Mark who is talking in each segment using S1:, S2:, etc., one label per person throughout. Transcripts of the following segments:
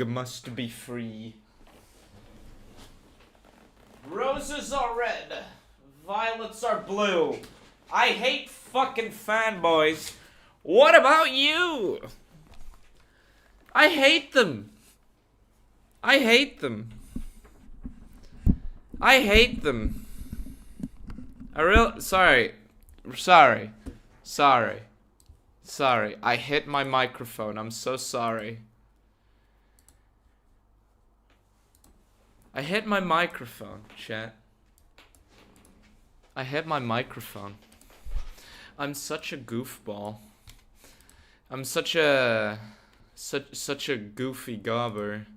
S1: Must be free. Roses are red, violets are blue. I hate fucking fanboys. What about you? I hate them. I hate them. I hate them. Sorry. I hit my microphone. I'm so sorry. I hit my microphone, chat. I hit my microphone. I'm such a goofball. I'm such a goofy gobber.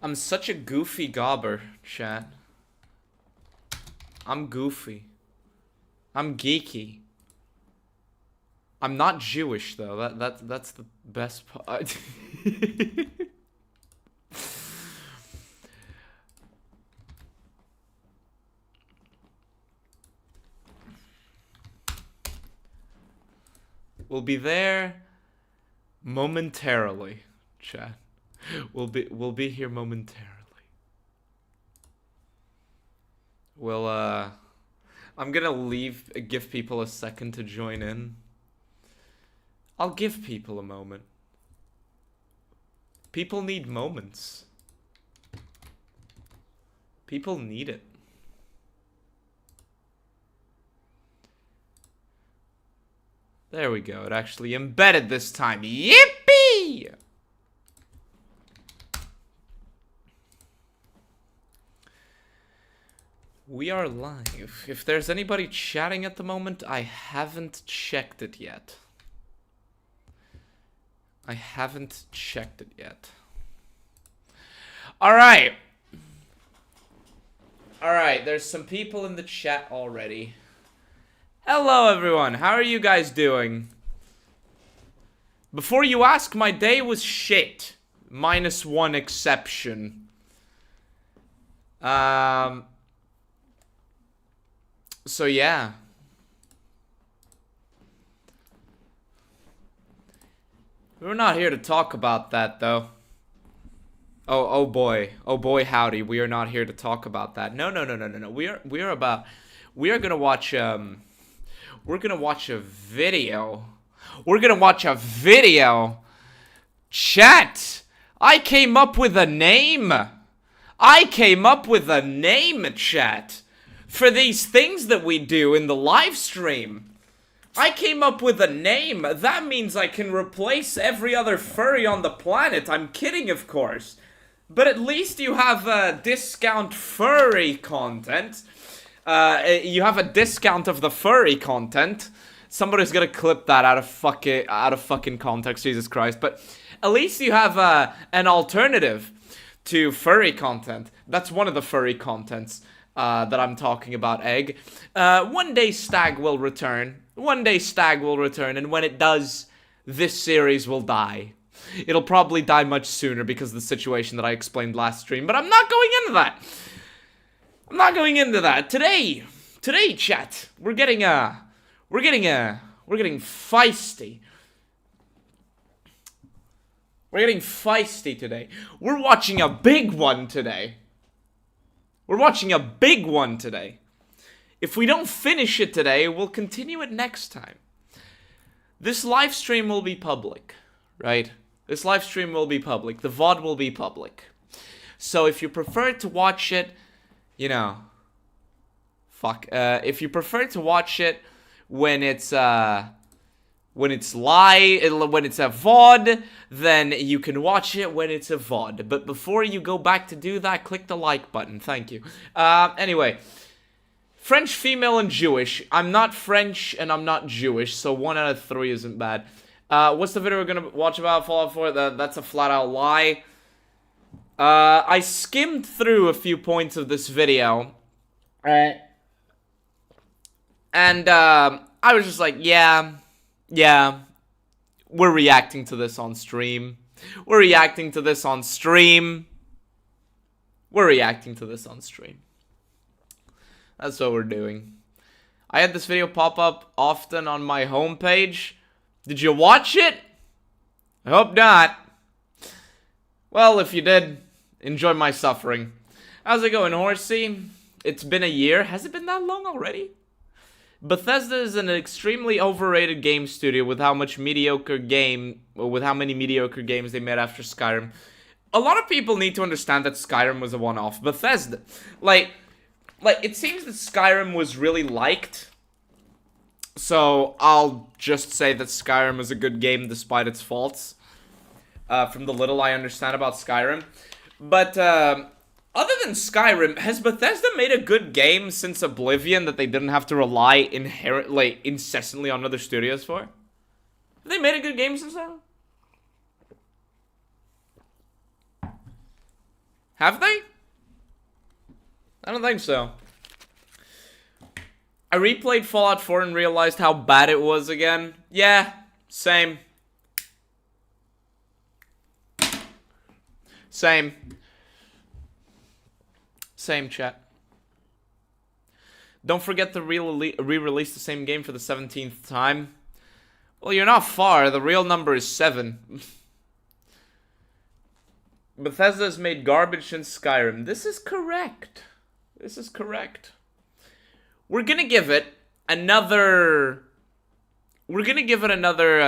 S1: I'm such a goofy gobber, chat. I'm goofy. I'm geeky. I'm not Jewish though. That's the best part. We'll be there momentarily, chat. We'll be here momentarily. Well, I'm gonna give people a second to join in. I'll give people a moment. People need moments. People need it. There we go. It actually embedded this time. Yippee! We are live. If there's anybody chatting at the moment, I haven't checked it yet. Alright. Alright, there's some people in the chat already. Hello everyone, how are you guys doing? Before you ask, my day was shit. Minus one exception. So yeah. We're not here to talk about that though. Oh boy, howdy. We are not here to talk about that. No. We are gonna watch a video. We're gonna watch a video. Chat. I came up with a name, chat. For these things that we do in the live stream. I came up with a name. That means I can replace every other furry on the planet. I'm kidding, of course. But at least you have discount furry content. You have a discount of the furry content. Somebody's gonna clip that out of fucking context, Jesus Christ. But at least you have an alternative to furry content. That's one of the furry contents. That I'm talking about, Egg. One day Stag will return. And when it does, this series will die. It'll probably die much sooner because of the situation that I explained last stream, but I'm not going into that. Today, chat, we're getting feisty. We're getting feisty today. We're watching a big one today. If we don't finish it today, we'll continue it next time. This live stream will be public, right? The VOD will be public. So if you prefer to watch it, if you prefer to watch it when it's live, when it's a VOD, then you can watch it when it's a VOD. But before you go back to do that, click the like button. Thank you. Anyway, French, female, and Jewish. I'm not French and I'm not Jewish, so 1 out of 3 isn't bad. What's the video we're gonna watch about Fallout 4? That's a flat out lie. I skimmed through a few points of this video. And I was just like, yeah. We're reacting to this on stream. We're reacting to this on stream. We're reacting to this on stream. That's what we're doing. I had this video pop up often on my homepage. Did you watch it? I hope not. Well, if you did, enjoy my suffering. How's it going, Horsey? It's been a year. Has it been that long already? Bethesda is an extremely overrated game studio with how many mediocre games they made after Skyrim. A lot of people need to understand that Skyrim was a one-off. Bethesda, like it seems that Skyrim was really liked. So I'll just say that Skyrim is a good game despite its faults. From the little I understand about Skyrim. But other than Skyrim, has Bethesda made a good game since Oblivion that they didn't have to rely incessantly on other studios for? Have they made a good game since then? Have they? I don't think so. I replayed Fallout 4 and realized how bad it was again. Yeah, same. Same, chat. Don't forget to re-release the same game for the 17th time. Well, you're not far. The real number is 7. Bethesda has made garbage since Skyrim. This is correct. This is correct. We're gonna give it another... We're gonna give it another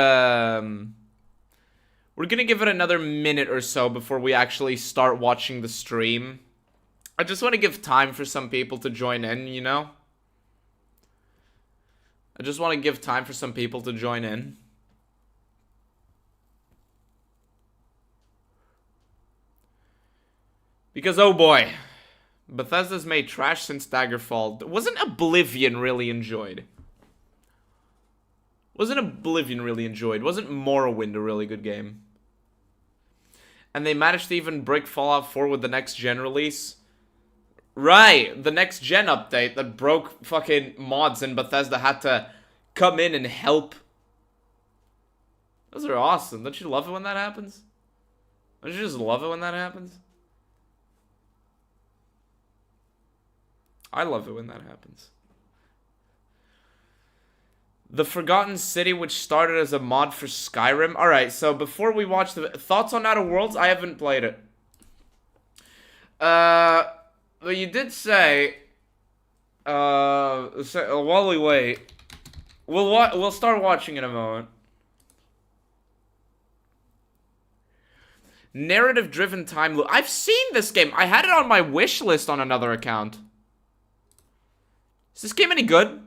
S1: minute or so before we actually start watching the stream. I just want to give time for some people to join in, you know? I just want to give time for some people to join in. Because, oh boy, Bethesda's made trash since Daggerfall. Wasn't Oblivion really enjoyed? Wasn't Morrowind a really good game? And they managed to even break Fallout 4 with the next gen release. Right, the next gen update that broke fucking mods and Bethesda had to come in and help. Those are awesome. Don't you love it when that happens? Don't you just love it when that happens? I love it when that happens. The Forgotten City, which started as a mod for Skyrim. Alright, so before we watch the... Thoughts on Outer Worlds? I haven't played it. But you did say... while we wait... We'll start watching in a moment. Narrative-driven time loop. I've seen this game. I had it on my wish list on another account. Is this game any good?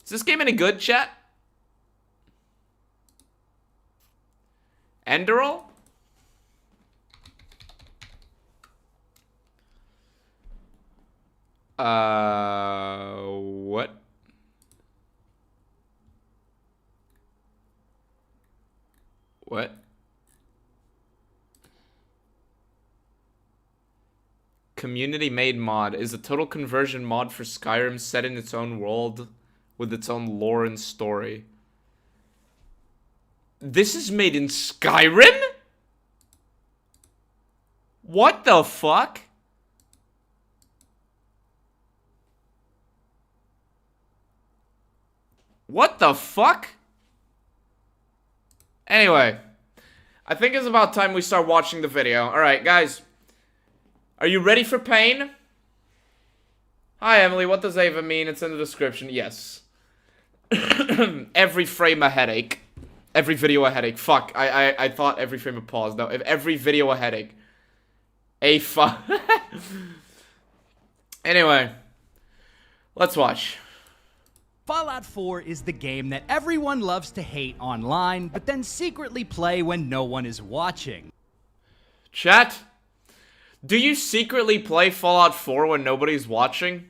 S1: Is this game any good, chat? Enderal? What? What? Community-made mod is a total conversion mod for Skyrim set in its own world with its own lore and story. This is made in Skyrim? What the fuck? What the fuck? Anyway, I think it's about time we start watching the video. Alright, guys. Are you ready for pain? Hi, Emily. What does EVA mean? It's in the description. Yes. Every frame a headache. Every video a headache. Fuck. I thought every frame a pause. No, every video a headache. Anyway. Let's watch.
S2: Fallout 4 is the game that everyone loves to hate online, but then secretly play when no one is watching.
S1: Chat? Do you secretly play Fallout 4 when nobody's watching?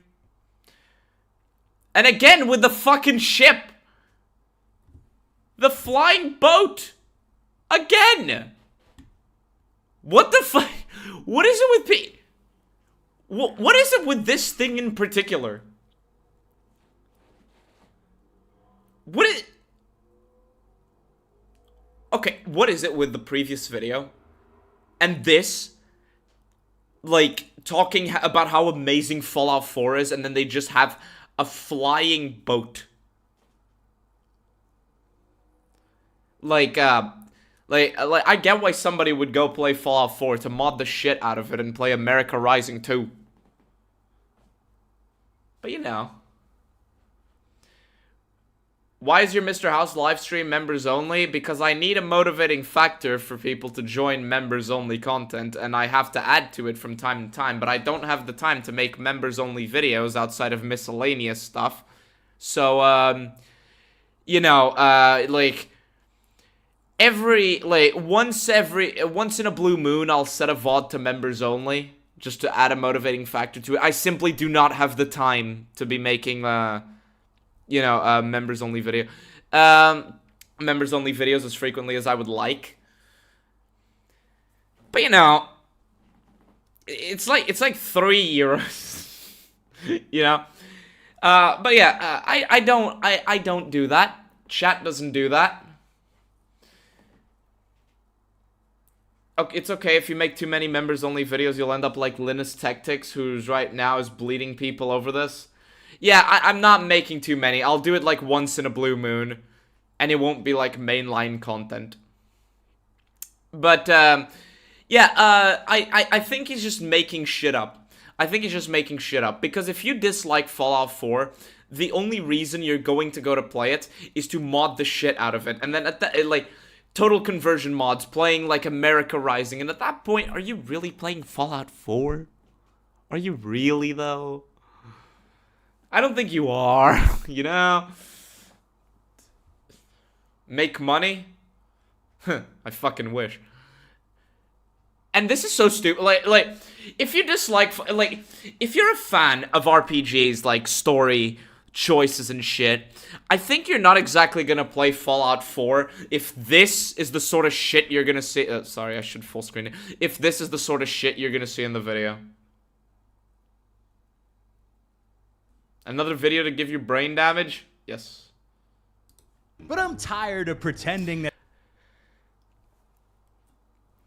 S1: And again, with the fucking ship! The flying boat! Again! What the fuck? What is it with what is it with this thing in particular? What is... Okay, what is it with the previous video? And this? Like, talking about how amazing Fallout 4 is, and then they just have a flying boat. Like, I get why somebody would go play Fallout 4 to mod the shit out of it and play America Rising 2. But you know. Why is your Mr. House livestream members only? Because I need a motivating factor for people to join members only content, and I have to add to it from time to time, but I don't have the time to make members only videos outside of miscellaneous stuff. So, you know, like, once in a blue moon, I'll set a VOD to members only, just to add a motivating factor to it. I simply do not have the time to be making, you know, members only video. Members only videos as frequently as I would like. But you know, it's like €3. You know? But yeah, I don't do that. Chat doesn't do that. Okay, it's okay if you make too many members only videos, you'll end up like Linus Tactics, who's right now is bleeding people over this. Yeah, I'm not making too many. I'll do it like once in a blue moon, and it won't be like mainline content. But yeah, I think he's just making shit up. I think he's just making shit up, because if you dislike Fallout 4, the only reason you're going to go to play it is to mod the shit out of it, and then at the like total conversion mods, playing like America Rising, and at that point, are you really playing Fallout 4? Are you really though? I don't think you are, you know? Make money? I fucking wish. And this is so stupid. Like, if you dislike, like, if you're a fan of RPGs, like, story choices and shit, I think you're not exactly gonna play Fallout 4 if this is the sort of shit you're gonna see. Sorry, I should full screen it. If this is the sort of shit you're gonna see in the video. Another video to give you brain damage? Yes.
S2: But I'm tired of pretending that...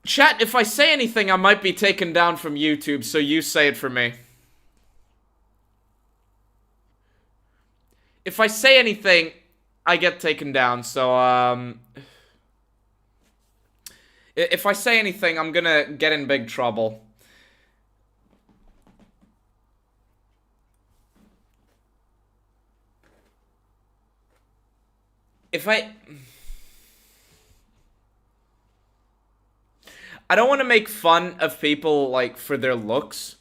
S1: Chat, if I say anything, I might be taken down from YouTube, so you say it for me. If I say anything, I get taken down, so, if I say anything, I'm gonna get in big trouble. If I don't want to make fun of people, like, for their looks.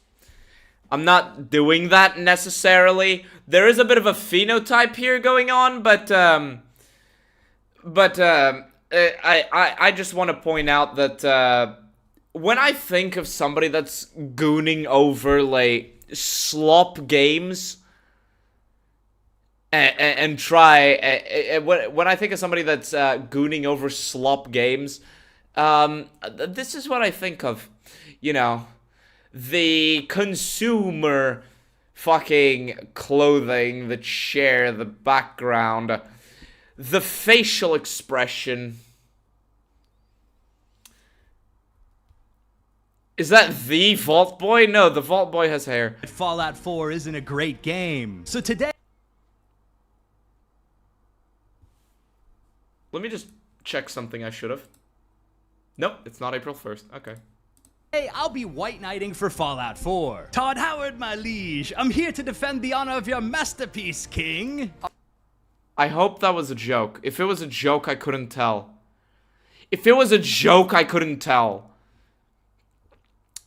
S1: I'm not doing that necessarily. There is a bit of a phenotype here going on, but I just want to point out that, when I think of somebody that's gooning over, like, slop games... And try, when I think of somebody that's gooning over slop games, this is what I think of, you know, the consumer fucking clothing, the chair, the background, the facial expression. Is that the Vault Boy? No, the Vault Boy has hair.
S2: Fallout 4 isn't a great game. So today...
S1: Let me just check something I should have. Nope, it's not April 1st. Okay.
S2: Hey, I'll be white knighting for Fallout 4. Todd Howard, my liege. I'm here to defend the honor of your masterpiece, King.
S1: I hope that was a joke. If it was a joke, I couldn't tell. If it was a joke, I couldn't tell.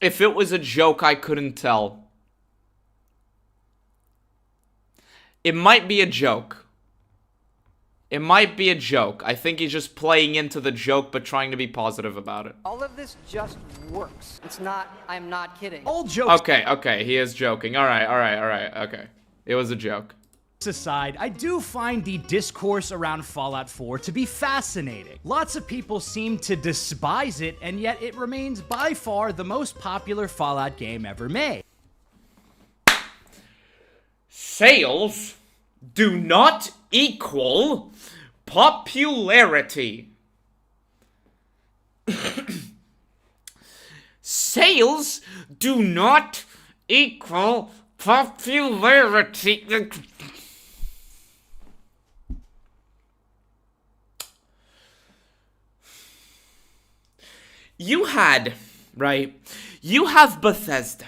S1: If it was a joke, I couldn't tell. It might be a joke. It might be a joke. I think he's just playing into the joke, but trying to be positive about it.
S3: All of this just works. It's not, I'm not kidding.
S2: All jokes
S1: Okay, he is joking. Alright, okay. It was a joke.
S2: aside, I do find the discourse around Fallout 4 to be fascinating. Lots of people seem to despise it, and yet it remains by far the most popular Fallout game ever made.
S1: Sales do not equal popularity. Sales do not equal popularity. You have Bethesda,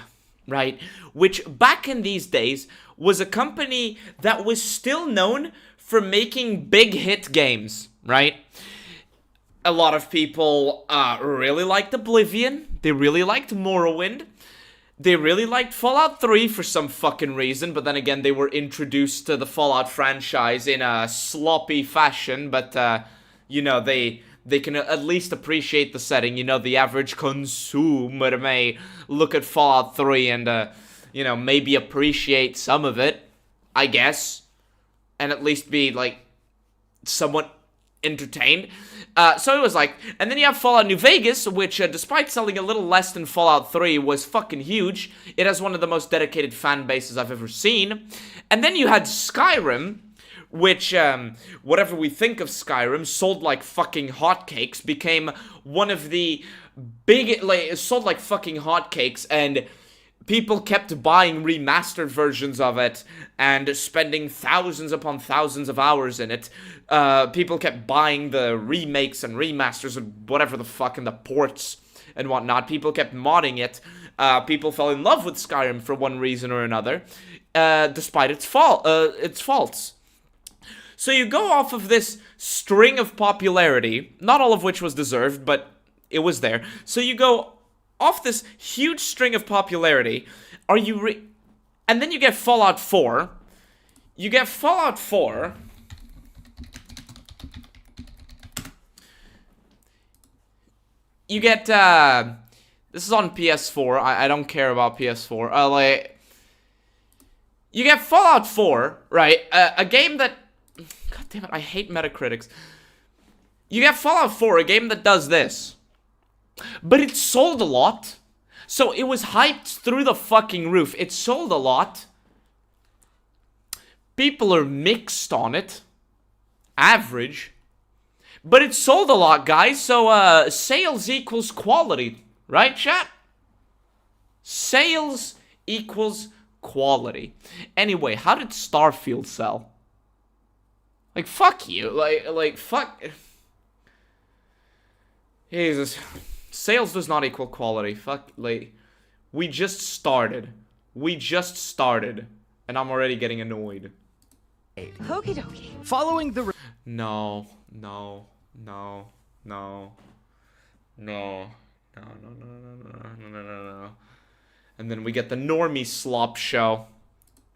S1: right? Which back in these days was a company that was still known for making big hit games, right? A lot of people really liked Oblivion. They really liked Morrowind. They really liked Fallout 3 for some fucking reason, but then again, they were introduced to the Fallout franchise in a sloppy fashion, but, you know, they can at least appreciate the setting. You know, the average consumer may look at Fallout 3 and, you know, maybe appreciate some of it, I guess, and at least be, like, somewhat entertained. So it was like, and then you have Fallout New Vegas, which, despite selling a little less than Fallout 3, was fucking huge. It has one of the most dedicated fan bases I've ever seen. And then you had Skyrim, which, whatever we think of Skyrim, sold like fucking hotcakes, became one of the big, like, sold like fucking hotcakes, and people kept buying remastered versions of it and spending thousands upon thousands of hours in it. People kept buying the remakes and remasters and whatever the fuck and the ports and whatnot. People kept modding it. People fell in love with Skyrim for one reason or another, despite its faults. So you go off of this string of popularity, not all of which was deserved, but it was there. So you go off this huge string of popularity, and then you get Fallout 4. You get Fallout 4. You get, this is on PS4. I don't care about PS4. Like, you get Fallout 4, right? A game that, god damn it, I hate Metacritics. You get Fallout 4, a game that does this. But it sold a lot. So it was hyped through the fucking roof. It sold a lot. People are mixed on it. Average. But it sold a lot, guys. So, sales equals quality. Right, chat? Sales equals quality. Anyway, how did Starfield sell? Like, fuck you. Like, fuck. Jesus. Sales does not equal quality. Fuck, like, we just started. And I'm already getting annoyed.
S4: Okie dokie.
S2: Following the
S1: No. And then we get the normie slop show.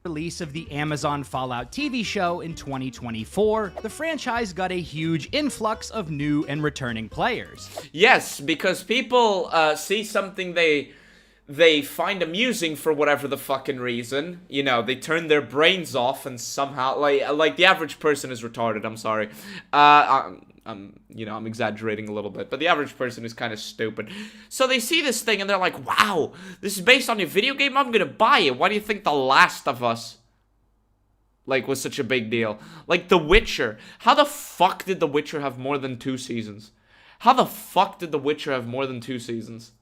S2: release of the Amazon Fallout TV show in 2024, the franchise got a huge influx of new and returning players.
S1: Yes, because people see something they find amusing for whatever the fucking reason. You know, they turn their brains off and somehow, like the average person is retarded, I'm sorry. I'm exaggerating a little bit, but the average person is kind of stupid. So they see this thing and they're like, wow, this is based on your video game? I'm gonna buy it. Why do you think The Last of Us, was such a big deal? Like, The Witcher. How the fuck did The Witcher have more than 2 seasons? How the fuck did The Witcher have more than 2 seasons?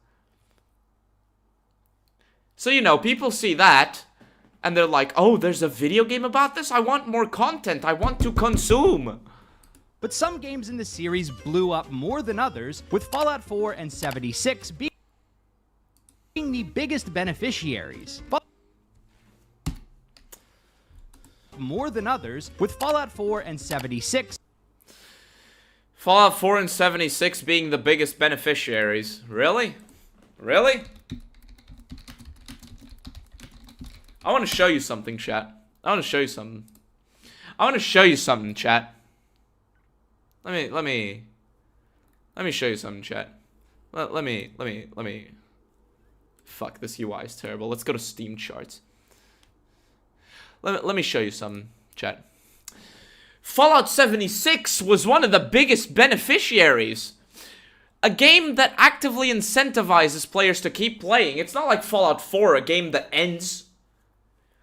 S1: So, people see that, and they're like, oh, there's a video game about this? I want more content. I want to consume.
S2: But some games in the series blew up more than others, with Fallout 4 and 76 being the biggest beneficiaries. More than others, with Fallout 4 and 76.
S1: Fallout 4 and 76 being the biggest beneficiaries. Really? Really? I want to show you something, chat. I want to show you something, chat. Let me show you something, chat. Let me. Fuck, this UI is terrible. Let's go to Steam charts. Let me show you something, chat. Fallout 76 was one of the biggest beneficiaries. A game that actively incentivizes players to keep playing. It's not like Fallout 4, a game that ends.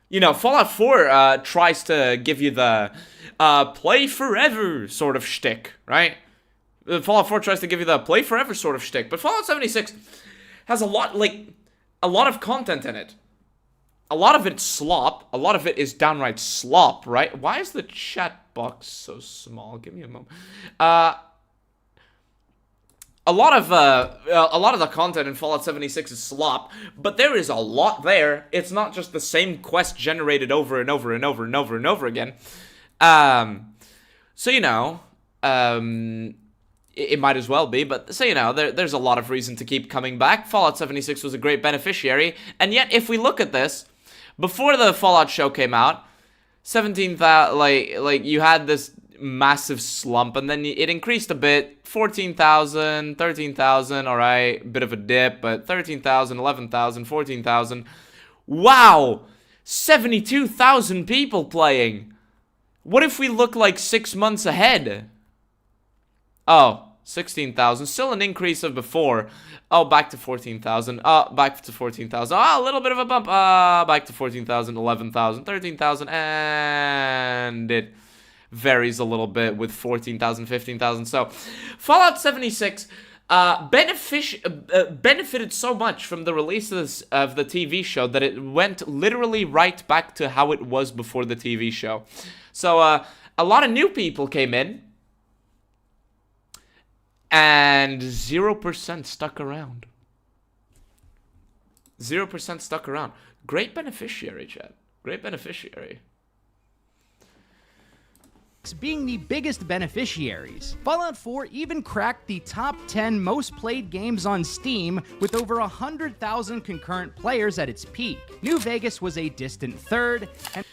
S1: Fallout 4 tries to give you the play forever sort of shtick, right? Fallout 4 tries to give you the play forever sort of shtick, but Fallout 76 has a lot of content in it. A lot of it's slop. A lot of it is downright slop, right? Why is the chat box so small? Give me a moment. A lot of the content in Fallout 76 is slop, but there is a lot there. It's not just the same quest generated over and over and over and over and over again. So, you know, it might as well be, but so, you know, there's a lot of reason to keep coming back. Fallout 76 was a great beneficiary, and yet if we look at this, before the Fallout show came out, 17,000, like you had this massive slump, and then it increased a bit, 14,000, 13,000, alright, bit of a dip, but 13,000, 11,000, 14,000, wow, 72,000 people playing. What if we look like 6 months ahead? Oh, 16,000, still an increase of before. Oh, back to 14,000, back to 14,000, a little bit of a bump, back to 14,000, 11,000, 13,000, and it varies a little bit with 14,000, 15,000. So, Fallout 76 benefited so much from the release of the TV show that it went literally right back to how it was before the TV show. So, a lot of new people came in, and 0% stuck around. 0% stuck around. Great beneficiary, chat. Great beneficiary.
S2: Being the biggest beneficiaries. Fallout 4 even cracked the top 10 most played games on Steam with over 100,000 concurrent players at its peak. New Vegas was a distant third, and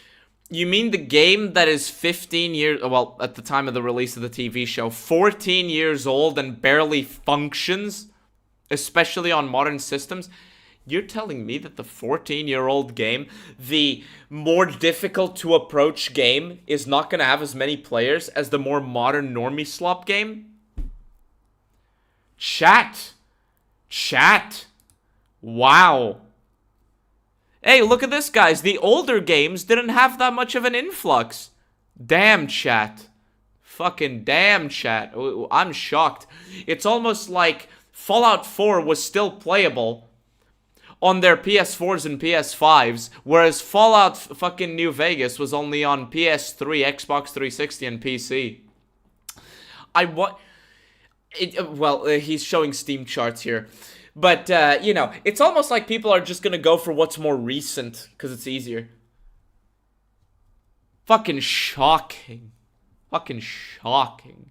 S1: you mean the game that is 15 years, well, at the time of the release of the TV show, 14 years old and barely functions, especially on modern systems? You're telling me that the 14-year-old game, the more difficult to approach game, is not going to have as many players as the more modern normie slop game? Chat. Wow. Hey, look at this, guys. The older games didn't have that much of an influx. Damn, chat. Fucking damn, chat. I'm shocked. It's almost like Fallout 4 was still playable on their PS4s and PS5s, whereas Fallout fucking New Vegas was only on PS3, Xbox 360, and PC. Well, he's showing Steam charts here. But, you know, it's almost like people are just gonna go for what's more recent, because it's easier. Fucking shocking. Fucking shocking.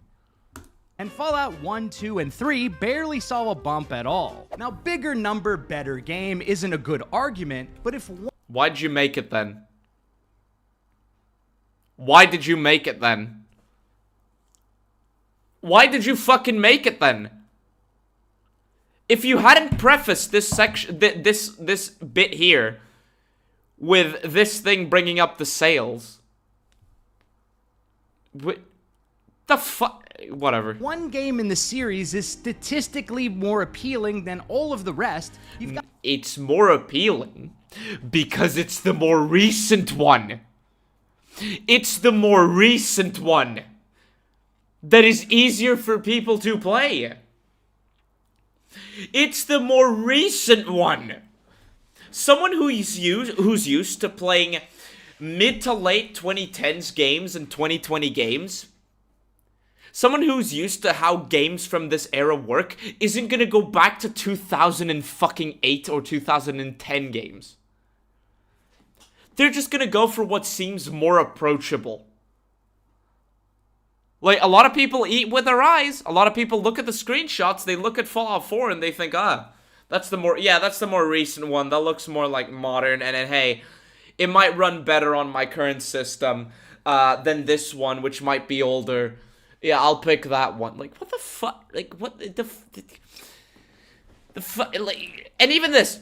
S2: And Fallout 1, 2, and 3 barely saw a bump at all. Now, bigger number, better game isn't a good argument, but if...
S1: Why'd you make it then? Why did you make it then? Why did you fucking make it then? If you hadn't prefaced this section, this bit here, with this thing bringing up the sales, the fuck, whatever.
S2: One game in the series is statistically more appealing than all of the rest. You've got...
S1: It's more appealing because it's the more recent one. It's the more recent one that is easier for people to play. It's the more recent one. Someone who's used to playing mid to late 2010s games and 2020 games, someone who's used to how games from this era work, isn't gonna go back to 2008 or 2010 games. They're just gonna go for what seems more approachable. Like, a lot of people eat with their eyes. A lot of people look at the screenshots, they look at Fallout 4 and they think, that's the more recent one. That looks more like modern, and then, hey, it might run better on my current system than this one, which might be older. Yeah, I'll pick that one. Like, what the fuck? Like, what the fuck? Like, and even this.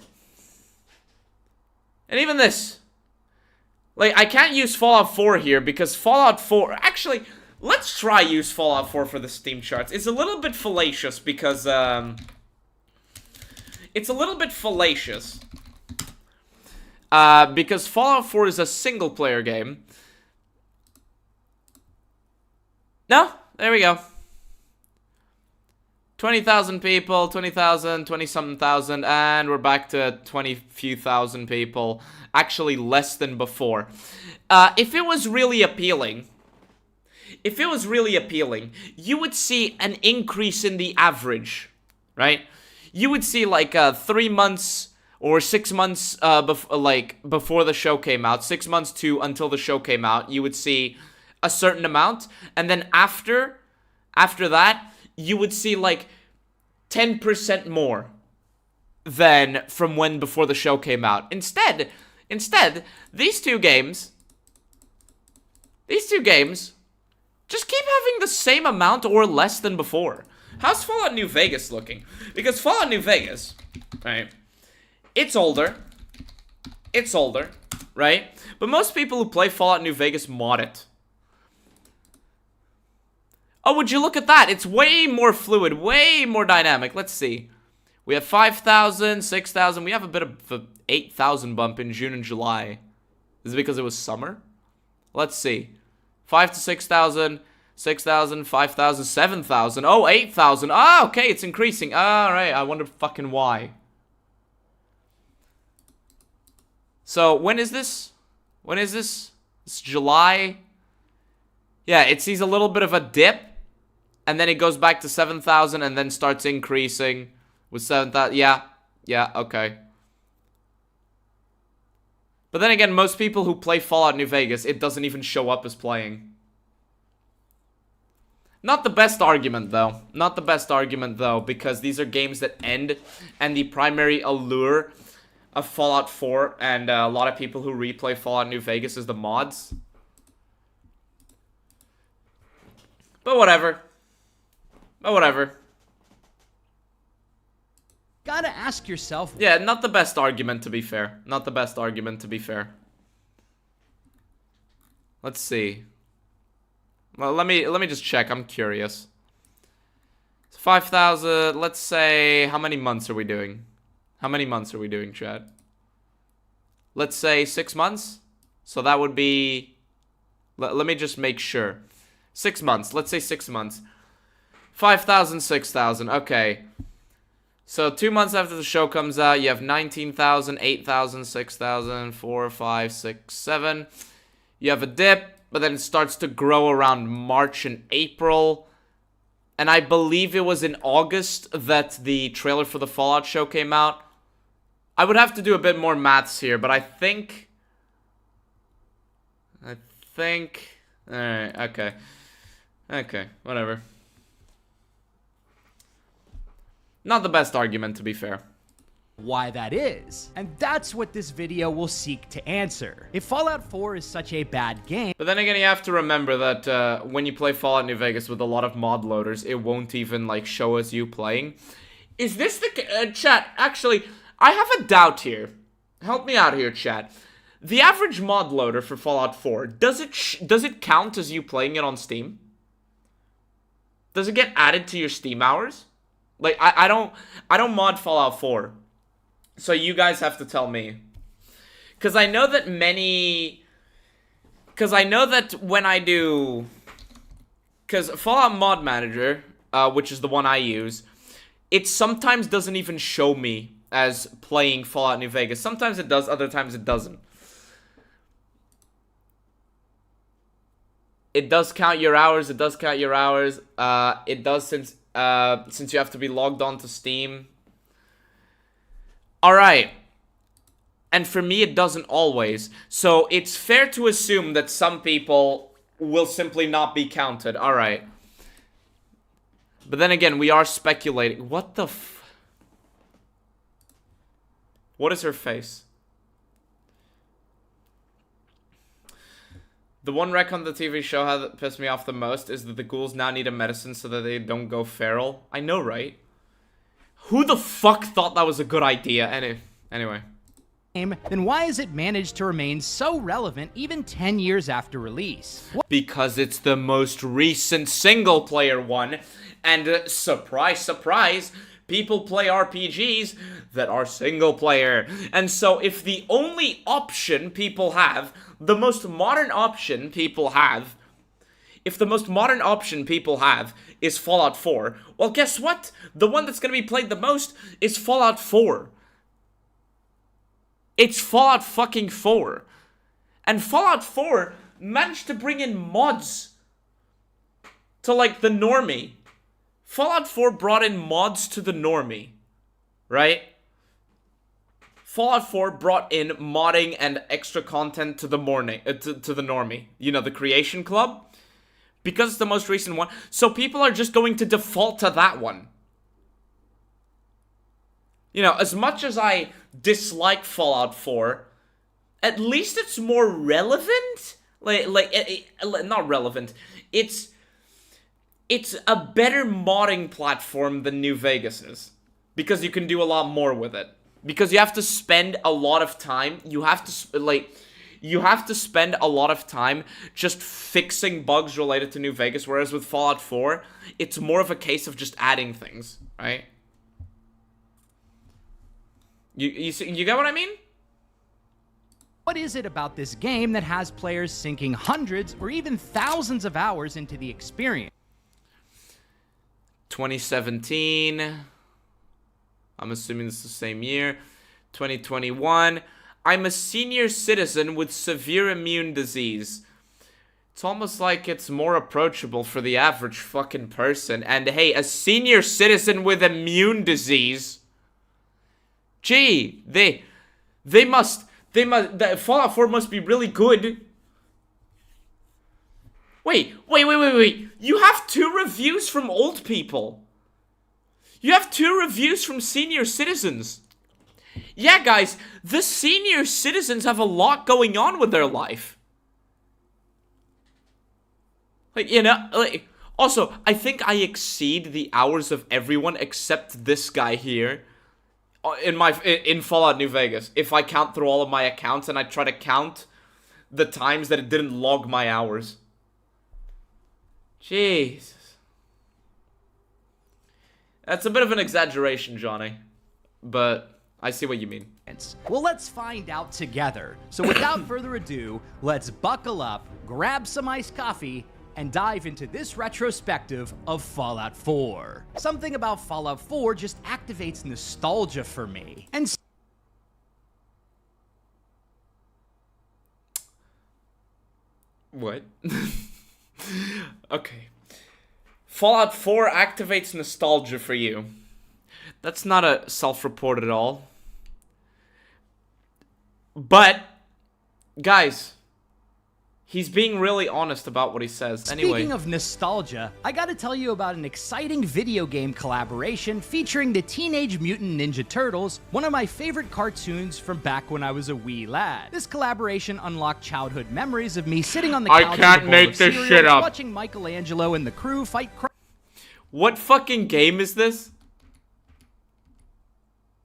S1: Like, I can't use Fallout 4 here because Fallout 4... Actually, let's try use Fallout 4 for the Steam charts. It's a little bit fallacious because, it's a little bit fallacious. Because Fallout 4 is a single-player game. No? There we go. 20,000 people, 20,000, 20-something thousand, and we're back to 20 few thousand people. Actually, less than before. If it was really appealing, you would see an increase in the average, right? You would see like 3 months or 6 months before the show came out, 6 months to until the show came out, you would see a certain amount, and then after that, you would see like 10% more than from when before the show came out. Instead, these two games just keep having the same amount or less than before. How's Fallout New Vegas looking? Because Fallout New Vegas, right, it's older, right? But most people who play Fallout New Vegas mod it. Oh, would you look at that? It's way more fluid, way more dynamic. Let's see. We have 5,000, 6,000. We have a bit of an 8,000 bump in June and July. Is it because it was summer? Let's see. 5 to 6,000, 6,000, 5,000, 7,000. Oh, 8,000. Oh, okay, it's increasing. All right, I wonder fucking why. So, when is this? When is this? It's July. Yeah, it sees a little bit of a dip. And then it goes back to 7,000 and then starts increasing with 7,000. Yeah, okay. But then again, most people who play Fallout New Vegas, it doesn't even show up as playing. Not the best argument, though. Not the best argument, though, because these are games that end, and the primary allure of Fallout 4 and a lot of people who replay Fallout New Vegas is the mods. But whatever.
S2: Gotta ask yourself.
S1: Yeah, not the best argument, to be fair. Not the best argument, to be fair. Let's see. Well, let me just check. I'm curious. 5,000. Let's say, how many months are we doing? How many months are we doing, Chad? Let's say 6 months. So that would be. Let me just make sure. 6 months. Let's say 6 months. 5,000, 6,000. Okay. So 2 months after the show comes out, you have 19,000, 8,000, 6,000, 4, 5, 6, 7. You have a dip, but then it starts to grow around March and April. And I believe it was in August that the trailer for the Fallout show came out. I would have to do a bit more maths here, but I think... Alright, okay. Okay, whatever. Not the best argument, to be fair.
S2: Why that is. And that's what this video will seek to answer. If Fallout 4 is such a bad game...
S1: But then again, you have to remember that when you play Fallout New Vegas with a lot of mod loaders, it won't even, like, show us you playing. Is this the... chat, actually, I have a doubt here. Help me out here, chat. The average mod loader for Fallout 4, does it count as you playing it on Steam? Does it get added to your Steam hours? Like, I don't mod Fallout 4. So you guys have to tell me. Because I know that when I do... Because Fallout Mod Manager, which is the one I use, it sometimes doesn't even show me as playing Fallout New Vegas. Sometimes it does, other times it doesn't. It does count your hours, it does count your hours. It does since you have to be logged on to Steam. Alright. And for me, it doesn't always. So it's fair to assume that some people will simply not be counted. Alright. But then again, we are speculating. What the f... What is her face? The one wreck on the TV show that pissed me off the most is that the ghouls now need a medicine so that they don't go feral. I know, right? Who the fuck thought that was a good idea? Anyway.
S2: Then why has it managed to remain so relevant even 10 years after release?
S1: Because it's the most recent single-player one. And surprise, surprise, people play RPGs that are single-player. And so if the only option people have... The most modern option people have if the most modern option people have is Fallout 4, well, guess what? The one that's going to be played the most is Fallout 4. It's Fallout fucking 4. And Fallout 4 managed to bring in mods to, like, the normie. Fallout 4 brought in mods to the normie, right? Fallout 4 brought in modding and extra content to the to the normie. You know, the Creation Club. Because it's the most recent one. So people are just going to default to that one. You know, as much as I dislike Fallout 4, at least it's more relevant. Not relevant. It's a better modding platform than New Vegas is. Because you can do a lot more with it. Because you have to spend a lot of time. You have to spend a lot of time just fixing bugs related to New Vegas. Whereas with Fallout 4, it's more of a case of just adding things, right? You get what I mean?
S2: What is it about this game that has players sinking hundreds or even thousands of hours into the experience?
S1: 2017. I'm assuming it's the same year. 2021. I'm a senior citizen with severe immune disease. It's almost like it's more approachable for the average fucking person. And hey, a senior citizen with immune disease. Gee, Fallout 4 must be really good. Wait. You have 2 reviews from old people. You have 2 reviews from senior citizens. Yeah, guys, the senior citizens have a lot going on with their life. Like, you know, like, also, I think I exceed the hours of everyone except this guy here in Fallout New Vegas. If I count through all of my accounts and I try to count the times that it didn't log my hours. Jeez. That's a bit of an exaggeration, Johnny. But I see what you mean.
S2: Well, let's find out together. So without further ado, let's buckle up, grab some iced coffee, and dive into this retrospective of Fallout 4. Something about Fallout 4 just activates nostalgia for me. And
S1: what? Okay. Fallout 4 activates nostalgia for you. That's not a self-report at all. But, guys, he's being really honest about what he says. Anyway.
S2: Speaking of nostalgia, I gotta tell you about an exciting video game collaboration featuring the Teenage Mutant Ninja Turtles, one of my favorite cartoons from back when I was a wee lad. This collaboration unlocked childhood memories of me sitting on the couch with a bowl of cereal, watching Michelangelo and the crew fight.
S1: What fucking game is this?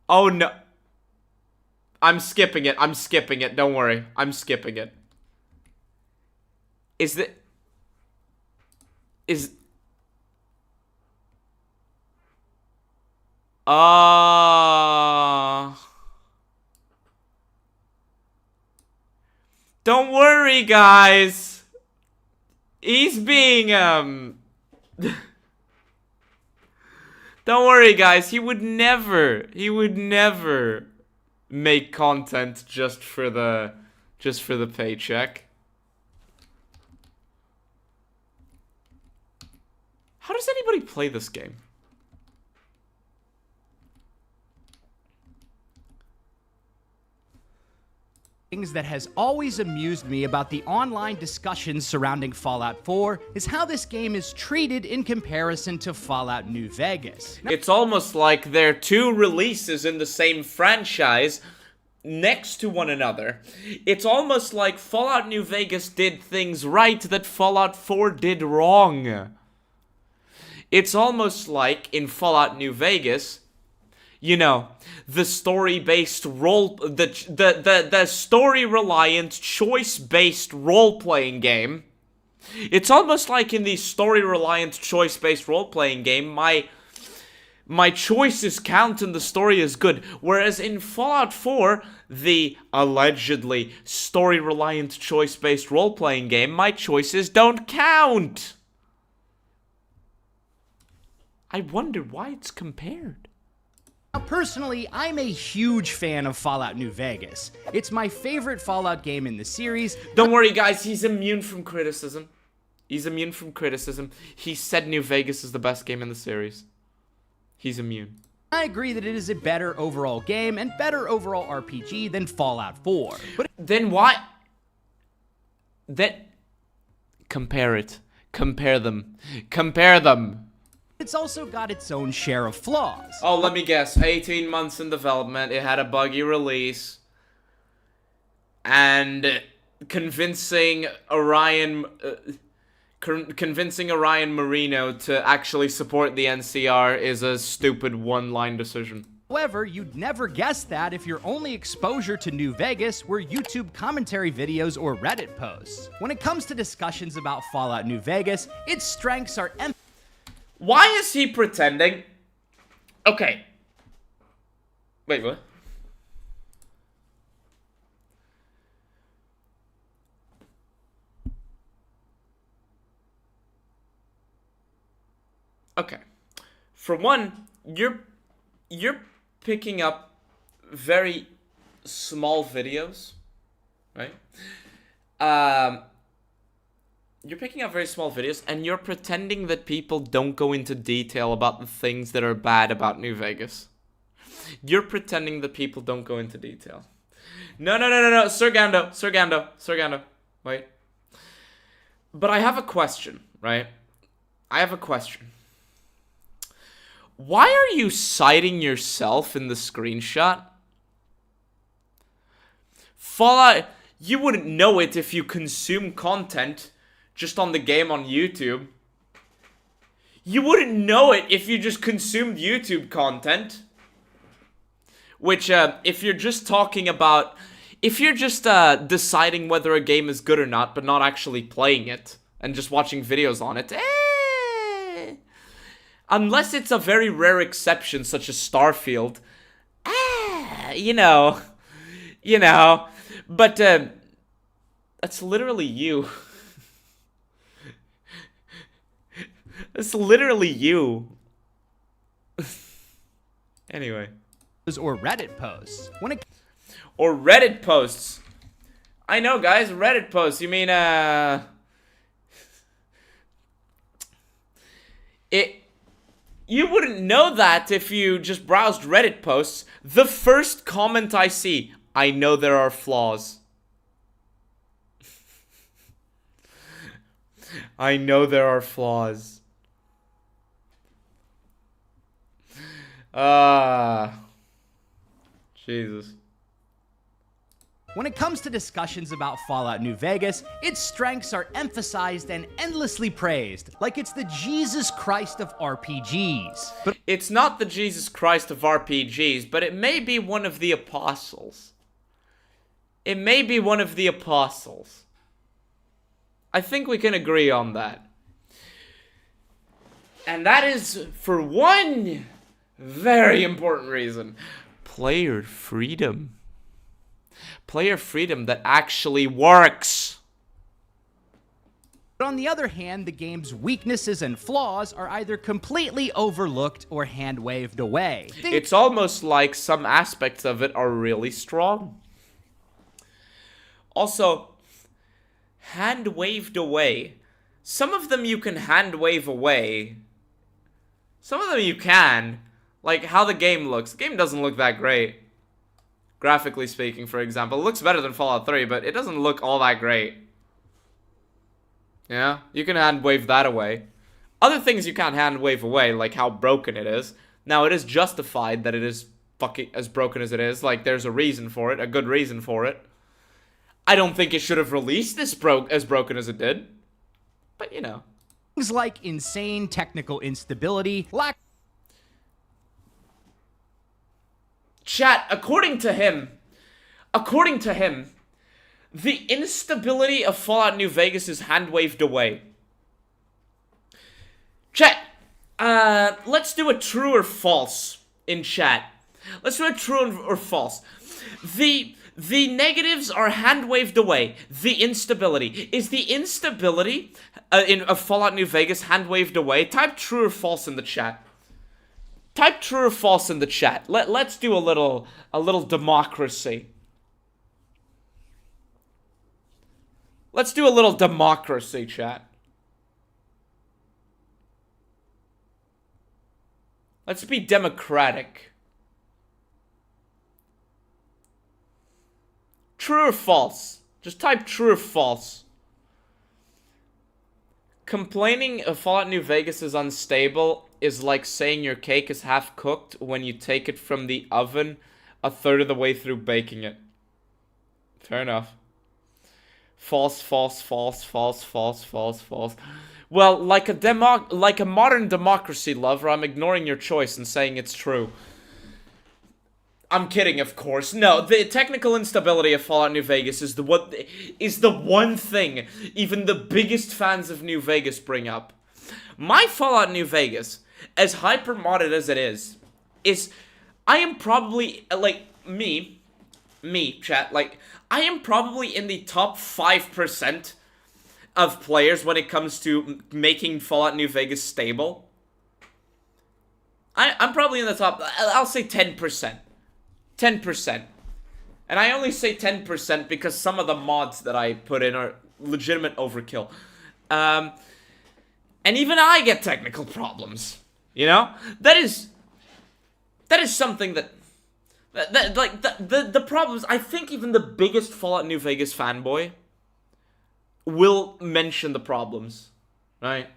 S1: Oh no. I'm skipping it. Don't worry. I'm skipping it. Don't worry, guys. He's being, Don't worry, guys. He would never make content just for the paycheck. How does anybody play this game?
S2: Things that has always amused me about the online discussions surrounding Fallout 4 is how this game is treated in comparison to Fallout New Vegas.
S1: It's almost like they're 2 releases in the same franchise next to one another. It's almost like Fallout New Vegas did things right that Fallout 4 did wrong. It's almost like in Fallout New Vegas, you know, the story-based the story-reliant, choice-based role-playing game. It's almost like in the story-reliant, choice-based role-playing game, my choices count and the story is good. Whereas in Fallout 4, the allegedly story-reliant choice-based role-playing game, my choices don't count. I wonder why it's compared.
S2: Now, personally, I'm a huge fan of Fallout New Vegas. It's my favorite Fallout game in the series.
S1: Don't worry, guys. He's immune from criticism. He's immune from criticism. He said New Vegas is the best game in the series. He's immune.
S2: I agree that it is a better overall game and better overall RPG than Fallout 4. But
S1: then why? Compare it. Compare them. Compare them.
S2: it's also got its own share of flaws.
S1: Oh, let me guess. 18 months in development. It had a buggy release. And convincing Orion Marino to actually support the NCR is a stupid one-line decision.
S2: However, you'd never guess that if your only exposure to New Vegas were YouTube commentary videos or Reddit posts. When it comes to discussions about Fallout New Vegas, its strengths are
S1: Why is he pretending? Okay. Wait, what? Okay. For one, you're picking up very small videos, right? You're picking up very small videos, and you're pretending that people don't go into detail about the things that are bad about New Vegas. You're pretending that people don't go into detail. No, Sir Gando. Wait. But I have a question, right? I have a question. Why are you citing yourself in the screenshot? Fallout, you wouldn't know it if you consume content just on the game on YouTube. You wouldn't know it if you just consumed YouTube content. Which, if you're just talking about... If you're just deciding whether a game is good or not, but not actually playing it, and just watching videos on it, unless it's a very rare exception, such as Starfield, you know. But, that's literally you. That's literally you. Anyway.
S2: or Reddit posts.
S1: Or Reddit posts. I know, guys, Reddit posts. You mean, You wouldn't know that if you just browsed Reddit posts. The first comment I see, I know there are flaws. I know there are flaws. Jesus.
S2: When it comes to discussions about Fallout New Vegas, its strengths are emphasized and endlessly praised, like it's the Jesus Christ of RPGs. But
S1: it's not the Jesus Christ of RPGs, but it may be one of the apostles. It may be one of the apostles. I think we can agree on that. And that is for one very important reason. Player freedom. Player freedom that actually works.
S2: But on the other hand, the game's weaknesses and flaws are either completely overlooked or hand-waved away.
S1: It's almost like some aspects of it are really strong. Also, hand-waved away. Some of them you can hand-wave away. Some of them you can. Like how the game looks. The game doesn't look that great. Graphically speaking, for example. It looks better than Fallout 3, but it doesn't look all that great. Yeah? You can hand-wave that away. Other things you can't hand-wave away, like how broken it is. Now, it is justified that it is fucking as broken as it is. Like, there's a reason for it. A good reason for it. I don't think it should have released this as broken as it did. But, you know.
S2: Things like insane technical instability,
S1: Chat, according to him, the instability of Fallout New Vegas is hand-waved away. Chat, Let's do a true or false in chat. Let's do a true or false. The negatives are hand-waved away. The instability. Is the instability in Fallout New Vegas hand-waved away? Type true or false in the chat. Type true or false in the chat. Let's do a little democracy. Let's do a little democracy, chat. Let's be democratic. True or false? Just type true or false. Complaining Fallout New Vegas is unstable is like saying your cake is half cooked when you take it from the oven a third of the way through baking it. Fair enough. False, false, false, false, false, false, false. Well, like a modern democracy lover, I'm ignoring your choice and saying it's true. I'm kidding, of course. No, the technical instability of Fallout New Vegas is the one thing even the biggest fans of New Vegas bring up. My Fallout New Vegas, as hyper modded as it is I am probably like me, chat, like I am probably in the top 5% of players when it comes to making Fallout New Vegas stable. I'm probably in the top, I'll say 10%. 10%. And I only say 10% because some of the mods that I put in are legitimate overkill. And even I get technical problems. You know? That is something that like, the problems, I think even the biggest Fallout New Vegas fanboy will mention the problems, right?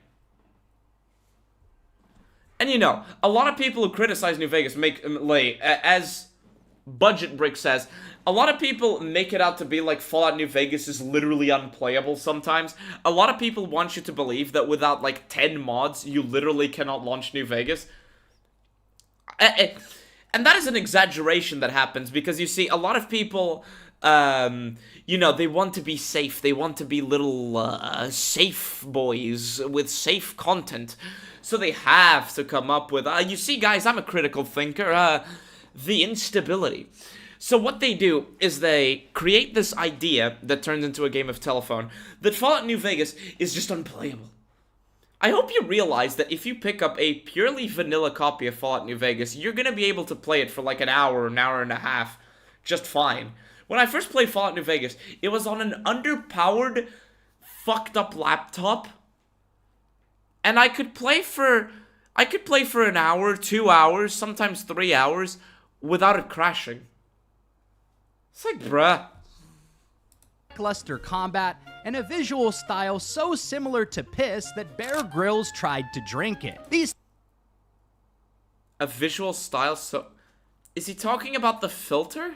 S1: And you know, a lot of people who criticize New Vegas as Budget Brick says, a lot of people make it out to be like Fallout New Vegas is literally unplayable sometimes. A lot of people want you to believe that without like 10 mods, you literally cannot launch New Vegas. And that is an exaggeration that happens because you see, a lot of people, you know, they want to be safe. They want to be little safe boys with safe content. So they have to come up with, you see, guys, I'm a critical thinker, the instability. So what they do is they create this idea that turns into a game of telephone that Fallout New Vegas is just unplayable. I hope you realize that if you pick up a purely vanilla copy of Fallout New Vegas, you're going to be able to play it for like an hour and a half just fine. When I first played Fallout New Vegas, it was on an underpowered, fucked up laptop. And I could play for an hour, 2 hours, sometimes 3 hours without it crashing. It's like, bruh.
S2: Lackluster combat, and a visual style so similar to piss that Bear Grylls tried to drink it.
S1: A visual style so... Is he talking about the filter?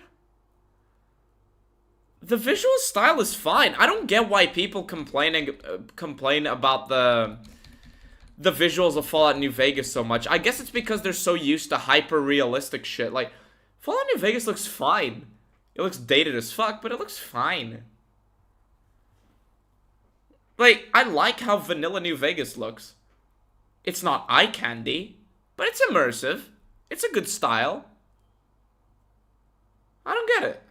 S1: The visual style is fine. I don't get why people complain about the visuals of Fallout New Vegas so much. I guess it's because they're so used to hyper-realistic shit. Like, Fallout New Vegas looks fine. It looks dated as fuck, but it looks fine. Like, I like how vanilla New Vegas looks. It's not eye candy, but it's immersive. It's a good style. I don't get it.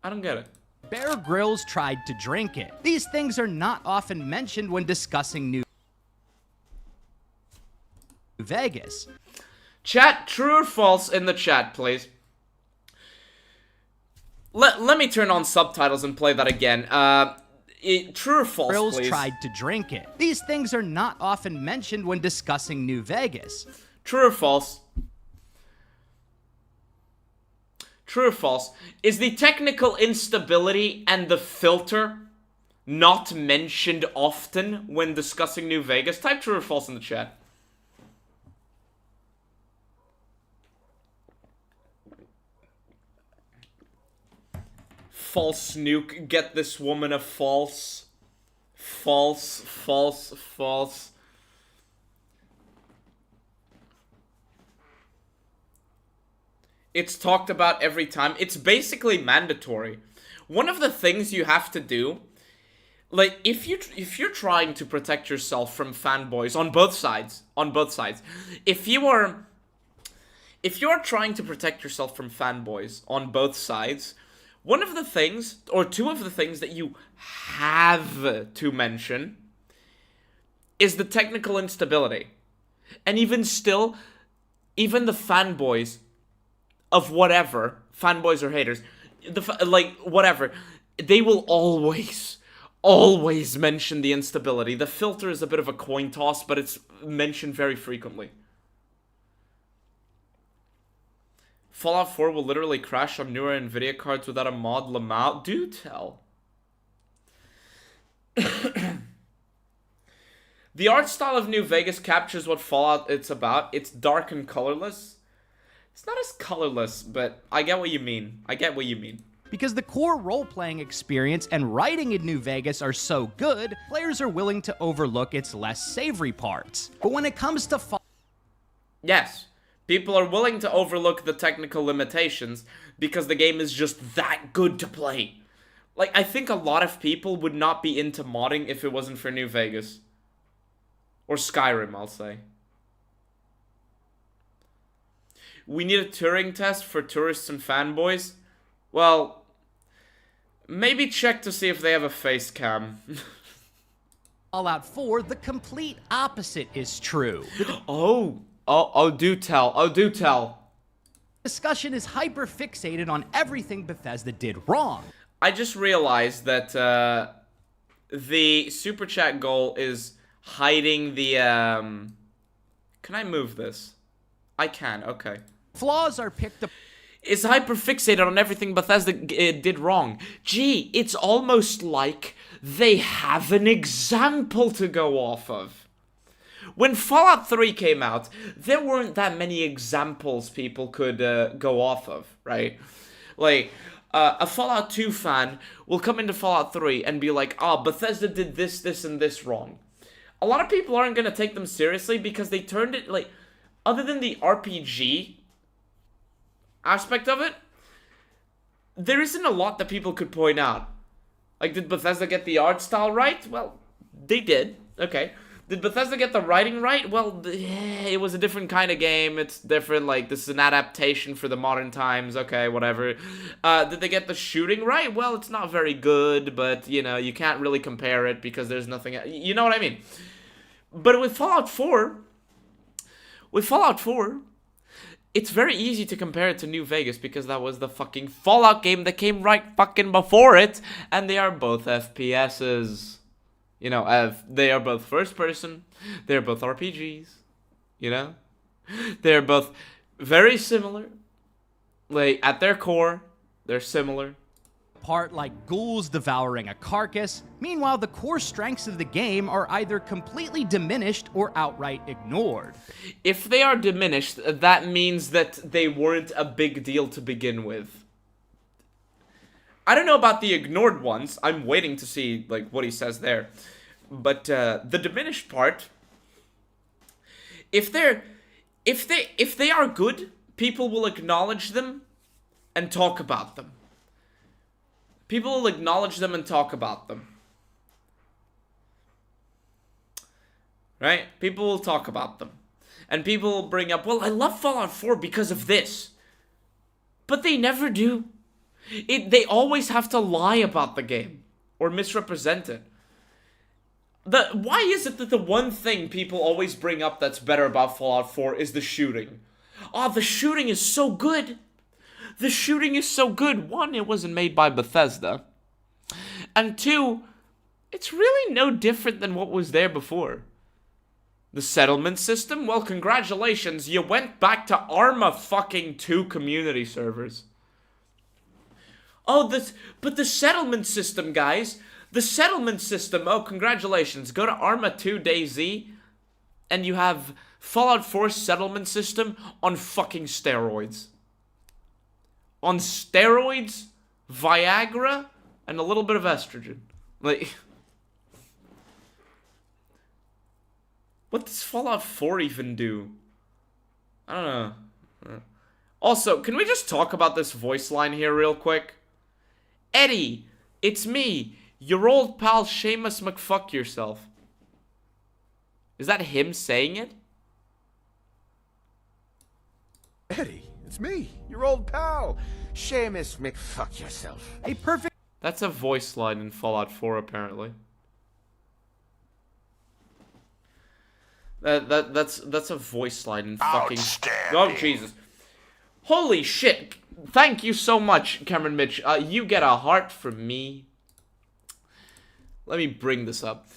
S1: I don't get it.
S2: Bear Grylls tried to drink it. These things are not often mentioned when discussing New Vegas.
S1: Chat, true or false in the chat, please. Let me turn on subtitles and play that again. True or false,
S2: Grylls
S1: please.
S2: tried to drink it. These things are not often mentioned when discussing New Vegas.
S1: True or false? True or false? Is the technical instability and the filter not mentioned often when discussing New Vegas? Type true or false in the chat. False nuke. Get this woman a false. False, false, false. It's talked about every time. It's basically mandatory. One of the things you have to do like, if you're trying to protect yourself from fanboys on both sides, if you're trying to protect yourself from fanboys on both sides, one of the things, or two of the things that you have to mention is the technical instability. And even still, even the fanboys of whatever, fanboys or haters, whatever, they will always mention the instability. The filter is a bit of a coin toss, but it's mentioned very frequently. Fallout 4 will literally crash on newer NVIDIA cards without a mod lamau. Do tell. The art style of New Vegas captures what Fallout it's about. It's dark and colorless. It's not as colorless, but I get what you mean.
S2: Because the core role-playing experience and writing in New Vegas are so good, players are willing to overlook its less savory parts. But when it comes to
S1: yes, people are willing to overlook the technical limitations because the game is just that good to play. Like, I think a lot of people would not be into modding if it wasn't for New Vegas. Or Skyrim, I'll say. We need a Turing test for tourists and fanboys. Well, maybe check to see if they have a face cam.
S2: Fallout 4, the complete opposite is true.
S1: Oh, do tell.
S2: Discussion is hyper-fixated on everything Bethesda did wrong.
S1: I just realized that the super chat goal is hiding the Can I move this? I can, okay.
S2: Flaws are picked up.
S1: Is hyperfixated on everything Bethesda did wrong. Gee, it's almost like they have an example to go off of. When Fallout 3 came out, there weren't that many examples people could go off of, right? Like, a Fallout 2 fan will come into Fallout 3 and be like, oh, Bethesda did this, this, and this wrong. A lot of people aren't going to take them seriously because they turned it, like, other than the RPG aspect of it, there isn't a lot that people could point out. Like, did Bethesda get the art style right? Well, they did. Okay. Did Bethesda get the writing right? Well, it was a different kind of game. It's different. Like, this is an adaptation for the modern times. Okay, whatever. Did they get the shooting right? Well, it's not very good, but, you know, you can't really compare it because there's nothing... You know what I mean? But with Fallout 4... it's very easy to compare it to New Vegas because that was the fucking Fallout game that came right fucking before it. And they are both FPSs. You know, they are both first person. They're both RPGs. You know? They're both very similar. Like, at their core, they're similar.
S2: Part like ghouls devouring a carcass. Meanwhile, the core strengths of the game are either completely diminished or outright ignored.
S1: If they are diminished, that means that they weren't a big deal to begin with. I don't know about the ignored ones. I'm waiting to see like what he says there. But the diminished part, if they are good, people will acknowledge them and talk about them. People will acknowledge them and talk about them. Right? People will talk about them. And people will bring up, well, I love Fallout 4 because of this. But they never do. They always have to lie about the game. Or misrepresent it. Why is it that the one thing people always bring up that's better about Fallout 4 is the shooting? Oh, the shooting is so good. The shooting is so good. One, it wasn't made by Bethesda. And two, it's really no different than what was there before. The settlement system? Well, congratulations. You went back to Arma fucking 2 community servers. Oh, but the settlement system, guys. The settlement system. Oh, congratulations. Go to Arma 2 DayZ and you have Fallout 4 settlement system on fucking steroids. On steroids, Viagra, and a little bit of estrogen. Like, what does Fallout 4 even do? I don't know. Also, can we just talk about this voice line here real quick? Eddie, it's me, Your old pal Seamus McFuck yourself. Is that him saying it?
S5: Eddie, it's me, your old pal. Seamus McFuck yourself.
S2: A perfect
S1: That's a voice line in Fallout 4, apparently. That's a voice line in fucking... Oh, Jesus. Holy shit. Thank you so much, Cameron Mitch. You get a heart from me. Let me bring this up.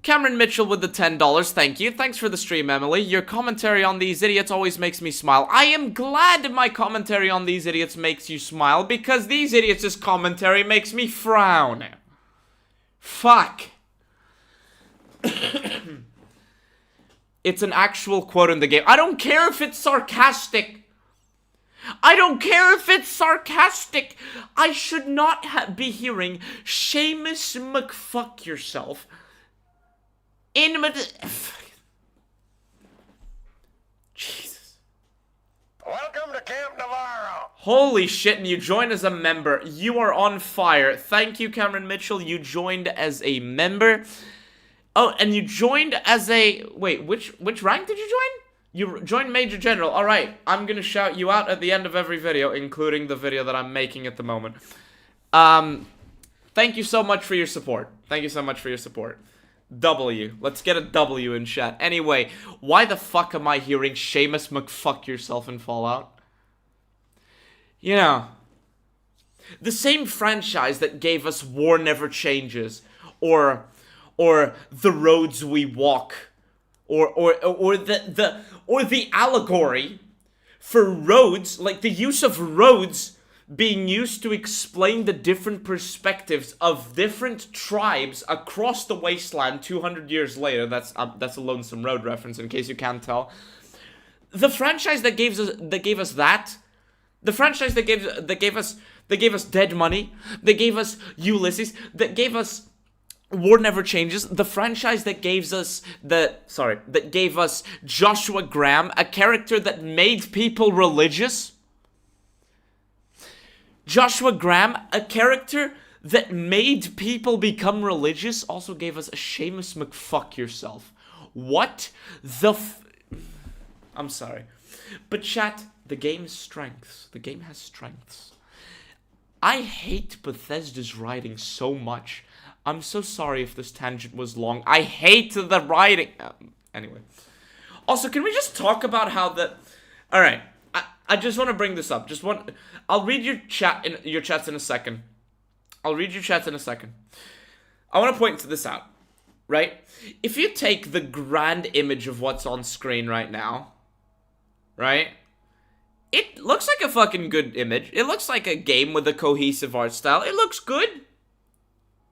S1: Cameron Mitchell with the $10. Thank you. Thanks for the stream, Emily. Your commentary on these idiots always makes me smile. I am glad my commentary on these idiots makes you smile, because these idiots' commentary makes me frown. Fuck. It's an actual quote in the game. I don't care if it's sarcastic. I don't care if it's sarcastic. I should not be hearing Seamus McFuck yourself in Jesus.
S5: Welcome to Camp Navarro.
S1: Holy shit, and you joined as a member. You are on fire. Thank you, Cameron Mitchell. You joined as a member. Oh, and you joined as a... Wait, which rank did you join? You joined Major General. Alright, I'm gonna shout you out at the end of every video, including the video that I'm making at the moment. Thank you so much for your support. Thank you so much for your support. W. Let's get a W in chat. Anyway, why the fuck am I hearing Seamus McFuck yourself in Fallout? You know, the same franchise that gave us War Never Changes, or The Roads We Walk, or the allegory for roads, like the use of roads being used to explain the different perspectives of different tribes across the wasteland 200 years later. That's a Lonesome Road reference, in case you can't tell. The franchise that gave us that, the franchise that gave us Dead Money, that gave us Ulysses, that gave us War Never Changes, the franchise that gave us Joshua Graham, a character that made people religious. Joshua Graham, a character that made people become religious, also gave us a Seamus McFuck yourself. What the I'm sorry. But chat, the game's strengths. The game has strengths. I hate Bethesda's writing so much. I'm so sorry if this tangent was long. I hate the writing. Anyway. Also, can we just talk about how the... Alright. I just want to bring this up. I'll read your chats in a second. I want to point this out. Right? If you take the grand image of what's on screen right now, right? It looks like a fucking good image. It looks like a game with a cohesive art style. It looks good.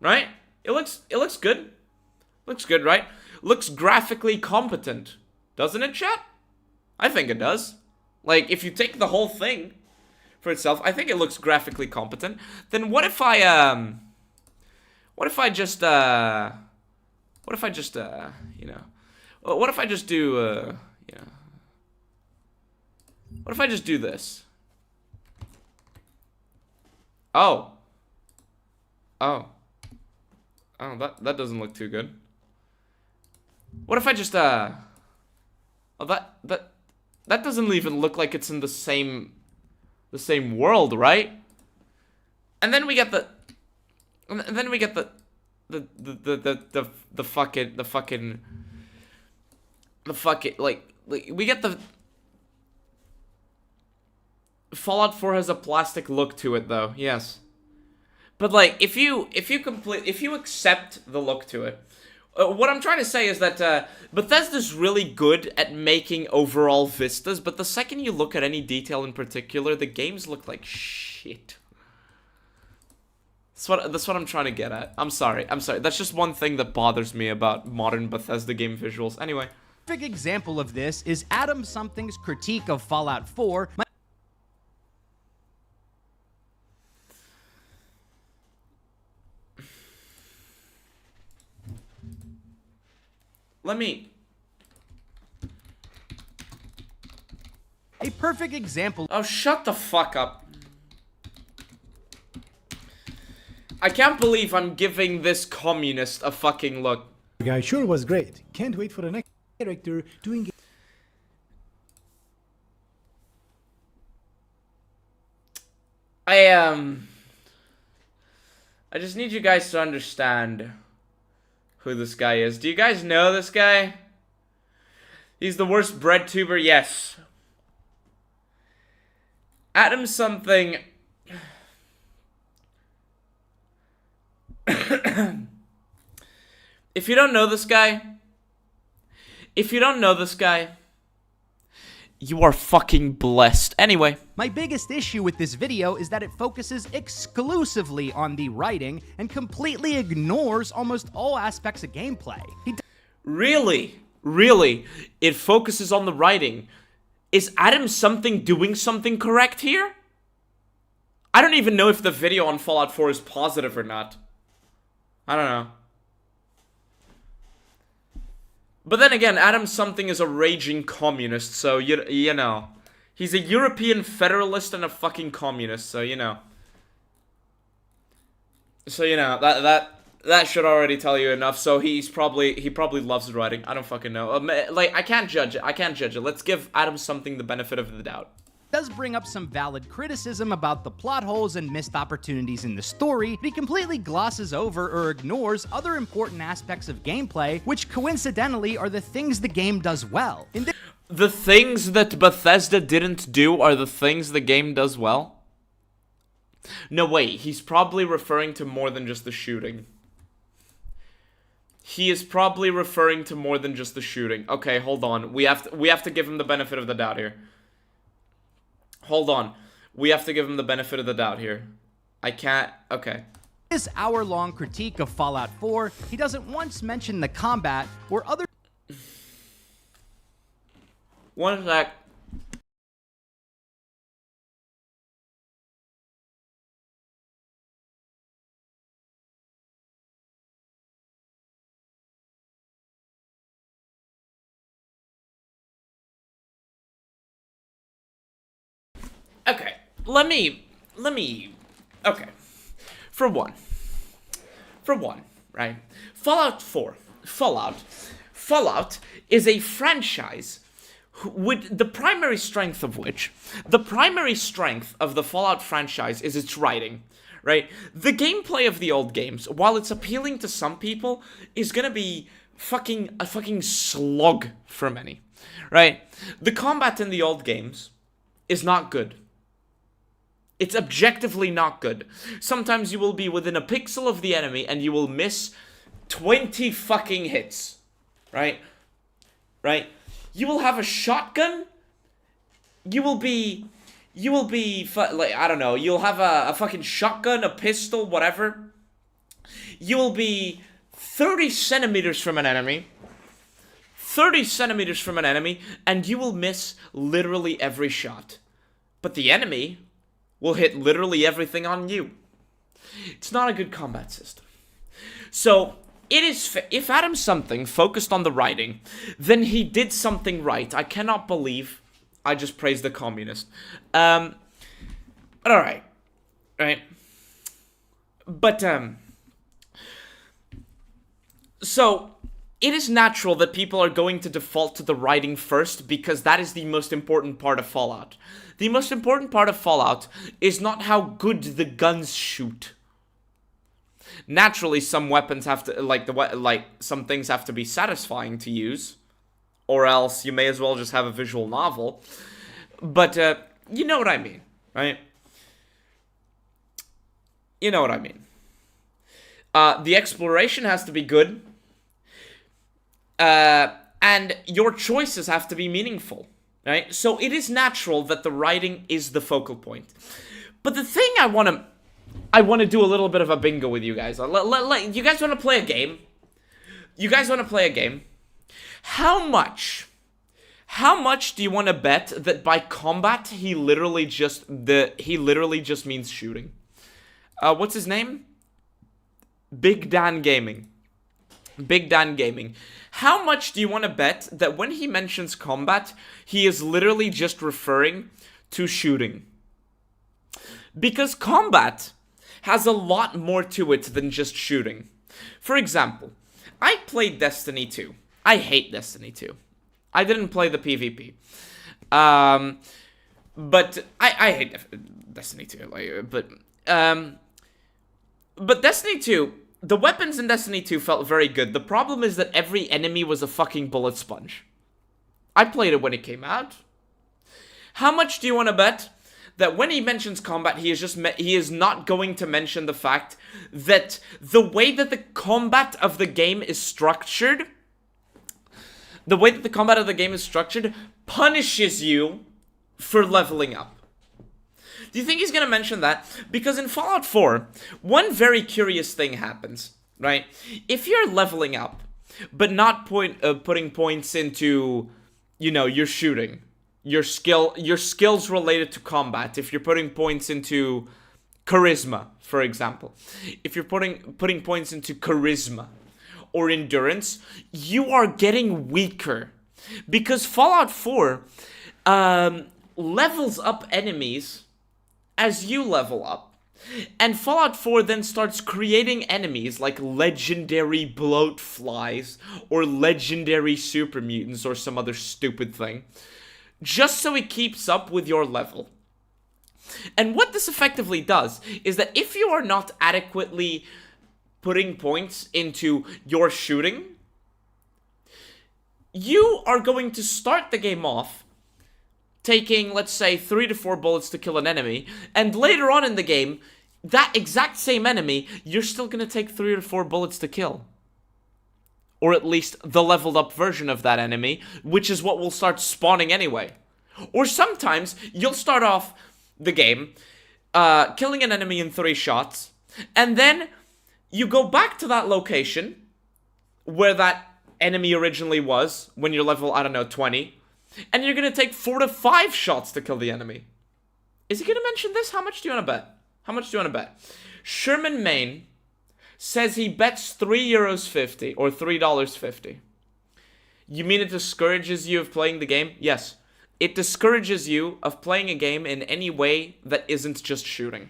S1: Right? It looks good. Looks good, right? Looks graphically competent. Doesn't it, chat? I think it does. Like, if you take the whole thing for itself, I think it looks graphically competent. Then what if I just do this? Oh, that doesn't look too good. What if I just, oh, that doesn't even look like it's in the same world, right? And then we get the fucking, like, we get the Fallout 4 has a plastic look to it, though, yes. But, like, if you accept the look to it, what I'm trying to say is that Bethesda's really good at making overall vistas, but the second you look at any detail in particular, the games look like shit. That's what I'm trying to get at. I'm sorry. That's just one thing that bothers me about modern Bethesda game visuals. Anyway.
S2: A perfect example of this is Adam Something's critique of Fallout 4. A perfect example.
S1: Oh, shut the fuck up. I can't believe I'm giving this communist a fucking look.
S6: The guy sure was great. Can't wait for the next character to engage.
S1: I just need you guys to understand who this guy is. Do you guys know this guy? He's the worst bread tuber, yes. Adam something. If you don't know this guy, you are fucking blessed. Anyway.
S2: My biggest issue with this video is that it focuses exclusively on the writing and completely ignores almost all aspects of gameplay.
S1: Really? Really? It focuses on the writing. Is Adam something doing something correct here? I don't even know if the video on Fallout 4 is positive or not. I don't know. But then again, Adam something is a raging communist, so you know. He's a European federalist and a fucking communist, so you know. So you know, that should already tell you enough. So he probably loves writing. I don't fucking know. Like, I can't judge it. Let's give Adam something the benefit of the doubt.
S2: Does bring up some valid criticism about the plot holes and missed opportunities in the story, but he completely glosses over or ignores other important aspects of gameplay, which coincidentally are the things the game does well.
S1: The things that Bethesda didn't do are the things the game does well? No, wait, he's probably referring to more than just the shooting. He is probably referring to more than just the shooting. Okay, hold on. We have to give him the benefit of the doubt here. Hold on. We have to give him the benefit of the doubt here. I can't... Okay.
S2: This hour-long critique of Fallout 4, he doesn't once mention the combat or other...
S1: One sec. Okay, let me, okay, for one, right, Fallout 4, Fallout is a franchise with the primary strength of the Fallout franchise is its writing, right? The gameplay of the old games, while it's appealing to some people, is gonna be a fucking slog for many, right? The combat in the old games is not good. It's objectively not good. Sometimes you will be within a pixel of the enemy and you will miss 20 fucking hits. Right? Right? You will have a shotgun. You will be, like, I don't know. You'll have a fucking shotgun, a pistol, whatever. You will be 30 centimeters from an enemy. 30 centimeters from an enemy, and you will miss literally every shot. But the enemy will hit literally everything on you. It's not a good combat system. So, it is if Adam something focused on the writing, then he did something right. I cannot believe I just praised the communist. Alright. Right. But, so, it is natural that people are going to default to the writing first because that is the most important part of Fallout. The most important part of Fallout is not how good the guns shoot. Naturally, some weapons have to, some things have to be satisfying to use, or else you may as well just have a visual novel. But, you know what I mean, right? You know what I mean. The exploration has to be good. And your choices have to be meaningful, right? So it is natural that the writing is the focal point. But the thing I want to do a little bit of a bingo with you guys. You guys want to play a game? You guys want to play a game? How much do you want to bet that by combat he literally just means shooting? What's his name? Big Dan Gaming. Big Dan Gaming. How much do you want to bet that when he mentions combat, he is literally just referring to shooting? Because combat has a lot more to it than just shooting. For example, I played Destiny 2. I hate Destiny 2. I didn't play the PvP. But I hate Destiny 2. But Destiny 2, the weapons in Destiny 2 felt very good. The problem is that every enemy was a fucking bullet sponge. I played it when it came out. How much do you want to bet that when he mentions combat, he is not going to mention the fact that the way that the combat of the game is structured, punishes you for leveling up? Do you think he's going to mention that? Because in Fallout 4, one very curious thing happens, right? If you're leveling up, but not putting points into, you know, your shooting, your skills related to combat, if you're putting points into charisma, for example, if you're putting points into charisma or endurance, you are getting weaker. Because Fallout 4 levels up enemies as you level up. And Fallout 4 then starts creating enemies like legendary bloat flies or legendary super mutants or some other stupid thing, just so it keeps up with your level. And what this effectively does is that if you are not adequately putting points into your shooting, you are going to start the game off taking, let's say, 3 to 4 bullets to kill an enemy, and later on in the game, that exact same enemy, you're still going to take 3 or 4 bullets to kill. Or at least the leveled up version of that enemy, which is what will start spawning anyway. Or sometimes, you'll start off the game, killing an enemy in 3 shots, and then you go back to that location where that enemy originally was, when you're level, I don't know, 20, and you're going to take 4 to 5 shots to kill the enemy. Is he going to mention this? How much do you want to bet? How much do you want to bet? Sherman Main says he bets €3.50 or $3.50. You mean it discourages you of playing the game? Yes. It discourages you of playing a game in any way that isn't just shooting.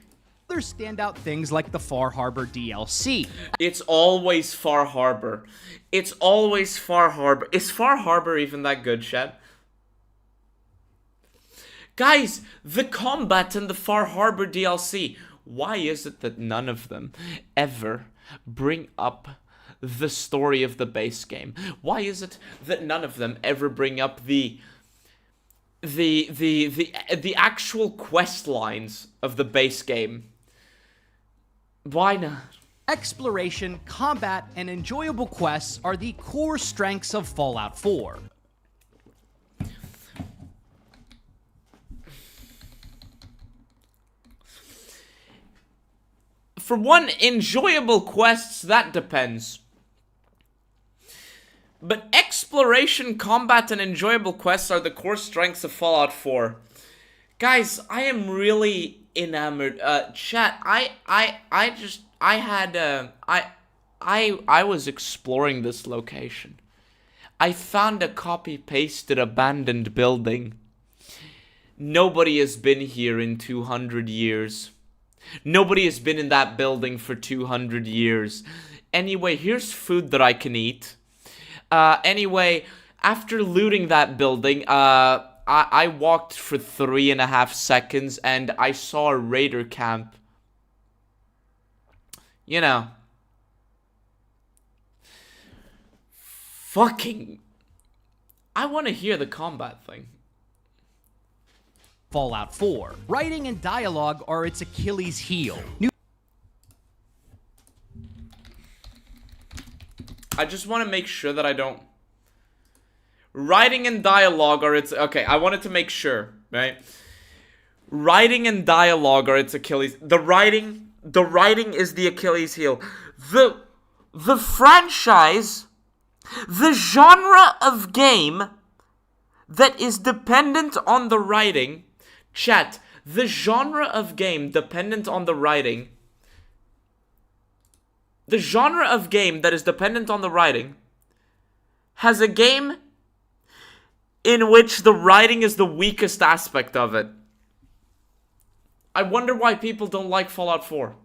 S2: Other standout things like the Far Harbor DLC.
S1: It's always Far Harbor. It's always Far Harbor. Is Far Harbor even that good, Chad? Guys, the combat in the Far Harbor DLC. Why is it that none of them ever bring up the story of the base game? Why is it that none of them ever bring up the actual quest lines of the base game? Why not?
S2: Exploration, combat, and enjoyable quests are the core strengths of Fallout 4.
S1: For one, enjoyable quests, that depends. But exploration, combat, and enjoyable quests are the core strengths of Fallout 4. Guys, I am really enamored. Chat, I was exploring this location. I found a copy-pasted abandoned building. Nobody has been here in 200 years. Nobody has been in that building for 200 years. Anyway, here's food that I can eat. Anyway, after looting that building, I walked for 3.5 seconds and I saw a raider camp. You know. Fucking. I want to hear the combat thing.
S2: Fallout 4. Writing and dialogue are its Achilles heel.
S1: I just want to make sure that I don't... Writing and dialogue are its... Okay, I wanted to make sure, right? Writing and dialogue are its Achilles... The writing is the Achilles heel. The franchise... The genre of game that is dependent on the writing... Chat, the genre of game dependent on the writing... The genre of game that is dependent on the writing has a game in which the writing is the weakest aspect of it. I wonder why people don't like Fallout 4.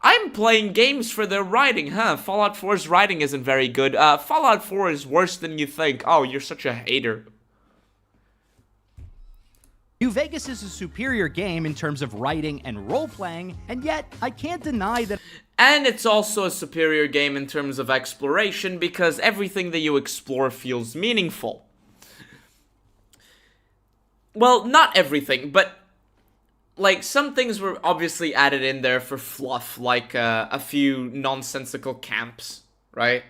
S1: I'm playing games for their writing, huh? Fallout 4's writing isn't very good. Fallout 4 is worse than you think. Oh, you're such a hater.
S2: New Vegas is a superior game in terms of writing and role-playing, and yet I can't deny that...
S1: And it's also a superior game in terms of exploration because everything that you explore feels meaningful. Well, not everything, but like some things were obviously added in there for fluff, like a few nonsensical camps, right?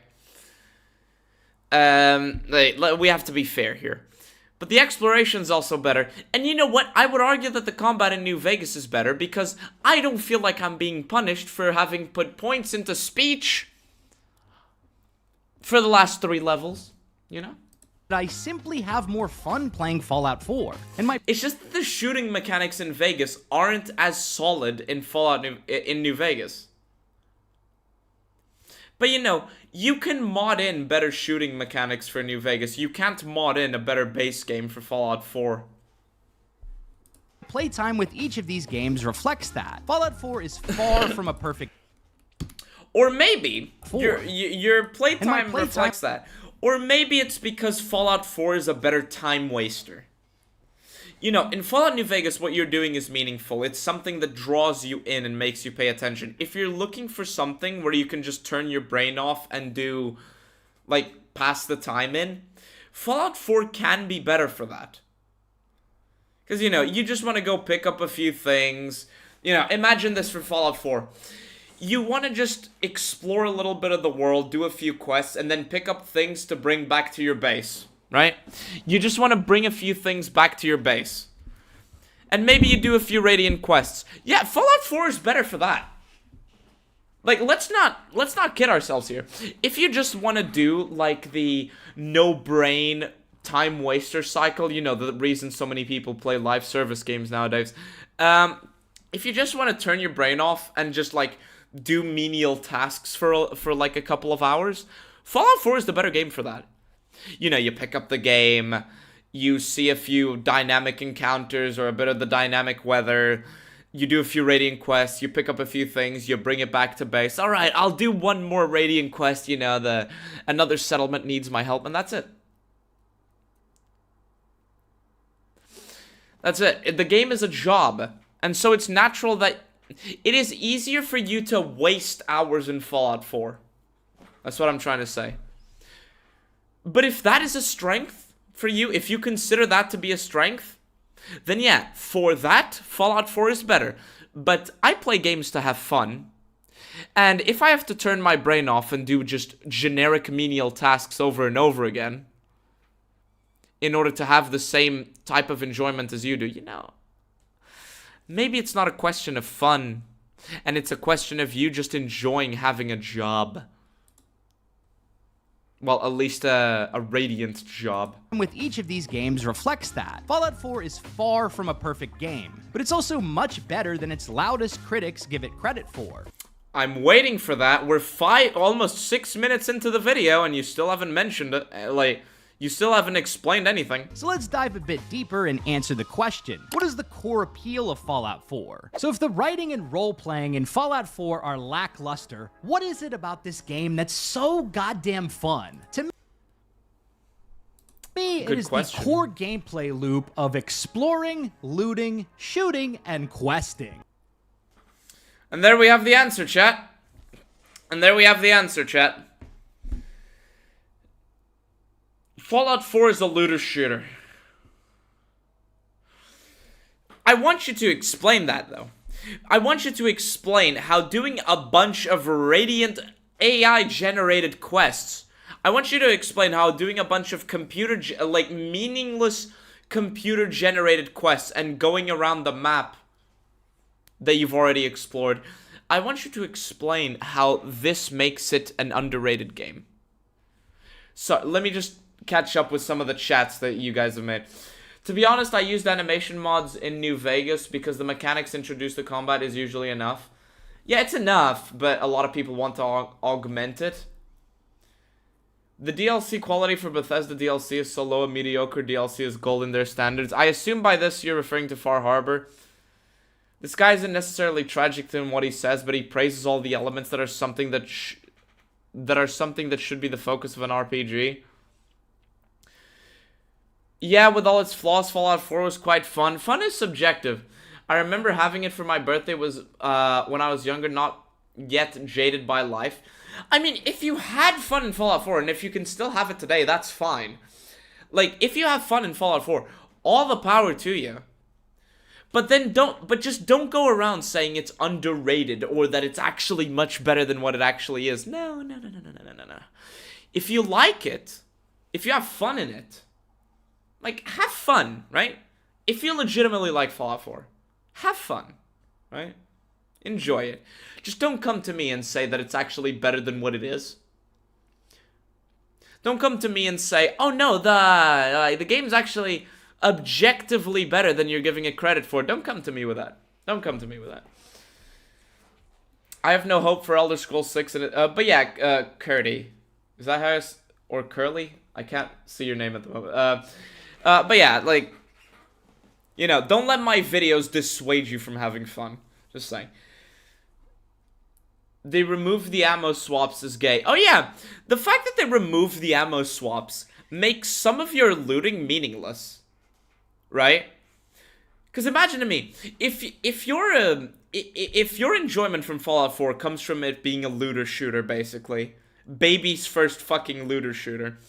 S1: We have to be fair here. But the exploration's also better. And you know what? I would argue that the combat in New Vegas is better because I don't feel like I'm being punished for having put points into speech for the last 3 levels, you know?
S2: I simply have more fun playing Fallout 4. And my...
S1: It's just that the shooting mechanics in Vegas aren't as solid in in New Vegas. But you know, you can mod in better shooting mechanics for New Vegas. You can't mod in a better base game for Fallout 4.
S2: Playtime with each of these games reflects that. Fallout 4 is far from a perfect...
S1: Or maybe your playtime reflects that. Or maybe it's because Fallout 4 is a better time waster. You know, in Fallout New Vegas, what you're doing is meaningful. It's something that draws you in and makes you pay attention. If you're looking for something where you can just turn your brain off and do, like, pass the time in, Fallout 4 can be better for that. Because, you know, you just want to go pick up a few things. You know, imagine this for Fallout 4. You want to just explore a little bit of the world, do a few quests, and then pick up things to bring back to your base. Right? You just want to bring a few things back to your base. And maybe you do a few Radiant quests. Yeah, Fallout 4 is better for that. Like, let's not kid ourselves here. If you just want to do, like, the no-brain time waster cycle, you know, the reason so many people play live service games nowadays. If you just want to turn your brain off and just, like, do menial tasks for like, a couple of hours, Fallout 4 is the better game for that. You know, you pick up the game, you see a few dynamic encounters or a bit of the dynamic weather, you do a few Radiant quests, you pick up a few things, you bring it back to base. Alright, I'll do one more Radiant quest, you know, another settlement needs my help, and that's it. That's it. The game is a job, and so it's natural that it is easier for you to waste hours in Fallout 4. That's what I'm trying to say. But if that is a strength for you, if you consider that to be a strength, then yeah, for that, Fallout 4 is better. But I play games to have fun. And if I have to turn my brain off and do just generic menial tasks over and over again, in order to have the same type of enjoyment as you do, you know, maybe it's not a question of fun, and it's a question of you just enjoying having a job. Well, at least a Radiant job.
S2: With each of these games reflects that. Fallout 4 is far from a perfect game, but it's also much better than its loudest critics give it credit for.
S1: I'm waiting for that. We're almost 6 minutes into the video, and you still haven't mentioned it. Like, you still haven't explained anything.
S2: So let's dive a bit deeper and answer the question. What is the core appeal of Fallout 4? So if the writing and role-playing in Fallout 4 are lackluster, what is it about this game that's so goddamn fun? To me, it is the core gameplay loop of exploring, looting, shooting, and questing.
S1: And there we have the answer, chat. And there we have the answer, chat. Fallout 4 is a looter shooter. I want you to explain that, though. I want you to explain how doing a bunch of Radiant AI-generated quests, I want you to explain how doing a bunch of meaningless computer-generated quests and going around the map that you've already explored, I want you to explain how this makes it an underrated game. So, let me just catch up with some of the chats that you guys have made. To be honest, I used animation mods in New Vegas because the mechanics introduced to combat is usually enough. Yeah, it's enough, but a lot of people want to augment it. The DLC quality for Bethesda DLC is so low, a mediocre DLC is gold in their standards. I assume by this you're referring to Far Harbor. This guy isn't necessarily tragic in what he says, but he praises all the elements that are something that should be the focus of an RPG. Yeah, with all its flaws, Fallout 4 was quite fun. Fun is subjective. I remember having it for my birthday was when I was younger, not yet jaded by life. I mean, if you had fun in Fallout 4, and if you can still have it today, that's fine. Like, if you have fun in Fallout 4, all the power to you. But then just don't go around saying it's underrated or that it's actually much better than what it actually is. No. If you like it, if you have fun in it, like, have fun, right? If you legitimately like Fallout 4, have fun, right? Enjoy it. Just don't come to me and say that it's actually better than what it is. Don't come to me and say, oh no, the game's actually objectively better than you're giving it credit for. Don't come to me with that. Don't come to me with that. I have no hope for Elder Scrolls 6 in it. But yeah, Curdy. Is that how it's... Or Curly? I can't see your name at the moment. But yeah, like... You know, don't let my videos dissuade you from having fun. Just saying. They removed the ammo swaps as gay. Oh yeah! The fact that they removed the ammo swaps makes some of your looting meaningless. Right? Because imagine to me, if your enjoyment from Fallout 4 comes from it being a looter shooter, basically, baby's first fucking looter shooter,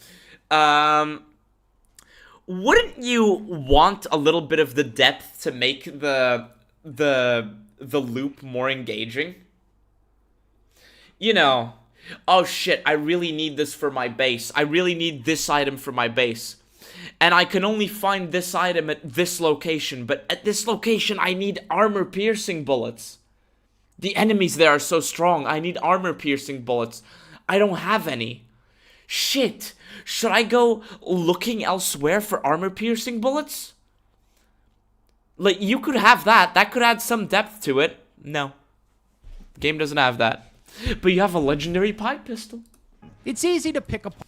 S1: wouldn't you want a little bit of the depth to make the loop more engaging? You know, oh shit, I really need this for my base. I really need this item for my base. And I can only find this item at this location, but at this location I need armor-piercing bullets. The enemies there are so strong, I need armor-piercing bullets. I don't have any. Shit, should I go looking elsewhere for armor-piercing bullets? Like, you could have that. That could add some depth to it. No. The game doesn't have that. But you have a legendary pipe pistol.
S2: It's easy to pick apart.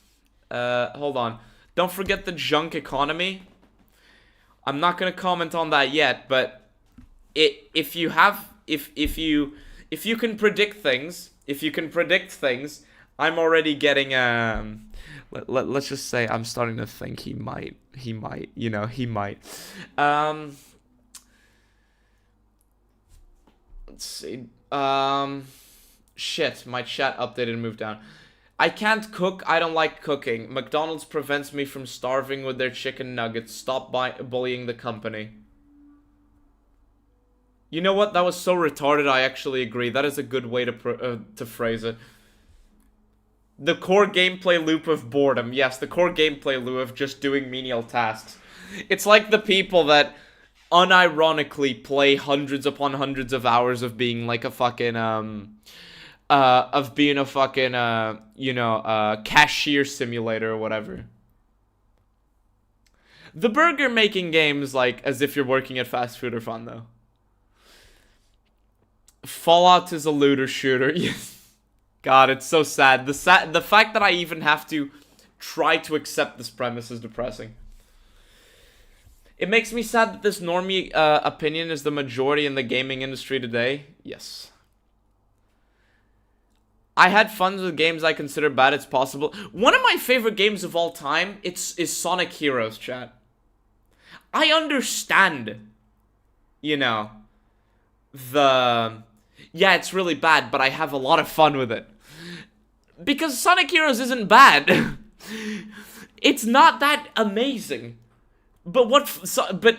S1: Hold on. Don't forget the junk economy. I'm not gonna comment on that yet, but if you can predict things, I'm already getting let's just say I'm starting to think he might, you know, he might. Let's see. Shit, my chat updated and moved down. I can't cook. I don't like cooking. McDonald's prevents me from starving with their chicken nuggets. Stop bullying the company. You know what? That was so retarded. I actually agree. That is a good way to phrase it. The core gameplay loop of boredom. Yes, the core gameplay loop of just doing menial tasks. It's like the people that unironically play hundreds upon hundreds of hours of being like a fucking cashier simulator or whatever. The burger making games, like, as if you're working at fast food are fun, though. Fallout is a looter shooter. God, it's so sad. The fact that I even have to try to accept this premise is depressing. It makes me sad that this normie opinion is the majority in the gaming industry today. Yes. I had fun with games I consider bad. It's possible. One of my favorite games of all time is Sonic Heroes, chat. I understand, you know, yeah, it's really bad, but I have a lot of fun with it. Because Sonic Heroes isn't bad. It's not that amazing. But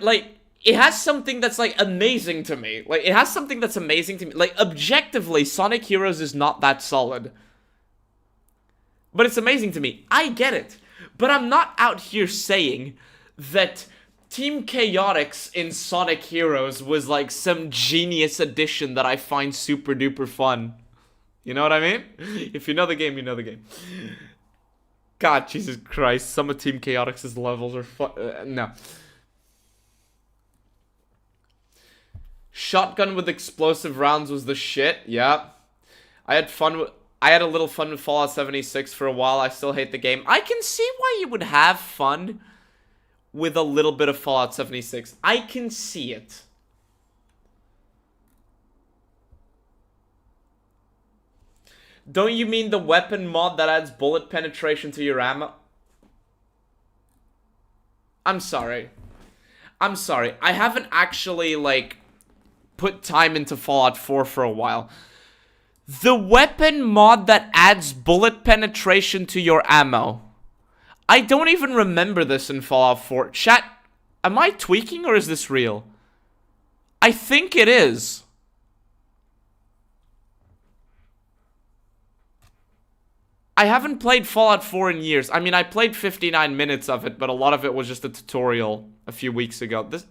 S1: like, it has something that's, like, amazing to me. Like, it has something that's amazing to me. Like, objectively, Sonic Heroes is not that solid. But it's amazing to me. I get it. But I'm not out here saying that Team Chaotix in Sonic Heroes was, like, some genius addition that I find super duper fun. You know what I mean? If you know the game, you know the game. God, Jesus Christ. Some of Team Chaotix's levels are fun. No. Shotgun with explosive rounds was the shit. Yeah. I had a little fun with Fallout 76 for a while. I still hate the game. I can see why you would have fun with a little bit of Fallout 76. I can see it. Don't you mean the weapon mod that adds bullet penetration to your ammo? I'm sorry. I'm sorry. I haven't actually, like, put time into Fallout 4 for a while. The weapon mod that adds bullet penetration to your ammo. I don't even remember this in Fallout 4. Chat, am I tweaking or is this real? I think it is. I haven't played Fallout 4 in years. I mean, I played 59 minutes of it, but a lot of it was just a tutorial a few weeks ago. This...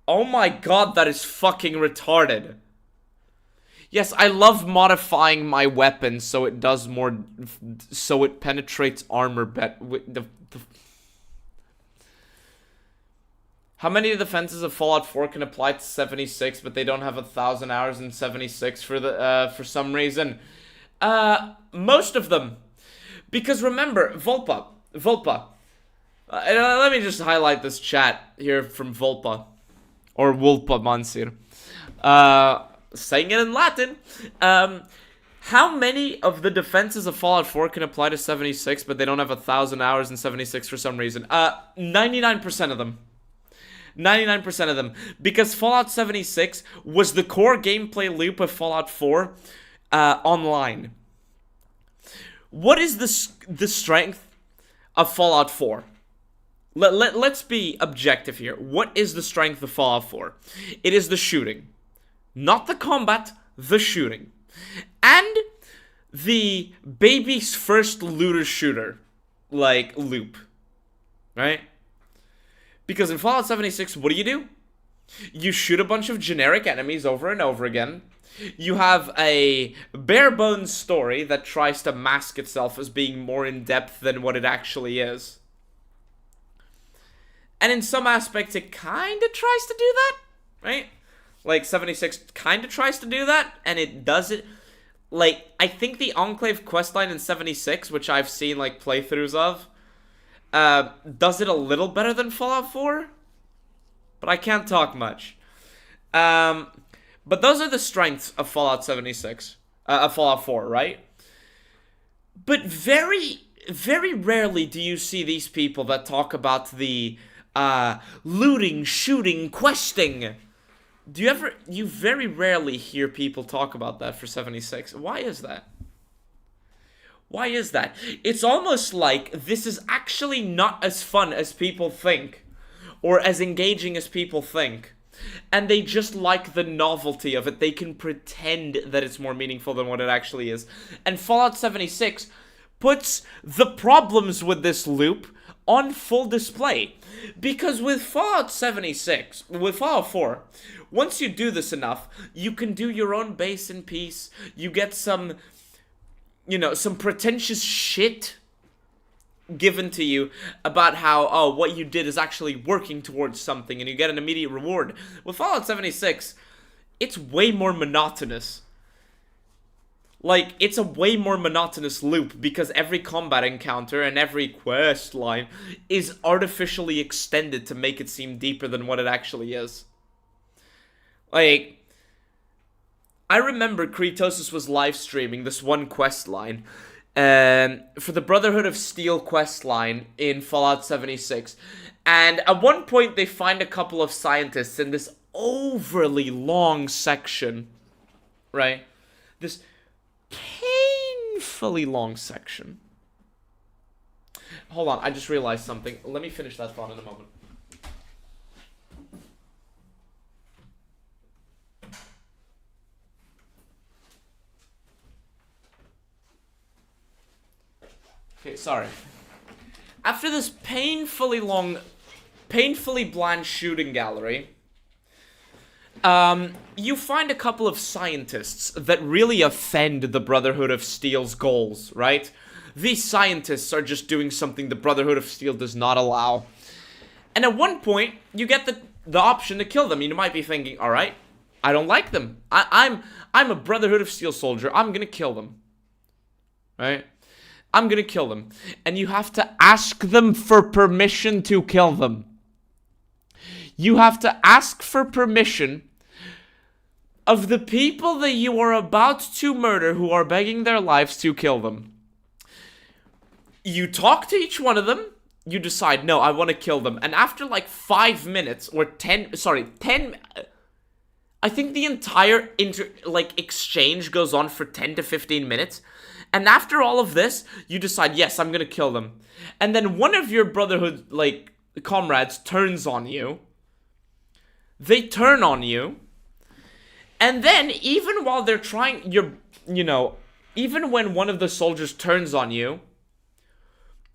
S1: Oh my god, that is fucking retarded. Yes, I love modifying my weapon so it does more... so it penetrates armor better. How many defenses of Fallout 4 can apply to 76, but they don't have 1,000 hours in 76 for some reason? Most of them. Because remember, VULPA. Let me just highlight this chat here from VULPA. Or VULPA, MANSIR. Saying it in Latin. How many of the defenses of Fallout 4 can apply to 76, but they don't have 1,000 hours in 76 for some reason? 99% of them. 99% of them. Because Fallout 76 was the core gameplay loop of Fallout 4 online. What is the strength of Fallout 4? Let's be objective here. What is the strength of Fallout 4? It is the shooting. Not the combat, the shooting. And the baby's first looter shooter, like, loop. Right? Because in Fallout 76, what do? You shoot a bunch of generic enemies over and over again. You have a bare-bones story that tries to mask itself as being more in-depth than what it actually is. And in some aspects, it kind of tries to do that, right? Like, 76 kind of tries to do that, and it does it. Like, I think the Enclave questline in 76, which I've seen, like, playthroughs of, does it a little better than Fallout 4, but I can't talk much. But those are the strengths of Fallout 76, of Fallout 4, right? But very, very rarely do you see these people that talk about the looting, shooting, questing. You very rarely hear people talk about that for 76. Why is that? Why is that? It's almost like this is actually not as fun as people think, or as engaging as people think. And they just like the novelty of it. They can pretend that it's more meaningful than what it actually is. And Fallout 76 puts the problems with this loop on full display. Because with Fallout 76, with Fallout 4, once you do this enough, you can do your own base in peace. You get some... you know, some pretentious shit given to you about how, oh, what you did is actually working towards something and you get an immediate reward. With Fallout 76, it's way more monotonous. Like, it's a way more monotonous loop because every combat encounter and every quest line is artificially extended to make it seem deeper than what it actually is. Like... I remember Kretosis was live streaming this one quest line for the Brotherhood of Steel quest line in Fallout 76. And at one point they find a couple of scientists in this overly long section, right? This painfully long section. Hold on, I just realized something. Let me finish that thought in a moment. Okay, sorry. After this painfully long, painfully bland shooting gallery, you find a couple of scientists that really offend the Brotherhood of Steel's goals, right? These scientists are just doing something the Brotherhood of Steel does not allow. And at one point, you get the option to kill them. You might be thinking, alright, I don't like them. I'm a Brotherhood of Steel soldier. I'm gonna kill them. Right? I'm gonna kill them. And you have to ask them for permission to kill them. you have to ask for permission of the people that you are about to murder who are begging their lives to kill them. You talk to each one of them, you decide, no, I want to kill them. And after like 5 minutes, or 10, I think the entire exchange goes on for 10 to 15 minutes. And after all of this, you decide, yes, I'm gonna kill them. And then one of your Brotherhood, comrades turns on you. They turn on you. And then, even while they're trying, even when one of the soldiers turns on you,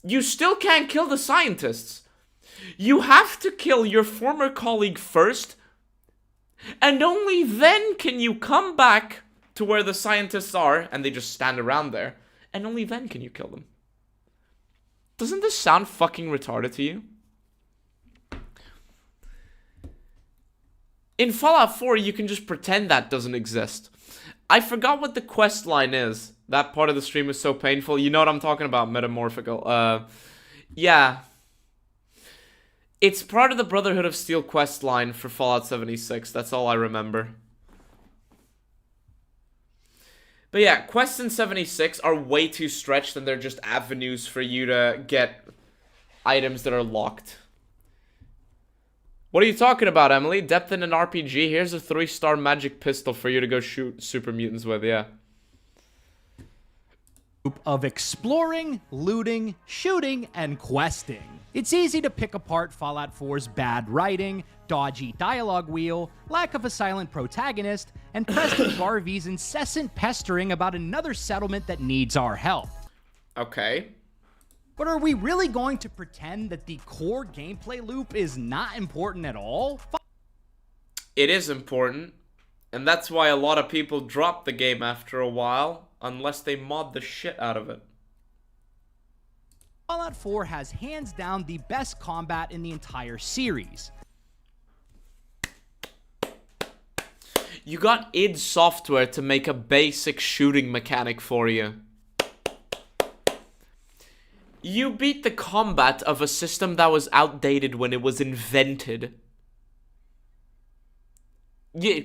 S1: you still can't kill the scientists. You have to kill your former colleague first, and only then can you come back to where the scientists are, and they just stand around there, and only then can you kill them. Doesn't this sound fucking retarded to you? In Fallout 4, you can just pretend that doesn't exist. I forgot what the quest line is. That part of the stream is so painful. You know what I'm talking about, Metamorphical. Yeah. It's part of the Brotherhood of Steel quest line for Fallout 76. That's all I remember. But yeah, quests in 76 are way too stretched, and they're just avenues for you to get items that are locked. What are you talking about, Emily? Depth in an RPG? Here's a 3-star magic pistol for you to go shoot super mutants with, yeah.
S2: Of exploring, looting, shooting, and questing. It's easy to pick apart Fallout 4's bad writing, dodgy dialogue wheel, lack of a silent protagonist, and Preston Garvey's incessant pestering about another settlement that needs our help.
S1: Okay.
S2: But are we really going to pretend that the core gameplay loop is not important at all?
S1: It is important, and that's why a lot of people drop the game after a while, unless they mod the shit out of it.
S2: Fallout 4 has hands down the best combat in the entire series.
S1: You got id Software to make a basic shooting mechanic for you. You beat the combat of a system that was outdated when it was invented. Yeah.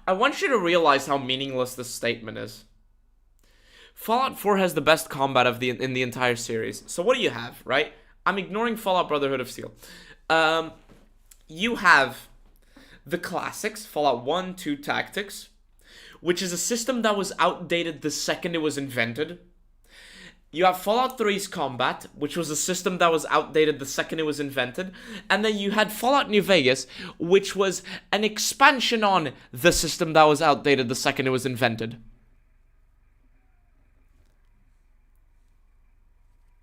S1: I want you to realize how meaningless this statement is. Fallout 4 has the best combat in the entire series. So what do you have, right? I'm ignoring Fallout Brotherhood of Steel. You have the classics, Fallout 1, 2 Tactics, which is a system that was outdated the second it was invented. You have Fallout 3's combat, which was a system that was outdated the second it was invented. And then you had Fallout New Vegas, which was an expansion on the system that was outdated the second it was invented.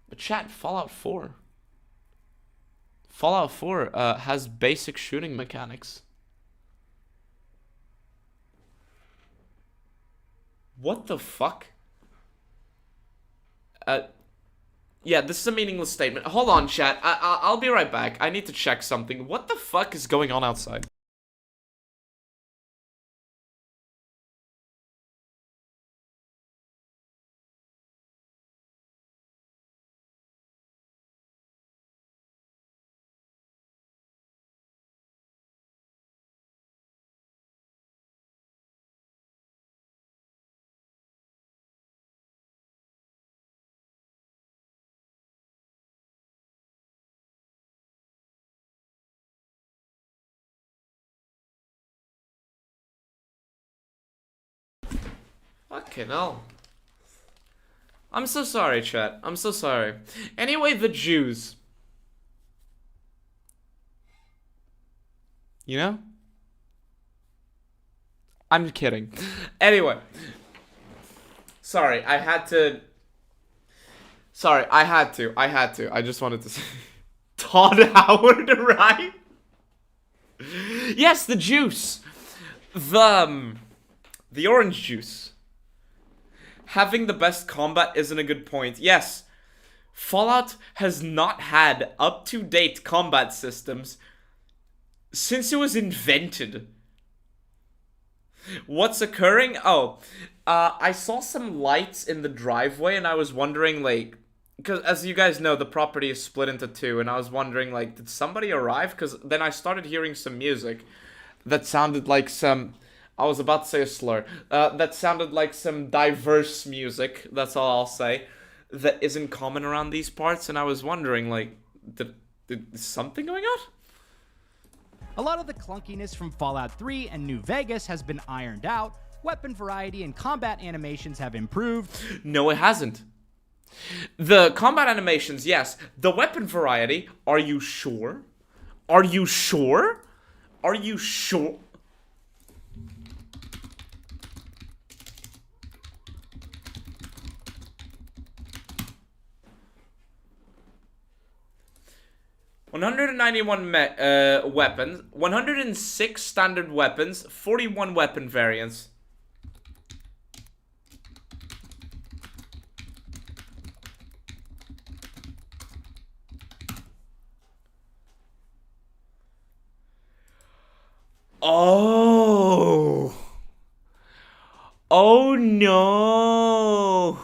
S1: But chat, Fallout 4 has basic shooting mechanics. What the fuck? Yeah, this is a meaningless statement. Hold on, chat. I'll be right back. I need to check something. What the fuck is going on outside? Fucking hell. I'm so sorry, chat. I'm so sorry. Anyway, the Jews. You know? I'm kidding. Anyway. Sorry, I had to. I just wanted to say. Todd Howard, right? Yes, the juice. The orange juice. Having the best combat isn't a good point. Yes, Fallout has not had up-to-date combat systems since it was invented. What's occurring? Oh, I saw some lights in the driveway and I was wondering, like, because as you guys know, the property is split into two, and I was wondering, like, did somebody arrive? Because then I started hearing some music that sounded like some, I was about to say a slur, that sounded like some diverse music, that's all I'll say, that isn't common around these parts, and I was wondering, like, is something going on?
S2: A lot of the clunkiness from Fallout 3 and New Vegas has been ironed out, weapon variety and combat animations have improved.
S1: No, it hasn't. The combat animations, yes. The weapon variety, are you sure? Are you sure? Are you sure? $191 weapons, 106 standard weapons, 41 weapon variants. Oh. Oh no.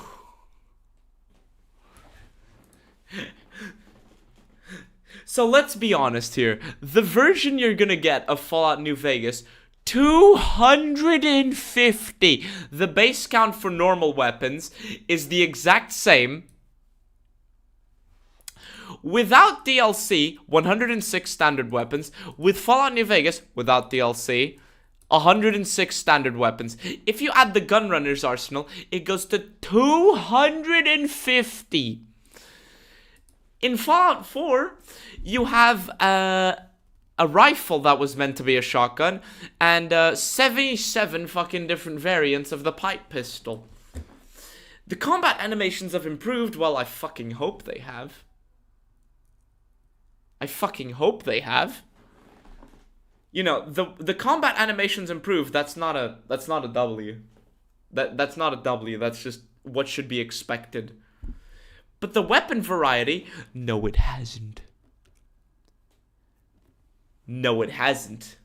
S1: So let's be honest here. The version you're gonna get of Fallout New Vegas, 250. The base count for normal weapons is the exact same. Without DLC, 106 standard weapons. With Fallout New Vegas, without DLC, 106 standard weapons. If you add the Gunrunner's arsenal, it goes to 250. In Fallout 4, you have a rifle that was meant to be a shotgun, and 77 fucking different variants of the pipe pistol. The combat animations have improved. Well, I fucking hope they have. I fucking hope they have. You know, the combat animations improved. That's not a W. That's not a W. That's just what should be expected. But the weapon variety, no, it hasn't. No, it hasn't.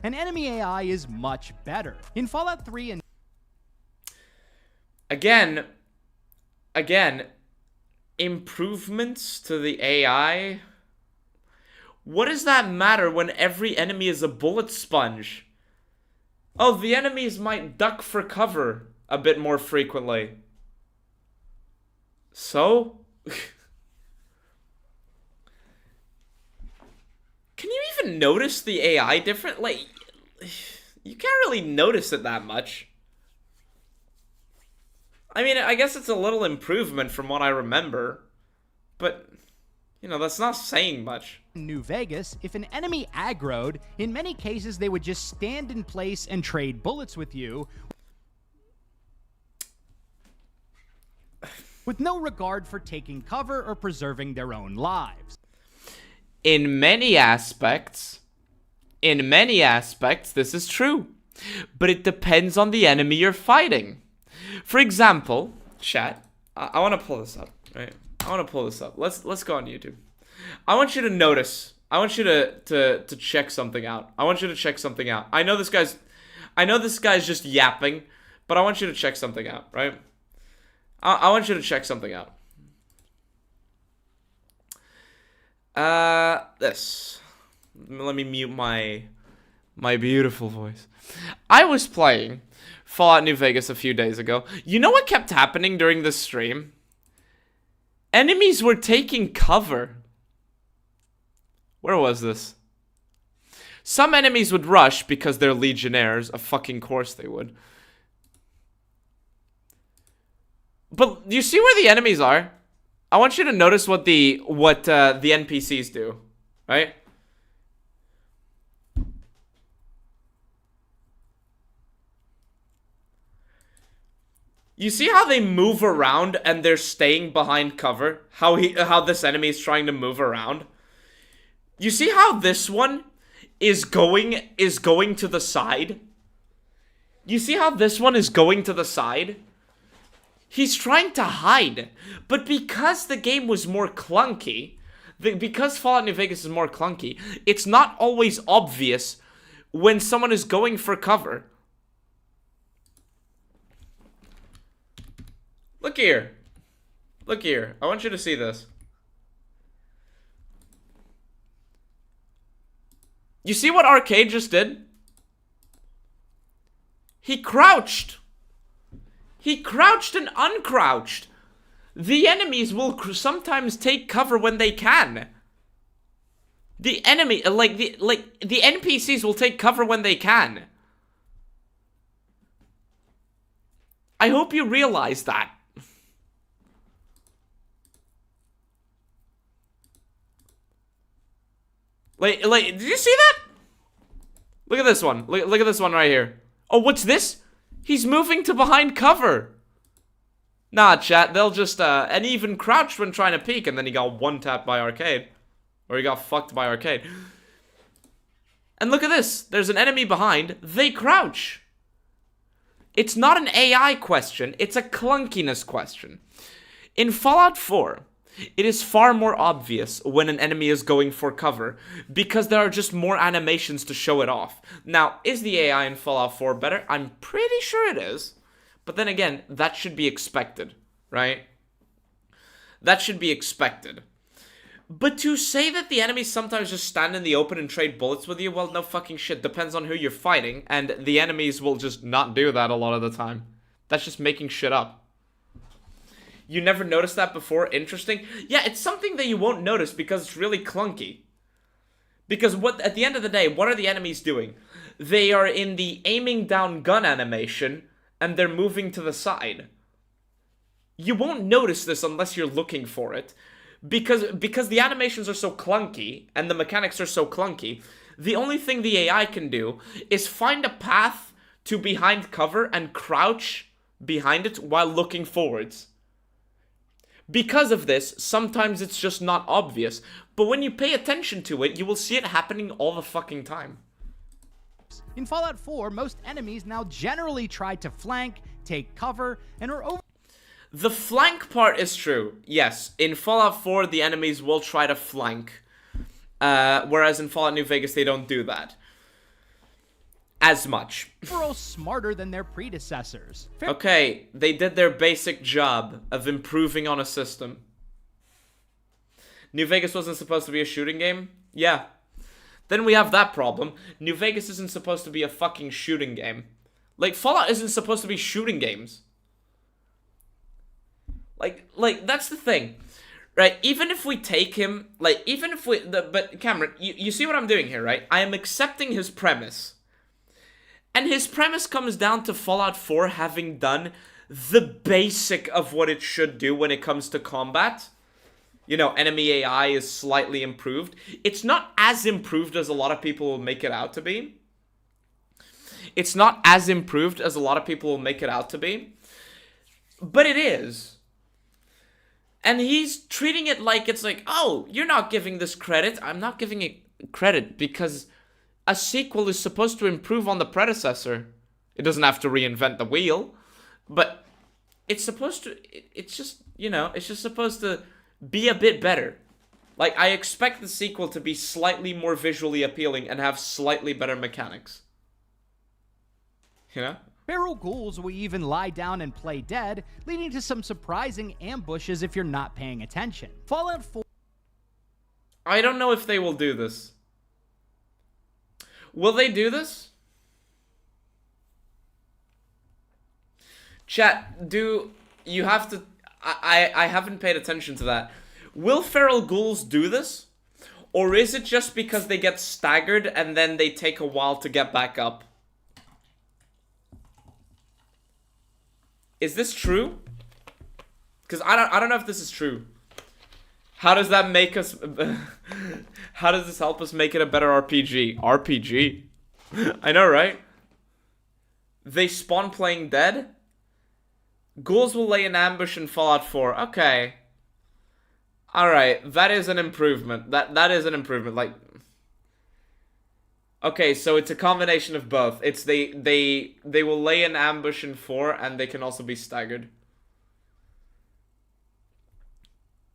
S2: And enemy AI is much better. In Fallout 3 and
S1: Again, improvements to the AI. What does that matter when every enemy is a bullet sponge? Oh, the enemies might duck for cover a bit more frequently. So? Can you even notice the AI different? Like, you can't really notice it that much. I mean, I guess it's a little improvement from what I remember. But, you know, that's not saying much.
S2: New Vegas, if an enemy aggroed, in many cases they would just stand in place and trade bullets with you, with no regard for taking cover or preserving their own lives.
S1: In many aspects, this is true. But it depends on the enemy you're fighting. For example, chat, I want to pull this up, right? I want to pull this up. Let's go on YouTube. I want you to notice. I want you to check something out. I want you to check something out. I know this guy's just yapping, but I want you to check something out, right? I want you to check something out. This. Let me mute my beautiful voice. I was playing Fallout New Vegas a few days ago. You know what kept happening during the stream? Enemies were taking cover. Where was this? Some enemies would rush because they're legionnaires. Of fucking course they would. But do you see where the enemies are? I want you to notice what the NPCs do, right? You see how they move around and they're staying behind cover? How this enemy is trying to move around? You see how this one is going to the side? You see how this one is going to the side? He's trying to hide, but because the game was more clunky, because Fallout New Vegas is more clunky, it's not always obvious when someone is going for cover. Look here. Look here. I want you to see this. You see what Arcade just did? He crouched. He crouched and uncrouched. The enemies will sometimes take cover when they can. The enemy, the NPCs will take cover when they can. I hope you realize that. Did you see that? Look at this one. Look at this one right here. Oh, what's this? He's moving to behind cover. Nah, chat, they'll just, and he even crouched when trying to peek, and then he got one-tapped by Arcade. Or he got fucked by Arcade. And look at this. There's an enemy behind. They crouch. It's not an AI question. It's a clunkiness question. In Fallout 4, it is far more obvious when an enemy is going for cover, because there are just more animations to show it off. Now, is the AI in Fallout 4 better? I'm pretty sure it is. But then again, that should be expected, right? That should be expected. But to say that the enemies sometimes just stand in the open and trade bullets with you, well, no fucking shit. Depends on who you're fighting, and the enemies will just not do that a lot of the time. That's just making shit up. You never noticed that before? Interesting. Yeah, it's something that you won't notice because it's really clunky. Because at the end of the day, what are the enemies doing? They are in the aiming down gun animation, and they're moving to the side. You won't notice this unless you're looking for it. Because the animations are so clunky, and the mechanics are so clunky, the only thing the AI can do is find a path to behind cover and crouch behind it while looking forwards. Because of this, sometimes it's just not obvious, but when you pay attention to it, you will see it happening all the fucking time.
S2: In Fallout 4, most enemies now generally try to flank, take cover, and are over.
S1: The flank part is true. Yes, in Fallout 4, the enemies will try to flank. Whereas in Fallout New Vegas, they don't do that as much.
S2: Overall smarter than their predecessors.
S1: Okay, they did their basic job of improving on a system. New Vegas wasn't supposed to be a shooting game? Yeah. Then we have that problem. New Vegas isn't supposed to be a fucking shooting game. Like, Fallout isn't supposed to be shooting games. Like, that's the thing. Right, even if we take him, like, even if we, but Cameron, you see what I'm doing here, right? I am accepting his premise. And his premise comes down to Fallout 4 having done the basic of what it should do when it comes to combat. You know, enemy AI is slightly improved. It's not as improved as a lot of people will make it out to be. It's not as improved as a lot of people will make it out to be. But it is. And he's treating it like it's like, oh, you're not giving this credit. I'm not giving it credit because a sequel is supposed to improve on the predecessor. It doesn't have to reinvent the wheel. But it's supposed to, it's just, you know, it's just supposed to be a bit better. Like, I expect the sequel to be slightly more visually appealing and have slightly better mechanics. You know?
S2: Feral ghouls will even lie down and play dead, leading to some surprising ambushes if you're not paying attention. Fallout 4...
S1: I don't know if they will do this. Will they do this? Chat, you have to... I haven't paid attention to that. Will feral ghouls do this? Or is it just because they get staggered and then they take a while to get back up? Is this true? Because I don't know if this is true. How does that make us... How does this help us make it a better RPG? RPG? I know, right? They spawn playing dead? Ghouls will lay an ambush in Fallout 4. Okay. Alright, that is an improvement. That is an improvement. Like... Okay, so it's a combination of both. It's they will lay an ambush in 4 and they can also be staggered.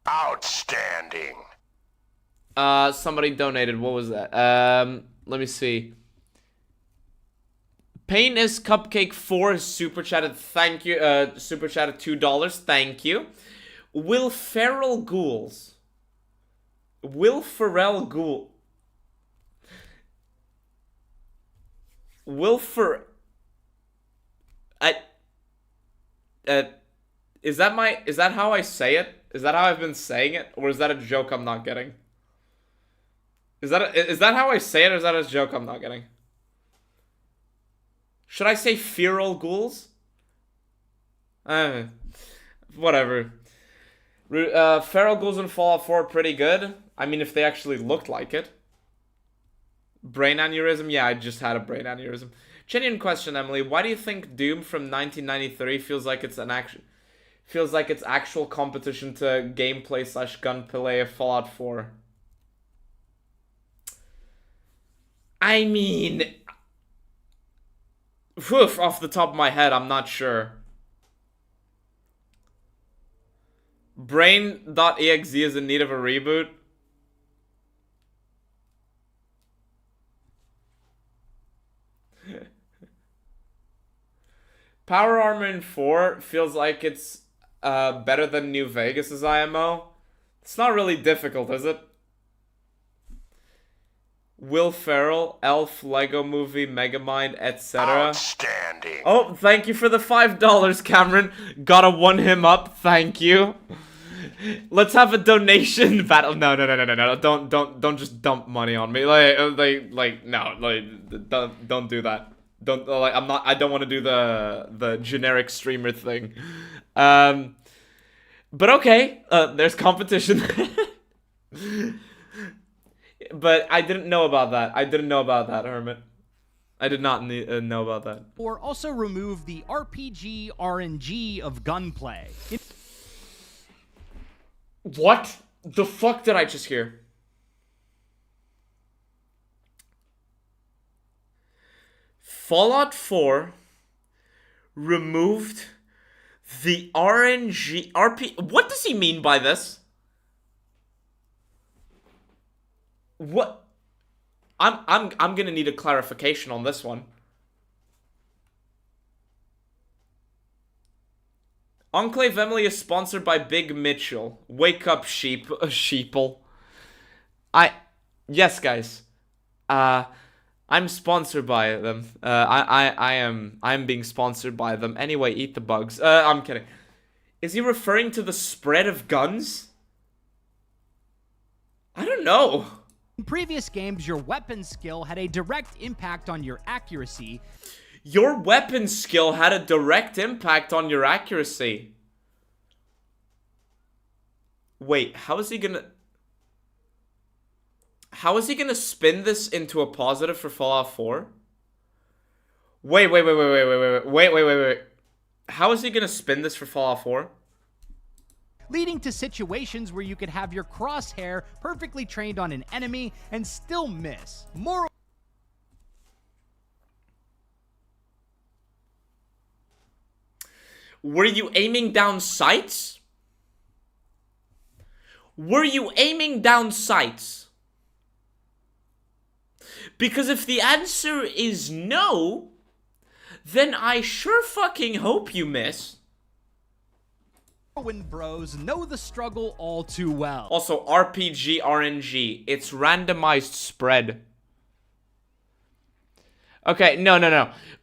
S5: Outstanding.
S1: Somebody donated. What was that? Let me see. Pain is Cupcake 4 super chatted. Thank you. Super chatted $2. Thank you. Will Ferrell Ghouls. Will Ferrell Ghoul. Will Fer. Is that how I say it? Is that how I've been saying it? Or is that a joke I'm not getting? Is that how I say it, or is that a joke I'm not getting? Should I say feral ghouls? Whatever. Feral ghouls in Fallout 4 are pretty good. I mean, if they actually looked like it. Brain aneurysm? Yeah, I just had a brain aneurysm. Genuine question, Emily. Why do you think Doom from 1993 feels like it's actual competition to gameplay / gunplay of Fallout 4? I mean, off the top of my head, I'm not sure. Brain.exe is in need of a reboot. Power Armor in 4 feels like it's better than New Vegas's IMO. It's not really difficult, is it? Will Ferrell, Elf, Lego Movie, Megamind, etc.
S5: Outstanding.
S1: Oh, thank you for the $5, Cameron. Gotta one him up. Thank you. Let's have a donation battle. No. Don't just dump money on me. No. Don't do that. I don't want to do the generic streamer thing. But okay. There's competition. But I didn't know about that. Hermit. I did not know about that.
S2: Or also remove the RPG RNG of gunplay.
S1: What the fuck did I just hear? Fallout 4 removed the RNG What does he mean by this? What? I'm gonna need a clarification on this one. Enclave Emily is sponsored by Big Mitchell. Wake up, sheeple. Yes, guys. I'm sponsored by them. I'm being sponsored by them. Anyway, eat the bugs. I'm kidding. Is he referring to the spread of guns? I don't know.
S2: In previous games, your weapon skill had a direct impact on your accuracy.
S1: Your weapon skill had a direct impact on your accuracy. Wait, how is he gonna spin this into a positive for Fallout 4? Wait. How is he gonna spin this for Fallout 4?
S2: Leading to situations where you could have your crosshair perfectly trained on an enemy and still miss.
S1: Were you aiming down sights? Because if the answer is no, then I sure fucking hope you miss.
S2: Bros know the struggle all too well.
S1: Also, RPG RNG. It's randomized spread. Okay, no.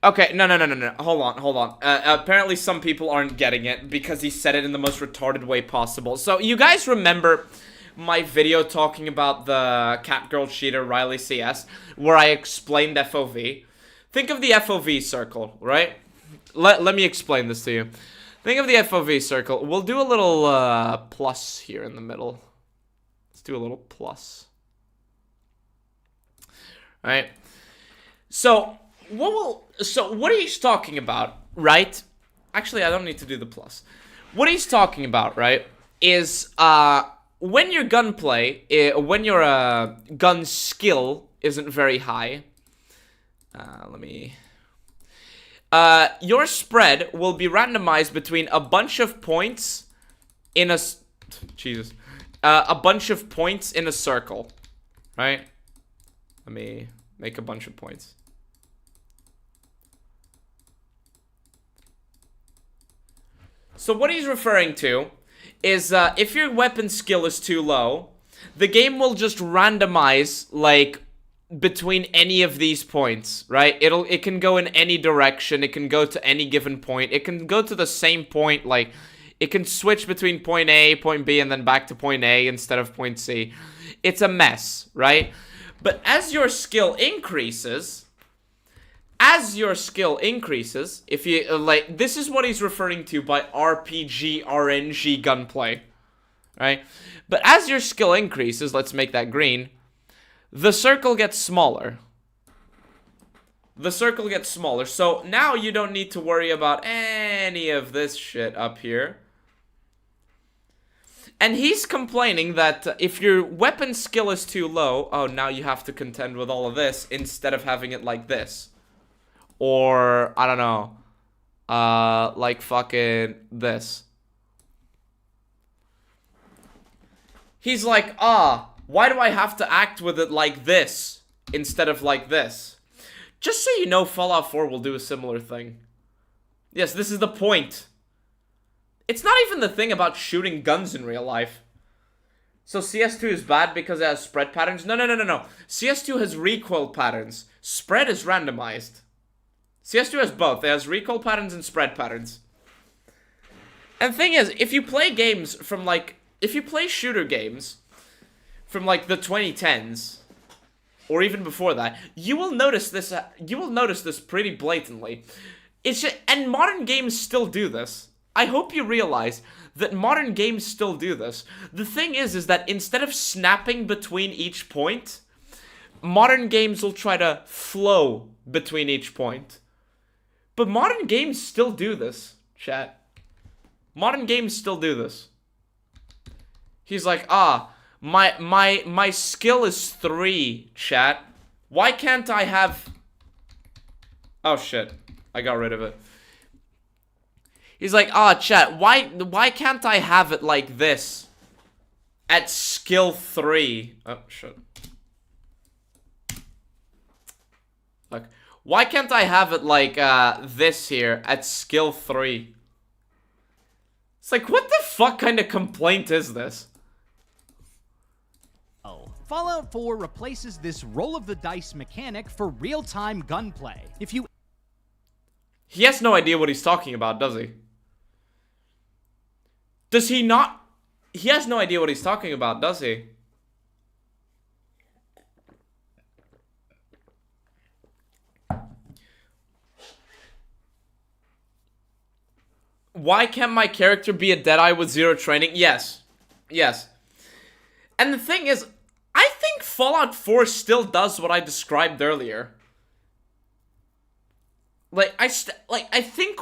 S1: Okay, no. Hold on. Apparently some people aren't getting it because he said it in the most retarded way possible. So, you guys remember my video talking about the Catgirl cheater Riley CS, where I explained FOV? Think of the FOV circle, right? Let me explain this to you. Think of the FOV circle. We'll do a little plus here in the middle. Let's do a little plus. All right. So what he's talking about, right? Actually, I don't need to do the plus. What he's talking about, right, is when your gunplay, when your gun skill isn't very high. Your spread will be randomized between a bunch of points in a... a bunch of points in a circle. right? Let me make a bunch of points. So what he's referring to is if your weapon skill is too low, the game will just randomize, like, between any of these points, right? It can go in any direction. It can go to any given point. It can go to the same point, like, it can switch between point A, point B, and then back to point A instead of point C. It's a mess, right? But as your skill increases, if you, like, this is what he's referring to by RPG, RNG gunplay, right? But as your skill increases, let's make that green, the circle gets smaller. The circle gets smaller. So now you don't need to worry about any of this shit up here. And he's complaining that if your weapon skill is too low, oh, now you have to contend with all of this instead of having it like this. Or, I don't know, like fucking this. He's like, why do I have to act with it like this instead of like this? Just so you know, Fallout 4 will do a similar thing. Yes, this is the point. It's not even the thing about shooting guns in real life. So CS2 is bad because it has spread patterns? No. CS2 has recoil patterns. Spread is randomized. CS2 has both. It has recoil patterns and spread patterns. And the thing is, if you play games from, like, if you play shooter games from, like, the 2010s, or even before that, you will notice this. You will notice this pretty blatantly. It's just, and modern games still do this. I hope you realize that modern games still do this. The thing is that instead of snapping between each point, modern games will try to flow between each point. But modern games still do this, chat. Modern games still do this. He's like, my skill is 3, chat. Why can't I have... Oh shit, I got rid of it. He's like, chat, why can't I have it like this? At skill 3. Oh, shit. Look, why can't I have it like, this here at skill 3? It's like, what the fuck kind of complaint is this?
S2: Fallout 4 replaces this roll of the dice mechanic for real-time gunplay.
S1: He has no idea what he's talking about, does he? Does he not? He has no idea what he's talking about, does he? Why can't my character be a Deadeye with 0 training? Yes. Yes. And the thing is, I think Fallout 4 still does what I described earlier. Like, I think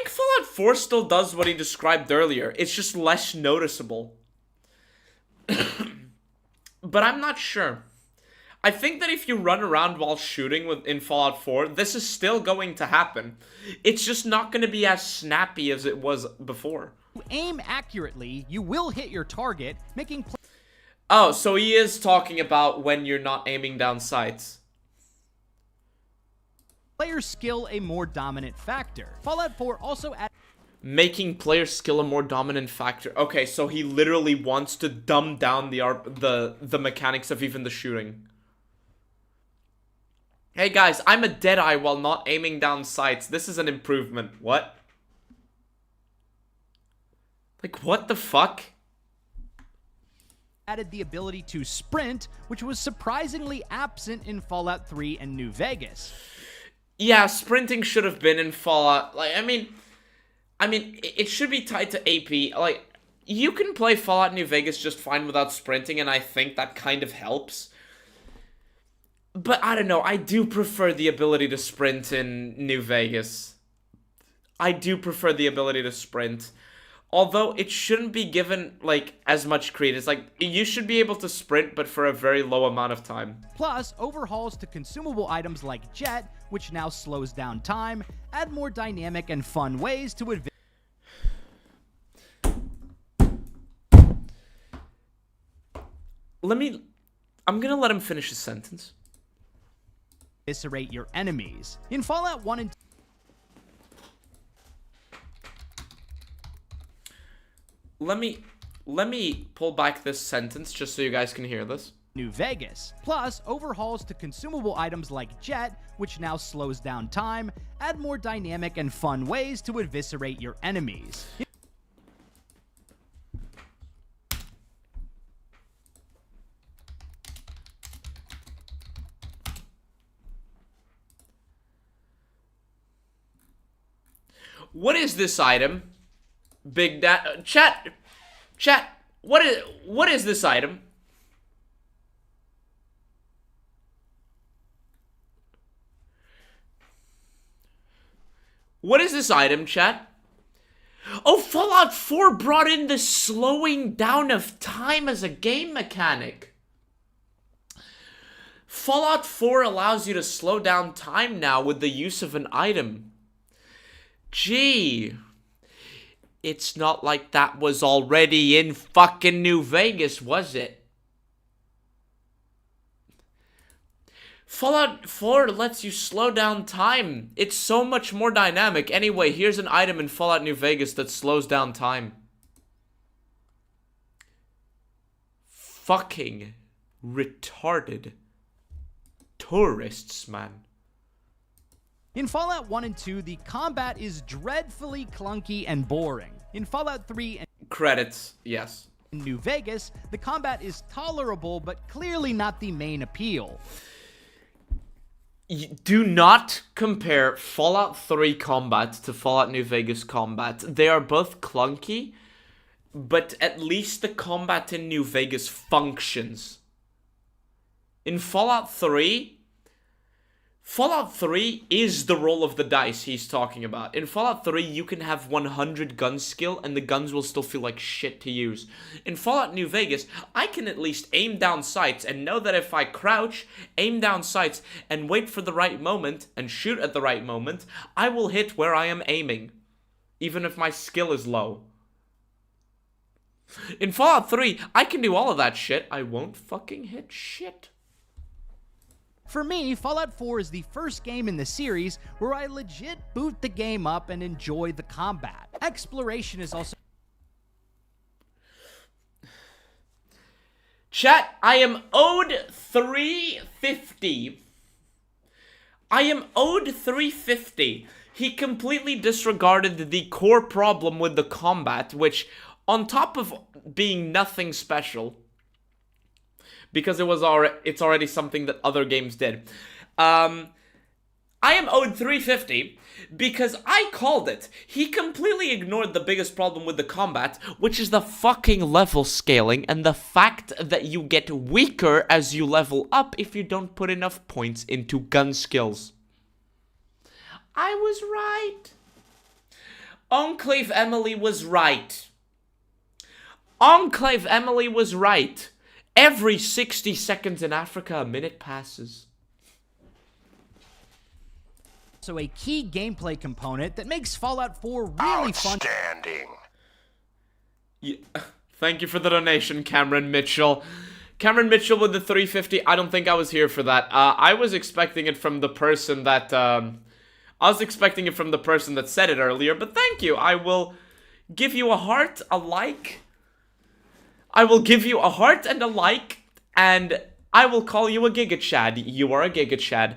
S1: Fallout 4 still does what he described earlier. It's just less noticeable. But I'm not sure. I think that if you run around while shooting in Fallout 4, this is still going to happen. It's just not going to be as snappy as it was before.
S2: Aim accurately, you will hit your target, making...
S1: Oh, so he is talking about when you're not aiming down sights.
S2: Player skill a more dominant factor. Fallout 4 also adds...
S1: Making player skill a more dominant factor. Okay, so he literally wants to dumb down the mechanics of even the shooting. Hey guys, I'm a Deadeye while not aiming down sights. This is an improvement. What? Like, what the fuck?
S2: Added the ability to sprint, which was surprisingly absent in Fallout 3 and New Vegas.
S1: Yeah, sprinting should have been in Fallout. Like, I mean, it should be tied to AP. Like, you can play Fallout New Vegas just fine without sprinting, and I think that kind of helps. But I don't know, I do prefer the ability to sprint in New Vegas. I do prefer the ability to sprint. Although it shouldn't be given, like, as much credence. Like, you should be able to sprint, but for a very low amount of time.
S2: Plus, overhauls to consumable items like Jet, which now slows down time, add more dynamic and fun ways to advance.
S1: I'm gonna let him finish his sentence.
S2: Eviscerate your enemies. In Fallout 1 and 2,
S1: Let me pull back this sentence just so you guys can hear this.
S2: New Vegas, plus overhauls to consumable items like Jet, which now slows down time, add more dynamic and fun ways to eviscerate your enemies.
S1: What is this item? Big chat, what is this item? What is this item, chat? Oh, Fallout 4 brought in the slowing down of time as a game mechanic. Fallout 4 allows you to slow down time now with the use of an item. Gee, it's not like that was already in fucking New Vegas, was it? Fallout 4 lets you slow down time. It's so much more dynamic. Anyway, here's an item in Fallout New Vegas that slows down time. Fucking retarded tourists, man.
S2: In Fallout 1 and 2, the combat is dreadfully clunky and boring. In Fallout 3 and
S1: Credits, yes.
S2: New Vegas, the combat is tolerable, but clearly not the main appeal.
S1: Do not compare Fallout 3 combat to Fallout New Vegas combat. They are both clunky, but at least the combat in New Vegas functions. In Fallout 3 is the roll of the dice he's talking about. In Fallout 3, you can have 100 gun skill and the guns will still feel like shit to use. In Fallout New Vegas, I can at least aim down sights and know that if I crouch, aim down sights, and wait for the right moment, and shoot at the right moment, I will hit where I am aiming, even if my skill is low. In Fallout 3, I can do all of that shit. I won't fucking hit shit.
S2: For me, Fallout 4 is the first game in the series where I legit boot the game up and enjoy the combat. Exploration is also...
S1: Chat, I am owed 350. I am owed 350. He completely disregarded the core problem with the combat, which, on top of being nothing special, because it's already something that other games did. I am owed 350 because I called it. He completely ignored the biggest problem with the combat, which is the fucking level scaling and the fact that you get weaker as you level up if you don't put enough points into gun skills. I was right. Enclave Emily was right. Enclave Emily was right. Every 60 seconds in Africa, a minute passes.
S2: So a key gameplay component that makes Fallout 4 really fun.
S5: Outstanding.
S1: Yeah. Thank you for the donation, Cameron Mitchell. Cameron Mitchell with the 350. I don't think I was here for that. I was expecting it from the person that said it earlier, but thank you. I will give you a heart, a like. I will give you a heart and a like, and I will call you a Giga Chad. You are a Giga Chad.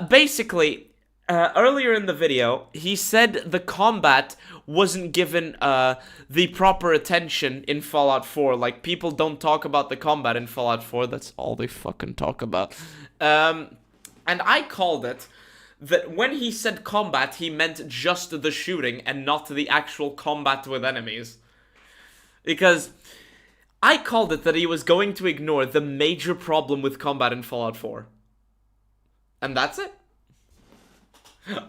S1: Basically, earlier in the video, he said the combat wasn't given the proper attention in Fallout 4. Like, people don't talk about the combat in Fallout 4. That's all they fucking talk about. And I called it that when he said combat, he meant just the shooting and not the actual combat with enemies. Because I called it that he was going to ignore the major problem with combat in Fallout 4. And that's it.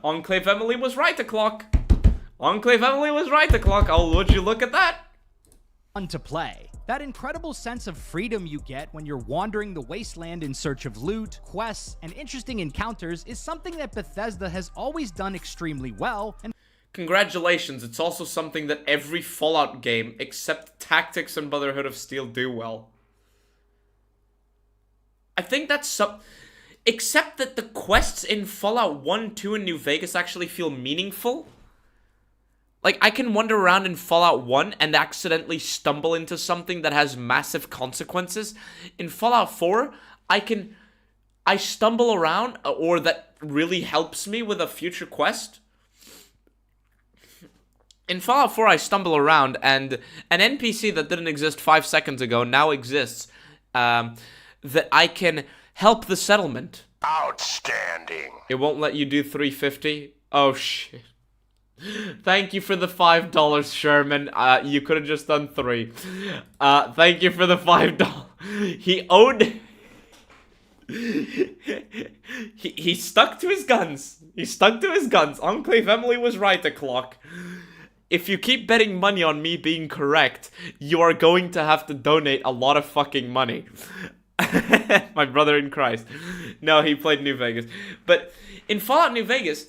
S1: Enclave Emily was right o'clock. Enclave Emily was right o'clock. Oh, would you look at that?
S2: Fun to play. That incredible sense of freedom you get when you're wandering the wasteland in search of loot, quests, and interesting encounters is something that Bethesda has always done extremely well, and
S1: Congratulations, it's also something that every Fallout game, except Tactics and Brotherhood of Steel, do well. I think that's some... Except that the quests in Fallout 1, 2, and New Vegas actually feel meaningful. Like, I can wander around in Fallout 1 and accidentally stumble into something that has massive consequences. In Fallout 4, I stumble around, or that really helps me with a future quest. In Fallout 4, I stumble around, and an NPC that didn't exist 5 seconds ago now exists. That I can help the settlement.
S5: Outstanding.
S1: It won't let you do 350? Oh, shit. Thank you for the $5, Sherman. You could have just done 3. Thank you for the $5. He owed... he stuck to his guns. He stuck to his guns. Enclave Emily was right, o'clock. If you keep betting money on me being correct, you are going to have to donate a lot of fucking money. My brother in Christ. No, he played New Vegas. But in Fallout New Vegas,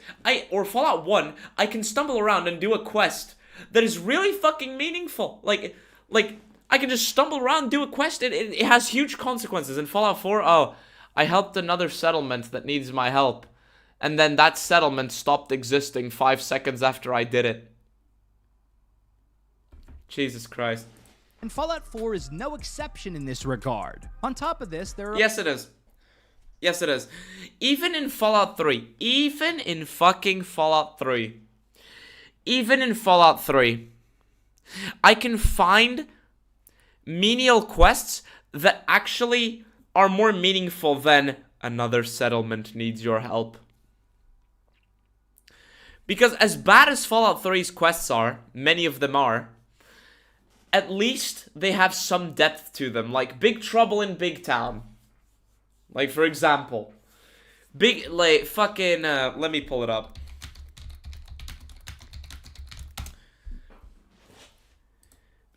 S1: or Fallout 1, I can stumble around and do a quest that is really fucking meaningful. Like I can just stumble around, do a quest, it has huge consequences. In Fallout 4, oh, I helped another settlement that needs my help. And then that settlement stopped existing 5 seconds after I did it. Jesus Christ.
S2: And Fallout 4 is no exception in this regard. On top of this, there are...
S1: Yes, it is. Yes, it is. Even in Fallout 3. Even in fucking Fallout 3. Even in Fallout 3. I can find menial quests that actually are more meaningful than another settlement needs your help. Because as bad as Fallout 3's quests are, many of them are, at least they have some depth to them. Like Big Trouble in Big Town. Like, for example, let me pull it up.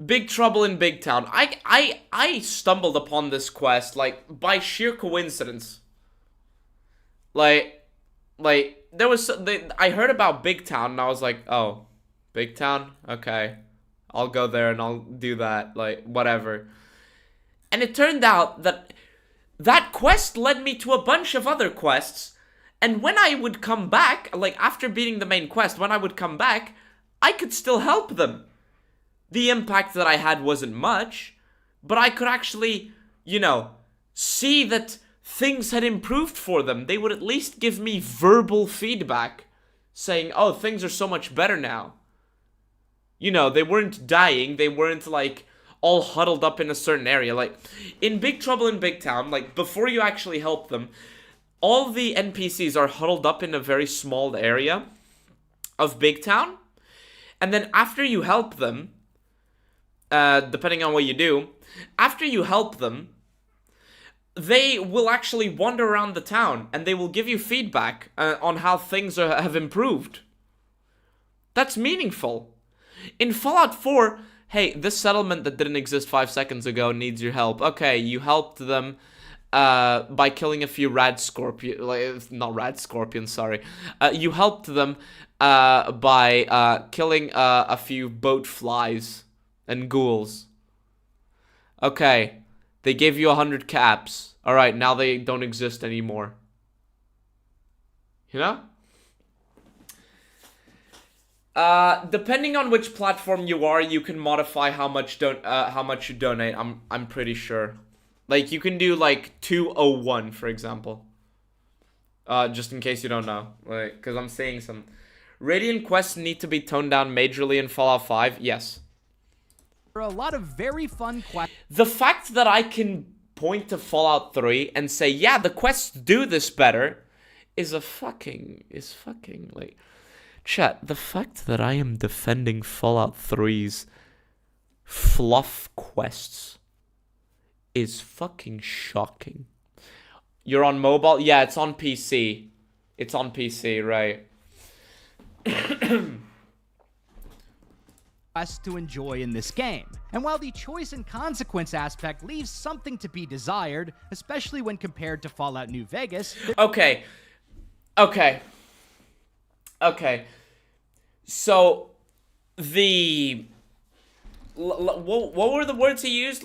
S1: Big Trouble in Big Town. I stumbled upon this quest, like, by sheer coincidence. Like, there was... I heard about Big Town, and I was like, oh, Big Town? Okay. I'll go there and I'll do that, like, whatever. And it turned out that that quest led me to a bunch of other quests, and when I would come back, like, after beating the main quest, when I would come back, I could still help them. The impact that I had wasn't much, but I could actually, you know, see that things had improved for them. They would at least give me verbal feedback, saying, oh, things are so much better now. You know, they weren't dying, they weren't, like, all huddled up in a certain area. Like, in Big Trouble in Big Town, like, before you actually help them, all the NPCs are huddled up in a very small area of Big Town. And then after you help them, depending on what you do, after you help them, they will actually wander around the town, and they will give you feedback on how things have improved. That's meaningful. In Fallout 4, hey, this settlement that didn't exist 5 seconds ago needs your help. Okay, you helped them by killing a few not rad scorpions, sorry. You helped them by killing a few boat flies and ghouls. Okay, they gave you 100 caps. Alright, now they don't exist anymore. You know? Depending on which platform you are, you can modify how much you donate. I'm pretty sure. Like, you can do like 201, for example. Just in case you don't know, like, because I'm seeing some Radiant quests need to be toned down majorly in Fallout 5. Yes.
S2: There are a lot of very fun quests.
S1: The fact that I can point to Fallout 3 and say, yeah, the quests do this better, is fucking like. Chat, the fact that I am defending Fallout 3's fluff quests is fucking shocking. You're on mobile? Yeah, it's on PC. It's on PC, right.
S2: To enjoy in this game. And while the choice and consequence aspect leaves something to be desired, especially when compared to Fallout New Vegas...
S1: Okay. So, what were the words he used?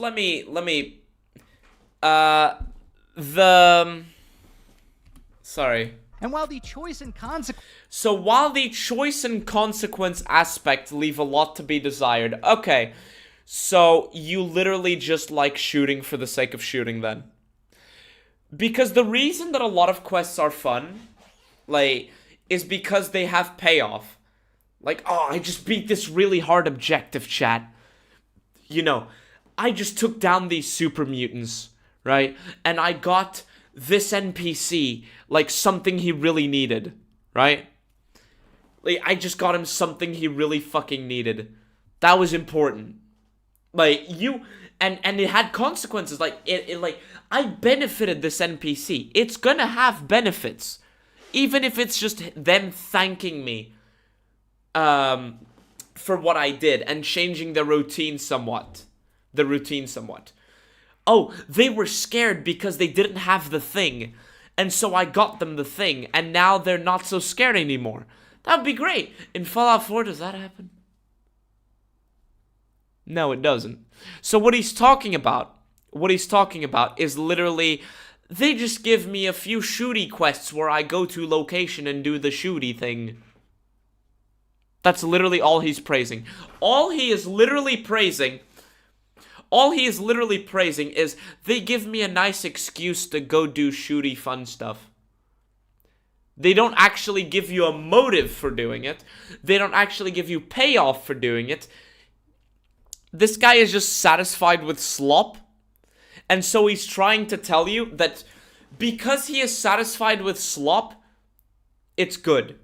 S1: Sorry.
S2: And while the choice and consequence
S1: So while the choice and consequence aspect leave a lot to be desired. Okay. So you literally just like shooting for the sake of shooting then. Because the reason that a lot of quests are fun, like, is because they have payoff. Like, oh, I just beat this really hard objective, chat. You know, I just took down these super mutants, right? And I got this NPC, like, something he really needed, right? Like, I just got him something he really fucking needed. That was important. Like, and it had consequences. Like, like, I benefited this NPC. It's gonna have benefits. Even if it's just them thanking me for what I did and changing the routine somewhat. Oh, they were scared because they didn't have the thing. And so I got them the thing. And now they're not so scared anymore. That would be great. In Fallout 4, does that happen? No, it doesn't. So what he's talking about is literally, they just give me a few shooty quests where I go to location and do the shooty thing. That's literally all he's praising. All he is literally praising is they give me a nice excuse to go do shooty fun stuff. They don't actually give you a motive for doing it. They don't actually give you payoff for doing it. This guy is just satisfied with slop. And so he's trying to tell you that because he is satisfied with slop, it's good.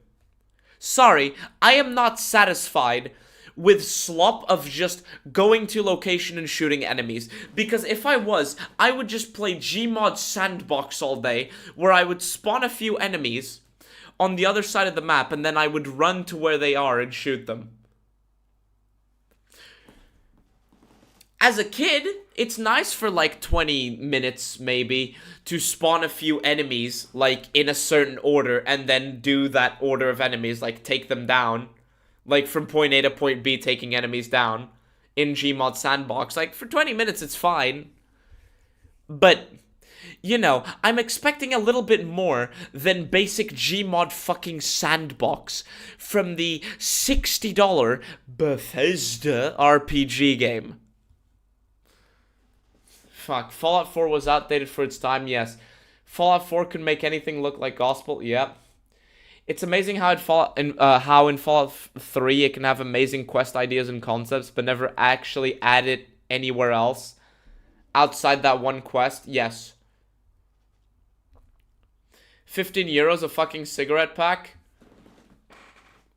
S1: Sorry, I am not satisfied with slop of just going to location and shooting enemies. Because if I was, I would just play Gmod Sandbox all day, where I would spawn a few enemies on the other side of the map, and then I would run to where they are and shoot them. As a kid, it's nice for like 20 minutes, maybe, to spawn a few enemies, like, in a certain order, and then do that order of enemies, like, take them down. Like, from point A to point B, taking enemies down in Gmod Sandbox. Like, for 20 minutes, it's fine. But, you know, I'm expecting a little bit more than basic Gmod fucking Sandbox from the $60 Bethesda RPG game. Fuck, Fallout 4 was outdated for its time, yes. Fallout 4 could make anything look like gospel, yep. It's amazing how in Fallout 3 it can have amazing quest ideas and concepts, but never actually add it anywhere else. Outside that one quest, yes. 15 euros a fucking cigarette pack?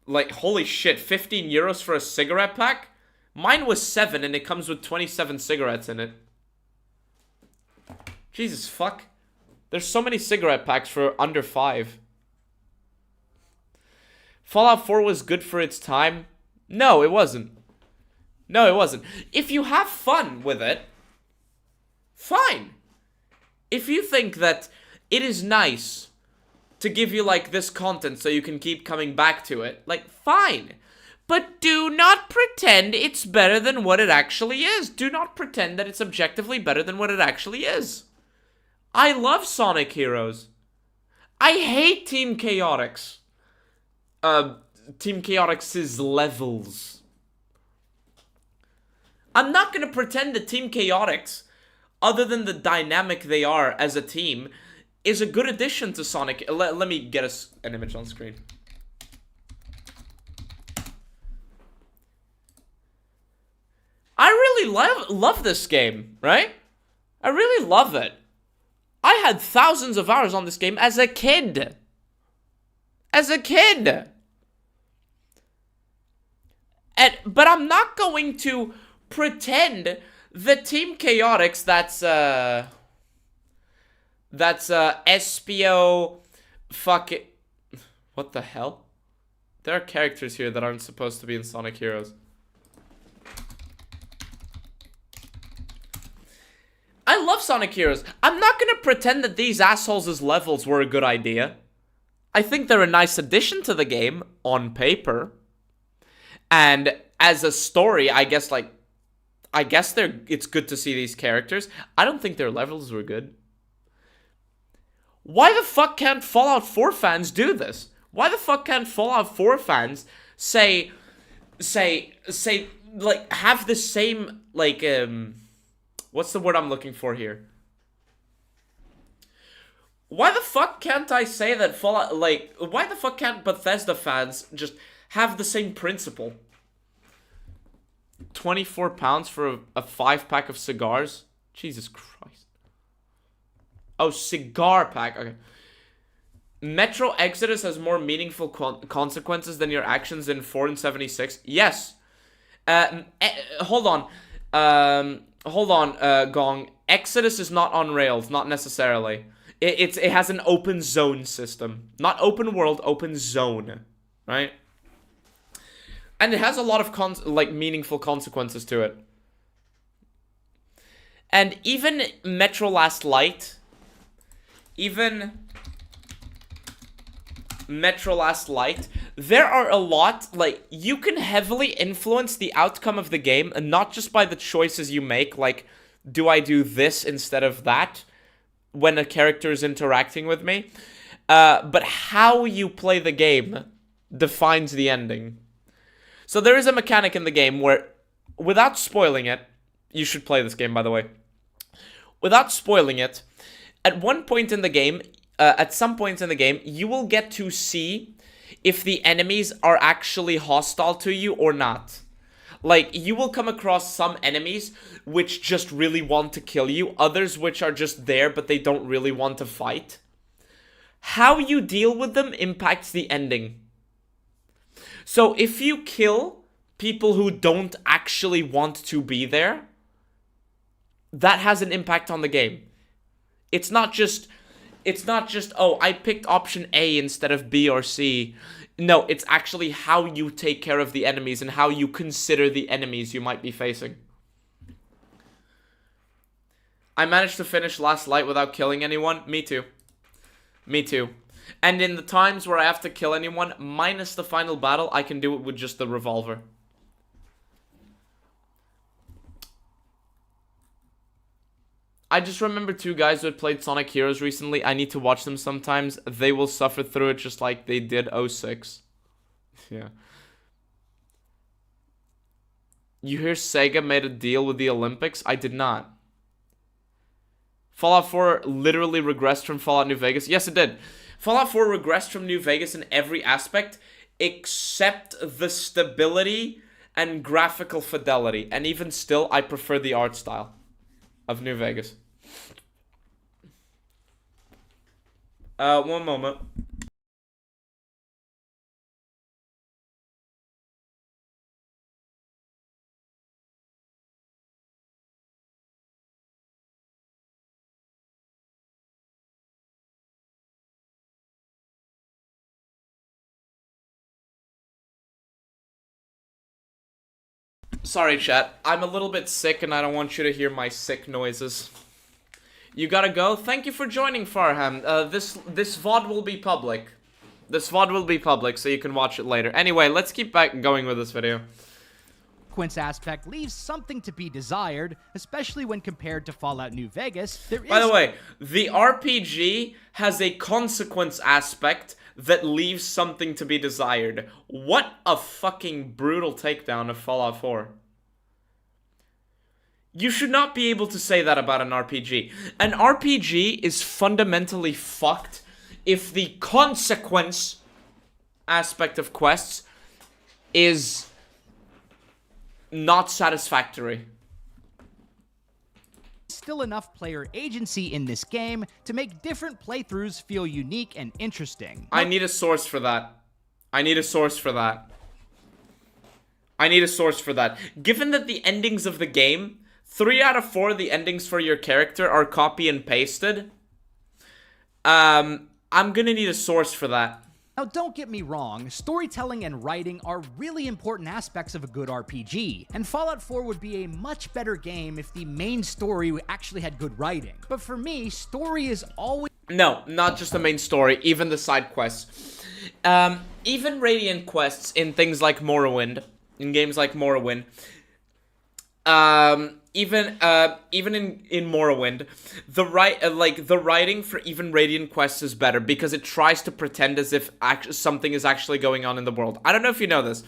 S1: Like, holy shit, 15 euros for a cigarette pack? Mine was 7 and it comes with 27 cigarettes in it. Jesus fuck. There's so many cigarette packs for under 5. Fallout 4 was good for its time? No, it wasn't. No, it wasn't. If you have fun with it, fine. If you think that it is nice to give you, like, this content so you can keep coming back to it, like, fine. But do not pretend it's better than what it actually is. Do not pretend that it's objectively better than what it actually is. I love Sonic Heroes. I hate Team Chaotix. Team Chaotix's levels. I'm not gonna pretend that Team Chaotix, other than the dynamic they are as a team, is a good addition to Sonic. Let me get an image on screen. I really love this game, right? I really love it. I had thousands of hours on this game as a kid. But I'm not going to pretend that Team Chaotix, that's SPO, fuck it. What the hell? There are characters here that aren't supposed to be in Sonic Heroes. I love Sonic Heroes. I'm not gonna pretend that these assholes' levels were a good idea. I think they're a nice addition to the game, on paper. And as a story, I guess it's good to see these characters. I don't think their levels were good. Why the fuck can't Fallout 4 fans do this? Why the fuck can't Fallout 4 fans say, like, have the same, like, what's the word I'm looking for here? Why the fuck can't I say that Fallout, like, why the fuck can't Bethesda fans just have the same principle? £24 for a 5-pack of cigars? Jesus Christ. Oh, cigar pack, okay. Metro Exodus has more meaningful consequences than your actions in 4 and 76. Yes. Hold on, Gong. Exodus is not on rails, not necessarily. It has an open zone system. Not open world, open zone. Right? And it has a lot of, meaningful consequences to it. And even Metro Last Light... there are a lot, like, you can heavily influence the outcome of the game, and not just by the choices you make, like, do I do this instead of that when a character is interacting with me, but how you play the game defines the ending. So there is a mechanic in the game where, without spoiling it, you should play this game, by the way. Without spoiling it, at one point in the game, at some points in the game, you will get to see if the enemies are actually hostile to you or not. Like, you will come across some enemies which just really want to kill you, others which are just there but they don't really want to fight. How you deal with them impacts the ending. So if you kill people who don't actually want to be there, that has an impact on the game. It's not just, oh, I picked option A instead of B or C. No, it's actually how you take care of the enemies and how you consider the enemies you might be facing. I managed to finish Last Light without killing anyone. Me too. Me too. And in the times where I have to kill anyone, minus the final battle, I can do it with just the revolver. I just remember 2 guys who had played Sonic Heroes recently. I need to watch them sometimes. They will suffer through it just like they did 06. Yeah. You hear Sega made a deal with the Olympics? I did not. Fallout 4 literally regressed from Fallout New Vegas. Yes, it did. Fallout 4 regressed from New Vegas in every aspect except the stability and graphical fidelity. And even still, I prefer the art style of New Vegas. One moment. Sorry, chat. I'm a little bit sick and I don't want you to hear my sick noises. You gotta go? Thank you for joining, Farham. This VOD will be public. This VOD will be public, so you can watch it later. Anyway, let's keep going with this video.
S2: Consequence aspect leaves something to be desired, especially when compared to Fallout New Vegas.
S1: By the way, the RPG has a consequence aspect that leaves something to be desired. What a fucking brutal takedown of Fallout 4. You should not be able to say that about an RPG. An RPG is fundamentally fucked if the consequence aspect of quests is not satisfactory.
S2: Still enough player agency in this game to make different playthroughs feel unique and interesting.
S1: I need a source for that. I need a source for that. I need a source for that. Given that the endings of the game, 3 out of 4 of the endings for your character are copy and pasted, I'm gonna need a source for that.
S2: Now, don't get me wrong, storytelling and writing are really important aspects of a good RPG, and Fallout 4 would be a much better game if the main story actually had good writing. But for me, story is always...
S1: No, not just the main story, even the side quests. Even Radiant quests in things like Morrowind, in games like Morrowind, even in Morrowind, the writing for even Radiant quests is better because it tries to pretend as if something is actually going on in the world. I don't know if you know this,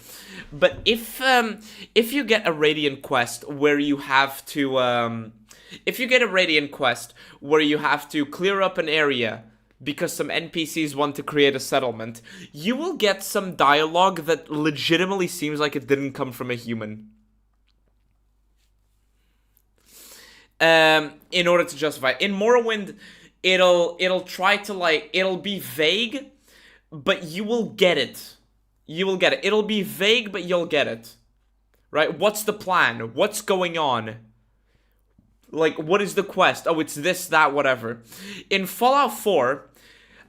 S1: but if you get a Radiant quest where you have to clear up an area because some NPCs want to create a settlement, you will get some dialogue that legitimately seems like it didn't come from a human. In order to justify it. In Morrowind, it'll try to, like, it'll be vague, but you will get it. You will get it. It'll be vague, but you'll get it. Right? What's the plan? What's going on? Like, what is the quest? Oh, it's this, that, whatever. In Fallout 4,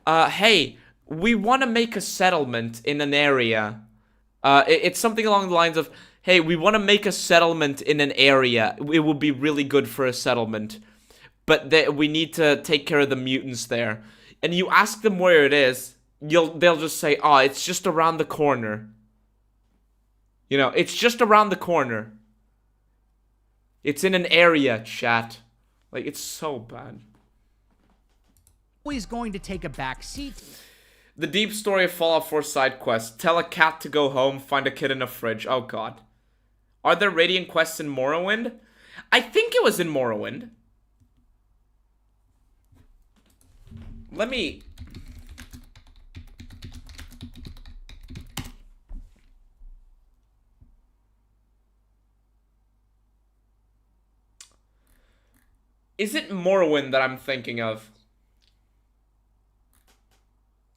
S1: hey, we want to make a settlement in an area. It's something along the lines of, hey, we want to make a settlement in an area. It will be really good for a settlement. But we need to take care of the mutants there. And you ask them where it is, they'll just say, oh, it's just around the corner. You know, it's just around the corner. It's in an area, chat. Like, it's so bad.
S2: Always going to take a back seat.
S1: The deep story of Fallout 4 side quest. Tell a cat to go home, find a kid in a fridge. Oh god. Are there Radiant quests in Morrowind? I think it was in Morrowind. Let me... Is it Morrowind that I'm thinking of?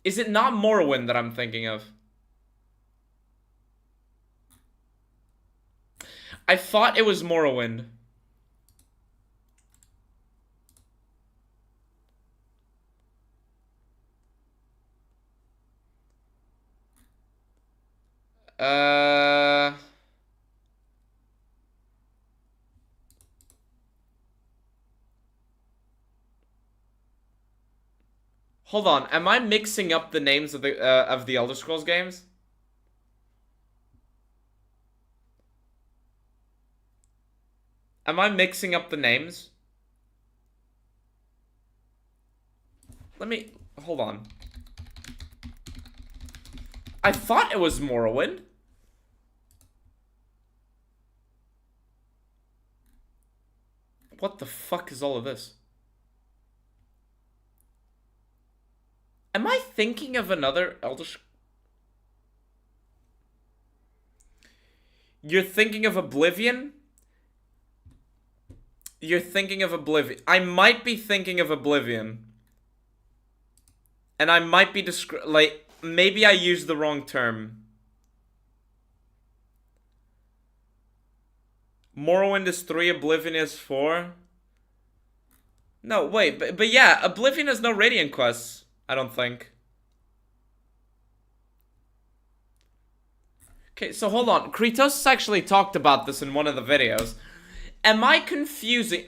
S1: Is it not Morrowind that I'm thinking of? I thought it was Morrowind. Hold on, am I mixing up the names of the Elder Scrolls games? Am I mixing up the names? Let me... Hold on. I thought it was Morrowind. What the fuck is all of this? Am I thinking of another Elder Scrolls? You're thinking of Oblivion? You're thinking of Oblivion. I might be thinking of Oblivion. And I might be like, maybe I used the wrong term. Morrowind is 3, Oblivion is 4. No, wait, but yeah, Oblivion has no Radiant quests, I don't think. Okay, so hold on. Kratos actually talked about this in one of the videos. Am I confusing...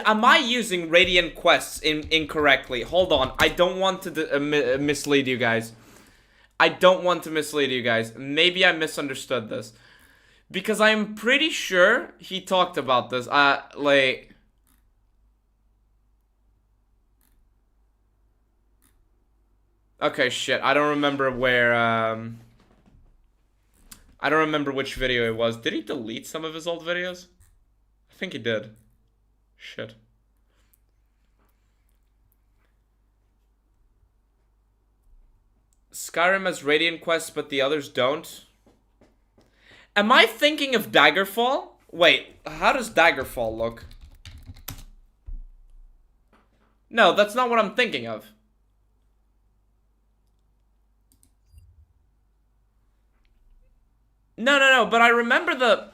S1: am I using Radiant quests incorrectly? Hold on. I don't want to mislead you guys. I don't want to mislead you guys. Maybe I misunderstood this. Because I'm pretty sure he talked about this. Like... Okay, shit. I don't remember where, I don't remember which video it was. Did he delete some of his old videos? I think he did. Shit. Skyrim has Radiant quests, but the others don't. Am I thinking of Daggerfall? Wait, how does Daggerfall look? No, that's not what I'm thinking of. No, but I remember the...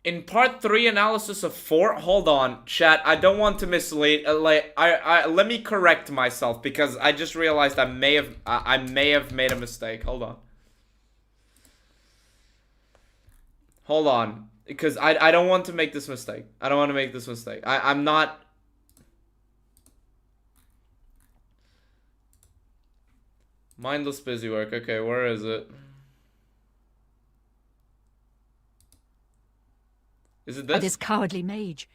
S1: In part 3 analysis of 4... Hold on, chat, I don't want to mislead... let me correct myself, because I just realized I may have made a mistake. Hold on. Hold on. Because I don't want to make this mistake. I don't want to make this mistake. I'm not... Mindless busy work. Okay, where is it? Is it
S4: This
S1: this?
S4: cowardly mage.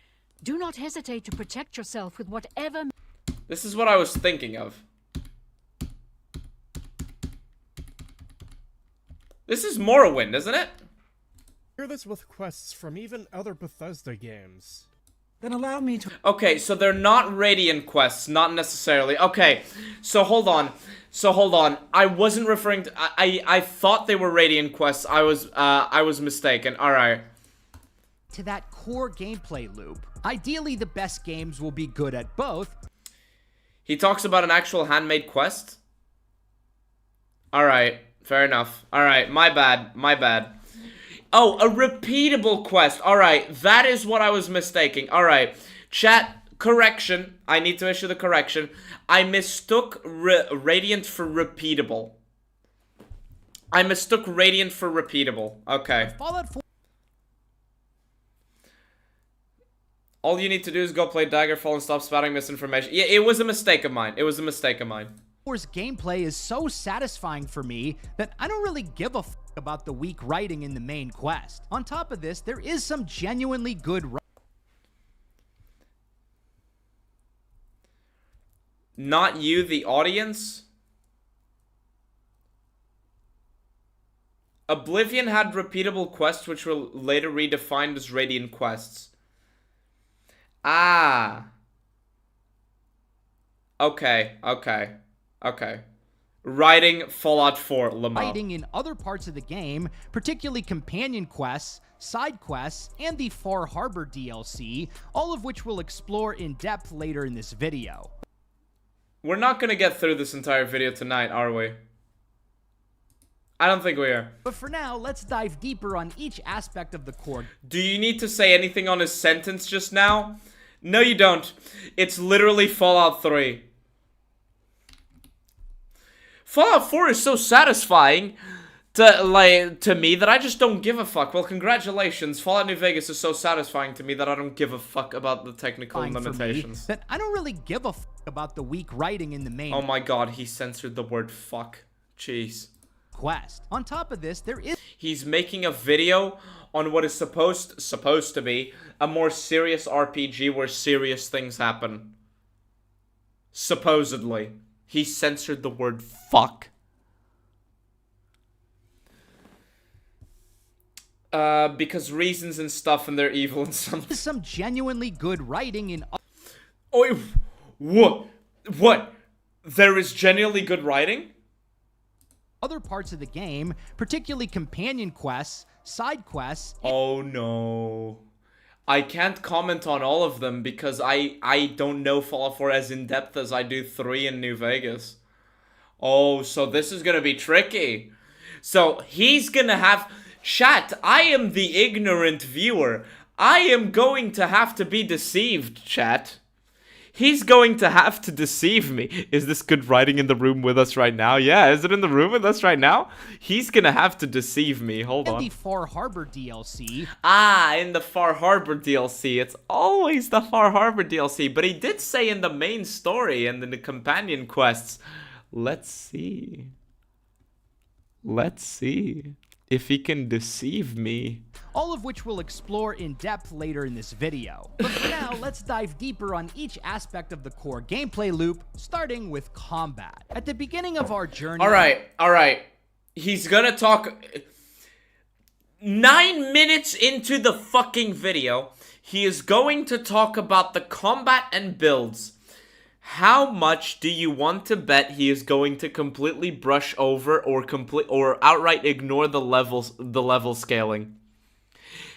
S4: Do not hesitate to protect yourself with whatever.
S1: This is what I was thinking of. This is Morrowind, isn't it?
S7: Hear this with quests from even other Bethesda games.
S8: Then allow me to...
S1: Okay, so they're not Radiant quests, not necessarily. Okay, so hold on. I wasn't referring to... I thought they were Radiant quests. I was mistaken. Alright.
S2: To that core gameplay loop. Ideally, the best games will be good at both.
S1: He talks about an actual handmade quest? Alright, fair enough. Alright, my bad. Oh, a repeatable quest. Alright, that is what I was mistaking. Alright, chat, correction. I need to issue the correction. I mistook Radiant for repeatable. Okay.
S2: Fallout 4
S1: All you need to do is go play Daggerfall and stop spouting misinformation. Yeah, it was a mistake of mine.
S2: 4's gameplay is so satisfying for me that I don't really give a f about the weak writing in the main quest. On top of this, there is some genuinely good
S1: Not you, the audience? Oblivion had repeatable quests which were later redefined as Radiant quests. Ah. Okay. Writing Fallout 4, Lamar.
S2: writing in other parts of the game, particularly companion quests, side quests, and the Far Harbor DLC, all of which we'll explore in depth later in this video.
S1: We're not gonna get through this entire video tonight, are we? I don't think we are.
S2: But for now, let's dive deeper on each aspect of the core.
S1: Do you need to say anything on his sentence just now? No, you don't. It's literally Fallout 3. Fallout 4 is so satisfying to me that I just don't give a fuck. Well, congratulations. Fallout New Vegas is so satisfying to me that I don't give a fuck about the technical limitations.
S2: That I don't really give a fuck about the weak writing in the main
S1: Oh my god, he censored the word fuck. Jeez.
S2: quest. On top of this, there is
S1: He's making a video on what is supposed to be a more serious RPG where serious things happen. Supposedly. He censored the word fuck. Because reasons and stuff and they're evil and something.
S2: some genuinely good writing in
S1: Oh, what? There is genuinely good writing?
S2: other parts of the game, particularly companion quests, side quests.
S1: Oh no. I can't comment on all of them because I don't know Fallout 4 as in-depth as I do 3 in New Vegas. Oh, so this is gonna be tricky. So he's gonna have... Chat, I am the ignorant viewer. I am going to have to be deceived, chat. He's going to have to deceive me. Is this good writing in the room with us right now? Yeah, is it in the room with us right now? He's gonna have to deceive me. Hold on.
S2: The Far Harbor DLC.
S1: Ah, in the Far Harbor DLC. It's always the Far Harbor DLC. But he did say in the main story and in the companion quests. Let's see. Let's see if he can deceive me.
S2: All of which we'll explore in depth later in this video. But for now, let's dive deeper on each aspect of the core gameplay loop, starting with combat. At the beginning of our journey...
S1: Alright. He's gonna talk... 9 minutes into the fucking video, he is going to talk about the combat and builds. How much do you want to bet he is going to completely brush over or outright ignore the level scaling?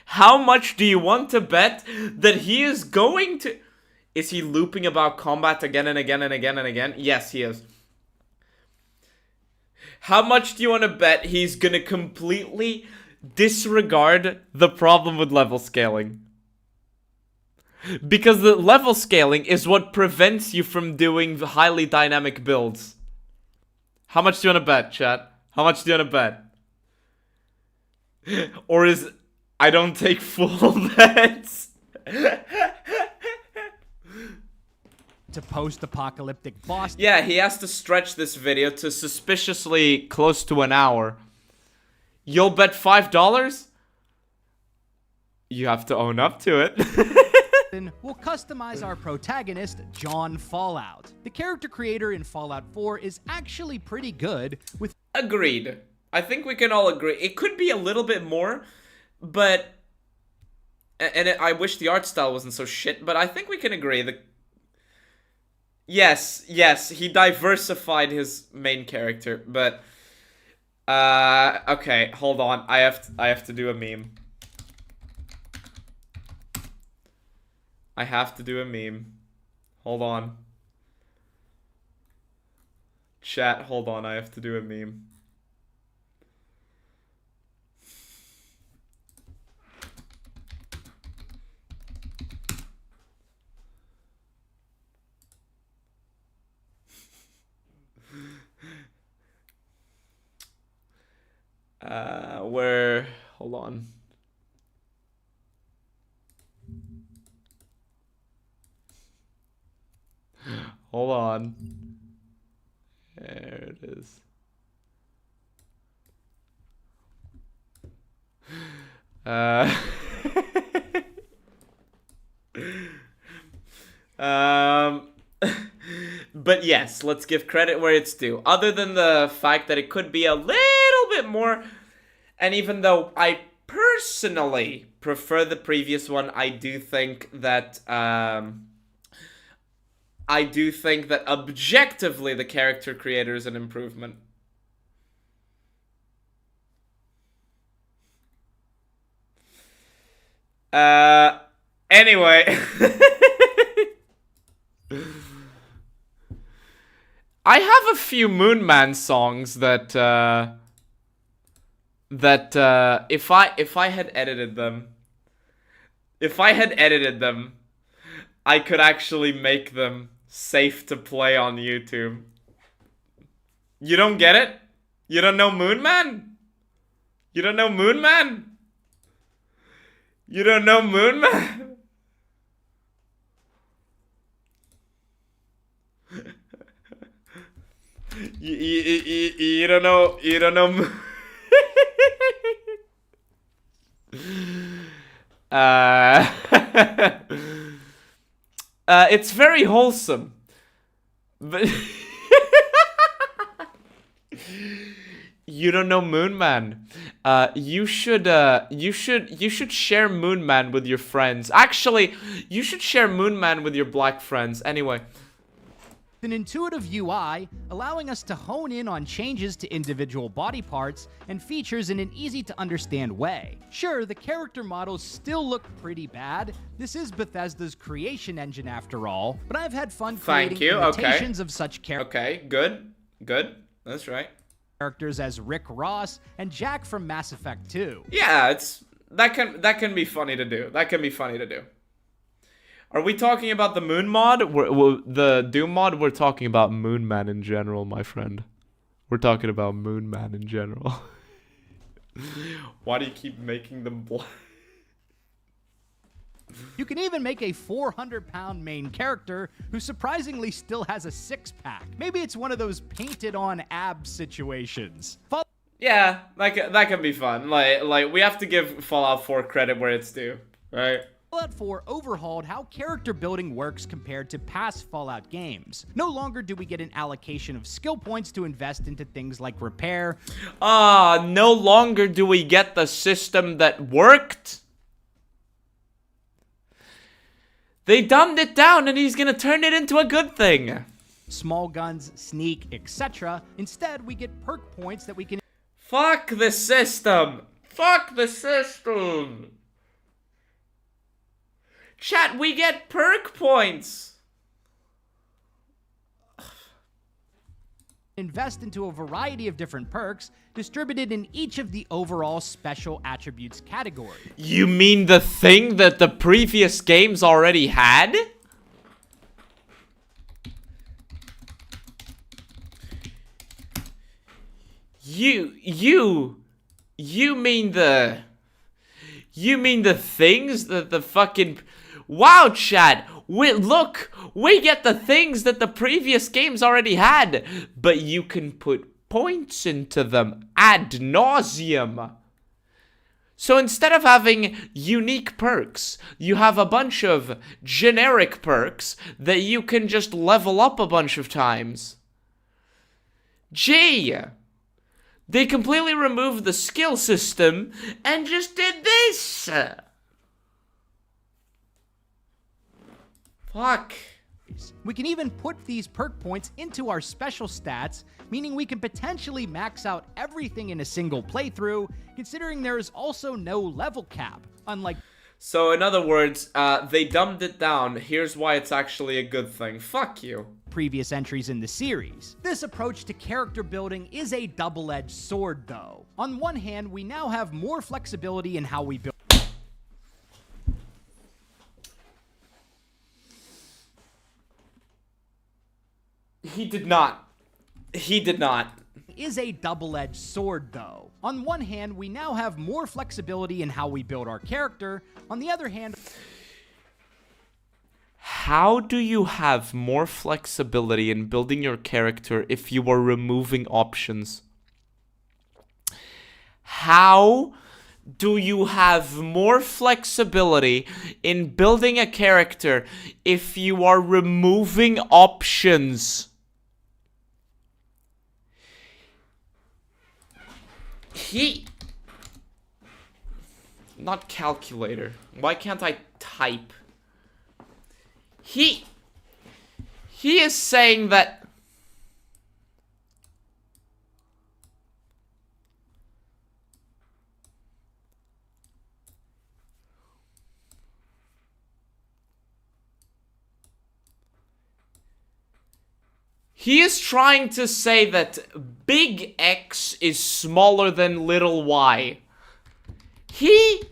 S1: How much do you want to bet that he is going to... Is he looping about combat again and again and again and again? Yes, he is. How much do you want to bet he's going to completely disregard the problem with level scaling? Because the level scaling is what prevents you from doing the highly dynamic builds. How much do you want to bet, chat? How much do you want to bet? Or is... I don't take full bets.
S2: To post-apocalyptic boss...
S1: Yeah, he has to stretch this video to suspiciously close to an hour. You'll bet $5? You have to own up to it.
S2: We'll customize our protagonist, John Fallout. The character creator in Fallout 4 is actually pretty good with...
S1: Agreed. I think we can all agree. It could be a little bit more, but... I wish the art style wasn't so shit, but I think we can agree that... Yes, he diversified his main character, but... okay, hold on. I have to do a meme. I have to do a meme. Hold on. Chat, hold on. I have to do a meme. Hold on. Hold on. There it is. But yes, let's give credit where it's due. Other than the fact that it could be a little bit more, and even though I personally prefer the previous one, I do think that objectively the character creator is an improvement. Anyway. I have a few Moonman songs that if I had edited them, I could actually make them safe to play on YouTube. You don't get it? You don't know Moonman? You don't know Moonman? You don't know Moonman? You don't know, it's very wholesome, but you don't know Moonman. You should share Moonman with your friends. Actually, you should share Moonman with your black friends. Anyway.
S2: An intuitive UI, allowing us to hone in on changes to individual body parts and features in an easy-to-understand way. Sure, the character models still look pretty bad. This is Bethesda's creation engine after all, but I've had fun creating imitations of such characters.
S1: Okay, good. That's right.
S2: Characters as Rick Ross and Jack from Mass Effect 2.
S1: Yeah, that can be funny to do. Are we talking about the Moon mod? The Doom mod? We're talking about Moonman in general, my friend. We're talking about Moonman in general. Why do you keep making them black?
S2: You can even make a 400-pound main character who surprisingly still has a six-pack. Maybe it's one of those painted-on abs situations.
S1: Yeah, that can be fun. Like we have to give Fallout 4 credit where it's due, right?
S2: Fallout 4 overhauled how character building works compared to past Fallout games. No longer do we get an allocation of skill points to invest into things like repair.
S1: No longer do we get the system that worked. They dumbed it down and he's gonna turn it into a good thing.
S2: Small guns, sneak, etc. Instead, we get perk points that we can...
S1: Fuck the system. Fuck the system. Chat, we get perk points.
S2: Invest into a variety of different perks distributed in each of the overall special attributes category.
S1: You mean the thing that the previous games already had? You mean the things that the fucking... Wow, chat, we get the things that the previous games already had, but you can put points into them ad nauseum. So instead of having unique perks, you have a bunch of generic perks that you can just level up a bunch of times. Gee! They completely removed the skill system and just did this! Fuck.
S2: We can even put these perk points into our special stats, meaning we can potentially max out everything in a single playthrough, considering there is also no level cap, unlike...
S1: So in other words, they dumbed it down. Here's why it's actually a good thing. Fuck you.
S2: Previous entries in the series. This approach to character building is a double-edged sword, though. On one hand, we now have more flexibility in how we build...
S1: He did not. He did not.
S2: Is a double-edged sword, though. On one hand, we now have more flexibility in how we build our character. On the other hand...
S1: How do you have more flexibility in building your character if you are removing options? How do you have more flexibility in building a character if you are removing options? Not calculator. Why can't I type? He is saying that he is trying to say that big X is smaller than little y. He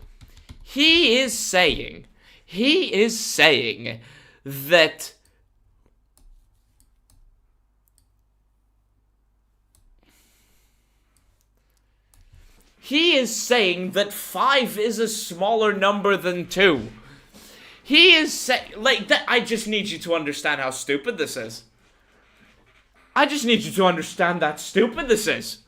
S1: is saying that he is saying that 5 is a smaller number than 2. He is saying, like, that. I just need you to understand how stupid this is. I just need you to understand how stupid this is.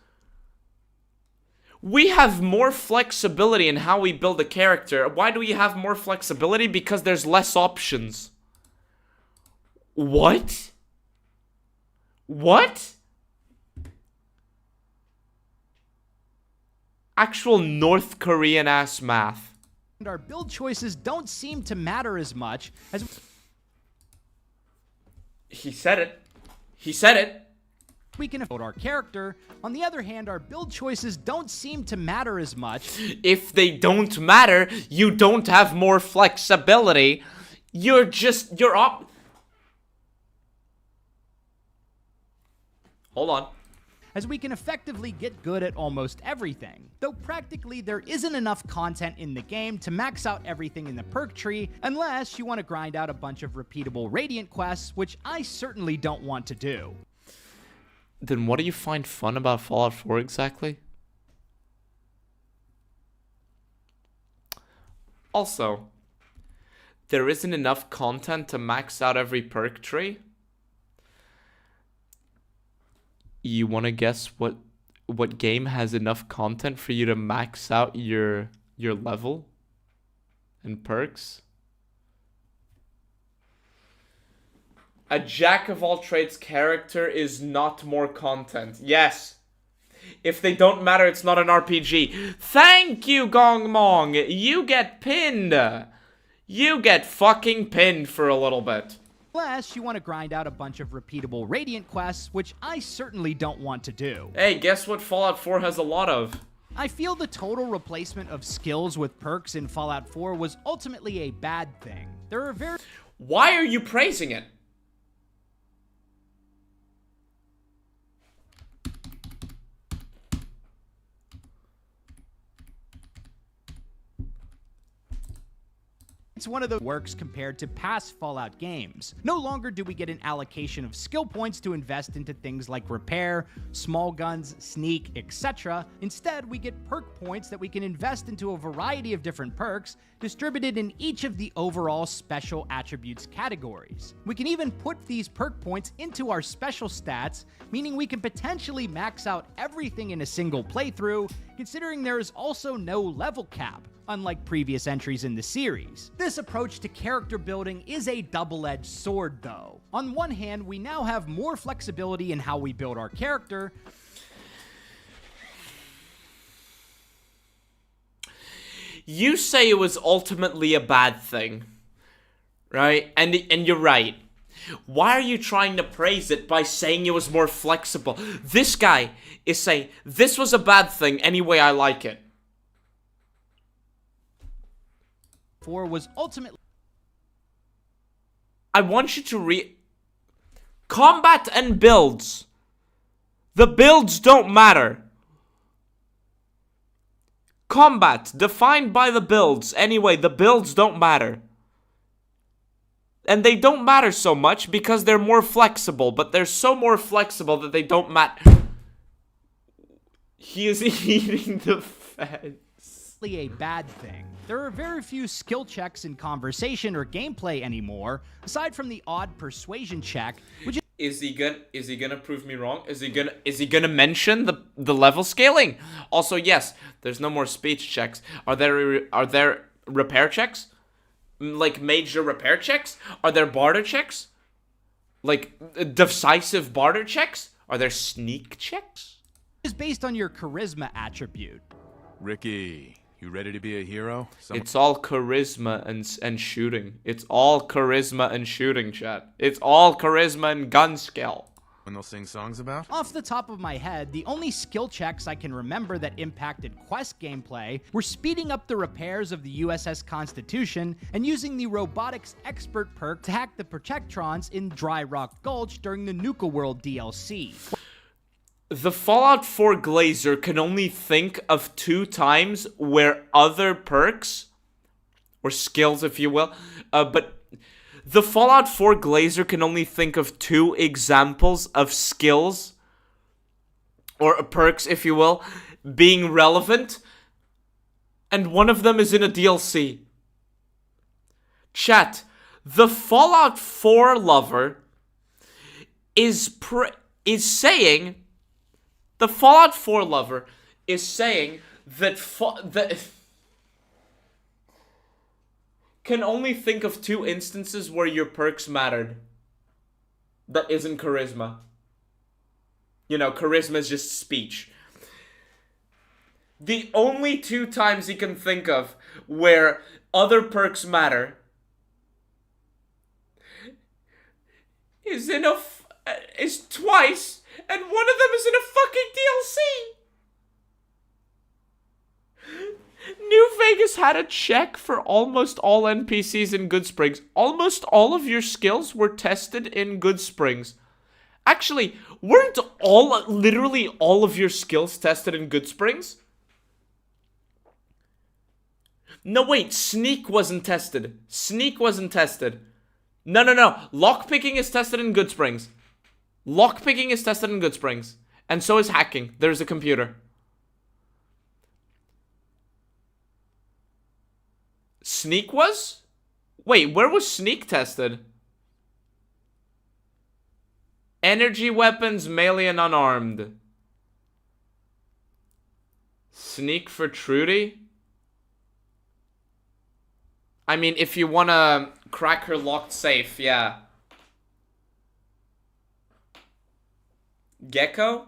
S1: We have more flexibility in how we build a character. Why do we have more flexibility? Because there's less options. What? What? Actual North Korean ass math.
S2: And our build choices don't seem to matter as much as...
S1: He said it. He said it.
S2: We can afford our character. On the other hand, our build choices don't seem to matter as much.
S1: If they don't matter, you don't have more flexibility. You're Hold on.
S2: As we can effectively get good at almost everything. Though practically there isn't enough content in the game to max out everything in the perk tree, unless you want to grind out a bunch of repeatable Radiant quests, which I certainly don't want to do.
S1: Then what do you find fun about Fallout 4 exactly? Also, there isn't enough content to max out every perk tree. You want to guess what game has enough content for you to max out your level and perks? A jack-of-all-trades character is not more content. Yes. If they don't matter, it's not an RPG. Thank you, Gong Mong. You get pinned. You get fucking pinned for a little bit.
S2: Unless you want to grind out a bunch of repeatable Radiant quests, which I certainly don't want to do.
S1: Hey, guess what Fallout 4 has a lot of?
S2: I feel the total replacement of skills with perks in Fallout 4 was ultimately a bad thing. There are very...
S1: Why are you praising it?
S2: It's one of the works compared to past Fallout games. No longer do we get an allocation of skill points to invest into things like repair, small guns, sneak, etc. Instead, we get perk points that we can invest into a variety of different perks distributed in each of the overall special attributes categories. We can even put these perk points into our special stats, meaning we can potentially max out everything in a single playthrough, considering there is also no level cap, unlike previous entries in the series. This approach to character building is a double-edged sword, though. On one hand, we now have more flexibility in how we build our character.
S1: You say it was ultimately a bad thing, right? And you're right. Why are you trying to praise it by saying it was more flexible? This guy is saying, this was a bad thing, anyway I like it.
S2: 4 was ultimately...
S1: I want you to combat and builds. The builds don't matter. Combat, defined by the builds. Anyway, the builds don't matter. And they don't matter so much because they're more flexible, but they're so more flexible that they don't matter. He is eating the fence.
S2: A bad thing. There are very few skill checks in conversation or gameplay anymore, aside from the odd persuasion check, which
S1: is he gonna prove me wrong? Is he gonna mention the level scaling? Also, yes, there's no more speech checks. Are there repair checks? Like major repair checks? Are there barter checks? Like decisive barter checks? Are there sneak checks?
S2: is based on your charisma attribute.
S8: Ricky, you ready to be a hero?
S1: It's all charisma and shooting. It's all charisma and shooting, chat. It's all charisma and gun skill.
S8: When they'll sing songs about?
S2: Off the top of my head, the only skill checks I can remember that impacted quest gameplay were speeding up the repairs of the USS Constitution and using the robotics expert perk to hack the Protectrons in Dry Rock Gulch during the Nuka World DLC.
S1: The Fallout 4 Glazer can only think of 2 times where other perks, or skills if you will, but the Fallout 4 Glazer can only think of 2 examples of skills, or perks if you will, being relevant, and one of them is in a DLC. Chat, the Fallout 4 lover is saying... The Fallout 4 lover is saying that can only think of 2 instances where your perks mattered. That isn't charisma. You know, charisma is just speech. The only 2 times he can think of where other perks matter is is twice. And one of them is in a fucking DLC. New Vegas had a check for almost all NPCs in Good Springs. Almost all of your skills were tested in Good Springs. Actually, weren't literally all of your skills tested in Good Springs? No, wait, Sneak wasn't tested. Sneak wasn't tested. No. Lockpicking is tested in Good Springs. Lockpicking is tested in Good Springs. And so is hacking. There's a computer. Sneak was? Wait, where was Sneak tested? Energy weapons, melee and unarmed. Sneak for Trudy? I mean, if you wanna crack her locked safe, yeah. Gecko?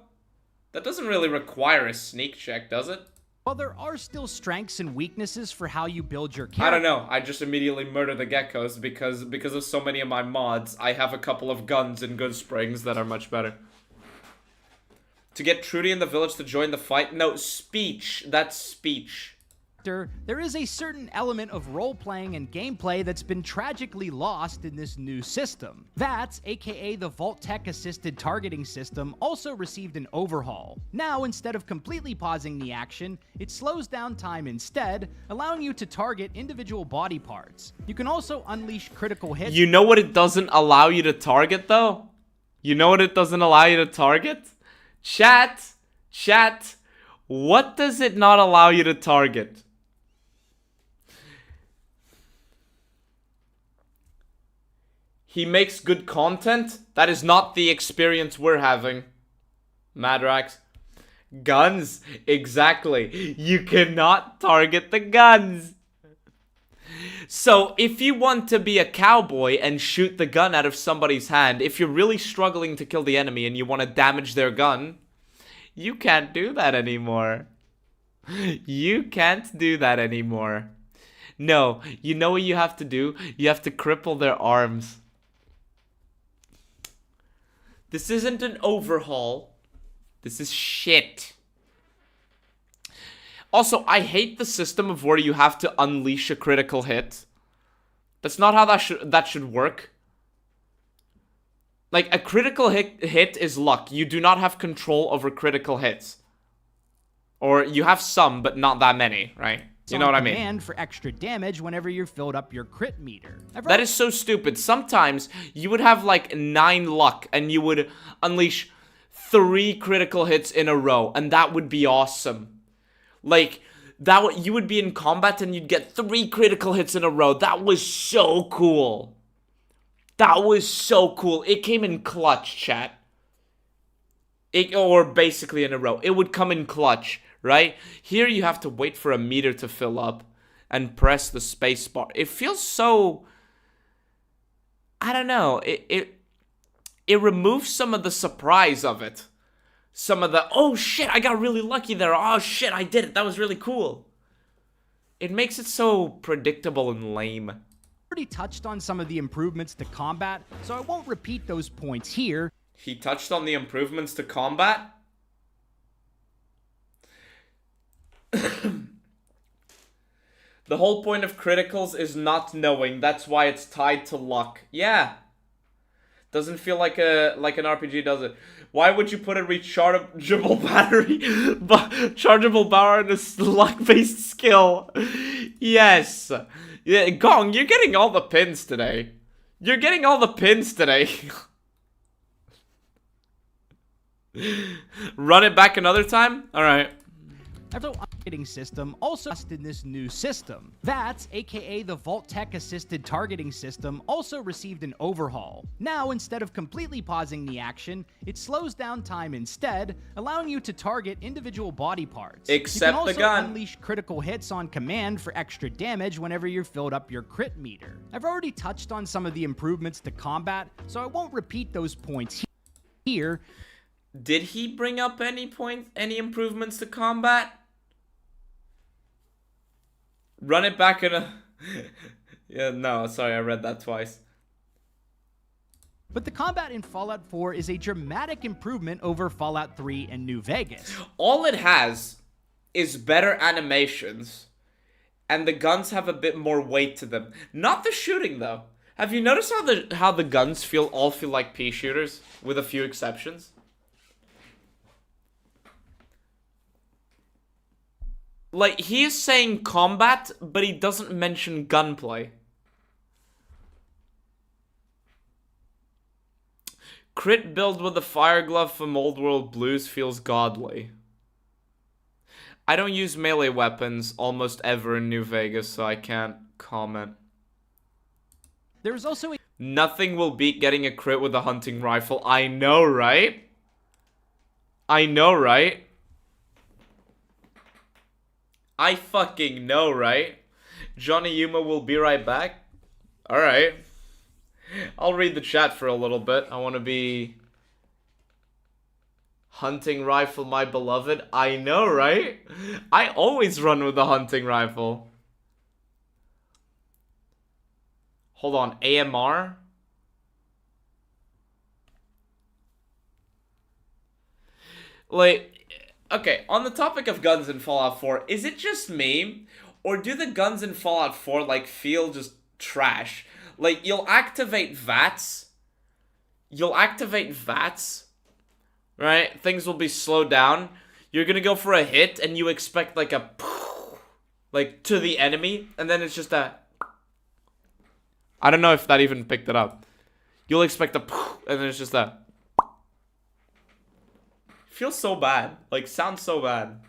S1: That doesn't really require a sneak check, does it?
S2: While there are still strengths and weaknesses for how you build your character...
S1: I don't know. I just immediately murder the geckos because of so many of my mods. I have a couple of guns in Good Springs that are much better. To get Trudy in the village to join the fight? No, speech. That's speech.
S2: There is a certain element of role-playing and gameplay that's been tragically lost in this new system. VATS, aka the Vault-Tec Assisted Targeting System, also received an overhaul. Now, instead of completely pausing the action, it slows down time instead, allowing you to target individual body parts. You can also unleash critical hits.
S1: You know what it doesn't allow you to target, though? You know what it doesn't allow you to target? Chat, what does it not allow you to target? He makes good content? That is not the experience we're having. Madrax. Guns. Exactly. You cannot target the guns. So, if you want to be a cowboy and shoot the gun out of somebody's hand, if you're really struggling to kill the enemy and you want to damage their gun, you can't do that anymore. You can't do that anymore. No, you know what you have to do? You have to cripple their arms. This isn't an overhaul. This is shit. Also, I hate the system of where you have to unleash a critical hit. That's not how that should work. Like, a critical hit is luck. You do not have control over critical hits. Or you have some, but not that many, right? You know what I mean?
S2: And for extra damage whenever you're filled up your crit meter.
S1: That is so stupid. Sometimes you would have like 9 luck and you would unleash 3 critical hits in a row, and that would be awesome. Like, you would be in combat and you'd get 3 critical hits in a row. That was so cool. That was so cool. It came in clutch, chat. Or basically in a row. It would come in clutch, right? Here you have to wait for a meter to fill up and press the space bar. It feels so... I don't know. It removes some of the surprise of it. Some of the, oh shit, I got really lucky there. Oh shit, I did it. That was really cool. It makes it so predictable and lame.
S2: Already touched on some of the improvements to combat, so I won't repeat those points here.
S1: He touched on the improvements to combat? The whole point of criticals is not knowing. That's why it's tied to luck. Yeah. Doesn't feel like an RPG, does it? Why would you put a rechargeable battery, chargeable power in a luck-based skill? Yes. Yeah, Gong, you're getting all the pins today. You're getting all the pins today. Run it back another time? Alright.
S2: Targeting system also in this new system. VATS, aka the Vault-Tec assisted targeting system, also received an overhaul. Now, instead of completely pausing the action, it slows down time instead, allowing you to target individual body parts.
S1: Except the gun.
S2: You can also unleash critical hits on command for extra damage whenever you're filled up your crit meter. I've already touched on some of the improvements to combat, so I won't repeat those points here.
S1: Did he bring up any improvements to combat? Run it back in a... Yeah, no, sorry, I read that twice.
S2: But the combat in Fallout 4 is a dramatic improvement over Fallout 3 and New Vegas.
S1: All it has is better animations, and the guns have a bit more weight to them. Not the shooting, though. Have you noticed how the guns all feel like pea shooters, with a few exceptions? Like, he is saying combat, but he doesn't mention gunplay. Crit build with the fire glove from Old World Blues feels godly. I don't use melee weapons almost ever in New Vegas, so I can't comment.
S2: There's also a...
S1: Nothing will beat getting a crit with a hunting rifle. I know, right? I know, right? I fucking know, right? Johnny Yuma will be right back. Alright. I'll read the chat for a little bit. I want to be... Hunting rifle, my beloved. I know, right? I always run with the hunting rifle. Hold on, AMR? Like... Okay, on the topic of guns in Fallout 4, is it just me? Or do the guns in Fallout 4, like, feel just trash? Like, you'll activate VATS. Right? Things will be slowed down. You're gonna go for a hit, and you expect, like, a... Like, to the enemy, and then it's just a... I don't know if that even picked it up. You'll expect a... And then it's just a... Feels so bad. Like, sounds so bad.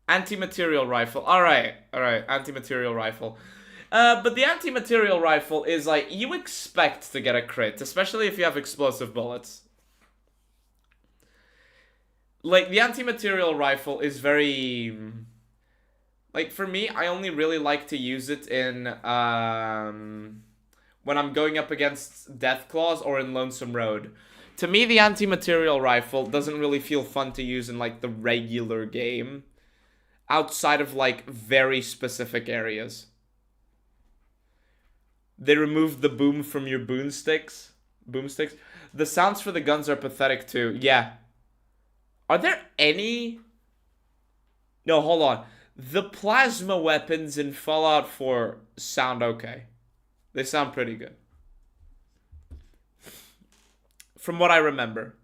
S1: Anti-material rifle. Alright, anti-material rifle. But the anti-material rifle is like, you expect to get a crit, especially if you have explosive bullets. Like, the anti-material rifle is very... Like, for me, I only really like to use it in, when I'm going up against Deathclaws or in Lonesome Road. To me, the anti-material rifle doesn't really feel fun to use in, like, the regular game. Outside of, like, very specific areas. They removed the boom from your boomsticks. The sounds for the guns are pathetic, too. Yeah. Are there any... No, hold on. The plasma weapons in Fallout 4 sound okay. They sound pretty good. From what I remember.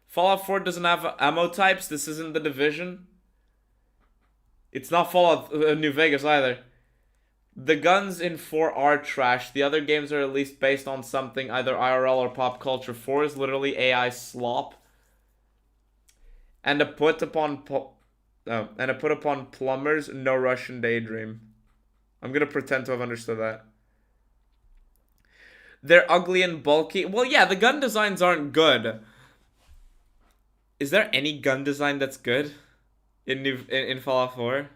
S1: Fallout 4 doesn't have ammo types. This isn't The Division. It's not Fallout New Vegas either. The guns in 4 are trash. The other games are at least based on something, either IRL or pop culture. 4 is literally AI slop. And a put upon plumbers, no Russian daydream. I'm gonna pretend to have understood that. They're ugly and bulky. Well, yeah, the gun designs aren't good. Is there any gun design that's good in Fallout 4?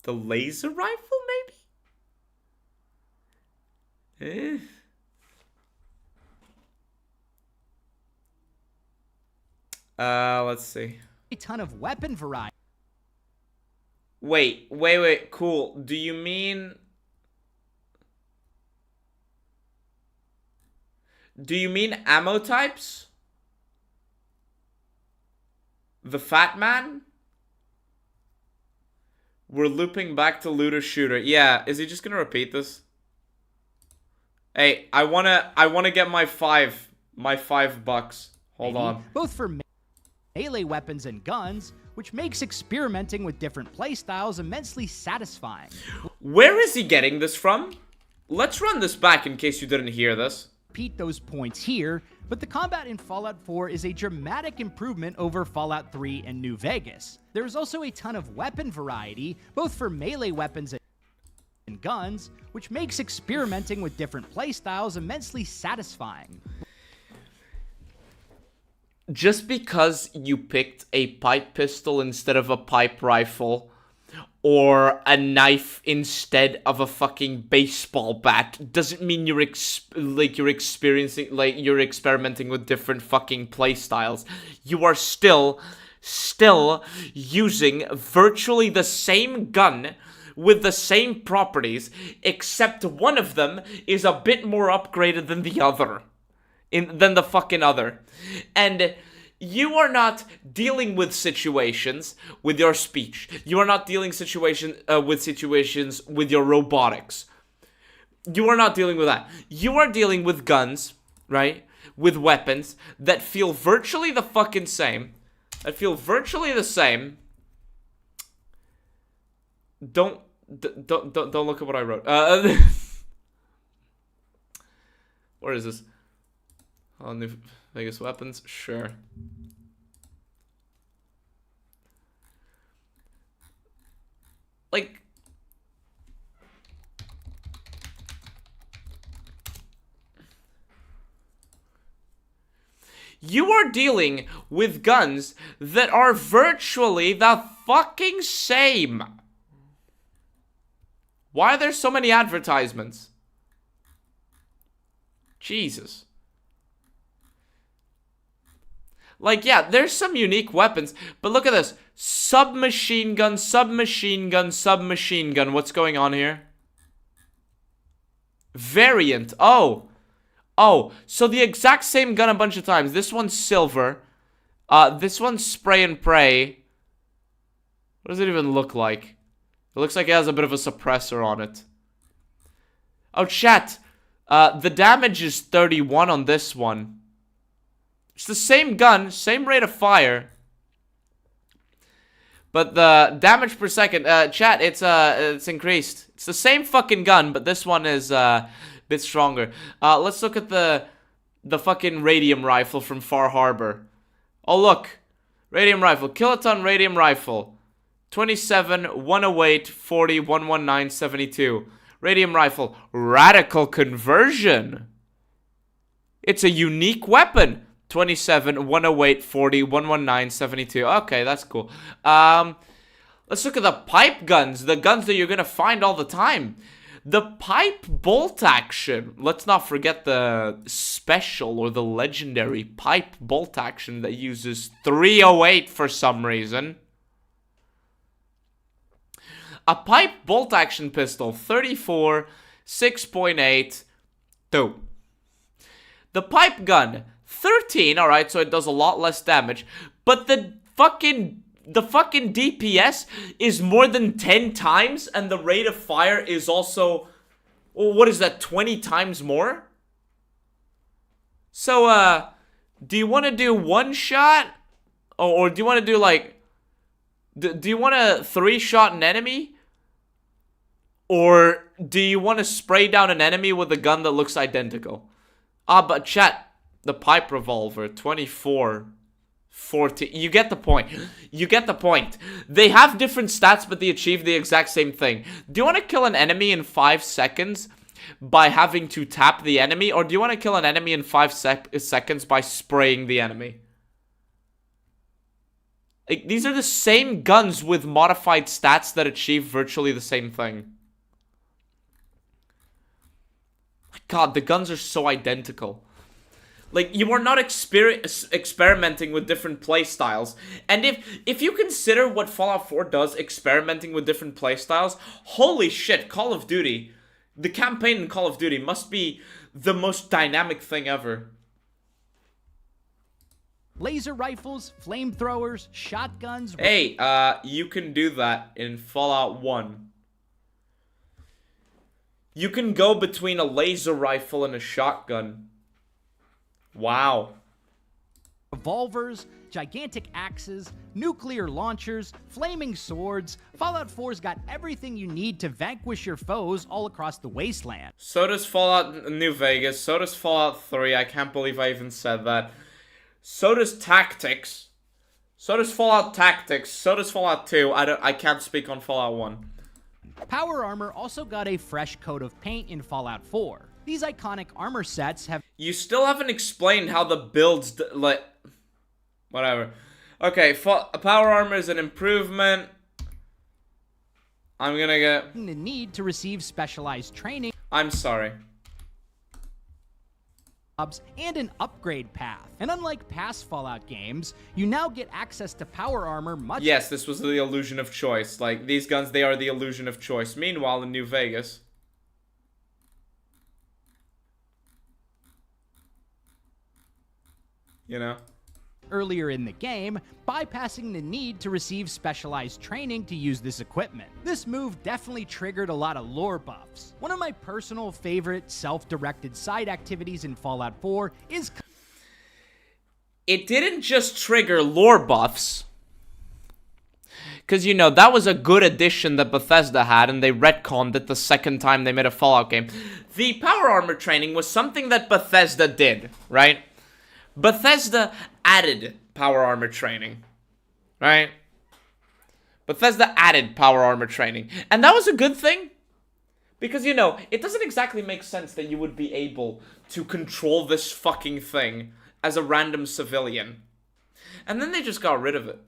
S1: The laser rifle, maybe? Let's see.
S2: A ton of weapon variety.
S1: Wait, cool. Do you mean ammo types? The Fat Man? We're looping back to looter shooter. Yeah, is he just gonna repeat this? Hey, I wanna get my $5. Hold on.
S2: Both for melee weapons and guns, which makes experimenting with different playstyles immensely satisfying.
S1: Where is he getting this from? Let's run this back in case you didn't hear this.
S2: Repeat those points here, but the combat in Fallout 4 is a dramatic improvement over Fallout 3 and New Vegas. There is also a ton of weapon variety, both for melee weapons and guns, which makes experimenting with different playstyles immensely satisfying.
S1: Just because you picked a pipe pistol instead of a pipe rifle, or a knife instead of a fucking baseball bat, doesn't mean you're experimenting with different fucking playstyles. You are still using virtually the same gun with the same properties, except one of them is a bit more upgraded than the other. Than the fucking other. And you are not dealing with situations with your speech. You are not dealing with situations with your robotics. You are not dealing with that. You are dealing with guns, right? With weapons that feel virtually the fucking same. Don't look at what I wrote. Where is this? On New Vegas weapons? Sure. Like... You are dealing with guns that are virtually the fucking same. Why are there so many advertisements? Jesus. Like, yeah, there's some unique weapons, but look at this. Submachine gun, submachine gun, submachine gun. What's going on here? Variant. Oh, so the exact same gun a bunch of times. This one's silver. This one's spray and pray. What does it even look like? It looks like it has a bit of a suppressor on it. Oh, chat. The damage is 31 on this one. It's the same gun, same rate of fire. But the damage per second, chat, it's increased. It's the same fucking gun, but this one is a bit stronger. Let's look at the fucking radium rifle from Far Harbor. Oh, look. Radium rifle. Kiloton radium rifle. 27, 108, 40, 119, 72. Radium rifle. Radical conversion. It's a unique weapon. 27, 108, 40, 119, 72. Okay, that's cool. Let's look at the pipe guns. The guns that you're going to find all the time. The pipe bolt action. Let's not forget the special or the legendary pipe bolt action that uses 308 for some reason. A pipe bolt action pistol, 34, 6.8, 2. The pipe gun, 13, alright, so it does a lot less damage. But the fucking DPS is more than 10 times, and the rate of fire is also, well, what is that, 20 times more? So, do you want to do one shot? Or do you want to do, like, do you want to 3-shot an enemy? Or do you want to spray down an enemy with a gun that looks identical? But chat, the pipe revolver, 24, 40. You get the point. You get the point. They have different stats, but they achieve the exact same thing. Do you want to kill an enemy in 5 seconds by having to tap the enemy? Or do you want to kill an enemy in 5 seconds by spraying the enemy? Like, these are the same guns with modified stats that achieve virtually the same thing. God, the guns are so identical. Like, you are not experimenting with different playstyles. And if you consider what Fallout 4 does, experimenting with different playstyles, holy shit, Call of Duty, the campaign in Call of Duty must be the most dynamic thing ever.
S2: Laser rifles, flamethrowers, shotguns...
S1: Hey, you can do that in Fallout 1. You can go between a laser rifle and a shotgun. Wow.
S2: Revolvers, gigantic axes, nuclear launchers, flaming swords. Fallout 4's got everything you need to vanquish your foes all across the wasteland.
S1: So does Fallout New Vegas. So does Fallout 3. I can't believe I even said that. So does Tactics. So does Fallout Tactics. So does Fallout 2. I can't speak on Fallout 1.
S2: Power armor also got a fresh coat of paint in Fallout 4. These iconic armor sets have...
S1: You still haven't explained how the builds... Whatever. Okay, power armor is an improvement. I'm gonna get...
S2: the need to receive specialized training...
S1: I'm sorry.
S2: And an upgrade path. And unlike past Fallout games, you now get access to power armor much...
S1: Yes, this was the illusion of choice. Like, these guns, they are the illusion of choice. Meanwhile, in New Vegas... You know?
S2: Earlier in the game, bypassing the need to receive specialized training to use this equipment. This move definitely triggered a lot of lore buffs. One of my personal favorite self-directed side activities in Fallout 4 is...
S1: It didn't just trigger lore buffs. Because, you know, that was a good addition that Bethesda had, and they retconned it the second time they made a Fallout game. The power armor training was something that Bethesda did, right? Bethesda added power armor training, right? Bethesda added power armor training. And that was a good thing. Because, you know, it doesn't exactly make sense that you would be able to control this fucking thing as a random civilian. And then they just got rid of it.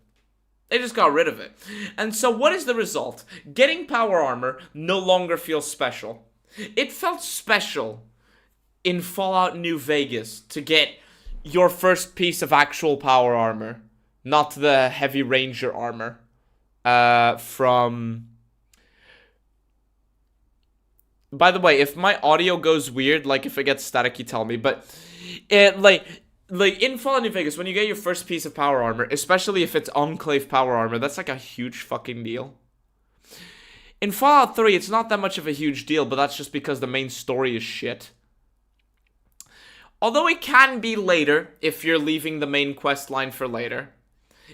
S1: They just got rid of it. And so what is the result? Getting power armor no longer feels special. It felt special in Fallout New Vegas to get your first piece of actual power armor, not the heavy ranger armor from... By the way, if my audio goes weird, like if it gets staticky, tell me, but it, like in Fallout New Vegas, when you get your first piece of power armor, especially if it's Enclave power armor, that's like a huge fucking deal. In Fallout 3, it's not that much of a huge deal, but that's just because the main story is shit. Although it can be later, if you're leaving the main quest line for later.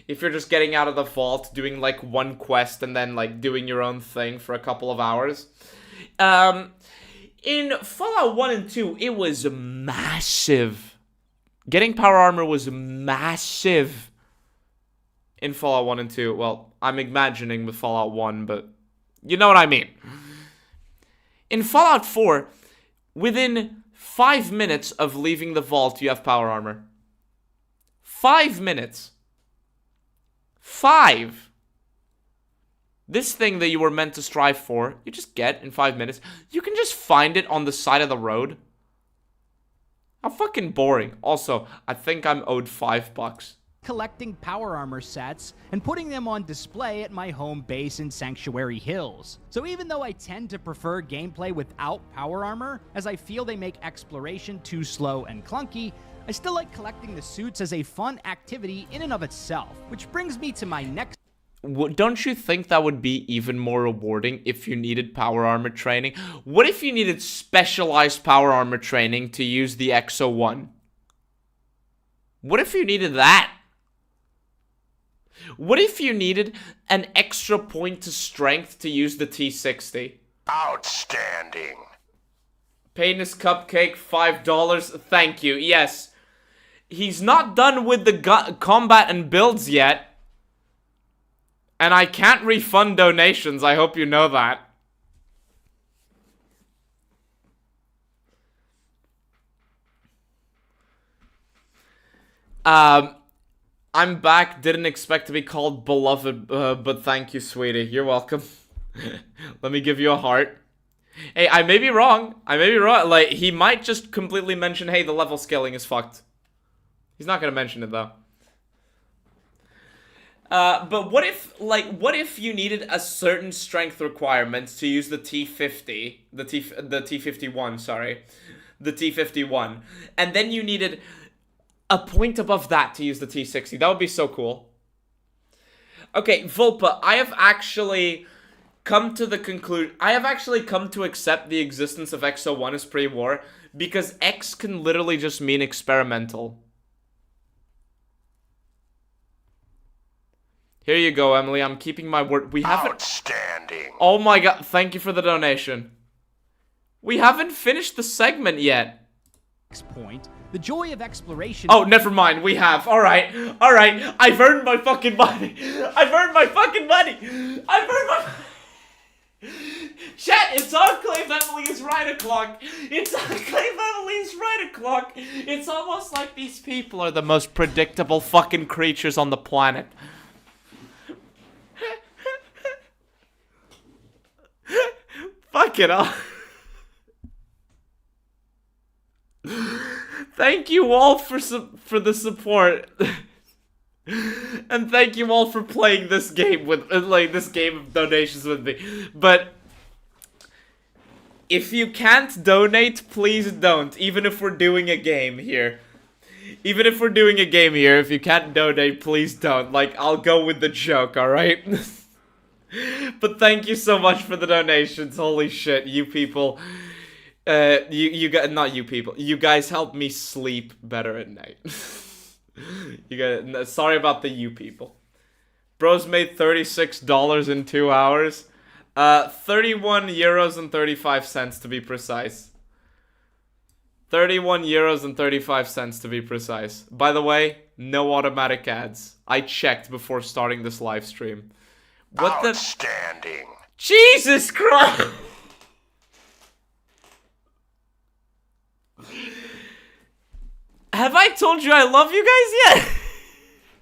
S1: If you're just getting out of the vault, doing like one quest, and then like doing your own thing for a couple of hours. In Fallout 1 and 2, it was massive. Getting power armor was massive in Fallout 1 and 2. Well, I'm imagining with Fallout 1, but you know what I mean. In Fallout 4, within 5 minutes of leaving the vault, you have power armor. 5 minutes. 5. This thing that you were meant to strive for, you just get in 5 minutes. You can just find it on the side of the road. How fucking boring. Also, I think I'm owed $5.
S2: Collecting power armor sets and putting them on display at my home base in Sanctuary Hills. So even though I tend to prefer gameplay without power armor, as I feel they make exploration too slow and clunky, I still like collecting the suits as a fun activity in and of itself. Which brings me to my next...
S1: Don't you think that would be even more rewarding if you needed power armor training? What if you needed specialized power armor training to use the XO1? What if you needed that? What if you needed an extra point to strength to use the T60?
S5: Outstanding.
S1: Penis Cupcake, $5. Thank you. Yes. He's not done with the combat and builds yet. And I can't refund donations. I hope you know that. I'm back. Didn't expect to be called beloved, but thank you, sweetie. You're welcome. Let me give you a heart. Hey, I may be wrong. I may be wrong. Like, he might just completely mention, hey, the level scaling is fucked. He's not gonna mention it, though. But what if you needed a certain strength requirement to use the T50, the T51, sorry, the T51, and then you needed a point above that to use the T60? That would be so cool. Okay, VULPA, I have actually come to the conclusion, I have actually come to accept the existence of XO1 as pre-war, because X can literally just mean experimental. Here you go, Emily. I'm keeping my word. We haven't...
S5: Outstanding.
S1: Oh my god. Thank you for the donation. We haven't finished the segment yet.
S2: Next point, the joy of exploration...
S1: Oh, never mind. We have. Alright. Alright. I've earned my fucking money. I've earned my fucking money. I've earned my... Chat, it's Enclave Emily is right o'clock. It's Enclave Emily is right o'clock. It's almost like these people are the most predictable fucking creatures on the planet. Fuck it up. Thank you all for the support. And thank you all for playing this game with this game of donations with me. But if you can't donate, please don't. Even if we're doing a game here. Even if we're doing a game here, if you can't donate, please don't. Like, I'll go with the joke, alright? But thank you so much for the donations. Holy shit, you people. You guys, not you people. You guys help me sleep better at night. You guys, sorry about the you people. Bros made $36 in 2 hours. 31 euros and 35 cents to be precise. 31 euros and 35 cents to be precise. By the way, no automatic ads. I checked before starting this live stream. What
S5: Outstanding.
S1: Jesus Christ! Have I told you I love you guys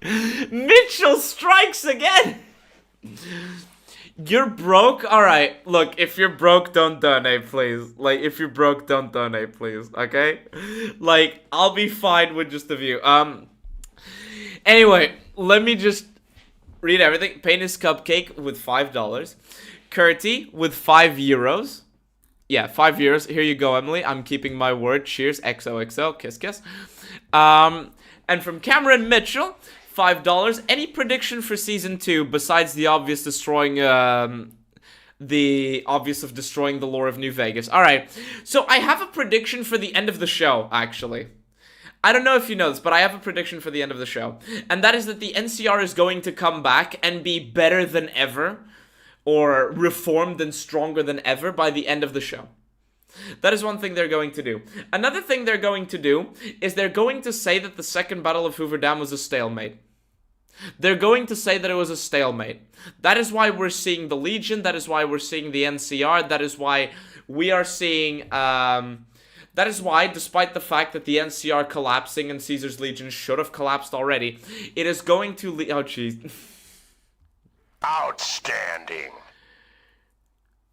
S1: yet? Mitchel strikes again! You're broke? Alright, look, if you're broke, don't donate, please. Like, if you're broke, don't donate, please, okay? Like, I'll be fine with just a view. Anyway, let me just read everything. Penis Cupcake with $5. Curti with 5 euros. Yeah, 5 euros. Here you go, Emily. I'm keeping my word. Cheers. XOXO. Kiss, kiss. And from Cameron Mitchell, $5. Any prediction for Season 2 besides the obvious destroying, the obvious of destroying the lore of New Vegas? Alright, so I have a prediction for the end of the show, actually. I don't know if you know this, but I have a prediction for the end of the show. And that is that the NCR is going to come back and be better than ever, or reformed and stronger than ever by the end of the show. That is one thing they're going to do. Another thing they're going to do is they're going to say that the second Battle of Hoover Dam was a stalemate. They're going to say that it was a stalemate. That is why we're seeing the Legion. That is why we're seeing the NCR. That is why we are seeing, that is why, despite the fact that the NCR collapsing and Caesar's Legion should have collapsed already, it is going to oh jeez.
S5: Outstanding.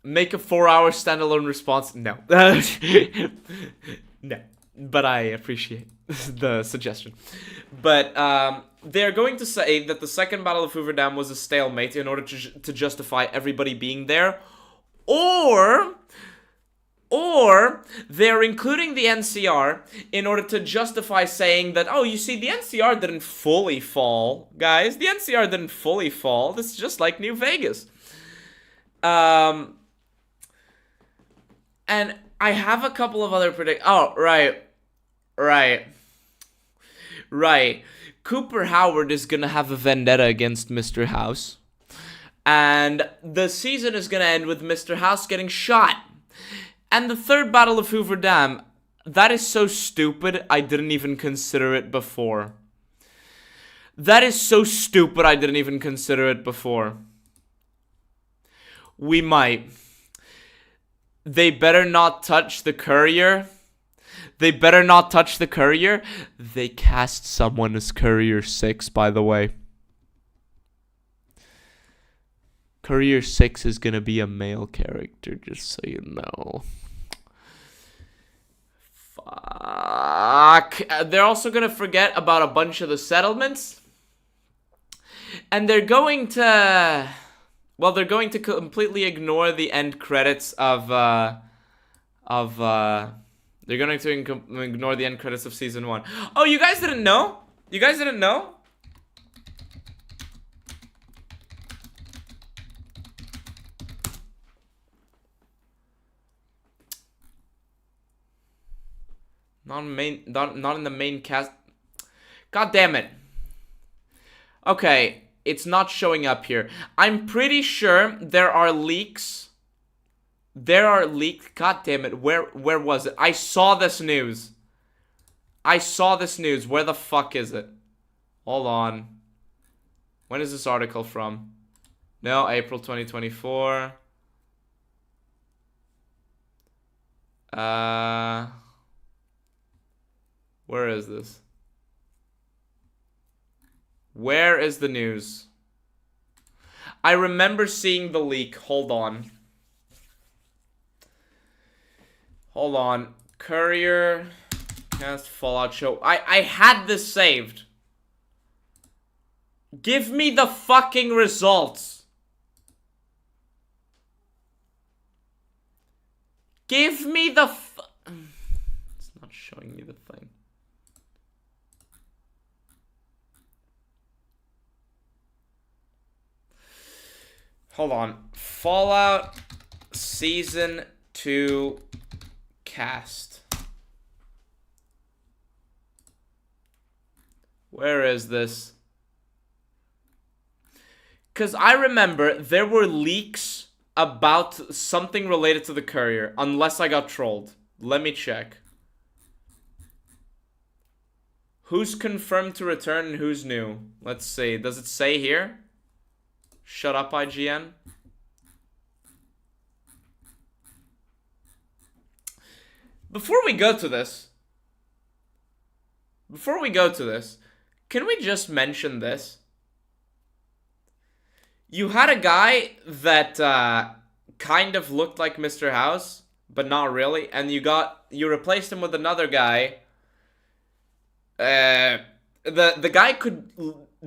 S1: Make a 4-hour standalone response. No. No. But I appreciate the suggestion. But they're going to say that the second Battle of Hoover Dam was a stalemate in order to justify everybody being there. Or they're including the NCR in order to justify saying that, oh, you see, the NCR didn't fully fall, guys. The NCR didn't fully fall. This is just like New Vegas. And I have a couple of other oh, right. Cooper Howard is gonna have a vendetta against Mr. House. And the season is gonna end with Mr. House getting shot. And the third Battle of Hoover Dam, that is so stupid, I didn't even consider it before. That is so stupid, I didn't even consider it before. We might. They better not touch the courier. They better not touch the courier. They cast someone as Courier 6, by the way. Courier 6 is gonna be a male character, just so you know. Fuck. They're also gonna forget about a bunch of the settlements. And they're going to... Well, they're going to completely ignore the end credits of they're going to ignore the end credits of Season 1. Oh, you guys didn't know? You guys didn't know? Not in the main cast. God damn it. Okay, it's not showing up here. I'm pretty sure there are leaks. There are leaks. God damn it. Where was it? I saw this news. I saw this news. Where the fuck is it? Hold on. When is this article from? No, April 2024. Where is this? Where is the news? I remember seeing the leak. Hold on. Hold on. Courier cast Fallout show. I had this saved. Give me the fucking results. Give me the It's not showing me the thing. Hold on. Fallout Season 2 cast. Where is this? Because I remember there were leaks about something related to the courier. Unless I got trolled. Let me check. Who's confirmed to return and who's new? Let's see. Does it say here? Shut up, IGN. Before we go to this, can we just mention this? You had a guy that kind of looked like Mr. House, but not really, and you replaced him with another guy. The guy could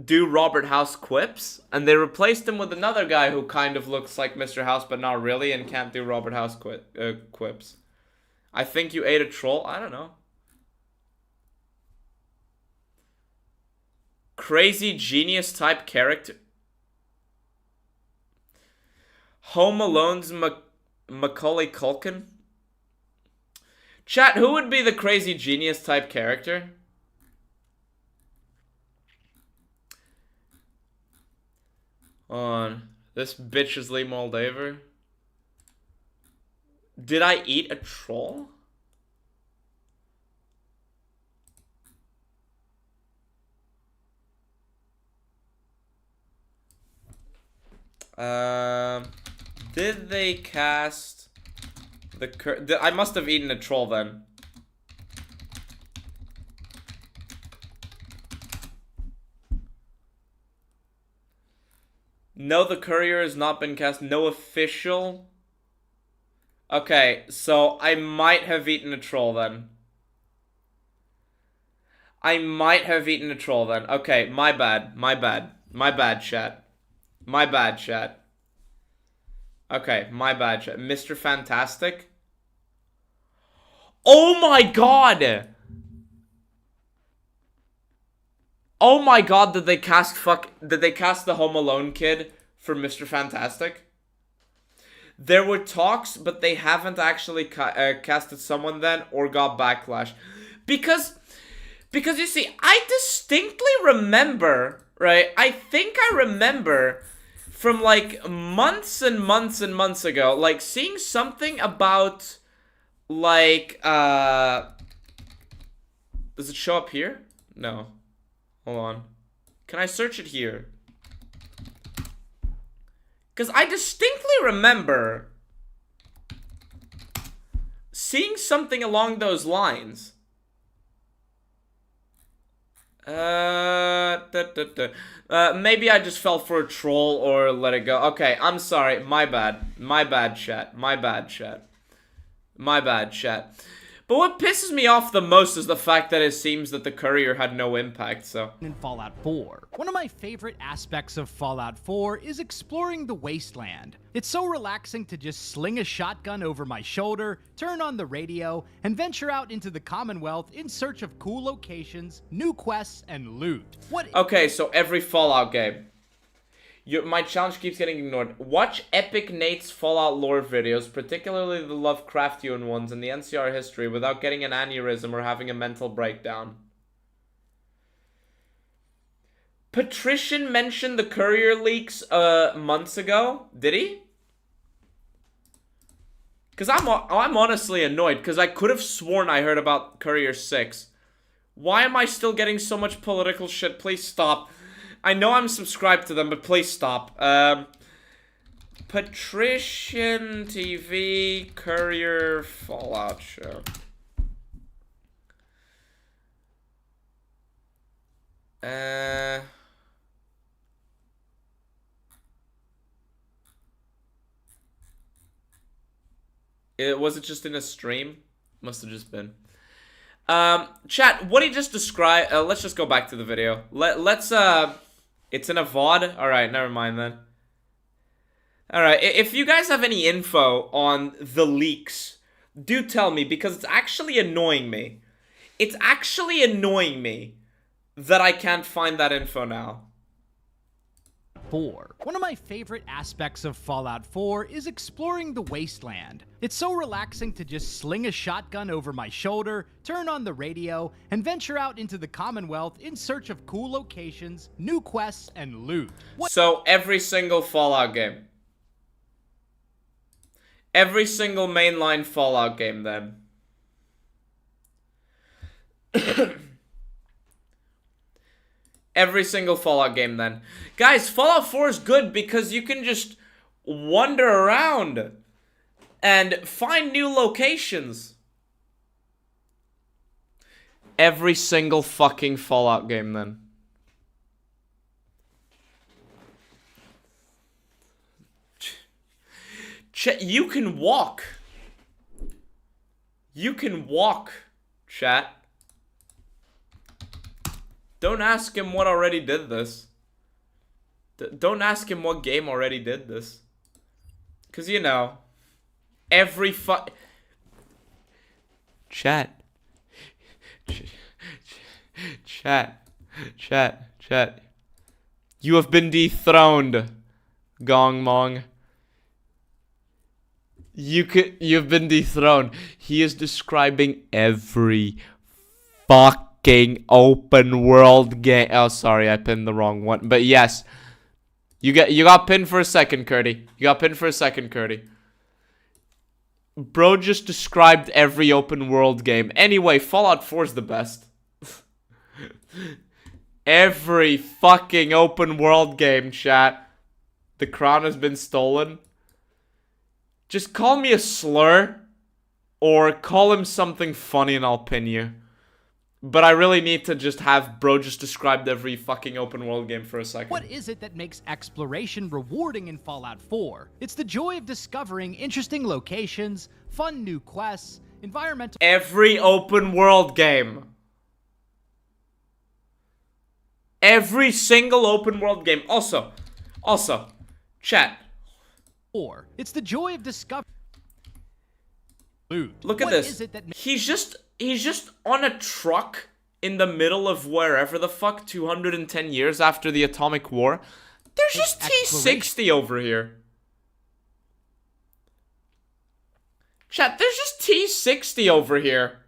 S1: do Robert House quips, and they replaced him with another guy who kind of looks like Mr. House, but not really, and can't do Robert House quips. I think you ate a troll. I don't know. Crazy genius type character. Home Alone's Macaulay Culkin. Chat, who would be the crazy genius type character? On this bitch is Lee Moldaver. Did I eat a troll? Did they cast I must have eaten a troll then. No, the courier has not been cast. No official. Okay, so I might have eaten a troll then. I might have eaten a troll then. Okay, my bad. My bad. My bad, chat. My bad, chat. Okay, my bad, chat. Mr. Fantastic? Oh my god! Oh my god, did they cast the Home Alone kid for Mr. Fantastic? There were talks, but they haven't actually casted someone then or got backlash. Because you see, I distinctly remember, right? I think I remember from like months and months and months ago, like seeing something about like, does it show up here? No. Hold on. Can I search it here? Because I distinctly remember seeing something along those lines. Maybe I just fell for a troll or let it go. Okay, I'm sorry. My bad. My bad, chat. My bad, chat. My bad, chat. But what pisses me off the most is the fact that it seems that the courier had no impact, so.
S2: In Fallout 4. One of my favorite aspects of Fallout 4 is exploring the wasteland. It's so relaxing to just sling a shotgun over my shoulder, turn on the radio, and venture out into the Commonwealth in search of cool locations, new quests, and loot.
S1: Okay, so every Fallout game. My challenge keeps getting ignored. Watch Epic Nate's Fallout lore videos, particularly the Lovecraftian ones and the NCR history, without getting an aneurysm or having a mental breakdown. Patrician mentioned the courier leaks months ago. Did he? Because I'm honestly annoyed, because I could have sworn I heard about Courier 6. Why am I still getting so much political shit? Please stop. I know I'm subscribed to them, but please stop. Patrician TV Courier Fallout show. Was it just in a stream? Must have just been. Chat, what he just described, let's just go back to the video. Let's it's in a VOD? Alright, never mind then. Alright, if you guys have any info on the leaks, do tell me, because it's actually annoying me. It's actually annoying me that I can't find that info now.
S2: 4. One of my favorite aspects of Fallout 4 is exploring the wasteland. It's so relaxing to just sling a shotgun over my shoulder, turn on the radio, and venture out into the Commonwealth in search of cool locations, new quests, and loot.
S1: So every single Fallout game. Every single mainline Fallout game then. Every single Fallout game then. Guys, Fallout 4 is good because you can just wander around and find new locations. Every single fucking Fallout game then. You can walk. You can walk, chat. Don't ask him what already did this. Don't ask him what game already did this. Because, you know, every Chat. Chat. You have been dethroned, Gong Mong. You've been dethroned. He is describing every fucking open world game. Oh, sorry, I pinned the wrong one. But yes, you got pinned for a second, Curdy. You got pinned for a second, Curdy. Bro just described every open world game. Anyway, Fallout 4 is the best. Every fucking open world game, chat. The crown has been stolen. Just call me a slur. Or call him something funny and I'll pin you. But I really need to just have bro just described every fucking open world game for a second.
S2: What is it that makes exploration rewarding in Fallout 4? It's the joy of discovering interesting locations, fun new quests, environmental...
S1: Every open world game. Every single open world game. Also, chat.
S2: It's the joy of discovering...
S1: Look at this. He's just on a truck in the middle of wherever the fuck 210 years after the atomic war. There's just T60 over here. Chat, there's just T60 over here.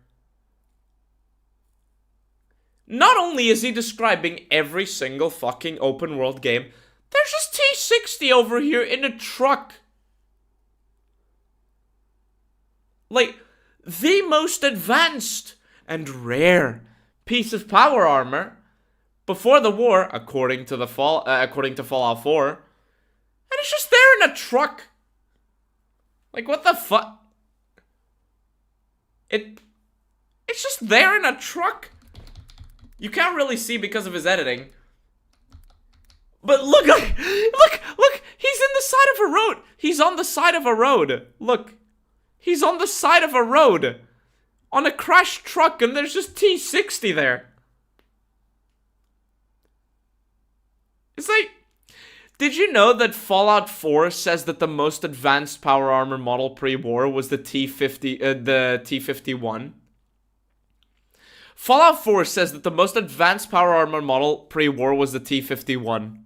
S1: Not only is he describing every single fucking open world game, there's just T60 over here in a truck. Like, the most advanced and rare piece of power armor before the war, according to Fallout 4, and it's just there in a truck. Like, what the fuck? It's just there in a truck. You can't really see because of his editing. But look, look, he's in the side of a road. He's on the side of a road. Look. He's on the side of a road. On a crashed truck, and there's just T60 there. It's like... Did you know that Fallout 4 says that the most advanced power armor model pre-war was the T51? Fallout 4 says that the most advanced power armor model pre-war was the T51.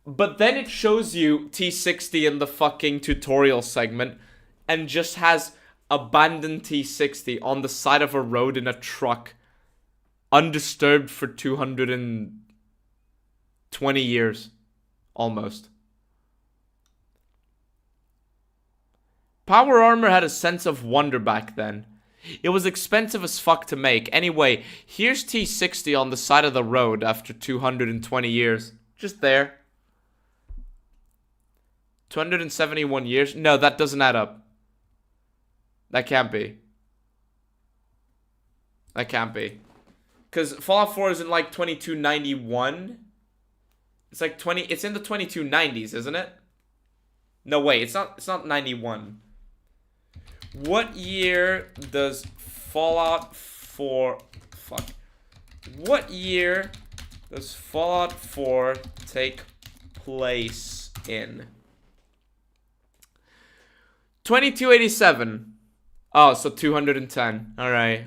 S1: But then it shows you T60 in the fucking tutorial segment, and just has abandoned T60 on the side of a road in a truck, undisturbed for 220 years, almost. Power armor had a sense of wonder back then. It was expensive as fuck to make. Anyway, here's T60 on the side of the road after 220 years. Just there. 271 years? No, that doesn't add up. That can't be. That can't be. Because Fallout 4 is in like 2291. It's like it's in the 2290s, isn't it? No, wait, it's not 91. What year does Fallout 4... Fuck. What year does Fallout 4 take place in? 2287. Oh, so 210. Alright.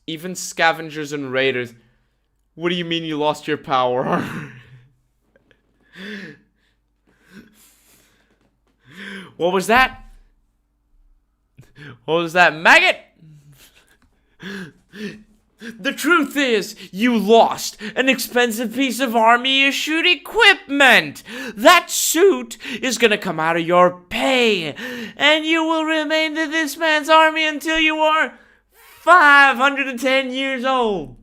S1: Even scavengers and raiders. What do you mean you lost your power armor? What was that? What was that, maggot? The truth is, you lost an expensive piece of army-issued equipment. That suit is gonna come out of your pay, and you will remain to this man's army until you are 510 years old.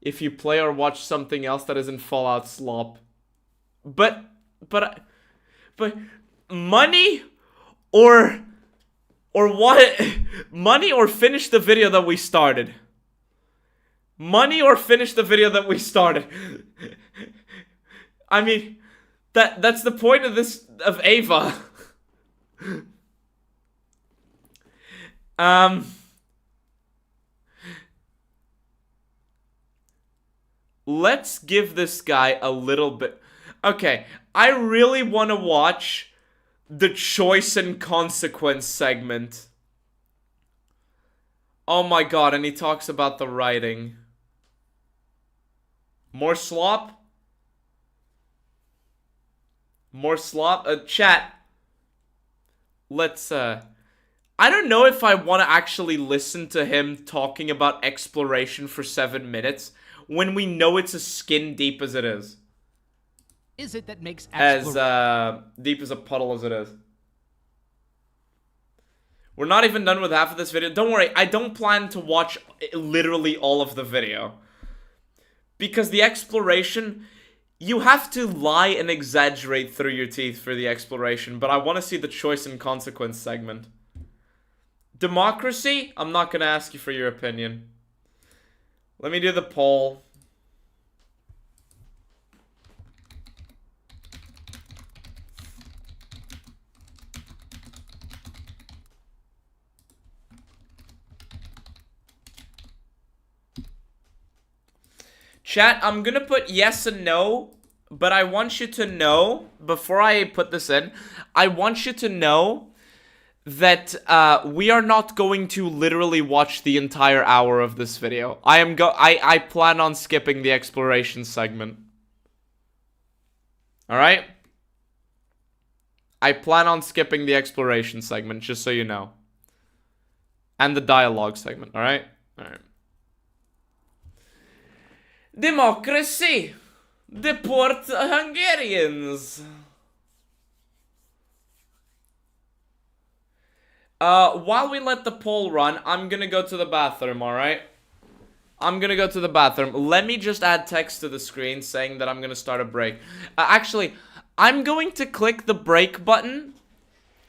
S1: If you play or watch something else that isn't Fallout slop. But money or what? Money or finish the video that we started. Money or finish the video that we started. I mean, that's the point of EVAH. Let's give this guy a little bit. Okay, I really want to watch the choice and consequence segment. Oh my god, and he talks about the writing. More slop? More slop? Chat. Let's, I don't know if I want to actually listen to him talking about exploration for 7 minutes when we know it's as skin deep as it is.
S2: Is it that makes
S1: as deep as a puddle as it is. We're not even done with half of this video. Don't worry, I don't plan to watch literally all of the video. Because the exploration You have to lie and exaggerate through your teeth for the exploration, but I want to see the choice and consequence segment. Democracy? I'm not going to ask you for your opinion. Let me do the poll. Chat, I'm gonna put yes and no, but I want you to know, before I put this in, I want you to know that we are not going to literally watch the entire hour of this video. I plan on skipping the exploration segment. Alright? I plan on skipping the exploration segment, just so you know. And the dialogue segment, alright? Alright. Democracy! Deport Hungarians! While we let the poll run, I'm gonna go to the bathroom, alright? I'm gonna go to the bathroom. Let me just add text to the screen saying that I'm gonna start a break. Actually, I'm going to click the break button,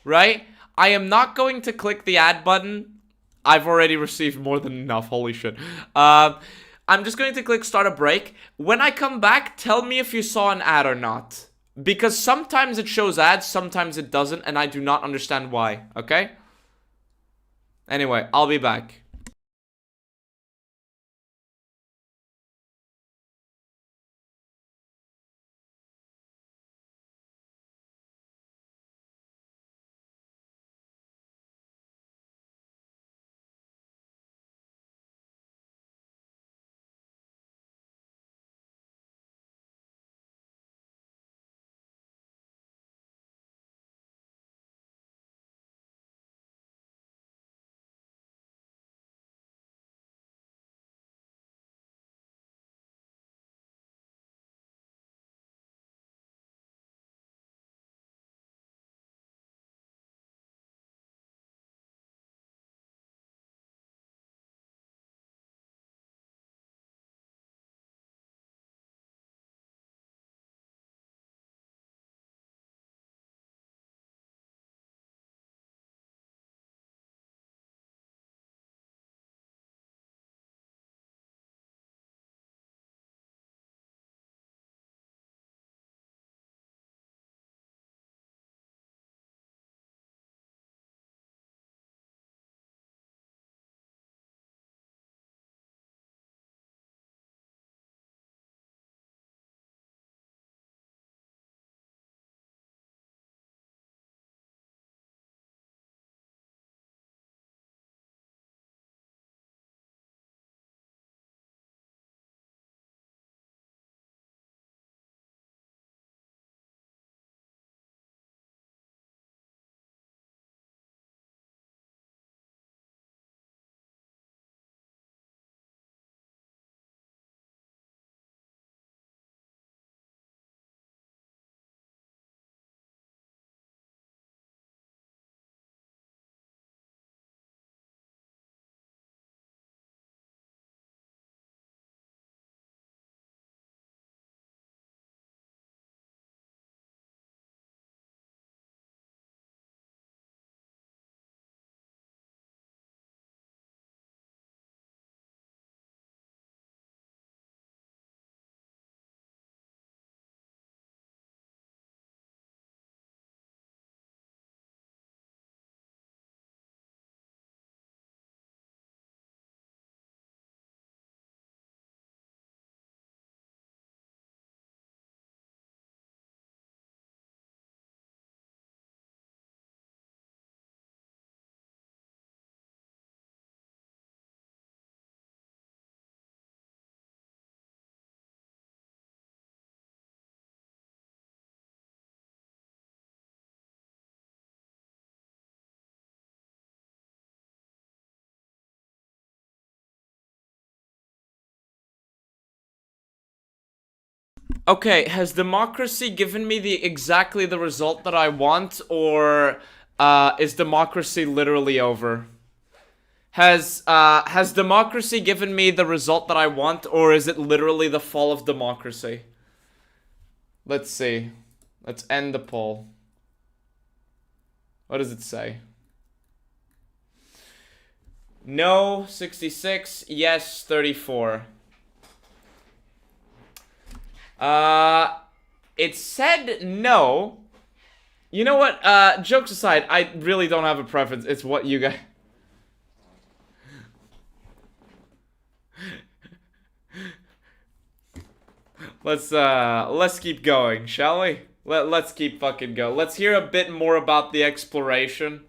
S1: right? I am not going to click the add button. I've already received more than enough, holy shit. I'm just going to click start a break. When I come back, tell me if you saw an ad or not. Because sometimes it shows ads, sometimes it doesn't, and I do not understand why, okay? Anyway, I'll be back. Okay, has democracy given me exactly the result that I want, or is democracy literally over? Has democracy given me the result that I want, or is it literally the fall of democracy? Let's see. Let's end the poll. What does it say? No, 66. Yes, 34. It said no. You know what? Jokes aside, I really don't have a preference. It's what you guys... Let's keep going, shall we? Let's keep fucking go. Let's hear a bit more about the exploration.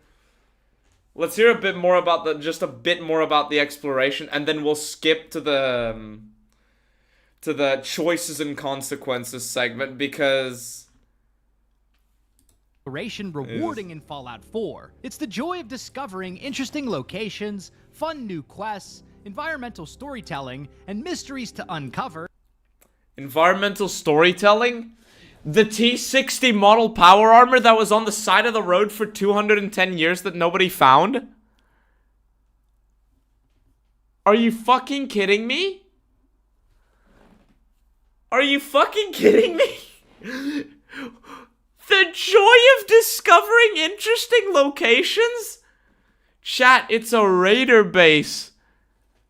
S1: Let's hear a bit more about just a bit more about the exploration, and then we'll skip to the choices and consequences segment, because
S2: Exploration rewarding in Fallout 4. It's the joy of discovering interesting locations, fun new quests, environmental storytelling, and mysteries to uncover.
S1: Environmental storytelling? The T-60 model power armor that was on the side of the road for 210 years that nobody found? Are you fucking kidding me? Are you fucking kidding me? The joy of discovering interesting locations? Chat, it's a raider base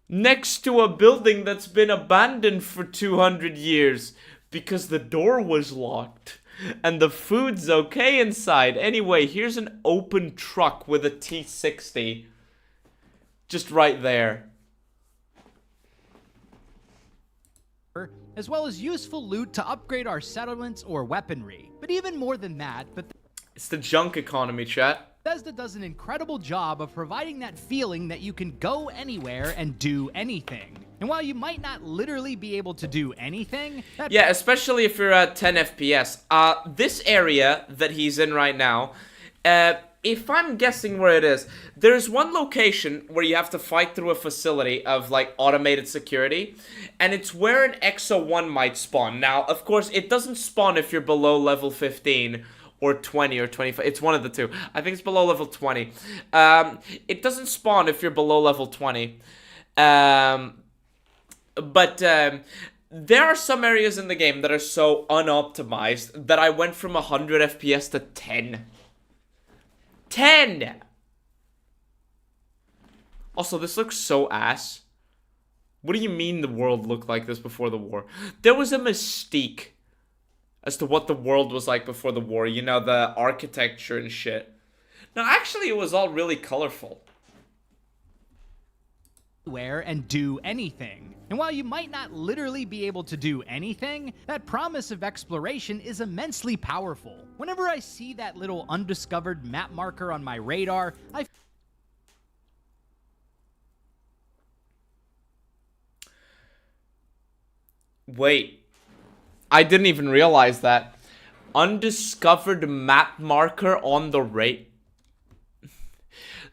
S1: next to a building that's been abandoned for 200 years because the door was locked and the food's okay inside. Anyway, here's an open truck with a T-60 just right there.
S2: As well as useful loot to upgrade our settlements or weaponry. But even more than that,
S1: It's the junk economy, chat.
S2: Bethesda does an incredible job of providing that feeling that you can go anywhere and do anything. And while you might not literally be able to do anything...
S1: Yeah, especially if you're at 10 FPS. This area that he's in right now, if I'm guessing where it is, there's one location where you have to fight through a facility of, like, automated security, and it's where an Exo-1 might spawn. Now, of course, it doesn't spawn if you're below level 15, or 20, or 25. It's one of the two. I think it's below level 20. It doesn't spawn if you're below level 20. But there are some areas in the game that are so unoptimized that I went from 100 FPS to 10. 10! Also, this looks so ass. What do you mean the world looked like this before the war? There was a mystique as to what the world was like before the war. You know, the architecture and shit. No, actually, it was all really colorful.
S2: Where and do anything. And while you might not literally be able to do anything, that promise of exploration is immensely powerful. Whenever I see that little undiscovered map marker on my radar,
S1: Wait. I didn't even realize that. Undiscovered map marker on the radar.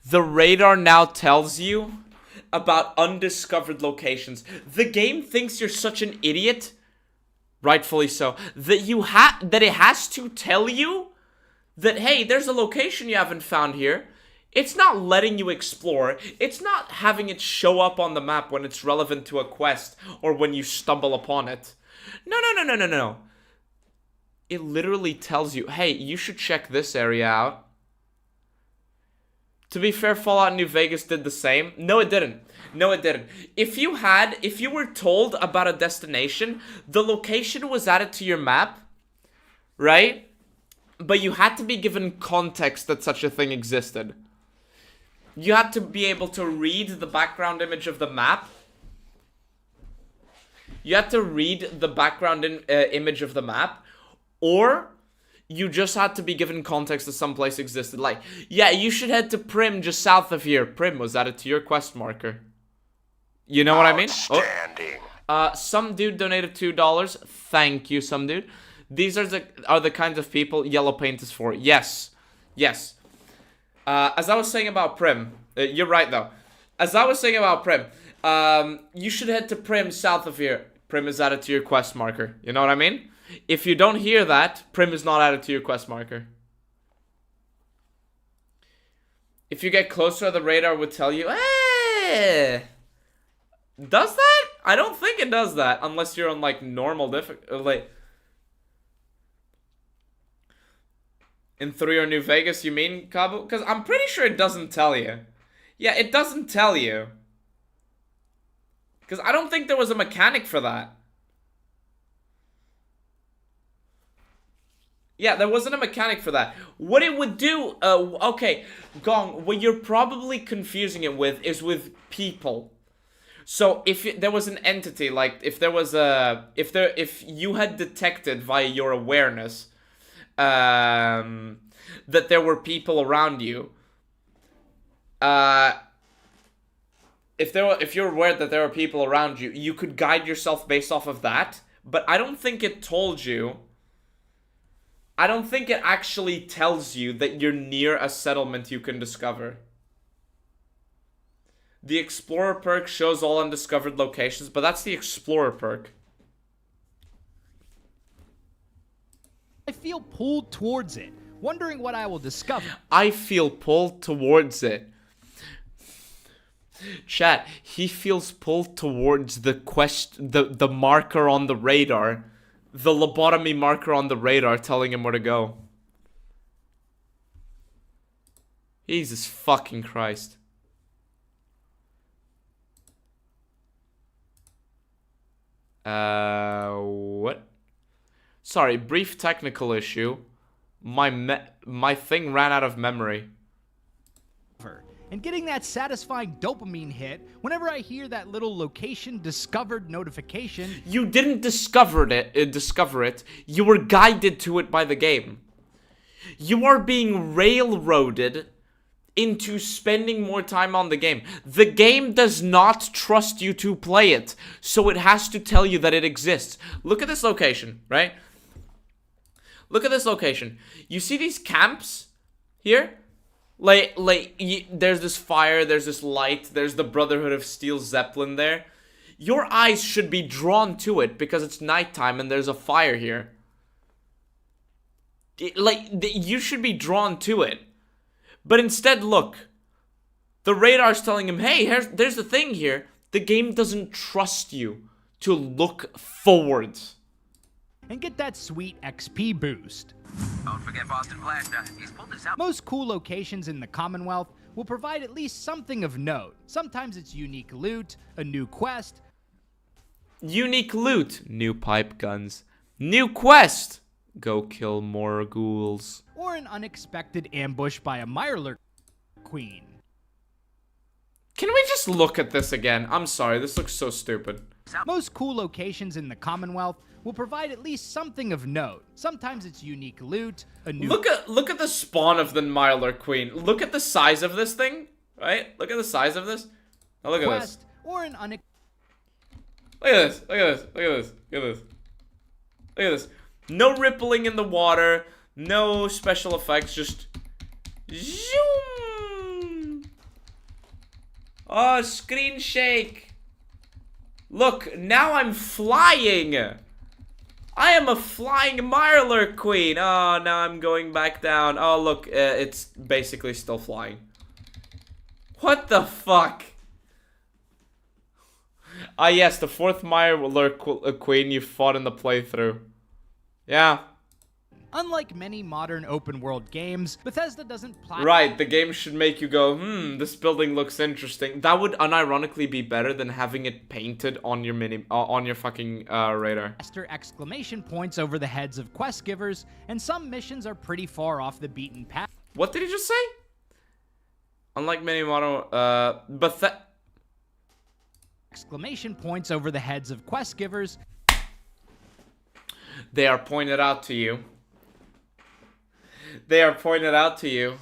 S1: The radar now tells you about undiscovered locations. The game thinks you're such an idiot, rightfully so, that it has to tell you that, hey, there's a location you haven't found here. It's not letting you explore. It's not having it show up on the map when it's relevant to a quest or when you stumble upon it. No. It literally tells you, hey, you should check this area out. To be fair, Fallout New Vegas did the same. No, it didn't. If you were told about a destination, the location was added to your map, right? But you had to be given context that such a thing existed. You had to be able to read the background image of the map. You had to read the background image of the map, or you just had to be given context that someplace existed. Like, yeah, you should head to Prim just south of here. Prim was added to your quest marker. You know what I mean?
S5: Outstanding.
S1: Oh. Some dude donated $2. Thank you, some dude. These are the kinds of people yellow paint is for. Yes. As I was saying about Prim, you're right though. As I was saying about Prim, you should head to Prim south of here. Prim is added to your quest marker. You know what I mean? If you don't hear that, Prim is not added to your quest marker. If you get closer, the radar would tell you, eh. Does that? I don't think it does that, unless you're on, like, normal difficulty. Like, In 3 or New Vegas, you mean, Cabo? Because I'm pretty sure it doesn't tell you. Yeah, it doesn't tell you. Because I don't think there was a mechanic for that. Yeah, there wasn't a mechanic for that. What it would do, okay, Gong, what you're probably confusing it with is with people. So if there was an entity, like if there was a, if you had detected via your awareness, that there were people around you, if you're aware that there are people around you, you could guide yourself based off of that. But I don't think it told you. I don't think it actually tells you that you're near a settlement you can discover. The Explorer perk shows all undiscovered locations, but that's the Explorer perk.
S2: I feel pulled towards it, wondering what I will discover.
S1: I feel pulled towards it. Chat, he feels pulled towards the marker on the radar. The lobotomy marker on the radar telling him where to go. Jesus fucking Christ. What? Sorry, brief technical issue. My thing ran out of memory.
S2: And getting that satisfying dopamine hit whenever I hear that little location discovered notification.
S1: You didn't discover it. You were guided to it by the game. You are being railroaded into spending more time on the game. The game does not trust you to play it, so it has to tell you that it exists. Look at this location, right? Look at this location. You see these camps here? There's this fire, there's this light, there's the Brotherhood of Steel Zeppelin there. Your eyes should be drawn to it because it's nighttime and there's a fire here. You should be drawn to it. But instead, look. The radar's telling him, hey, there's the thing here. The game doesn't trust you to look forwards.
S2: And get that sweet XP boost.
S9: Don't forget Boston Blaster. He's pulled this out.
S2: Most cool locations in the Commonwealth will provide at least something of note. Sometimes it's unique loot, a new quest.
S1: Unique loot. New pipe guns. New quest. Go kill more ghouls.
S2: Or an unexpected ambush by a Mirelurk queen.
S1: Can we just look at this again? I'm sorry, this looks so stupid.
S2: Most cool locations in the Commonwealth will provide at least something of note. Sometimes it's unique loot, a new...
S1: Look at the spawn of the Mirelurk Queen. Look at the size of this thing, right? Look at the size of this. Now look at this.
S2: Or an
S1: Look at this. Look at this. Look at this. Look at this. Look at this. No rippling in the water. No special effects. Just... Zoom! Oh, screen shake. Look, now I'm flying. I am a flying Mirelurk Queen. Oh, now I'm going back down. Oh, look, it's basically still flying. What the fuck? Ah, yes, the 4th Mirelurk Queen you fought in the playthrough. Yeah.
S2: Unlike many modern open-world games, Bethesda doesn't
S1: Right, the game should make you go, this building looks interesting. That would unironically be better than having it painted on your on your fucking radar.
S2: Exclamation points over the heads of quest givers, and some missions are pretty far off the beaten path.
S1: What did he just say? Unlike many modern,
S2: Exclamation points over the heads of quest givers.
S1: They are pointed out to you. They are pointed out to you.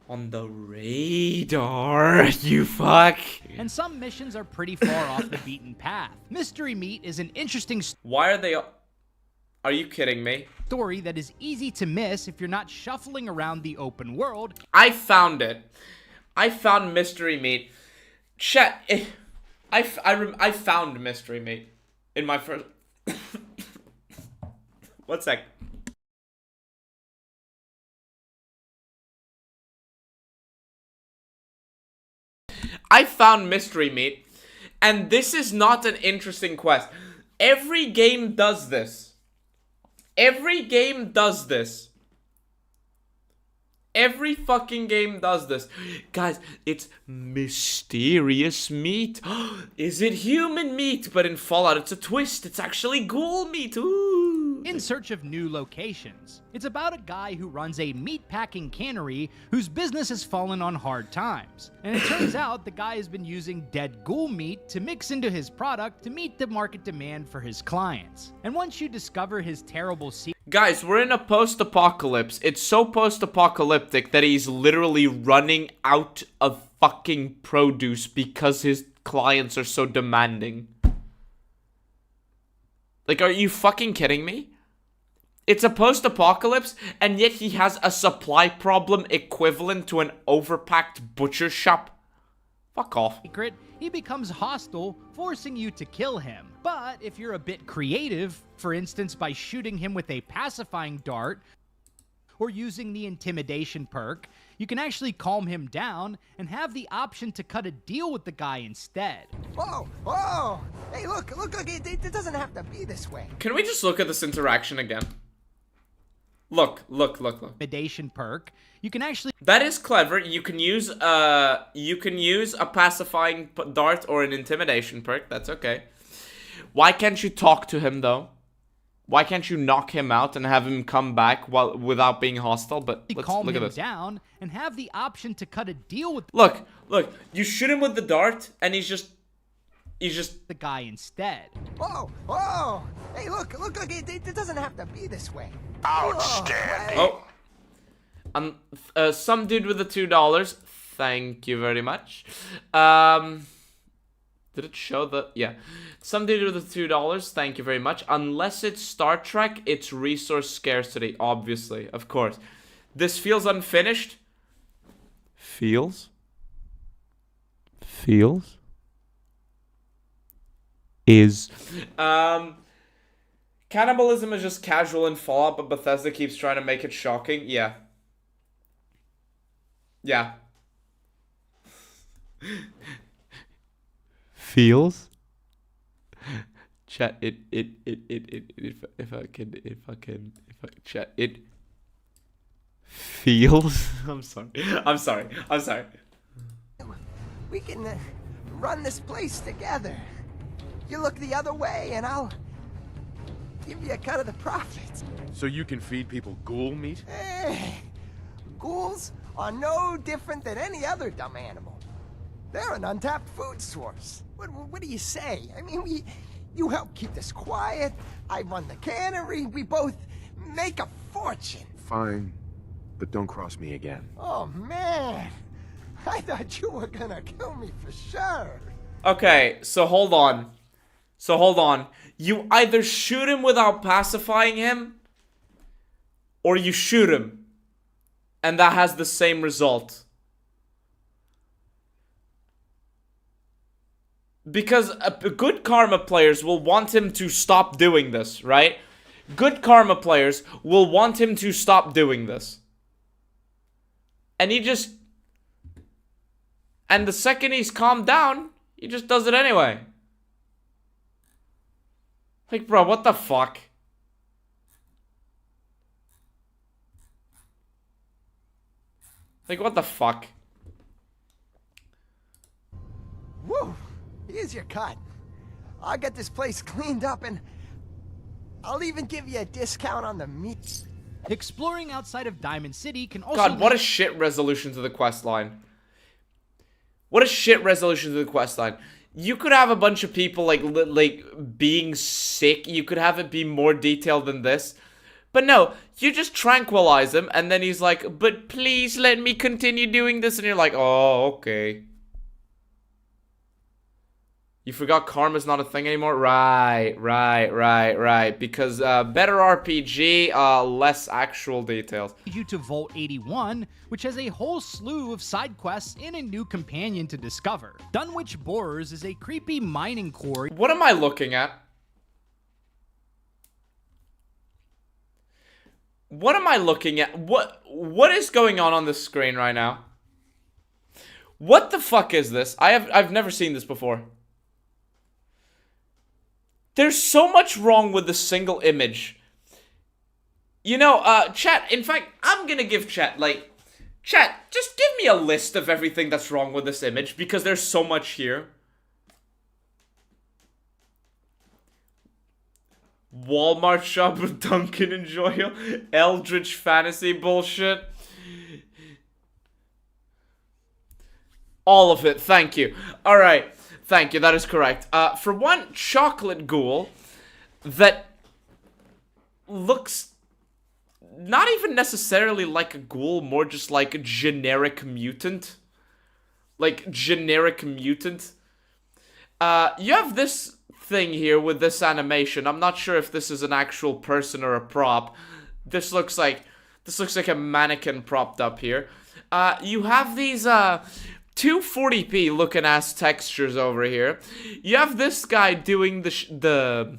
S1: On the radar, you fuck.
S2: And some missions are pretty far off the beaten path. Mystery Meat is an interesting
S1: Why are they... Are you kidding me?
S2: Story that is easy to miss if you're not shuffling around the open world.
S1: I found it. I found Mystery Meat. Chat, I found Mystery Meat in my first... 1 sec. I found Mystery Meat, and this is not an interesting quest. Every game does this. Every game does this. Every fucking game does this. Guys, it's mysterious meat. Is it human meat? But in Fallout, it's a twist. It's actually ghoul meat. Ooh.
S2: In search of new locations. It's about a guy who runs a meatpacking cannery whose business has fallen on hard times. And it turns out the guy has been using dead ghoul meat to mix into his product to meet the market demand for his clients. And once you discover his terrible secret...
S1: Guys, we're in a post-apocalypse. It's so post-apocalyptic that he's literally running out of fucking produce because his clients are so demanding. Like, are you fucking kidding me? It's a post-apocalypse, and yet he has a supply problem equivalent to an overpacked butcher shop. Fuck off.
S2: He becomes hostile, forcing you to kill him. But if you're a bit creative, for instance by shooting him with a pacifying dart, or using the intimidation perk, you can actually calm him down and have the option to cut a deal with the guy instead.
S5: Whoa, whoa! Hey, look, it doesn't have to be this way.
S1: Can we just look at this interaction again? Look.
S2: Intimidation perk, you can actually...
S1: That is clever. You can use a pacifying dart or an intimidation perk. That's okay. Why can't you talk to him though? Why can't you knock him out and have him come back without being hostile? But let's
S2: calm
S1: look at
S2: him
S1: this.
S2: down and have the option to cut a deal with...
S1: Look. You shoot him with the dart, and he's just
S2: the guy instead.
S5: Whoa, whoa! Hey, look, it doesn't have to be this way.
S8: Outstanding.
S1: Oh. Some dude with the $2. Thank you very much. Did it show the... Yeah. Some dude with the $2. Thank you very much. Unless it's Star Trek, it's resource scarcity. Obviously. Of course. This feels unfinished. Feels? Is. Cannibalism is just casual in Fallout, but Bethesda keeps trying to make it shocking. Yeah. Feels? Chat, if I can, chat, it feels. I'm sorry.
S5: We can run this place together. You look the other way, and I'll give you a cut of the profits.
S8: So you can feed people ghoul meat?
S5: Ghouls are no different than any other dumb animal. They're an untapped food source. What do you say? I mean, you help keep this quiet. I run the cannery. We both make a fortune.
S8: Fine, but don't cross me again.
S5: Oh, man. I thought you were gonna kill me for sure.
S1: Okay, so hold on. You either shoot him without pacifying him, or you shoot him, and that has the same result. Because good karma players will want him to stop doing this, right? Good karma players will want him to stop doing this. And and the second he's calmed down, he just does it anyway. Like, bro, what the fuck? Like, what the fuck?
S5: Woo! Here's your cut. I'll get this place cleaned up, and I'll even give you a discount on the meat.
S2: Exploring outside of Diamond City can also...
S1: God, what a shit resolution to the quest line. What a shit resolution to the quest line. You could have a bunch of people, like being sick. You could have it be more detailed than this. But no, you just tranquilize him, and then he's like, but please let me continue doing this. And you're like, oh, okay. You forgot karma's not a thing anymore? Right. Because better RPG, less actual details.
S2: You to Vault 81, which has a whole slew of side quests and a new companion to discover. Dunwich Borers is a creepy mining quarry.
S1: What am I looking at? What am I looking at? What is going on the screen right now? What the fuck is this? I've never seen this before. There's so much wrong with the single image. You know, chat, in fact, I'm gonna give chat, like, chat, just give me a list of everything that's wrong with this image, because there's so much here. Walmart shop with Duncan and Joyo. Eldritch fantasy bullshit. All of it, thank you. Alright, thank you, that is correct. For one, chocolate ghoul that looks not even necessarily like a ghoul, more just like a generic mutant. Like, generic mutant. You have this thing here with this animation. I'm not sure if this is an actual person or a prop. This looks like a mannequin propped up here. You have these, 240p looking ass textures over here. You have this guy doing the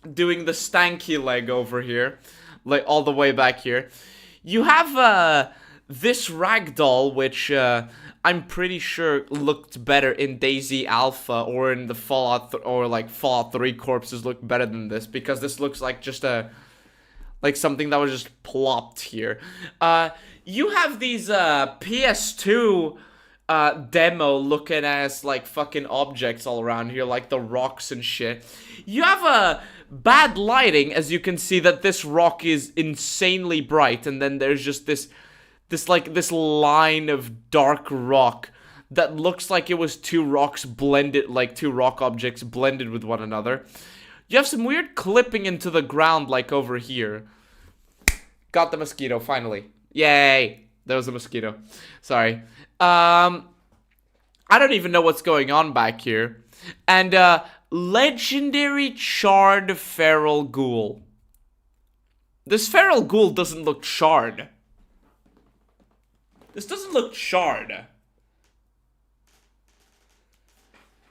S1: stanky leg over here, like all the way back here. You have this ragdoll, which I'm pretty sure looked better in DayZ Alpha or in the Fallout Fallout 3 corpses look better than this, because this looks like just something that was just plopped here. You have these PS2 demo looking as like fucking objects all around here, like the rocks and shit. You have bad lighting, as you can see that this rock is insanely bright, and then there's just this line of dark rock that looks like it was two rock objects blended with one another. You have some weird clipping into the ground, like over here. Got the mosquito, finally. Yay! There was a mosquito. Sorry. I don't even know what's going on back here. And, legendary charred feral ghoul. This feral ghoul doesn't look charred. This doesn't look charred.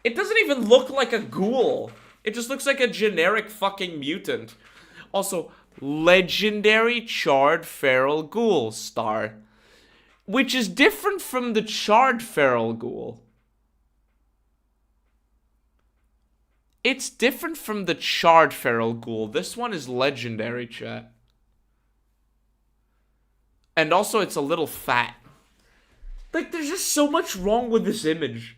S1: It doesn't even look like a ghoul. It just looks like a generic fucking mutant. Also, legendary charred feral ghoul star. Which is different from the charred feral ghoul. It's different from the charred feral ghoul. This one is legendary, chat. And also, it's a little fat. Like, there's just so much wrong with this image.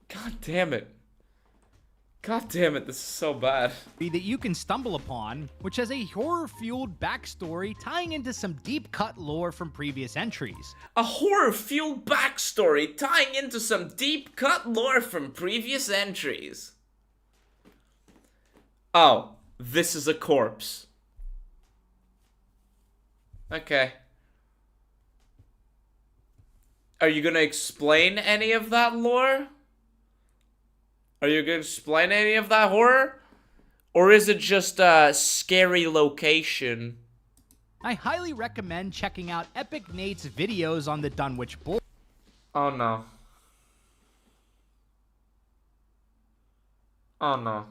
S1: God damn it. God damn it, this is so bad.
S2: That you can stumble upon, which has a horror-fueled backstory tying into some deep-cut lore from previous entries.
S1: A horror-fueled backstory tying into some deep-cut lore from previous entries. Oh, this is a corpse. Okay. Are you gonna explain any of that lore? Are you gonna explain any of that horror? Or is it just a scary location?
S2: I highly recommend checking out Epic Nate's videos on the Dunwich Bull.
S1: Oh no. Oh no.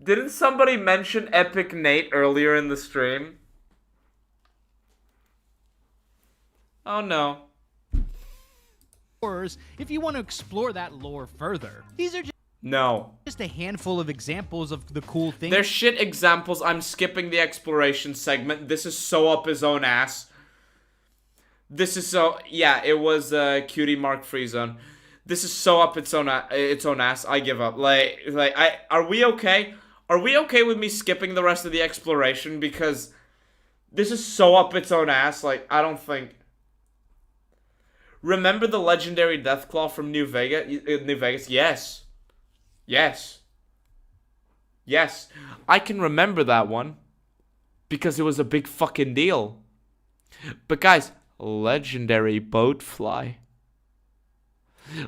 S1: Didn't somebody mention Epic Nate earlier in the stream? Oh no.
S2: If you want to explore that lore further. These are just a handful of examples of the cool things.
S1: They're shit examples. I'm skipping the exploration segment. This is so up his own ass. This is so... Yeah, it was Cutie Mark Free Zone. This is so up its own ass. I give up. Are we okay? Are we okay with me skipping the rest of the exploration? Because this is so up its own ass. Like, I don't think... Remember the legendary Deathclaw from New Vegas? Yes. Yes. Yes. I can remember that one. Because it was a big fucking deal. But guys, legendary Boatfly.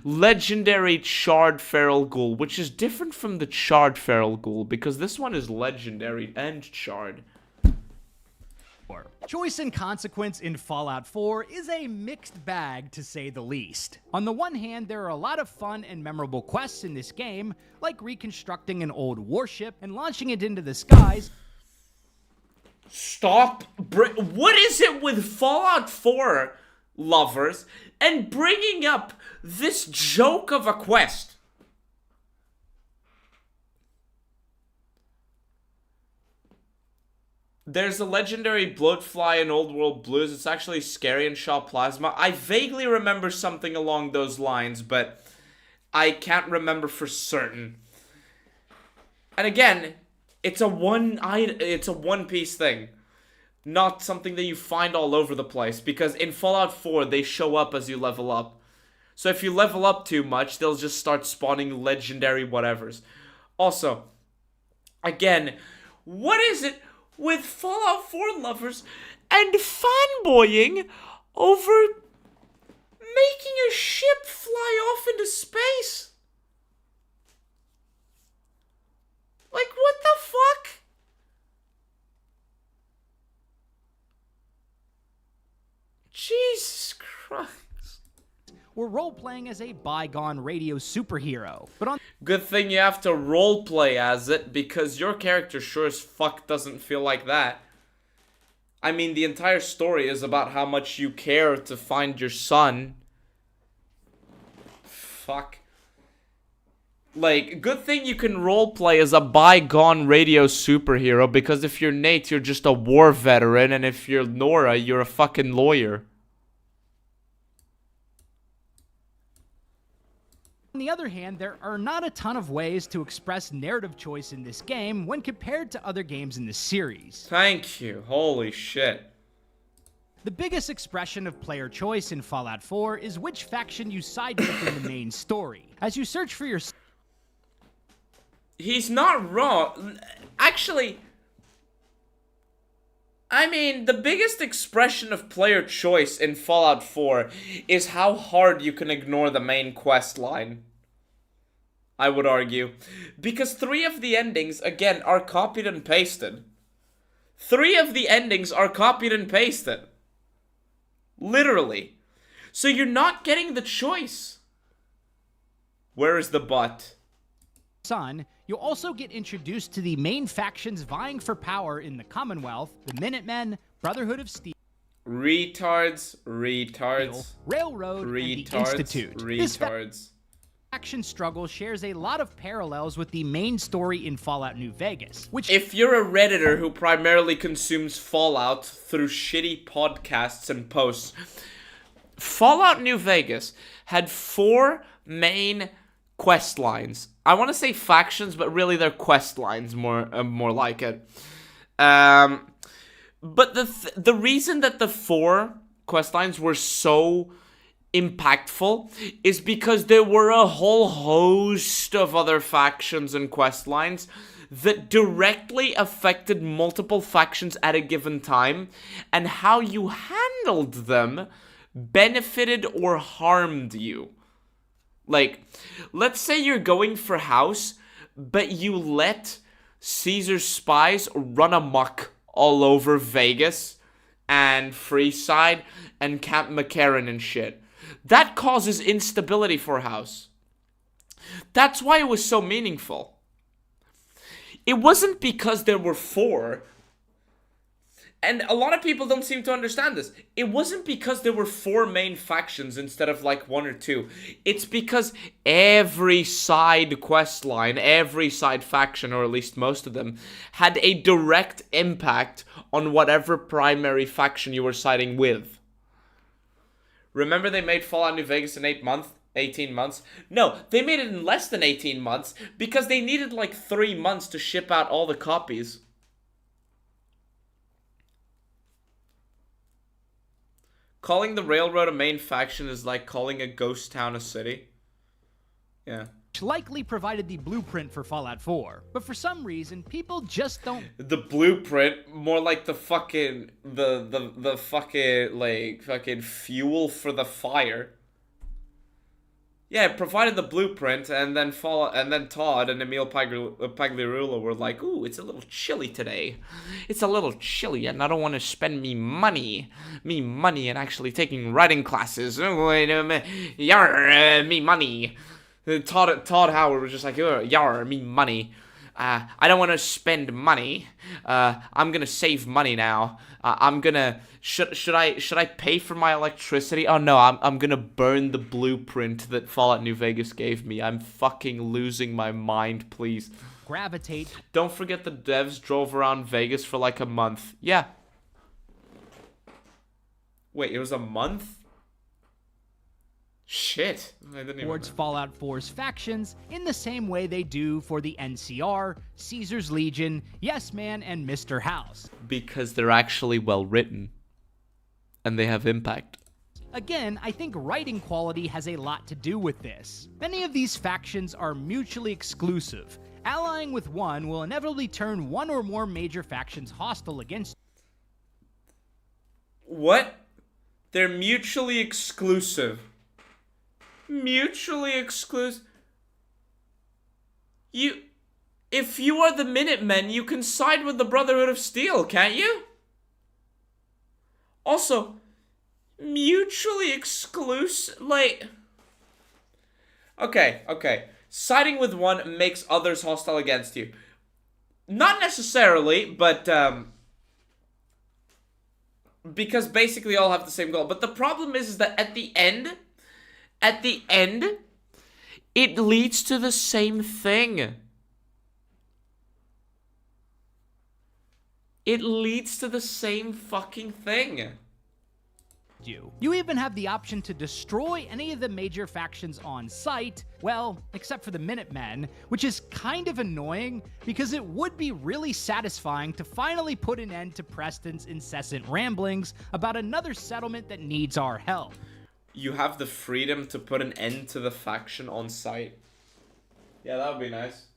S1: Legendary Charred Feral Ghoul, which is different from the Charred Feral Ghoul, because this one is legendary and charred.
S2: Choice and consequence in Fallout 4 is a mixed bag, to say the least. On the one hand, there are a lot of fun and memorable quests in this game, like reconstructing an old warship and launching it into the skies.
S1: Stop. What is it with Fallout 4 lovers and bringing up this joke of a quest? There's a legendary bloatfly in Old World Blues. It's actually scary and shot plasma. I vaguely remember something along those lines, but I can't remember for certain. And again, it's a one-piece thing. Not something that you find all over the place. Because in Fallout 4, they show up as you level up. So if you level up too much, they'll just start spawning legendary whatevers. Also, again, what is it with Fallout 4 lovers and fanboying over making a ship fly off into space? Like, what the fuck? Jesus Christ.
S2: We're role-playing as a bygone radio superhero, but on
S1: Good thing you have to roleplay as it, because your character sure as fuck doesn't feel like that. I mean, the entire story is about how much you care to find your son. Fuck. Like, good thing you can roleplay as a bygone radio superhero, because if you're Nate, you're just a war veteran, and if you're Nora, you're a fucking lawyer.
S2: On the other hand, there are not a ton of ways to express narrative choice in this game when compared to other games in the series.
S1: Thank you. Holy shit.
S2: The biggest expression of player choice in Fallout 4 is which faction you side with in the main story. As you search for your...
S1: He's not wrong. Actually, I mean, the biggest expression of player choice in Fallout 4 is how hard you can ignore the main quest line. I would argue. Because 3 of the endings, again, are copied and pasted. 3 of the endings are copied and pasted. Literally. So you're not getting the choice. Where is the but?
S2: Son, you'll also get introduced to the main factions vying for power in the Commonwealth, the Minutemen, Brotherhood of Steel,
S1: Retards.
S2: Railroad, and the Institute. This
S1: Retards.
S2: faction struggle shares a lot of parallels with the main story in Fallout New Vegas, which...
S1: If you're a Redditor who primarily consumes Fallout through shitty podcasts and posts, Fallout New Vegas had 4 main quest lines. I want to say factions, but really they're quest lines, more like it. But the reason that the 4 quest lines were so impactful is because there were a whole host of other factions and quest lines that directly affected multiple factions at a given time, and how you handled them benefited or harmed you. Like, let's say you're going for House, but you let Caesar's spies run amok all over Vegas and Freeside and Camp McCarran and shit. That causes instability for House. That's why it was so meaningful. It wasn't because there were 4. And a lot of people don't seem to understand this. It wasn't because there were 4 main factions instead of like 1 or 2. It's because every side quest line, every side faction, or at least most of them, had a direct impact on whatever primary faction you were siding with. Remember they made Fallout New Vegas in 18 months? No, they made it in less than 18 months because they needed like 3 months to ship out all the copies. Calling the railroad a main faction is like calling a ghost town a city. Yeah.
S2: likely provided the blueprint for Fallout 4, but for some reason, people just don't...
S1: The blueprint, more like the fucking, the fucking, like, fucking fuel for the fire. Yeah, it provided the blueprint, and then Todd and Emil Pagliarulo were like, ooh, it's a little chilly today. It's a little chilly, and I don't want to spend me money and actually taking writing classes. Yar, me money. Todd Howard was just like, yar, me money. I don't want to spend money. I'm gonna save money now. I'm gonna should I pay for my electricity? Oh no, I'm gonna burn the blueprint that Fallout New Vegas gave me. I'm fucking losing my mind, please.
S2: gravitate.
S1: Don't forget the devs drove around Vegas for like a month. Yeah. Wait, it was a month? Shit. I didn't even
S2: Towards
S1: know.
S2: Fallout 4's factions in the same way they do for the NCR, Caesar's Legion, Yes Man, and Mr. House.
S1: Because they're actually well written. And they have impact.
S2: Again, I think writing quality has a lot to do with this. Many of these factions are mutually exclusive. Allying with one will inevitably turn one or more major factions hostile against you.
S1: What? They're mutually exclusive. Mutually exclusive. If you are the Minutemen, you can side with the Brotherhood of Steel, can't you? Also, mutually exclusive, like... Okay. Siding with one makes others hostile against you. Not necessarily, but, because basically all have the same goal. But the problem is that at the end, it leads to the same thing. It leads to the same fucking thing.
S2: You even have the option to destroy any of the major factions on site, well, except for the Minutemen, which is kind of annoying because it would be really satisfying to finally put an end to Preston's incessant ramblings about another settlement that needs our help.
S1: You have the freedom to put an end to the faction on site. Yeah, that would be nice.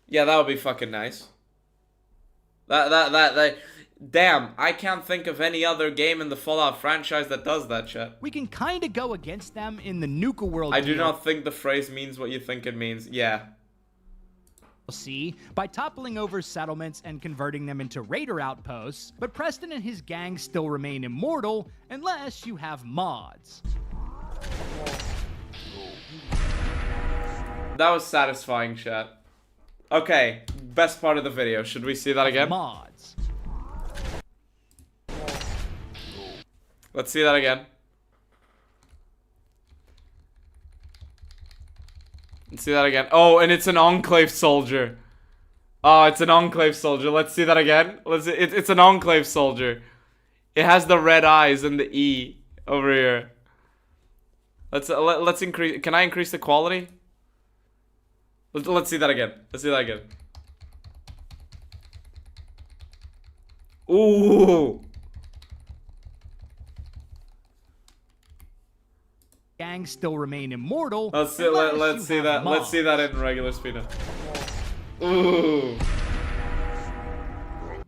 S1: Yeah, that would be fucking nice. Damn, I can't think of any other game in the Fallout franchise that does that shit.
S2: We can kind of go against them in the Nuka World.
S1: I do not think the phrase means what you think it means. Yeah.
S2: See, by toppling over settlements and converting them into raider outposts, but Preston and his gang still remain immortal unless you have mods.
S1: That was satisfying, chat. Okay, best part of the video. Should we see that again?
S2: Mods.
S1: Let's see that again. Let's see that again. Oh, and it's an Enclave soldier. Oh, it's an Enclave soldier. Let's see that again. It's an Enclave soldier. It has the red eyes and the E over here. Let's increase. Can I increase the quality? Let's see that again. Let's see that again. Ooh.
S2: Gang still remain immortal.
S1: Let's see that. Let's see that in regular speed. Ooh.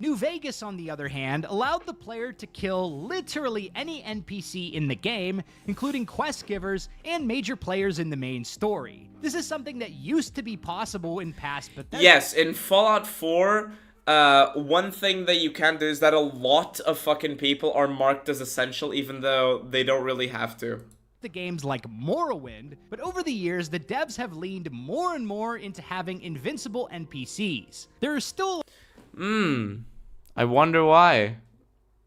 S2: New Vegas, on the other hand, allowed the player to kill literally any NPC in the game, including quest givers and major players in the main story. This is something that used to be possible in past Bethesda.
S1: Yes, in Fallout 4, one thing that you can do is that a lot of fucking people are marked as essential, even though they don't really have to.
S2: The games like Morrowind, but over the years, the devs have leaned more and more into having invincible NPCs. There are still...
S1: I wonder why.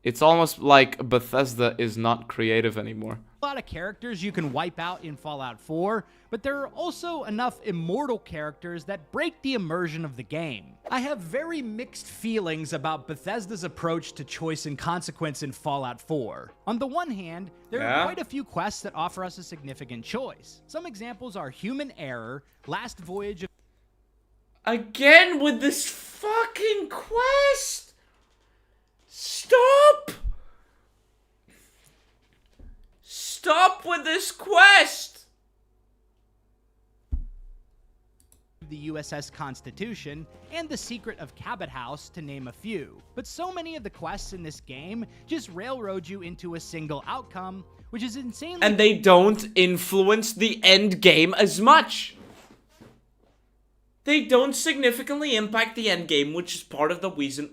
S1: It's almost like Bethesda is not creative anymore.
S2: A lot of characters you can wipe out in Fallout 4, but there are also enough immortal characters that break the immersion of the game. I have very mixed feelings about Bethesda's approach to choice and consequence in Fallout 4. On the one hand, there are quite a few quests that offer us a significant choice. Some examples are Human Error, Last Voyage of...
S1: Again with this fucking quest! Stop! Stop with this quest!
S2: The USS Constitution, and The Secret of Cabot House, to name a few. But so many of the quests in this game just railroad you into a single outcome, which is insanely...
S1: And they don't influence the end game as much. They don't significantly impact the end game, which is part of the reason...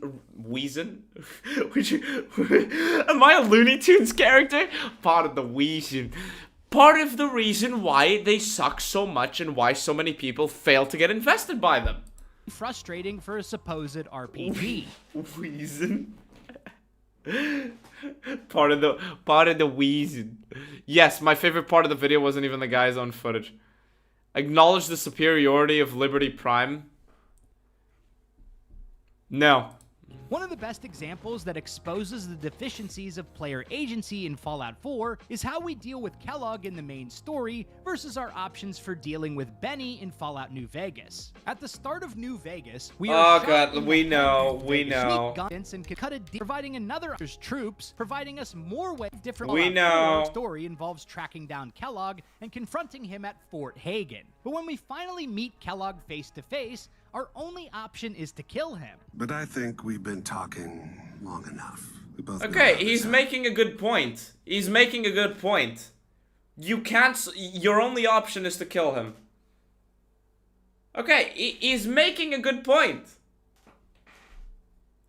S1: Am I a Looney Tunes character? Part of the reason. Part of the reason why they suck so much and why so many people fail to get invested by them.
S2: Frustrating for a supposed RPG.
S1: Reason? Part of the reason. Yes, my favorite part of the video wasn't even the guy's own footage. Acknowledge the superiority of Liberty Prime. No.
S2: One of the best examples that exposes the deficiencies of player agency in Fallout 4 is how we deal with Kellogg in the main story versus our options for dealing with Benny in Fallout New Vegas. At the start of New Vegas, we are
S1: we know.
S2: and can cut a deal, providing another troops, providing us more way different.
S1: We know.
S2: Story involves tracking down Kellogg and confronting him at Fort Hagen. But when we finally meet Kellogg face to face, our only option is to kill him.
S10: But I think we've been talking long enough. We both
S1: Okay, he's making a good point. He's making a good point. You can't... Your only option is to kill him. Okay, he's making a good point.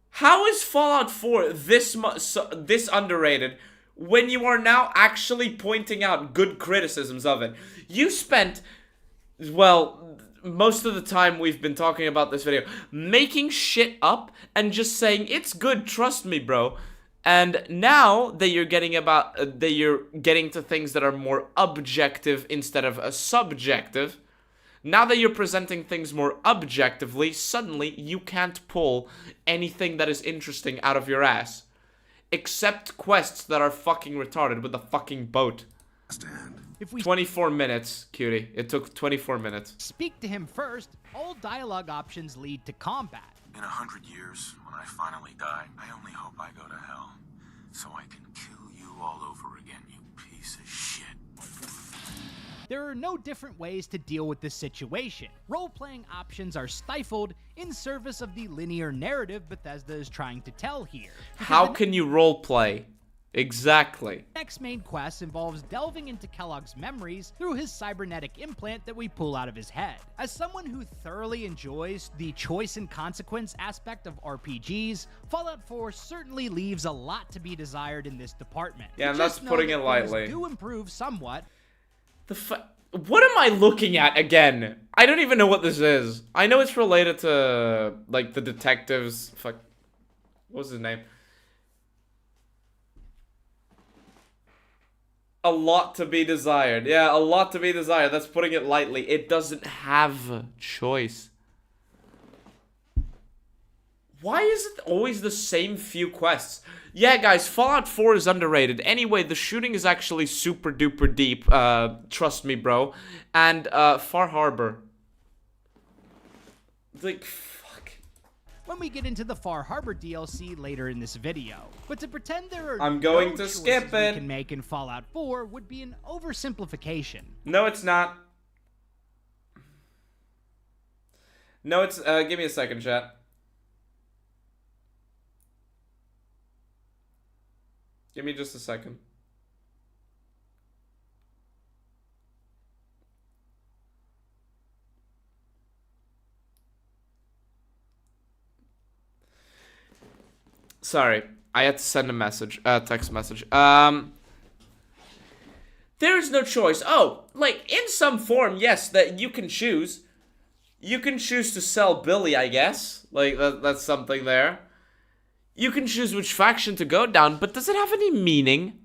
S1: How is Fallout 4 this underrated when you are now actually pointing out good criticisms of it? You spent... Well... most of the time we've been talking about this video, making shit up and just saying, it's good, trust me, bro. And now that you're getting to things that are more objective instead of subjective, now that you're presenting things more objectively, suddenly you can't pull anything that is interesting out of your ass. Except quests that are fucking retarded with the fucking boat. 24 minutes, cutie. It took 24 minutes.
S2: Speak to him first. All dialogue options lead to combat.
S11: In 100 years, when I finally die, I only hope I go to hell, so I can kill you all over again, you piece of shit.
S2: There are no different ways to deal with this situation. Role-playing options are stifled in service of the linear narrative Bethesda is trying to tell here.
S1: How can you roleplay? Exactly.
S2: The next main quest involves delving into Kellogg's memories through his cybernetic implant that we pull out of his head. As someone who thoroughly enjoys the choice and consequence aspect of RPGs, Fallout 4 certainly leaves a lot to be desired in this department.
S1: Yeah, and that's putting it lightly.
S2: Do improve somewhat.
S1: What am I looking at again? I don't even know what this is. I know it's related to, like, the detectives. Fuck. What was his name? A lot to be desired. Yeah, a lot to be desired. That's putting it lightly. It doesn't have a choice. Why is it always the same few quests? Yeah, guys, Fallout 4 is underrated. Anyway, the shooting is actually super duper deep. Trust me, bro. And, Far Harbor. Like, fuck.
S2: When we get into the Far Harbor DLC later in this video. But to pretend there are
S1: I'm going to skip it.
S2: We can make in Fallout 4 would be an oversimplification.
S1: No, it's not. No, it's, give me a second, chat. Give me just a second. Sorry, I had to send a message, text message. There is no choice. Oh, like, in some form, yes, that you can choose. You can choose to sell Billy, I guess. Like, that's something there. You can choose which faction to go down, but does it have any meaning?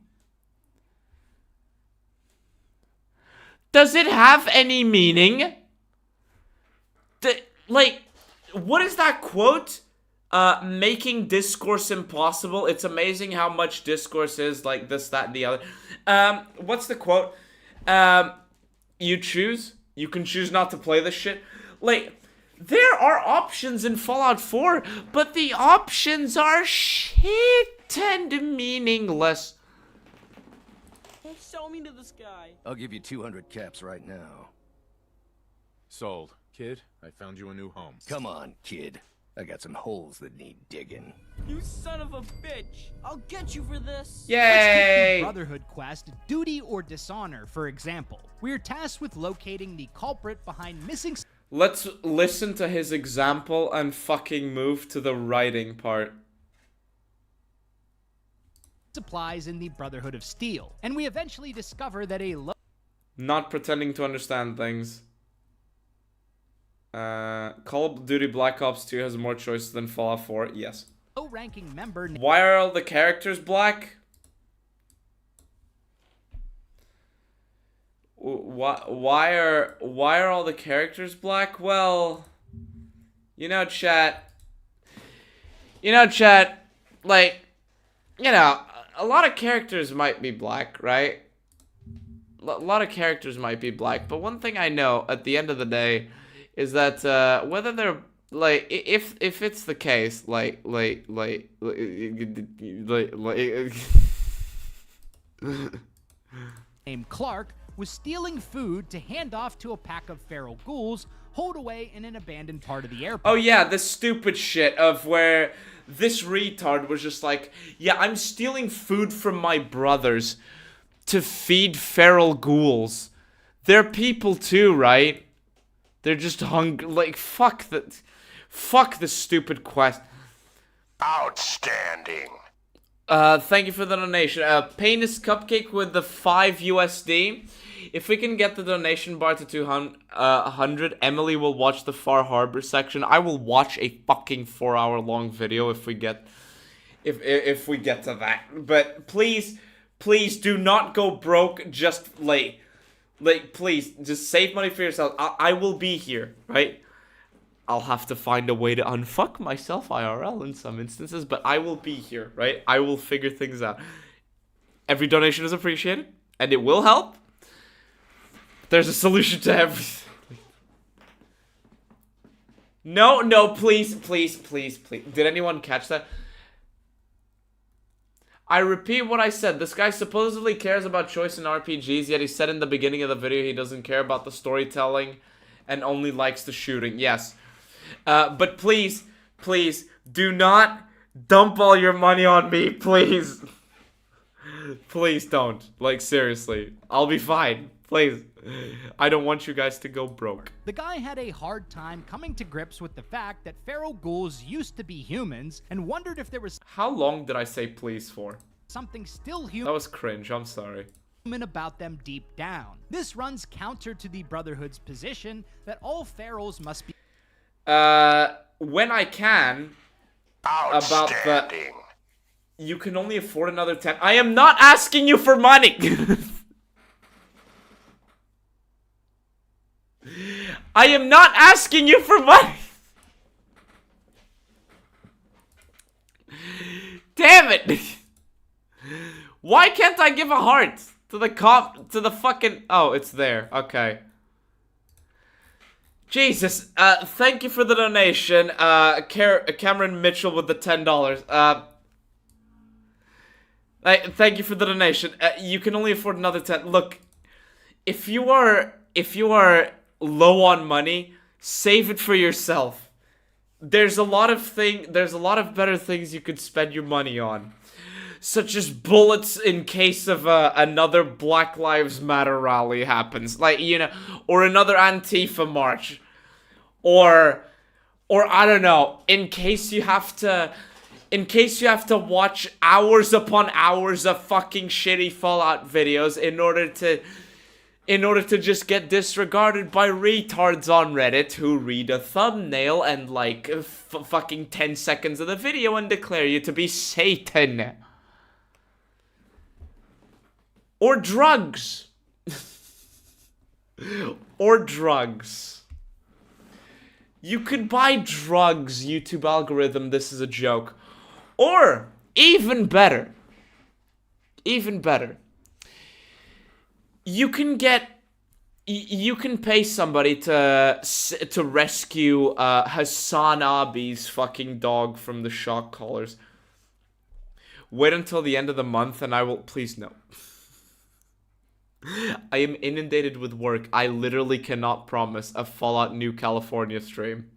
S1: Does it have any meaning? Like, what is that quote? Making discourse impossible. It's amazing how much discourse is like this, that, and the other. What's the quote? You choose. You can choose not to play this shit. Like, there are options in Fallout 4, but the options are shit and meaningless.
S12: Don't sell me to this guy.
S13: I'll give you 200 caps right now.
S8: Sold. Kid, I found you a new home.
S13: Come on, kid. I got some holes that need digging.
S12: You son of a bitch! I'll get you for this!
S1: Yay!
S2: Let's take the Brotherhood quest, Duty or Dishonor, for example. We're tasked with locating the culprit behind missing...
S1: Let's listen to his example and fucking move to the writing part.
S2: Supplies in the Brotherhood of Steel. And we eventually discover that a
S1: Not pretending to understand things. Call of Duty Black Ops 2 has more choices than Fallout 4. Yes.
S2: low-ranking member...
S1: Why are all the characters black? Why are all the characters black? Well, you know, chat. You know, chat, like, you know, a lot of characters might be black, right? A lot of characters might be black, but one thing I know at the end of the day is that whether they're like, if it's the case,
S2: named Clark was stealing food to hand off to a pack of feral ghouls holed away in an abandoned part of the airport.
S1: Oh yeah, the stupid shit of where this retard was just like, yeah, I'm stealing food from my brothers to feed feral ghouls. They're people too, right? They're just hungry. Like, fuck the stupid quest.
S10: Outstanding.
S1: Thank you for the donation. Penis Cupcake with the 5 USD. If we can get the donation bar to 200, Emily will watch the Far Harbor section. I will watch a fucking 4-hour long video if we get to that. But please do not go broke just please just save money for yourself. I will be here, right? I'll have to find a way to unfuck myself IRL in some instances, but I will be here, right? I will figure things out. Every donation is appreciated, and it will help. There's a solution to everything. No, please. Did anyone catch that? I repeat what I said. This guy supposedly cares about choice in RPGs, yet he said in the beginning of the video he doesn't care about the storytelling and only likes the shooting. Yes. But please, do not dump all your money on me, please. Please don't. Like, seriously. I'll be fine. Please. I don't want you guys to go broke.
S2: The guy had a hard time coming to grips with the fact that feral ghouls used to be humans and wondered if there was...
S1: How long did I say please for?
S2: ...something still human...
S1: That was cringe, I'm sorry.
S2: ...about them deep down. This runs counter to the Brotherhood's position that all ferals must be...
S1: When I can... About the... You can only afford another 10... I am not asking you for money! I am not asking you for money! Damn it! Why can't I give a heart to the fucking... Oh, it's there. Okay. Jesus. Thank you for the donation. Cameron Mitchell with the $10. Thank you for the donation. You can only afford another 10. Look, if you are low on money, save it for yourself. There's a lot of better things you could spend your money on, such as bullets in case of another Black Lives Matter rally happens, like, you know, or another Antifa march, or I don't know, in case you have to watch hours upon hours of fucking shitty Fallout videos in order to just get disregarded by retards on Reddit who read a thumbnail and like fucking 10 seconds of the video and declare you to be Satan. Or drugs. Or drugs. You could buy drugs, YouTube algorithm, this is a joke. Or, even better, you can pay somebody to rescue Hassan Abi's fucking dog from the shock collars. Wait until the end of the month and I will... Please, no. I am inundated with work. I literally cannot promise a Fallout New California stream.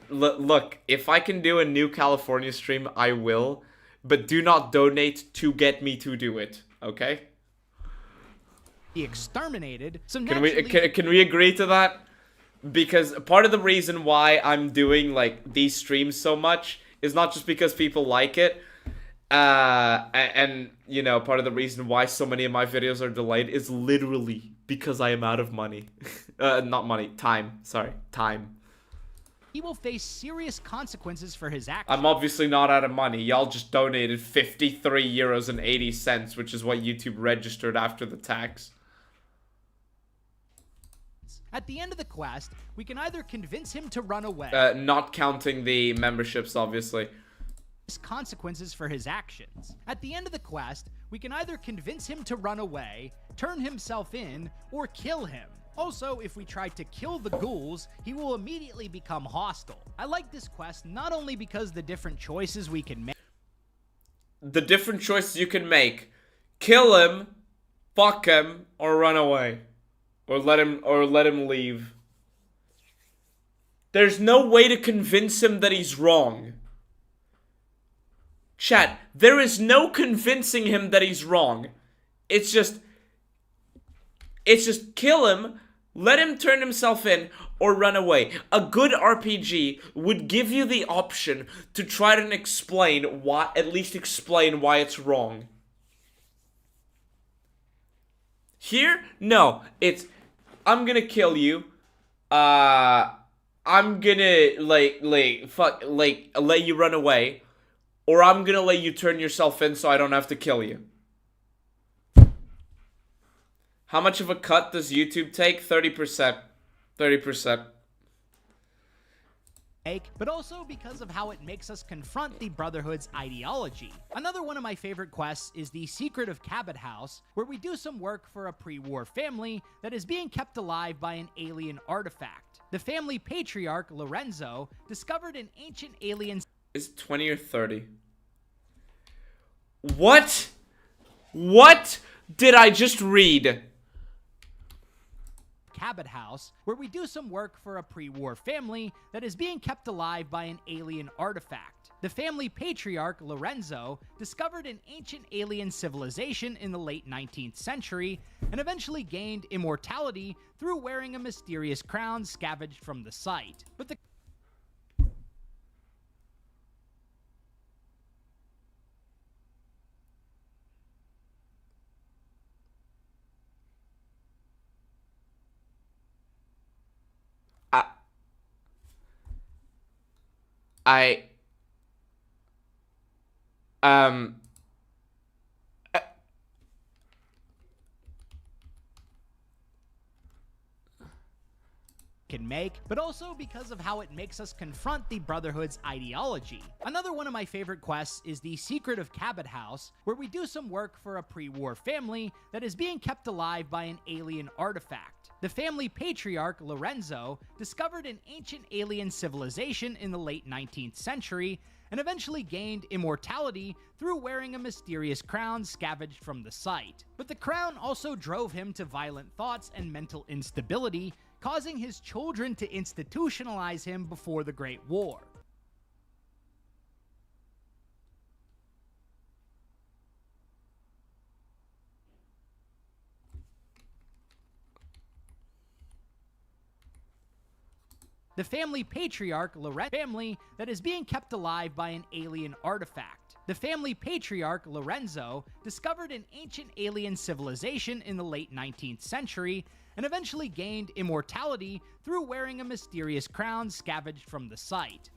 S1: Look, if I can do a New California stream, I will. But do not donate to get me to do it, okay?
S2: Exterminated. So
S1: can we agree to that? Because part of the reason why I'm doing like these streams so much is not just because people like it, and you know, part of the reason why so many of my videos are delayed is literally because I am out of money. Not money, time. Sorry, time.
S2: He will face serious consequences for his actions.
S1: I'm obviously not out of money. Y'all just donated 53 euros and 80 cents, which is what YouTube registered after the tax.
S2: At the end of the quest, we can either convince him to run away.
S1: Not counting the memberships, obviously.
S2: Consequences for his actions. At the end of the quest, we can either convince him to run away, turn himself in, or kill him. Also, if we try to kill the ghouls, he will immediately become hostile. I like this quest not only because the different choices we can make.
S1: The different choices you can make. Kill him, fuck him, or run away. Or let him leave. There's no way to convince him that he's wrong. Chat, there is no convincing him that he's wrong. It's just kill him, let him turn himself in, or run away. A good RPG would give you the option to try to explain why, at least explain why it's wrong. Here, no, it's, I'm gonna kill you, I'm gonna, let you run away, or I'm gonna let you turn yourself in so I don't have to kill you. How much of a cut does YouTube take? 30%. 30%.
S2: But also because of how it makes us confront the Brotherhood's ideology. Another one of my favorite quests is the Secret of Cabot House, where we do some work for a pre-war family that is being kept alive by an alien artifact. The family patriarch, Lorenzo, discovered an ancient alien...
S1: Is it 20 or 30? What? What did I just read?
S2: Cabot House, where we do some work for a pre-war family that is being kept alive by an alien artifact. The family patriarch, Lorenzo, discovered an ancient alien civilization in the late 19th century and eventually gained immortality through wearing a mysterious crown scavenged from the site. But the can make, but also because of how it makes us confront the Brotherhood's ideology. Another one of my favorite quests is the Secret of Cabot House, where we do some work for a pre-war family that is being kept alive by an alien artifact. The family patriarch, Lorenzo, discovered an ancient alien civilization in the late 19th century and eventually gained immortality through wearing a mysterious crown scavenged from the site. But the crown also drove him to violent thoughts and mental instability, causing his children to institutionalize him before the Great War. The family patriarch, Lorenzo, family that is being kept alive by an alien artifact. The family patriarch, Lorenzo, discovered an ancient alien civilization in the late 19th century and eventually gained immortality through wearing a mysterious crown scavenged from the site.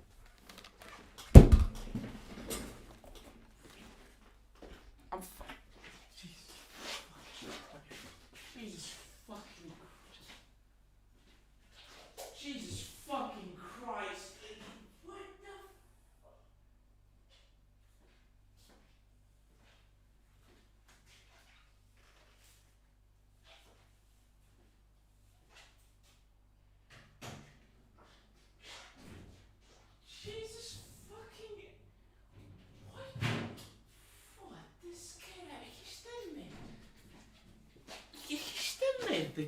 S1: Jesus fucking Christ. What the Jesus fucking what this kid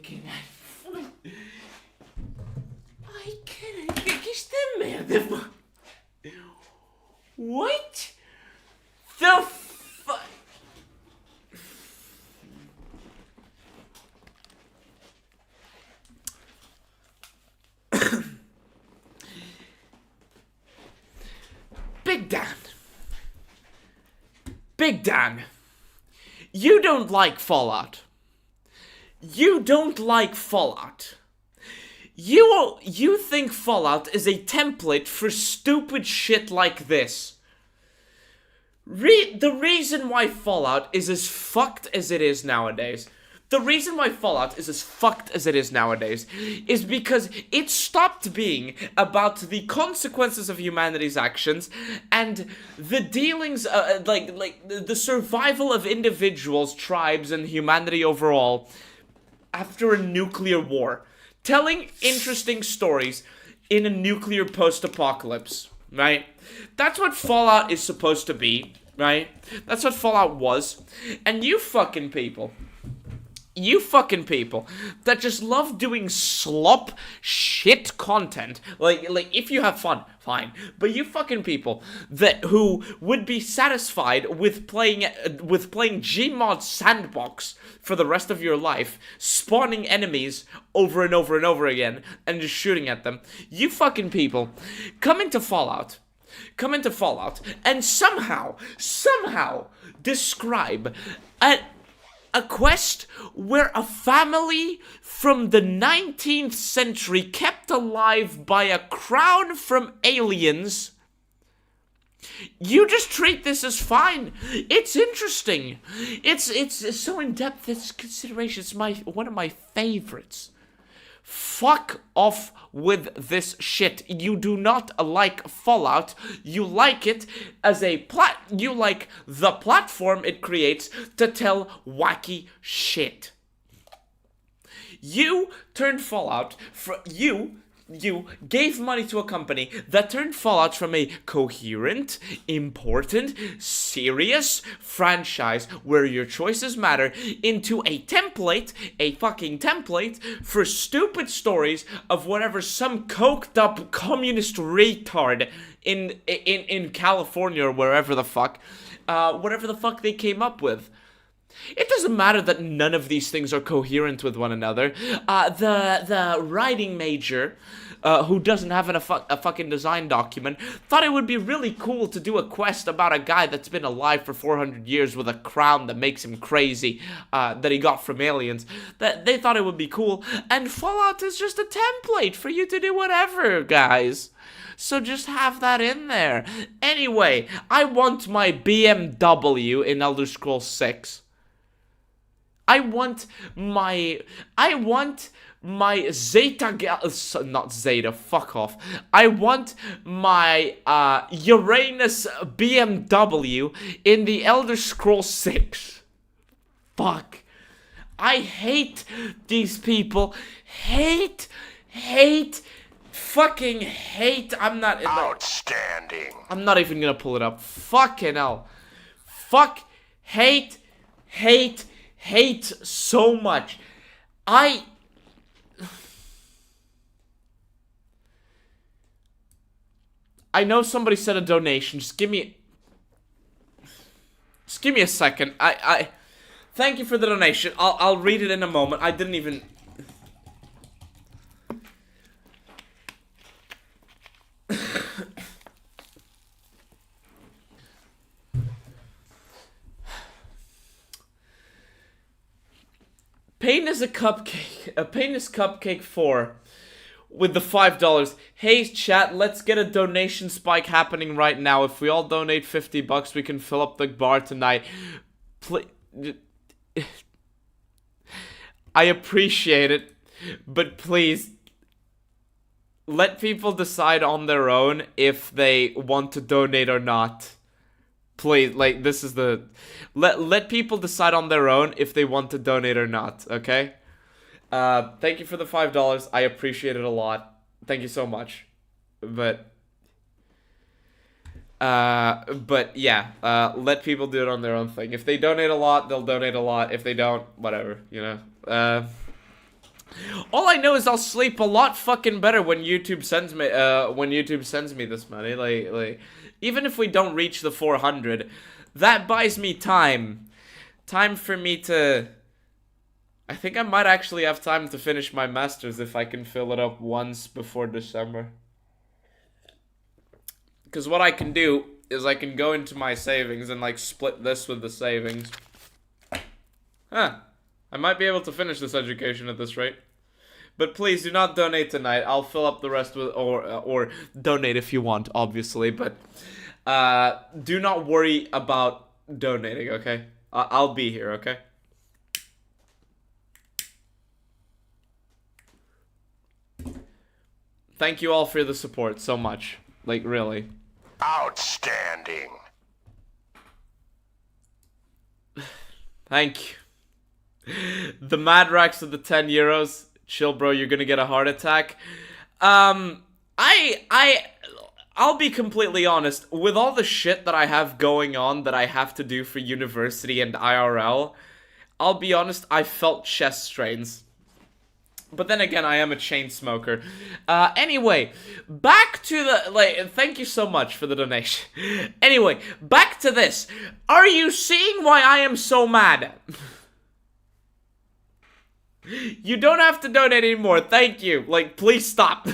S1: que Ai, caralho, que esta merda, mano? What the fuck? Big Dan. Big Dan. You don't like Fallout. You don't like Fallout. You think Fallout is a template for stupid shit like this. The reason why Fallout is as fucked as it is nowadays, The reason why Fallout is as fucked as it is nowadays is because it stopped being about the consequences of humanity's actions and the dealings, like the survival of individuals, tribes, and humanity overall after a nuclear war. Telling interesting stories in a nuclear post-apocalypse, right? That's what Fallout is supposed to be, right? That's what Fallout was. And you fucking people that just love doing slop shit content, like if you have fun, fine, but you fucking people who would be satisfied with playing Gmod Sandbox for the rest of your life, spawning enemies over and over and over again and just shooting at them, you fucking people come into Fallout and somehow describe a quest where a family from the 19th century kept alive by a crown from aliens. You just treat this as fine. It's interesting. It's so in-depth. It's consideration. It's one of my favorites. Fuck off with this shit. You do not like Fallout. You like it as you like the platform it creates to tell wacky shit. You turned Fallout you gave money to a company that turned Fallout from a coherent, important, serious franchise where your choices matter into a fucking template for stupid stories of whatever some coked up communist retard in California or wherever the fuck they came up with. It doesn't matter that none of these things are coherent with one another. The writing major, who doesn't have a fucking design document, thought it would be really cool to do a quest about a guy that's been alive for 400 years with a crown that makes him crazy, that he got from aliens. That they thought it would be cool, and Fallout is just a template for you to do whatever, guys. So just have that in there. Anyway, I want my BMW in Elder Scrolls 6. I want my Zeta, not Zeta, fuck off. I want my Uranus BMW in the Elder Scrolls 6. Fuck. I hate these people. Fucking hate.
S10: Outstanding.
S1: I'm not even gonna pull it up. Fucking hell. Fuck. Hate so much. I know somebody said a donation. Just give me a second. I thank you for the donation. I'll read it in a moment. I didn't even Pain is a cupcake. Pain is cupcake 4 with the $5. Hey chat, let's get a donation spike happening right now. If we all donate $50, we can fill up the bar tonight. I appreciate it, but please let people decide on their own if they want to donate or not. Please, like, this is the... Let people decide on their own if they want to donate or not, okay? Thank you for the $5. I appreciate it a lot. Thank you so much. But yeah, let people do it on their own thing. If they donate a lot, they'll donate a lot. If they don't, whatever, you know? All I know is I'll sleep a lot fucking better when YouTube sends me this money. Like even if we don't reach the 400, that buys me time for me to... I think I might actually have time to finish my masters if I can fill it up once before December. Because what I can do is I can go into my savings and like split this with the savings. Huh. I might be able to finish this education at this rate. But please do not donate tonight. I'll fill up the rest with, or donate if you want, obviously. But do not worry about donating, okay? I'll be here, okay? Thank you all for the support so much. Like, really.
S10: Outstanding.
S1: Thank you. The Madrax of the 10 euros. Chill, bro, you're gonna get a heart attack. I'll be completely honest. With all the shit that I have going on that I have to do for university and IRL, I'll be honest, I felt chest strains. But then again, I am a chain smoker. Anyway, back to the, like, thank you so much for the donation. Anyway, back to this. Are you seeing why I am so mad? You don't have to donate anymore, thank you. Like, please stop.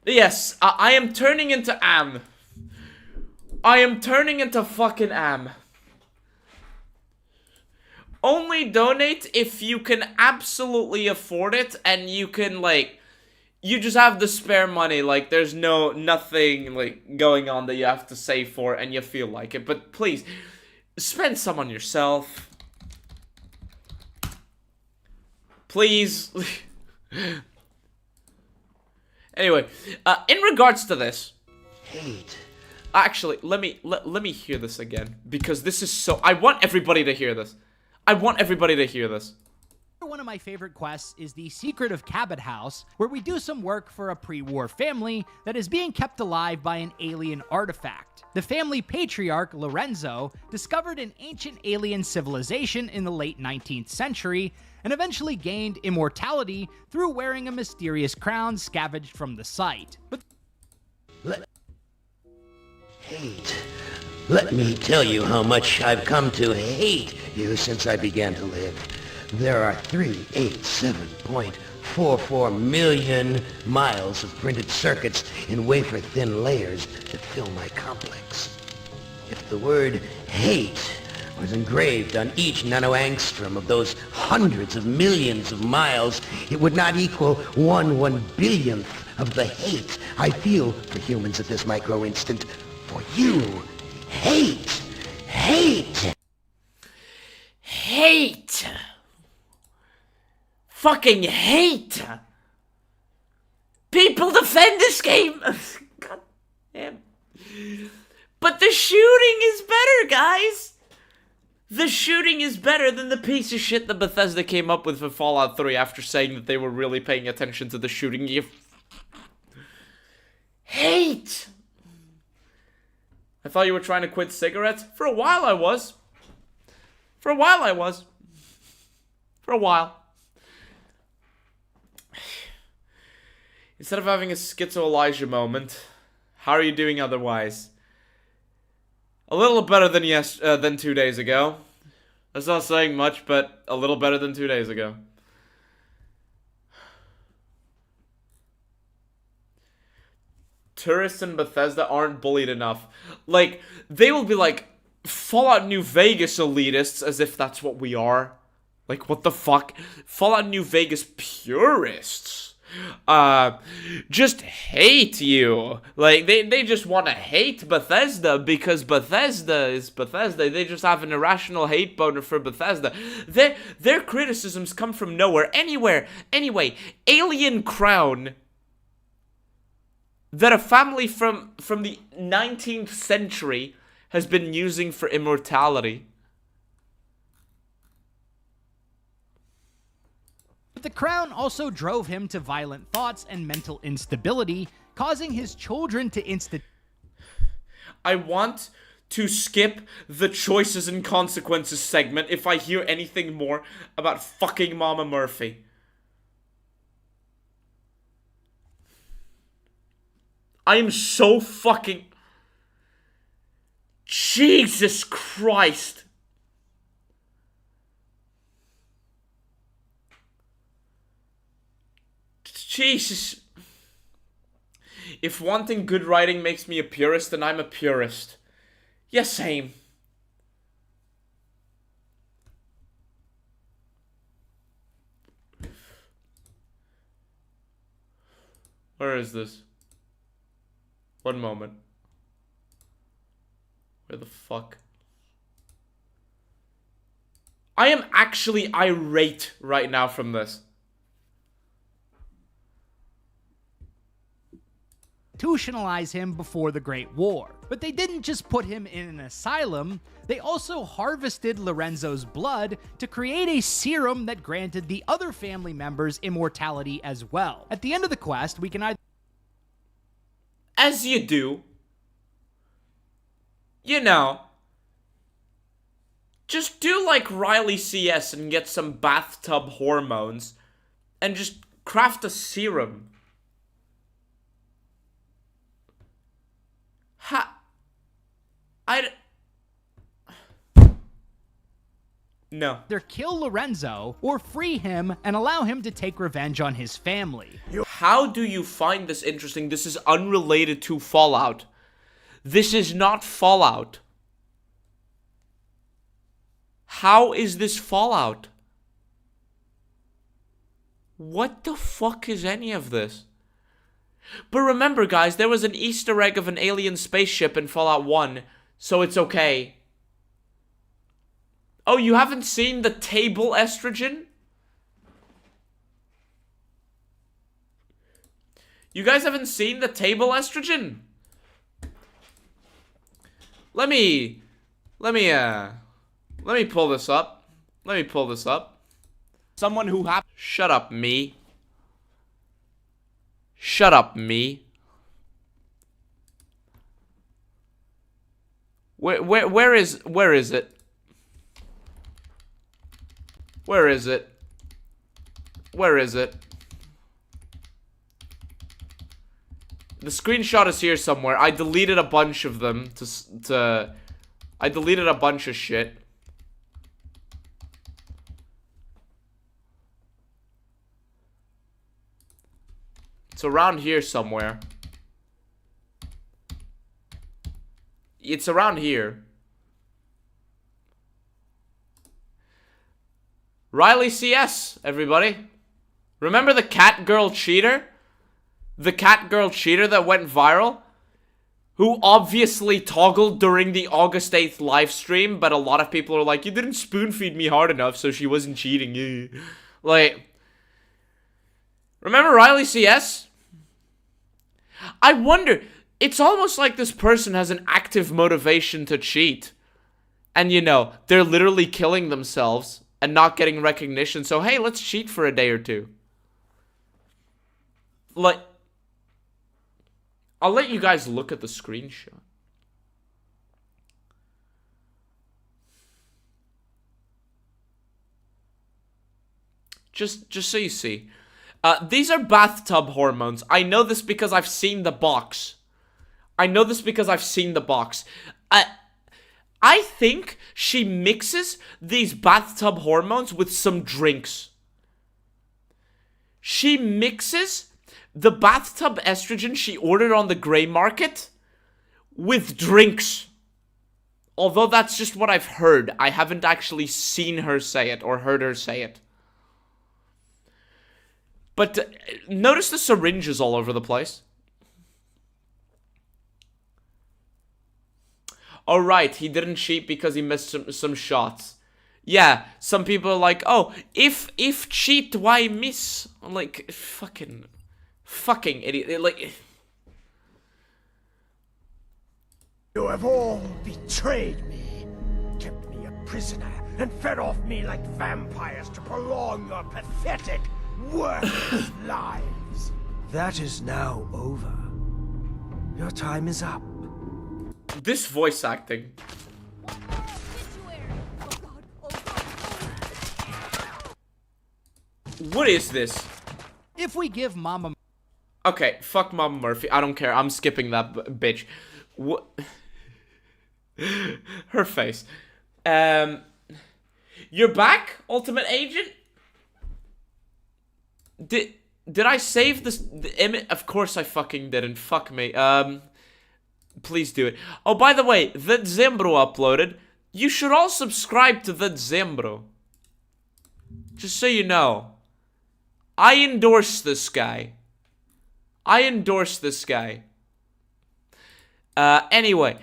S1: Yes, I am turning into Am. I am turning into fucking Am. Only donate if you can absolutely afford it and you can, like, you just have the spare money. Like, there's nothing, like, going on that you have to save for and you feel like it. But please, spend some on yourself. Please. Anyway, in regards to this,
S10: Hate.
S1: Actually, let me hear this again, because this is so. I want everybody to hear this. I want everybody to hear this.
S2: One of my favorite quests is the Secret of Cabot House, where we do some work for a pre-war family that is being kept alive by an alien artifact. The family patriarch, Lorenzo, discovered an ancient alien civilization in the late 19th century and eventually gained immortality through wearing a mysterious crown scavenged from the site. But
S14: Hate. Let me tell you how much I've come to hate you since I began to live. There are 387.44 million miles of printed circuits in wafer-thin layers that fill my complex. If the word hate was engraved on each nanoangstrom of those hundreds of millions of miles, it would not equal 1/1 billionth of the hate I feel for humans at this micro-instant. For you, hate! Hate!
S1: Hate! Fucking hate! People defend this game! God damn. But the shooting is better, guys! The shooting is better than the piece of shit that Bethesda came up with for Fallout 3 after saying that they were really paying attention to the shooting. You hate! I thought you were trying to quit cigarettes? For a while I was. For a while I was. For a while. Instead of having a Schizo Elijah moment, how are you doing otherwise? A little better than 2 days ago. That's not saying much, but a little better than 2 days ago. Tourists in Bethesda aren't bullied enough. Like, they will be like, Fallout New Vegas elitists, as if that's what we are. Like, what the fuck? Fallout New Vegas purists. Just hate you. Like, they just want to hate Bethesda because Bethesda is Bethesda. They just have an irrational hate boner for Bethesda. Their criticisms come from nowhere, anywhere. Anyway, Alien Crown that a family from the 19th century has been using for immortality.
S2: But the crown also drove him to violent thoughts and mental instability, causing his children to
S1: I want to skip the choices and consequences segment if I hear anything more about fucking Mama Murphy. I am so fucking... Jesus Christ. Jesus. If wanting good writing makes me a purist, then I'm a purist. Yeah, same. Where is this? One moment. Where the fuck? I am actually irate right now from this.
S2: institutionalize him before the Great War. But they didn't just put him in an asylum, they also harvested Lorenzo's blood to create a serum that granted the other family members immortality as well. At the end of the quest, we can either...
S1: As you do. You know. Just do like Riley CS and get some bathtub hormones and just craft a serum. No.
S2: Either kill Lorenzo or free him and allow him to take revenge on his family.
S1: How do you find this interesting? This is unrelated to Fallout. This is not Fallout. How is this Fallout? What the fuck is any of this? But remember, guys, there was an Easter egg of an alien spaceship in Fallout 1, so it's okay. Oh, you haven't seen the table estrogen? You guys haven't seen the table estrogen? Let me pull this up. Let me pull this up.
S2: Someone who
S1: Shut up, me. Shut up, me. Where is it? Where is it? Where is it? The screenshot is here somewhere. I deleted a bunch of them I deleted a bunch of shit. It's around here somewhere. It's around here. Riley CS, everybody. Remember the cat girl cheater? The cat girl cheater that went viral? Who obviously toggled during the August 8th live stream, but a lot of people are like, you didn't spoon feed me hard enough, so she wasn't cheating. Like, remember Riley CS? I wonder, it's almost like this person has an active motivation to cheat. And you know, they're literally killing themselves and not getting recognition, so hey, let's cheat for a day or two. Like, I'll let you guys look at the screenshot. Just so you see. These are bathtub hormones. I know this because I've seen the box. I think she mixes these bathtub hormones with some drinks. She mixes the bathtub estrogen she ordered on the gray market with drinks. Although that's just what I've heard. I haven't actually seen her say it or heard her say it. But notice the syringes all over the place. Oh, right, he didn't cheat because he missed some shots. Yeah, some people are like, oh, if cheat, why miss? I'm like, fucking idiot. Like,
S5: you have all betrayed me, kept me a prisoner, and fed off me like vampires to prolong your pathetic, worthless lives. That is now over. Your time is up.
S1: This voice acting. What is this?
S2: If we give Mama...
S1: Okay, fuck Mama Murphy. I don't care. I'm skipping that bitch. What? Her face. You're back, Ultimate Agent? Did I save this image? Of course I fucking didn't. Fuck me. Please do it. Oh, by the way, the Zembro uploaded. You should all subscribe to the Zembro. Just so you know. I endorse this guy. Anyway,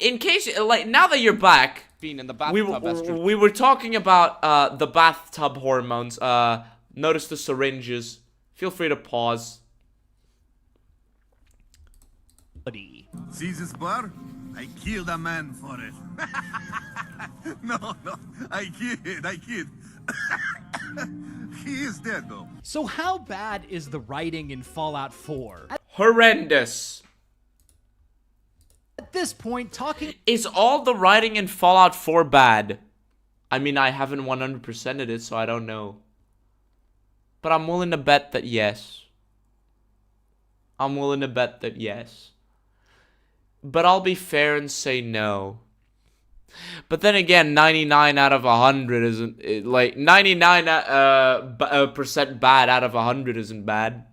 S1: in case, like, now that you're back,
S2: being in the bathtub,
S1: we were talking about the bathtub hormones. Notice the syringes. Feel free to pause.
S15: See this bar? I killed a man for it. No, I kid. He is dead, though.
S2: So how bad is the writing in Fallout 4?
S1: Horrendous.
S2: At this point, talking...
S1: Is all the writing in Fallout 4 bad? I mean, I haven't 100%ed it, so I don't know. But I'm willing to bet that yes. But I'll be fair and say no. But then again, 99 out of 100 isn't... like, 99% bad out of 100 isn't bad.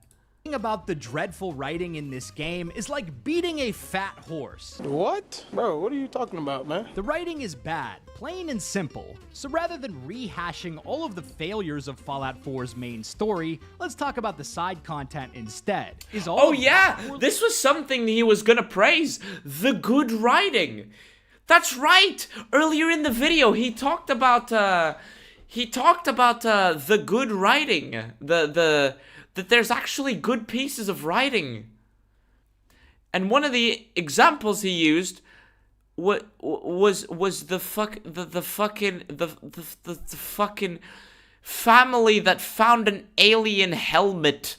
S2: About the dreadful writing in this game is like beating a fat horse.
S16: What? Bro, what are you talking about, man?
S2: The writing is bad, plain and simple. So rather than rehashing all of the failures of Fallout 4's main story, let's talk about the side content instead.
S1: Oh yeah, this was something he was gonna praise. The good writing. That's right. Earlier in the video, he talked about the good writing. That there's actually good pieces of writing. And one of the examples he used was the fucking family that found an alien helmet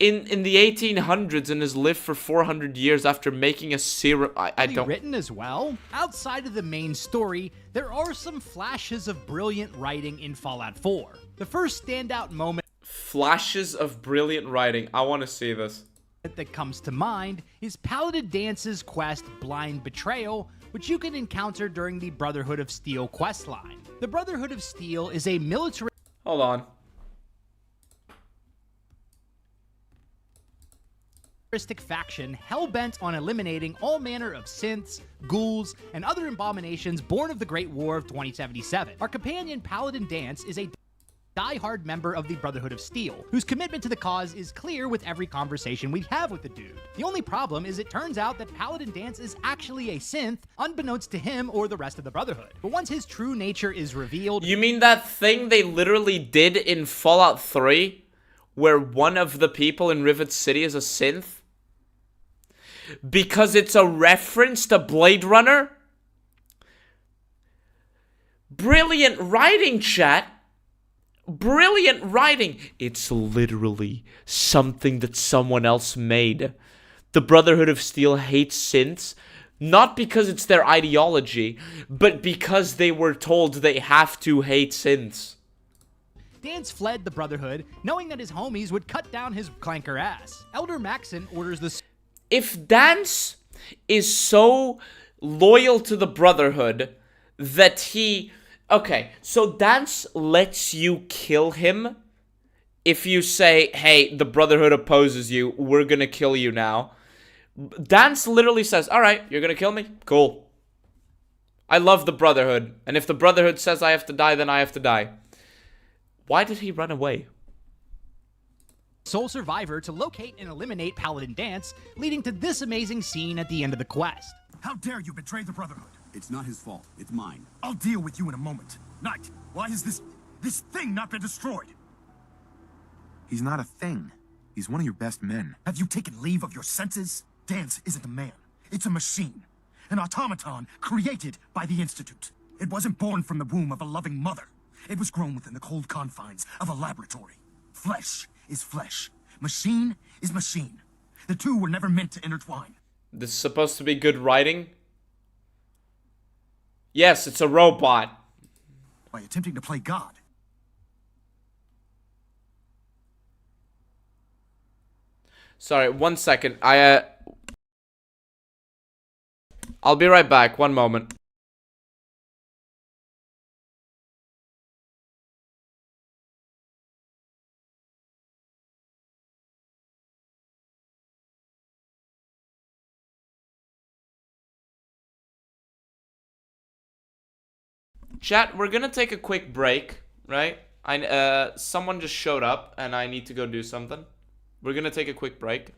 S1: in the 1800s and has lived for 400 years after making a serum. I don't...
S2: Written as well. Outside of the main story, there are some flashes of brilliant writing in Fallout 4. The first standout moment...
S1: Flashes of brilliant writing. I want to see this.
S2: That comes to mind is Paladin Dance's quest Blind Betrayal, which you can encounter during the Brotherhood of Steel questline. The Brotherhood of Steel is a military...
S1: Hold on.
S2: faction hell-bent on eliminating all manner of synths, ghouls, and other abominations born of the Great War of 2077. Our companion Paladin Dance is a die-hard member of the Brotherhood of Steel, whose commitment to the cause is clear with every conversation we have with the dude. The only problem is it turns out that Paladin Dance is actually a synth, unbeknownst to him or the rest of the Brotherhood. But once his true nature is revealed...
S1: You mean that thing they literally did in Fallout 3, where one of the people in Rivet City is a synth? Because it's a reference to Blade Runner? Brilliant writing, chat. Brilliant writing. It's literally something that someone else made. The Brotherhood of Steel hates synths, not because it's their ideology, but because they were told they have to hate synths.
S2: Dance fled the Brotherhood, knowing that his homies would cut down his clanker ass. Elder Maxon orders the...
S1: If Dance is so loyal to the Brotherhood that he... Okay, so Dance lets you kill him if you say, hey, the Brotherhood opposes you, we're gonna kill you now. Dance literally says, alright, you're gonna kill me? Cool. I love the Brotherhood, and if the Brotherhood says I have to die, then I have to die. Why did he run away?
S2: Sole survivor to locate and eliminate Paladin Dance, leading to this amazing scene at the end of the quest.
S17: How dare you betray the Brotherhood?
S18: It's not his fault. It's mine.
S17: I'll deal with you in a moment. Knight, why has this thing not been destroyed?
S11: He's not a thing. He's one of your best men.
S17: Have you taken leave of your senses? Dance isn't a man. It's a machine. An automaton created by the Institute. It wasn't born from the womb of a loving mother. It was grown within the cold confines of a laboratory. Flesh is flesh. Machine is machine. The two were never meant to intertwine.
S1: This is supposed to be good writing? Yes, it's a robot.
S17: By attempting to play God.
S1: Sorry, 1 second. I'll be right back. 1 moment. Chat, we're gonna take a quick break, right? Someone just showed up and I need to go do something. We're gonna take a quick break.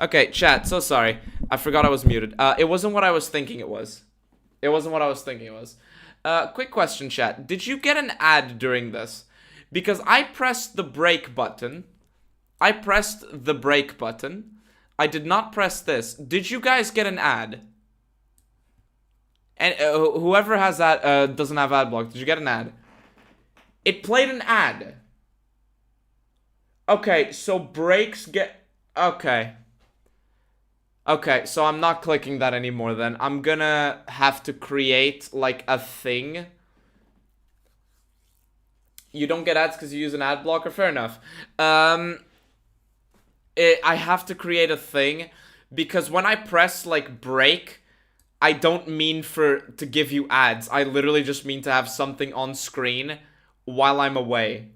S1: Okay, chat, so sorry. I forgot I was muted. It wasn't what I was thinking it was. It wasn't what I was thinking it was. Quick question, chat. Did you get an ad during this? Because I pressed the break button. I pressed the break button. I did not press this. Did you guys get an ad? And whoever has that doesn't have ad block. Did you get an ad? It played an ad. Okay, so breaks get... Okay. Okay, so I'm not clicking that anymore then. I'm gonna have to create, like, a thing. You don't get ads because you use an ad blocker? Fair enough. I have to create a thing because when I press, like, break, I don't mean to give you ads. I literally just mean to have something on screen while I'm away.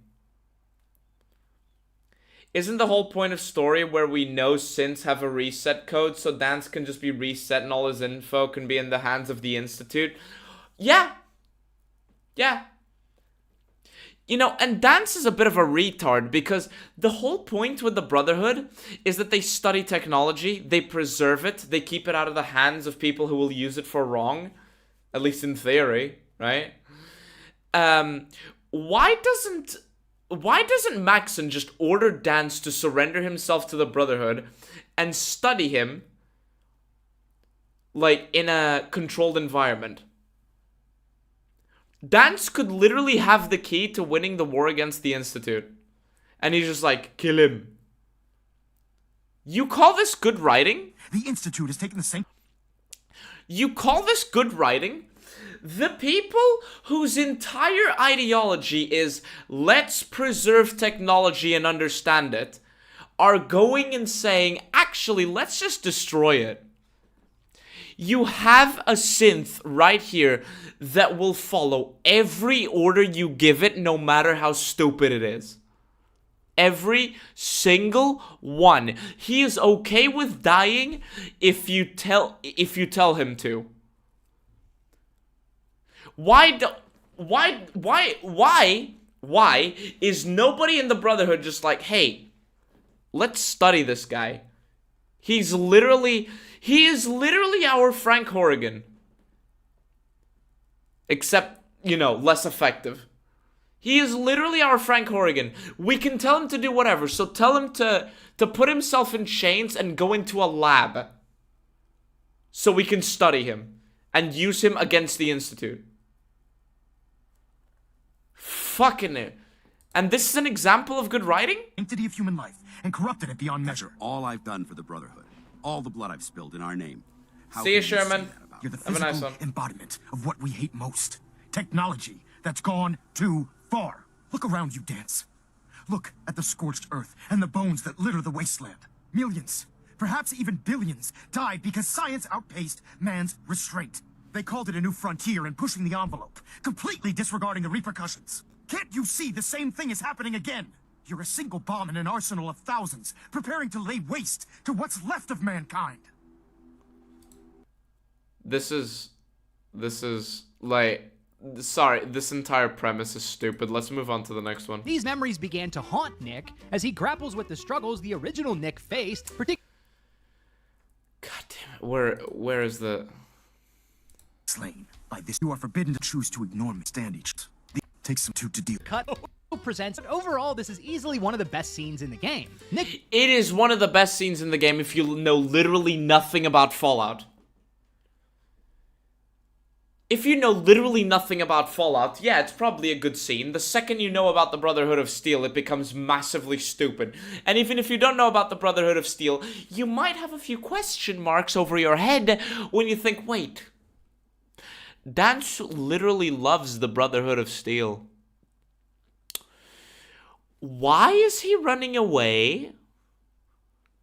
S1: Isn't the whole point of story where we know synths have a reset code so Dance can just be reset and all his info can be in the hands of the Institute? Yeah. Yeah. You know, and Dance is a bit of a retard because the whole point with the Brotherhood is that they study technology, they preserve it, they keep it out of the hands of people who will use it for wrong. At least in theory, right? Why doesn't Maxon just order Dance to surrender himself to the Brotherhood and study him, like, in a controlled environment? Dance could literally have the key to winning the war against the Institute. And he's just like, kill him. You call this good writing?
S17: The Institute is taking the same...
S1: You call this good writing? The people whose entire ideology is let's preserve technology and understand it are going and saying, actually, let's just destroy it. You have a synth right here that will follow every order you give it, no matter how stupid it is. Every single one. He is okay with dying if you tell him to. Why is nobody in the Brotherhood just like, hey, let's study this guy? He is literally our Frank Horrigan. Except, you know, less effective. He is literally our Frank Horrigan. We can tell him to do whatever, so tell him to put himself in chains and go into a lab. So we can study him and use him against the Institute. Fucking it. And this is an example of good writing?
S17: Entity of human life and corrupted it beyond measure.
S18: All I've done for the Brotherhood. All the blood I've spilled in our name.
S1: See you, Sherman.
S17: You're the
S1: Have a nice
S17: physical
S1: one.
S17: embodiment of what we hate most. Technology that's gone too far. Look around you, Dance. Look at the scorched earth and the bones that litter the wasteland. Millions, perhaps even billions, died because science outpaced man's restraint. They called it a new frontier and pushing the envelope, completely disregarding the repercussions. Can't you see the same thing is happening again? You're a single bomb in an arsenal of thousands, preparing to lay waste to what's left of mankind.
S1: This is like, sorry, this entire premise is stupid. Let's move on to the next one.
S2: These memories began to haunt Nick as he grapples with the struggles the original Nick faced, God
S1: damn it, where is the...
S17: Slain. By this, you are forbidden to choose to ignore me. Stand each. Takes some two to deal.
S2: Cut presents. Overall, this is easily one of the best scenes in the game. Nick.
S1: It is one of the best scenes in the game if you know literally nothing about Fallout. If you know literally nothing about Fallout, yeah, it's probably a good scene. The second you know about the Brotherhood of Steel, it becomes massively stupid. And even if you don't know about the Brotherhood of Steel, you might have a few question marks over your head when you think, wait, Dance literally loves the Brotherhood of Steel. Why is he running away?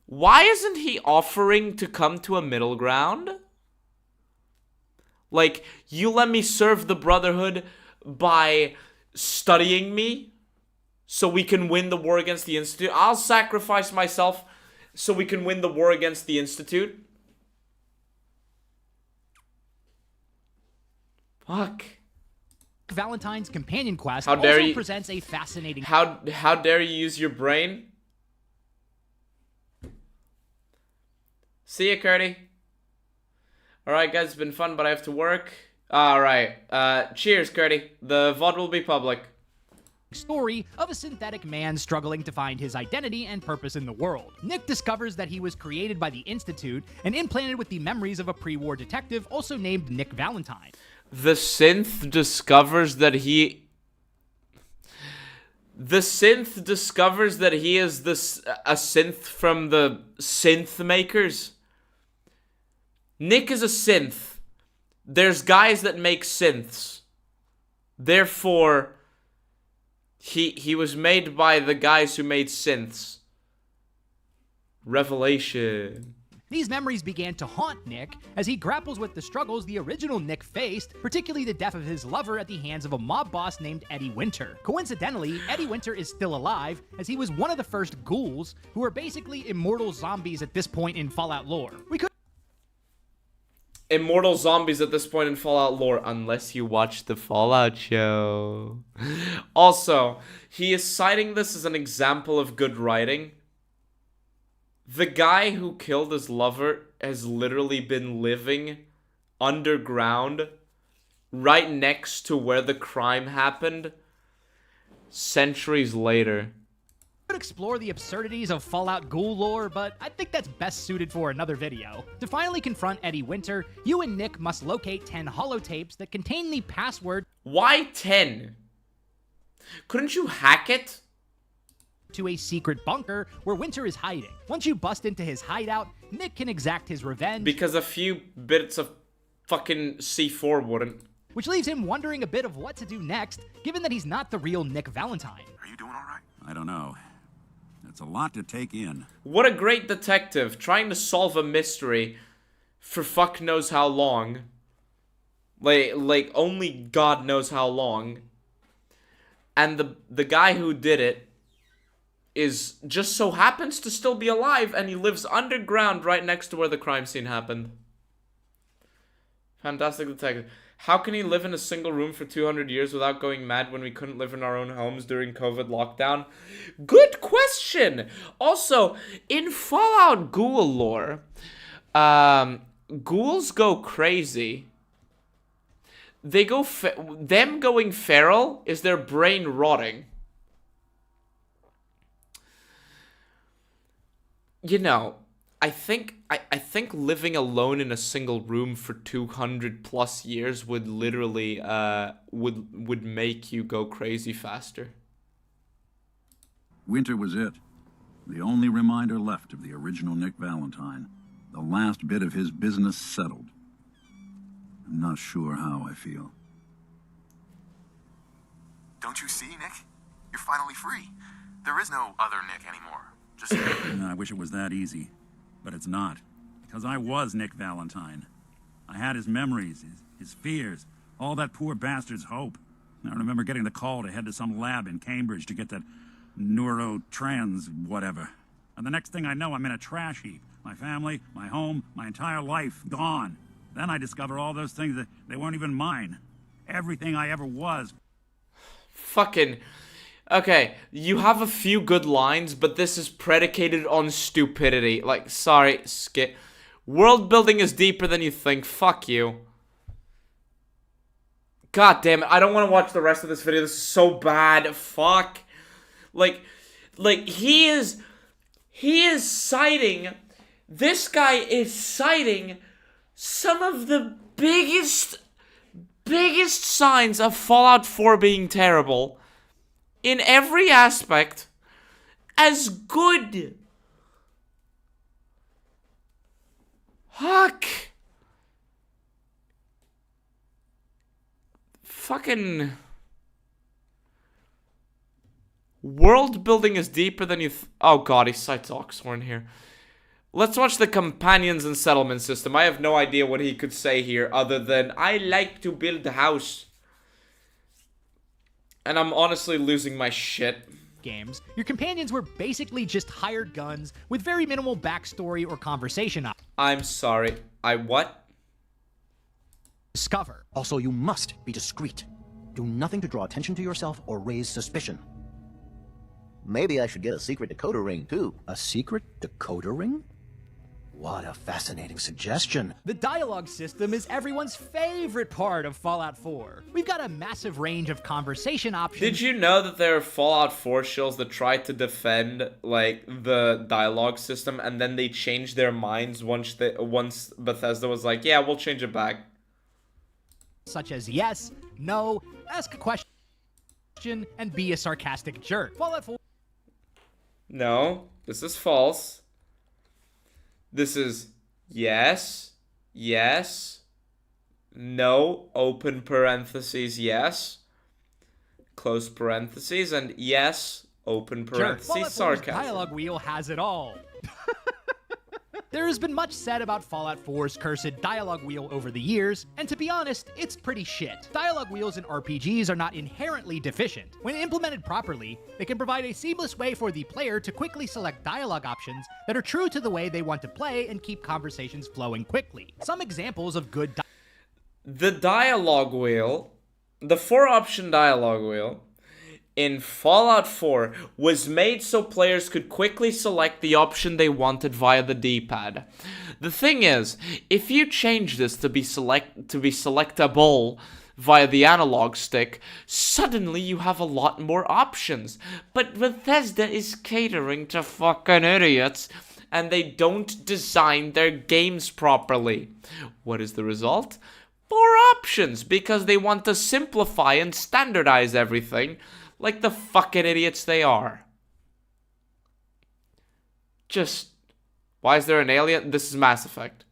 S1: Why isn't he offering to come to a middle ground? Like, you let me serve the Brotherhood by studying me so we can win the war against the Institute. I'll sacrifice myself so we can win the war against the Institute. Fuck.
S2: Valentine's companion quest
S1: How dare
S2: also
S1: you,
S2: presents a fascinating...
S1: How dare you use your brain? See ya, Curdy. Alright, guys, it's been fun, but I have to work. Alright, cheers, Curdy. The VOD will be public.
S2: Story of a synthetic man struggling to find his identity and purpose in the world. Nick discovers that he was created by the Institute and implanted with the memories of a pre-war detective also named Nick Valentine.
S1: The synth discovers that he... The synth discovers that he is a synth from the synth makers. Nick is a synth. There's guys that make synths. Therefore, he was made by the guys who made synths. Revelation.
S2: These memories began to haunt Nick as he grapples with the struggles the original Nick faced, particularly the death of his lover at the hands of a mob boss named Eddie Winter. Coincidentally, Eddie Winter is still alive, as he was one of the first ghouls, who are basically immortal zombies at this point in Fallout lore.
S1: Immortal zombies at this point in Fallout lore, unless you watch the Fallout show. Also, he is citing this as an example of good writing. The guy who killed his lover has literally been living underground right next to where the crime happened centuries later.
S2: Could explore the absurdities of Fallout ghoul lore, but I think that's best suited for another video. To finally confront Eddie Winter, you and Nick must locate 10 holotapes that contain the password...
S1: Why 10? Couldn't you hack it?
S2: ...to a secret bunker where Winter is hiding. Once you bust into his hideout, Nick can exact his revenge.
S1: Because a few bits of fucking C4 wouldn't.
S2: Which leaves him wondering a bit of what to do next, given that he's not the real Nick Valentine.
S11: Are you doing all right?
S18: I don't know. It's a lot to take in.
S1: What a great detective, trying to solve a mystery for fuck knows how long. Like only God knows how long. And the guy who did it is just so happens to still be alive, and he lives underground right next to where the crime scene happened. Fantastic detective. How can he live in a single room for 200 years without going mad when we couldn't live in our own homes during COVID lockdown? Good question! Also, in Fallout ghoul lore, ghouls go crazy. They go them going feral is their brain rotting. You know, I think living alone in a single room for 200 plus years would literally would make you go crazy faster.
S18: Winter was it. The only reminder left of the original Nick Valentine. The last bit of his business settled. I'm not sure how I feel.
S11: Don't you see, Nick? You're finally free. There is no other Nick anymore. Just...
S18: I wish it was that easy. But it's not. Because I was Nick Valentine. I had his memories, his fears, all that poor bastard's hope. I remember getting the call to head to some lab in Cambridge to get that neurotrans whatever. And the next thing I know, I'm in a trash heap. My family, my home, my entire life, gone. Then I discover all those things that they weren't even mine. Everything I ever was.
S1: Fucking... Okay, you have a few good lines, but this is predicated on stupidity. Like, sorry, skip. World building is deeper than you think. Fuck you. God damn it, I don't want to watch the rest of this video. This is so bad. Fuck. Like, he is citing... This guy is citing some of the biggest signs of Fallout 4 being terrible in every aspect as good. Fuck. Fucking... World building is deeper than you oh god, he cites Oxhorn here. Let's watch the companions and settlement system. I have no idea what he could say here other than, I like to build a house. And I'm honestly losing my shit.
S2: Games, your companions were basically just hired guns with very minimal backstory or conversation.
S1: I'm sorry. What?
S17: Discover. Also, you must be discreet. Do nothing to draw attention to yourself or raise suspicion.
S13: Maybe I should get a secret decoder ring, too.
S17: A secret decoder ring?
S19: What a fascinating suggestion.
S2: The dialogue system is everyone's favorite part of Fallout 4. We've got a massive range of conversation options.
S1: Did you know that there are Fallout 4 shills that tried to defend, like, the dialogue system, and then they changed their minds once Bethesda was like, yeah, we'll change it back?
S2: Such as yes, no, ask a question, and be a sarcastic jerk. Fallout 4...
S1: No, this is false. This is yes, yes, no, open parentheses, yes, close parentheses, and yes, open parentheses, sarcasm.
S2: Dialogue wheel has it all. There has been much said about Fallout 4's cursed dialogue wheel over the years, and to be honest, it's pretty shit. Dialogue wheels in RPGs are not inherently deficient. When implemented properly, they can provide a seamless way for the player to quickly select dialogue options that are true to the way they want to play and keep conversations flowing quickly. Some examples of good
S1: the dialogue wheel, the 4-option dialogue wheel, in Fallout 4 was made so players could quickly select the option they wanted via the D-pad. The thing is, if you change this to be selectable via the analog stick, suddenly you have a lot more options. But Bethesda is catering to fucking idiots, and they don't design their games properly. What is the result? More options, because they want to simplify and standardize everything, like the fucking idiots they are. Just, why is there an alien? This is Mass Effect.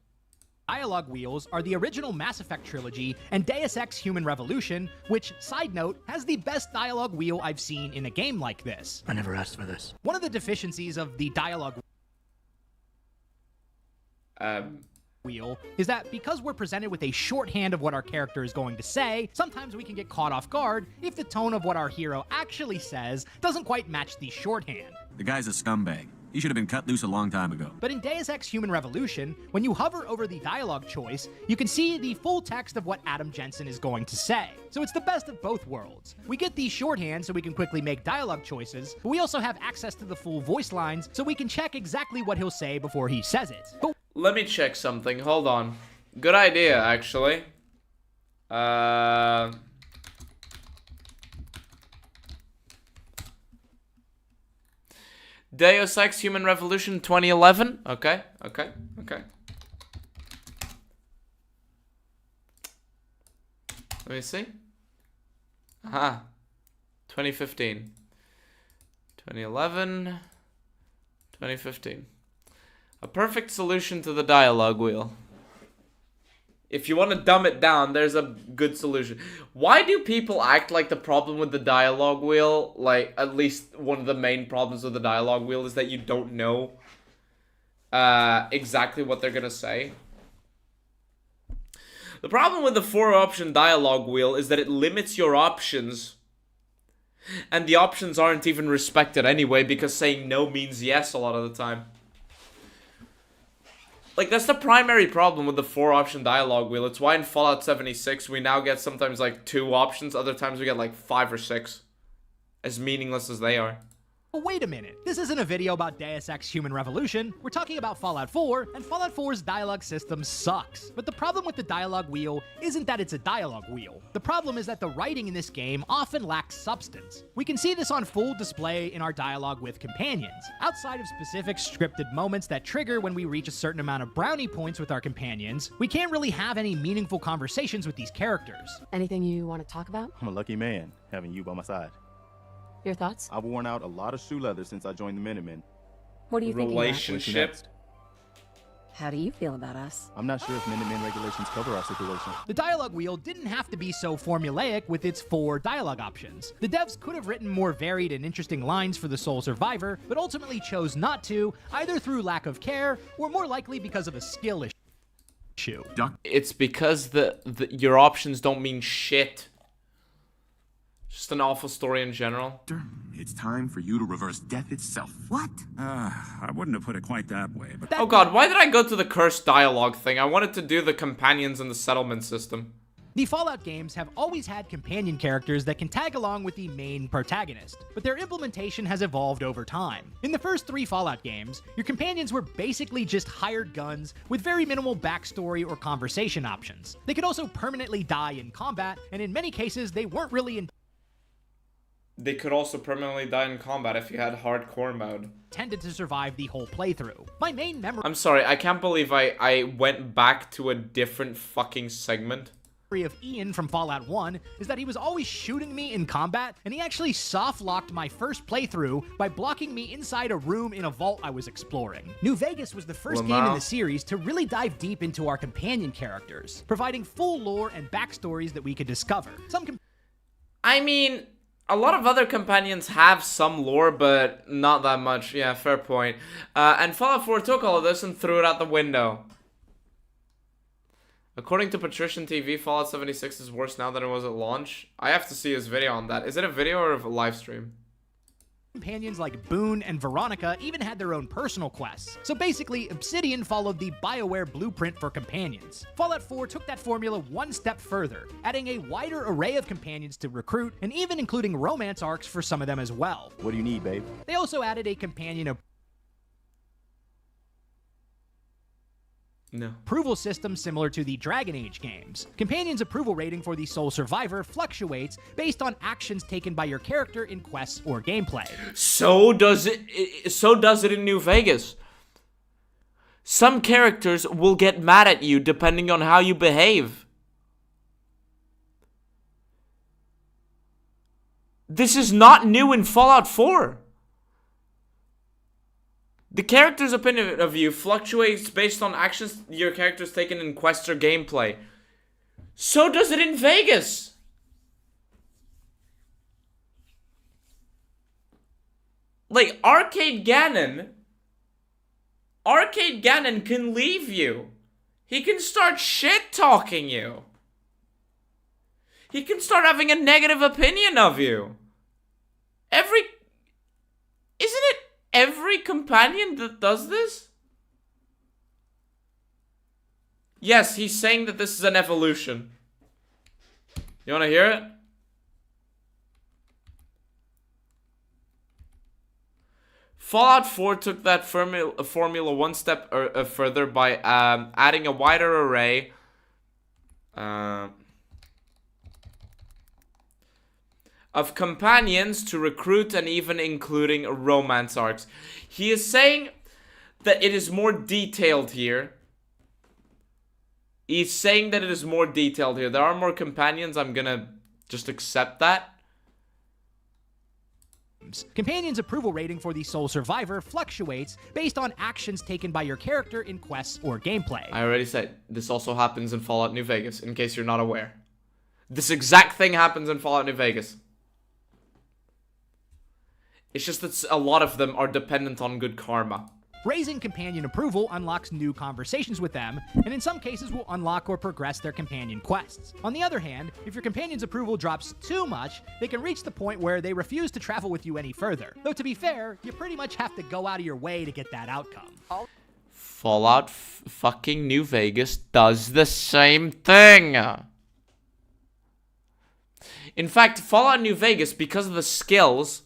S2: Dialogue wheels are the original Mass Effect trilogy and Deus Ex Human Revolution, which, side note, has the best dialogue wheel I've seen in a game like this.
S19: I never asked for this.
S2: One of the deficiencies of the dialogue wheel is that because we're presented with a shorthand of what our character is going to say, sometimes we can get caught off guard if the tone of what our hero actually says doesn't quite match the shorthand.
S20: The guy's a scumbag. He should have been cut loose a long time ago.
S2: But in Deus Ex Human Revolution, when you hover over the dialogue choice, you can see the full text of what Adam Jensen is going to say. So it's the best of both worlds. We get the shorthand so we can quickly make dialogue choices, but we also have access to the full voice lines so we can check exactly what he'll say before he says it. But
S1: let me check something. Hold on. Good idea, actually. Deus Ex Human Revolution 2011. Okay. Let me see. Aha. 2015. 2011. 2015. A perfect solution to the dialogue wheel. If you want to dumb it down, there's a good solution. Why do people act like the problem with the dialogue wheel, like, at least one of the main problems with the dialogue wheel is that you don't know exactly what they're gonna say? The problem with the 4-option dialogue wheel is that it limits your options. And the options aren't even respected anyway, because saying no means yes a lot of the time. Like, that's the primary problem with the 4-option dialogue wheel. It's why in Fallout 76 we now get sometimes like 2 options, other times we get like 5 or 6. As meaningless as they are.
S2: But wait a minute, this isn't a video about Deus Ex Human Revolution. We're talking about Fallout 4, and Fallout 4's dialogue system sucks. But the problem with the dialogue wheel isn't that it's a dialogue wheel. The problem is that the writing in this game often lacks substance. We can see this on full display in our dialogue with companions. Outside of specific scripted moments that trigger when we reach a certain amount of brownie points with our companions, we can't really have any meaningful conversations with these characters.
S21: Anything you want to talk about?
S22: I'm a lucky man, having you by my side.
S21: Your thoughts?
S22: I've worn out a lot of shoe leather since I joined the Minutemen.
S21: What do you think?
S1: Relationship.
S21: How do you feel about us?
S22: I'm not sure if Minutemen regulations cover our situation.
S2: The dialogue wheel didn't have to be so formulaic with its 4 dialogue options. The devs could have written more varied and interesting lines for the sole survivor, but ultimately chose not to, either through lack of care, or more likely because of a skill issue.
S1: It's because your options don't mean shit. Just an awful story in general.
S20: It's time for you to reverse death itself.
S21: What?
S18: I wouldn't have put it quite that way, but...
S1: Oh god, why did I go to the cursed dialogue thing? I wanted to do the companions and the settlement system.
S2: The Fallout games have always had companion characters that can tag along with the main protagonist, but their implementation has evolved over time. In the first 3 Fallout games, your companions were basically just hired guns with very minimal backstory or conversation options. They could also permanently die in combat, and in many cases, they weren't really
S1: They could also permanently die in combat if you had hardcore mode.
S2: Intended to survive the whole playthrough. My main memory
S1: I'm sorry, I can't believe I went back to a different fucking segment.
S2: of Ian from Fallout 1 is that he was always shooting me in combat, and he actually soft-locked my first playthrough by blocking me inside a room in a vault I was exploring. New Vegas was the first game in the series to really dive deep into our companion characters, providing full lore and backstories that we could discover.
S1: I mean, a lot of other companions have some lore, but not that much. Yeah, fair point. And Fallout 4 took all of this and threw it out the window. According to Patrician TV, Fallout 76 is worse now than it was at launch. I have to see his video on that. Is it a video or a live stream?
S2: Companions like Boone and Veronica even had their own personal quests. So basically, Obsidian followed the BioWare blueprint for companions. Fallout 4 took that formula one step further, adding a wider array of companions to recruit, and even including romance arcs for some of them as well.
S22: What do you need, babe?
S2: They also added a companion approval system similar to the Dragon Age games. Companions' approval rating for the sole survivor fluctuates based on actions taken by your character in quests or gameplay.
S1: So does it in New Vegas. Some characters will get mad at you depending on how you behave. This is not new in Fallout 4. The character's opinion of you fluctuates based on actions your character's taken in quests or gameplay. So does it in Vegas. Like, Arcade Ganon can leave you. He can start shit-talking you. He can start having a negative opinion of you. Isn't it every companion that does this? Yes, he's saying that this is an evolution. You wanna hear it? Fallout 4 took that formula one step further by adding a wider array of companions to recruit and even including romance arcs. He is saying that it is more detailed here. He's saying that it is more detailed here. There are more companions. I'm gonna just accept that.
S2: Companions' approval rating for the sole survivor fluctuates based on actions taken by your character in quests or gameplay.
S1: I already said this also happens in Fallout New Vegas, in case you're not aware. This exact thing happens in Fallout New Vegas. It's just that a lot of them are dependent on good karma.
S2: Raising companion approval unlocks new conversations with them, and in some cases will unlock or progress their companion quests. On the other hand, if your companion's approval drops too much, they can reach the point where they refuse to travel with you any further. Though to be fair, you pretty much have to go out of your way to get that outcome.
S1: Fallout fucking New Vegas does the same thing. In fact, Fallout New Vegas, because of the skills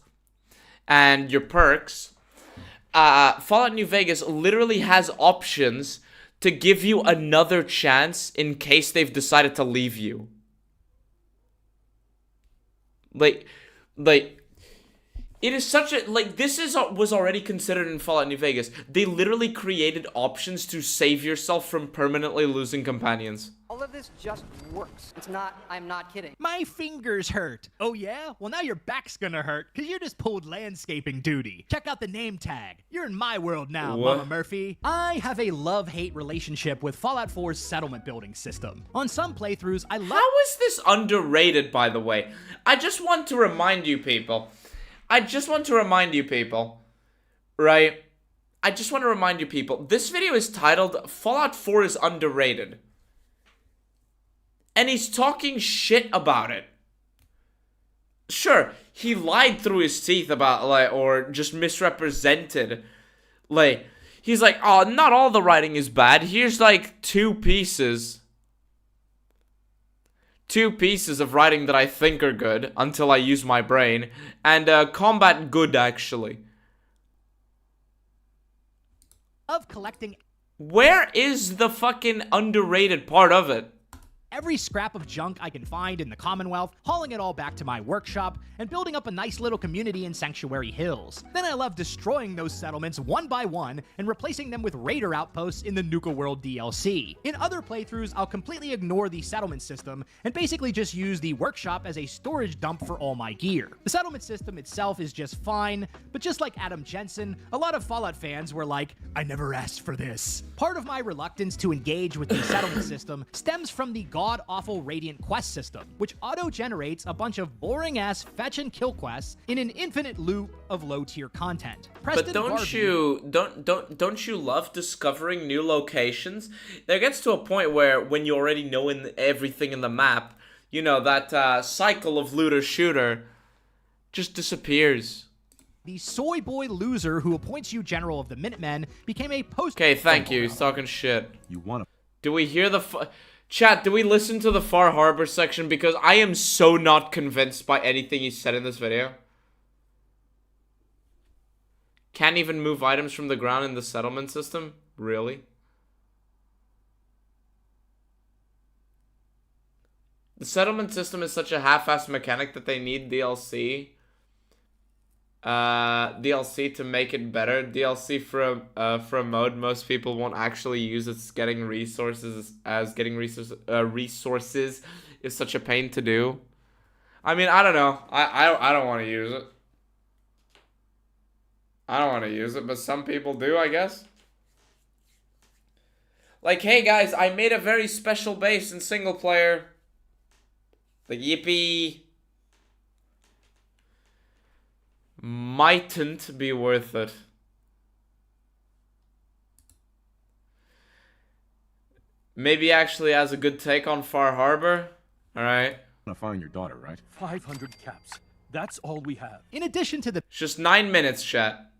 S1: and your perks, Fallout New Vegas literally has options to give you another chance in case they've decided to leave you. Like, it is such a, this was already considered in Fallout New Vegas. They literally created options to save yourself from permanently losing companions.
S3: All of this just works. I'm not kidding.
S2: My fingers hurt. Oh yeah? Well, now your back's gonna hurt, because you just pulled landscaping duty. Check out the name tag. You're in my world now,
S1: What?
S2: Mama Murphy. I have a love-hate relationship with Fallout 4's settlement building system. On some playthroughs, I love—
S1: How is this underrated, by the way? I just want to remind you people. Right? I just want to remind you people. This video is titled Fallout 4 is underrated. And he's talking shit about it. Sure, he lied through his teeth about, or just misrepresented. He's like, oh, not all the writing is bad. Here's, 2 pieces. 2 pieces of writing that I think are good until I use my brain, and combat good, actually.
S2: Of collecting.
S1: Where is the fucking underrated part of it?
S2: Every scrap of junk I can find in the Commonwealth, hauling it all back to my workshop, and building up a nice little community in Sanctuary Hills. Then I love destroying those settlements one by one and replacing them with raider outposts in the Nuka World DLC. In other playthroughs, I'll completely ignore the settlement system and basically just use the workshop as a storage dump for all my gear. The settlement system itself is just fine, but just like Adam Jensen, a lot of Fallout fans were like, I never asked for this. Part of my reluctance to engage with the settlement system stems from the god-awful Radiant quest system, which auto-generates a bunch of boring-ass fetch and kill quests in an infinite loop of low-tier content.
S1: But don't you love discovering new locations? There gets to a point where when you already know everything in the map, you know, that cycle of looter-shooter just disappears.
S2: The soy boy loser who appoints you general of the Minutemen became a post-
S1: Okay, thank you. He's talking shit.
S22: You wanna...
S1: Do we hear the... Chat, do we listen to the Far Harbor section? Because I am so not convinced by anything he said in this video. Can't even move items from the ground in the settlement system? Really? The settlement system is such a half-assed mechanic that they need DLC. DLC to make it better. DLC for a mode most people won't actually use. It's getting resources resources is such a pain to do. I mean, I don't know. I don't want to use it. I don't want to use it, but some people do, I guess. Like, hey guys, I made a very special base in single player. Like, yippee. Mightn't be worth it. Maybe actually has a good take on Far Harbor. Alright.
S22: Gonna find your daughter, right?
S4: 500 caps. That's all we have.
S2: In addition to the...
S1: It's just 9 minutes, chat.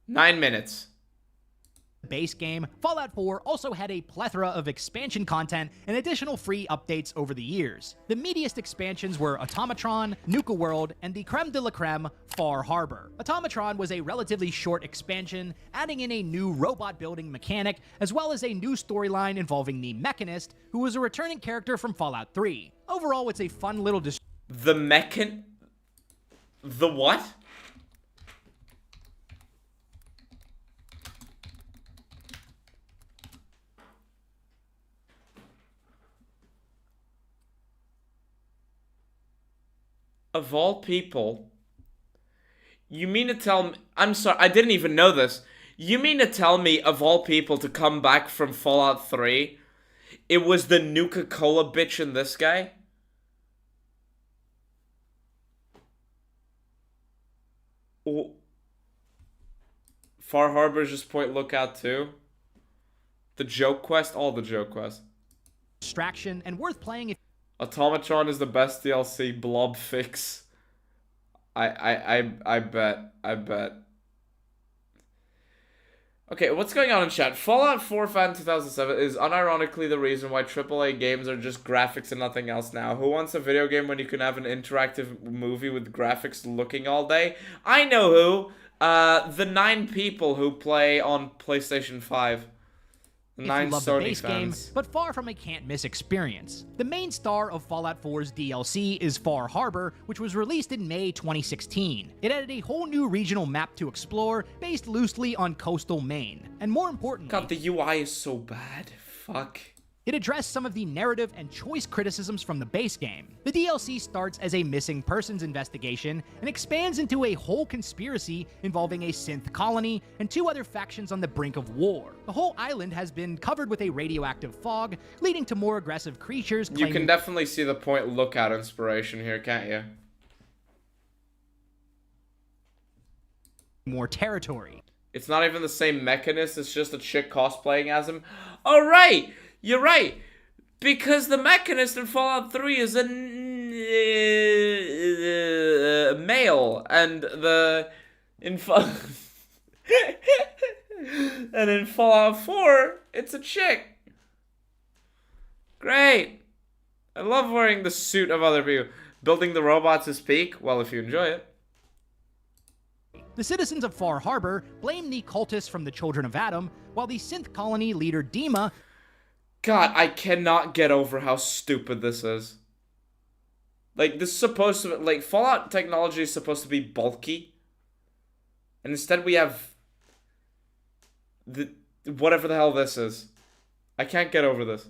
S1: 9 minutes.
S2: Base game, Fallout 4 also had a plethora of expansion content and additional free updates over the years. The meatiest expansions were Automatron, Nuka World, and the creme de la creme, Far Harbor. Automatron was a relatively short expansion, adding in a new robot building mechanic, as well as a new storyline involving the Mechanist, who was a returning character from Fallout 3. Overall, it's a fun little...
S1: The what? Of all people, you mean to tell me... I'm sorry, I didn't even know this. You mean to tell me, of all people, to come back from Fallout 3, it was the Nuka-Cola bitch in this guy? Oh. Far Harbor's just point lookout too? The joke quest? All the joke quests.
S2: Distraction, and worth playing if...
S1: Automatron is the best DLC. Blob fix. I bet. Okay, what's going on in chat? Fallout 4 Fan 2007 is unironically the reason why AAA games are just graphics and nothing else now. Who wants a video game when you can have an interactive movie with graphics looking all day? I know who. The 9 people who play on PlayStation 5.
S2: If you love the base game, but far from a can't-miss experience. The main star of Fallout 4's DLC is Far Harbor, which was released in May 2016. It added a whole new regional map to explore, based loosely on coastal Maine. And more importantly...
S1: God, the UI is so bad. Fuck.
S2: It addressed some of the narrative and choice criticisms from the base game. The DLC starts as a missing persons investigation and expands into a whole conspiracy involving a synth colony and 2 other factions on the brink of war. The whole island has been covered with a radioactive fog, leading to more aggressive creatures claiming...
S1: You can definitely see the point lookout inspiration here, can't you?
S2: More territory.
S1: It's not even the same Mechanist, it's just a chick cosplaying as him. Oh, right! You're right, because the Mechanist in Fallout 3 is a male, and in Fallout 4, it's a chick. Great. I love wearing the suit of other people. Building the robots is peak. Well, if you enjoy it.
S2: The citizens of Far Harbor blame the cultists from the Children of Adam, while the synth colony leader Dima...
S1: God, I cannot get over how stupid this is. Like, this is supposed to... Like, Fallout technology is supposed to be bulky. And instead we have... whatever the hell this is. I can't get over this.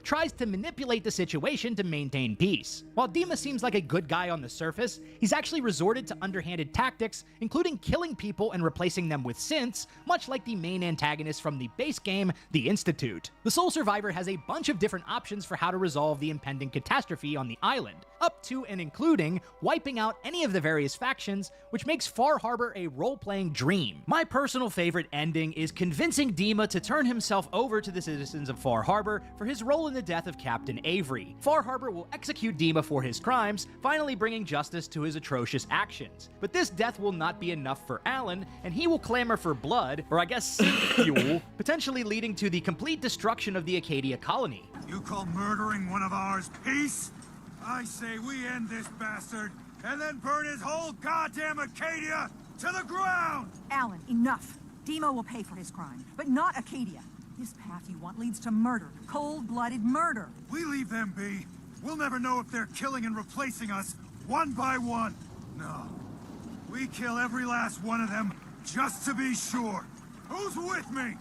S2: Tries to manipulate the situation to maintain peace. While Dima seems like a good guy on the surface, he's actually resorted to underhanded tactics, including killing people and replacing them with synths, much like the main antagonist from the base game, the Institute. The sole survivor has a bunch of different options for how to resolve the impending catastrophe on the island, up to and including wiping out any of the various factions, which makes Far Harbor a role-playing dream. My personal favorite ending is convincing Dima to turn himself over to the citizens of Far Harbor for his role in the death of Captain Avery. Far Harbor will execute Dima for his crimes, finally bringing justice to his atrocious actions. But this death will not be enough for Alan, and he will clamor for blood, or I guess fuel, potentially leading to the complete destruction of the Acadia colony.
S15: You call murdering one of ours peace? I say we end this bastard, and then burn his whole goddamn Acadia to the ground!
S6: Alan, enough. Dima will pay for his crime, but not Acadia. This path you want leads to murder. Cold-blooded murder.
S15: We leave them be. We'll never know if they're killing and replacing us, one by one. No. We kill every last one of them, just to be sure. Who's with me?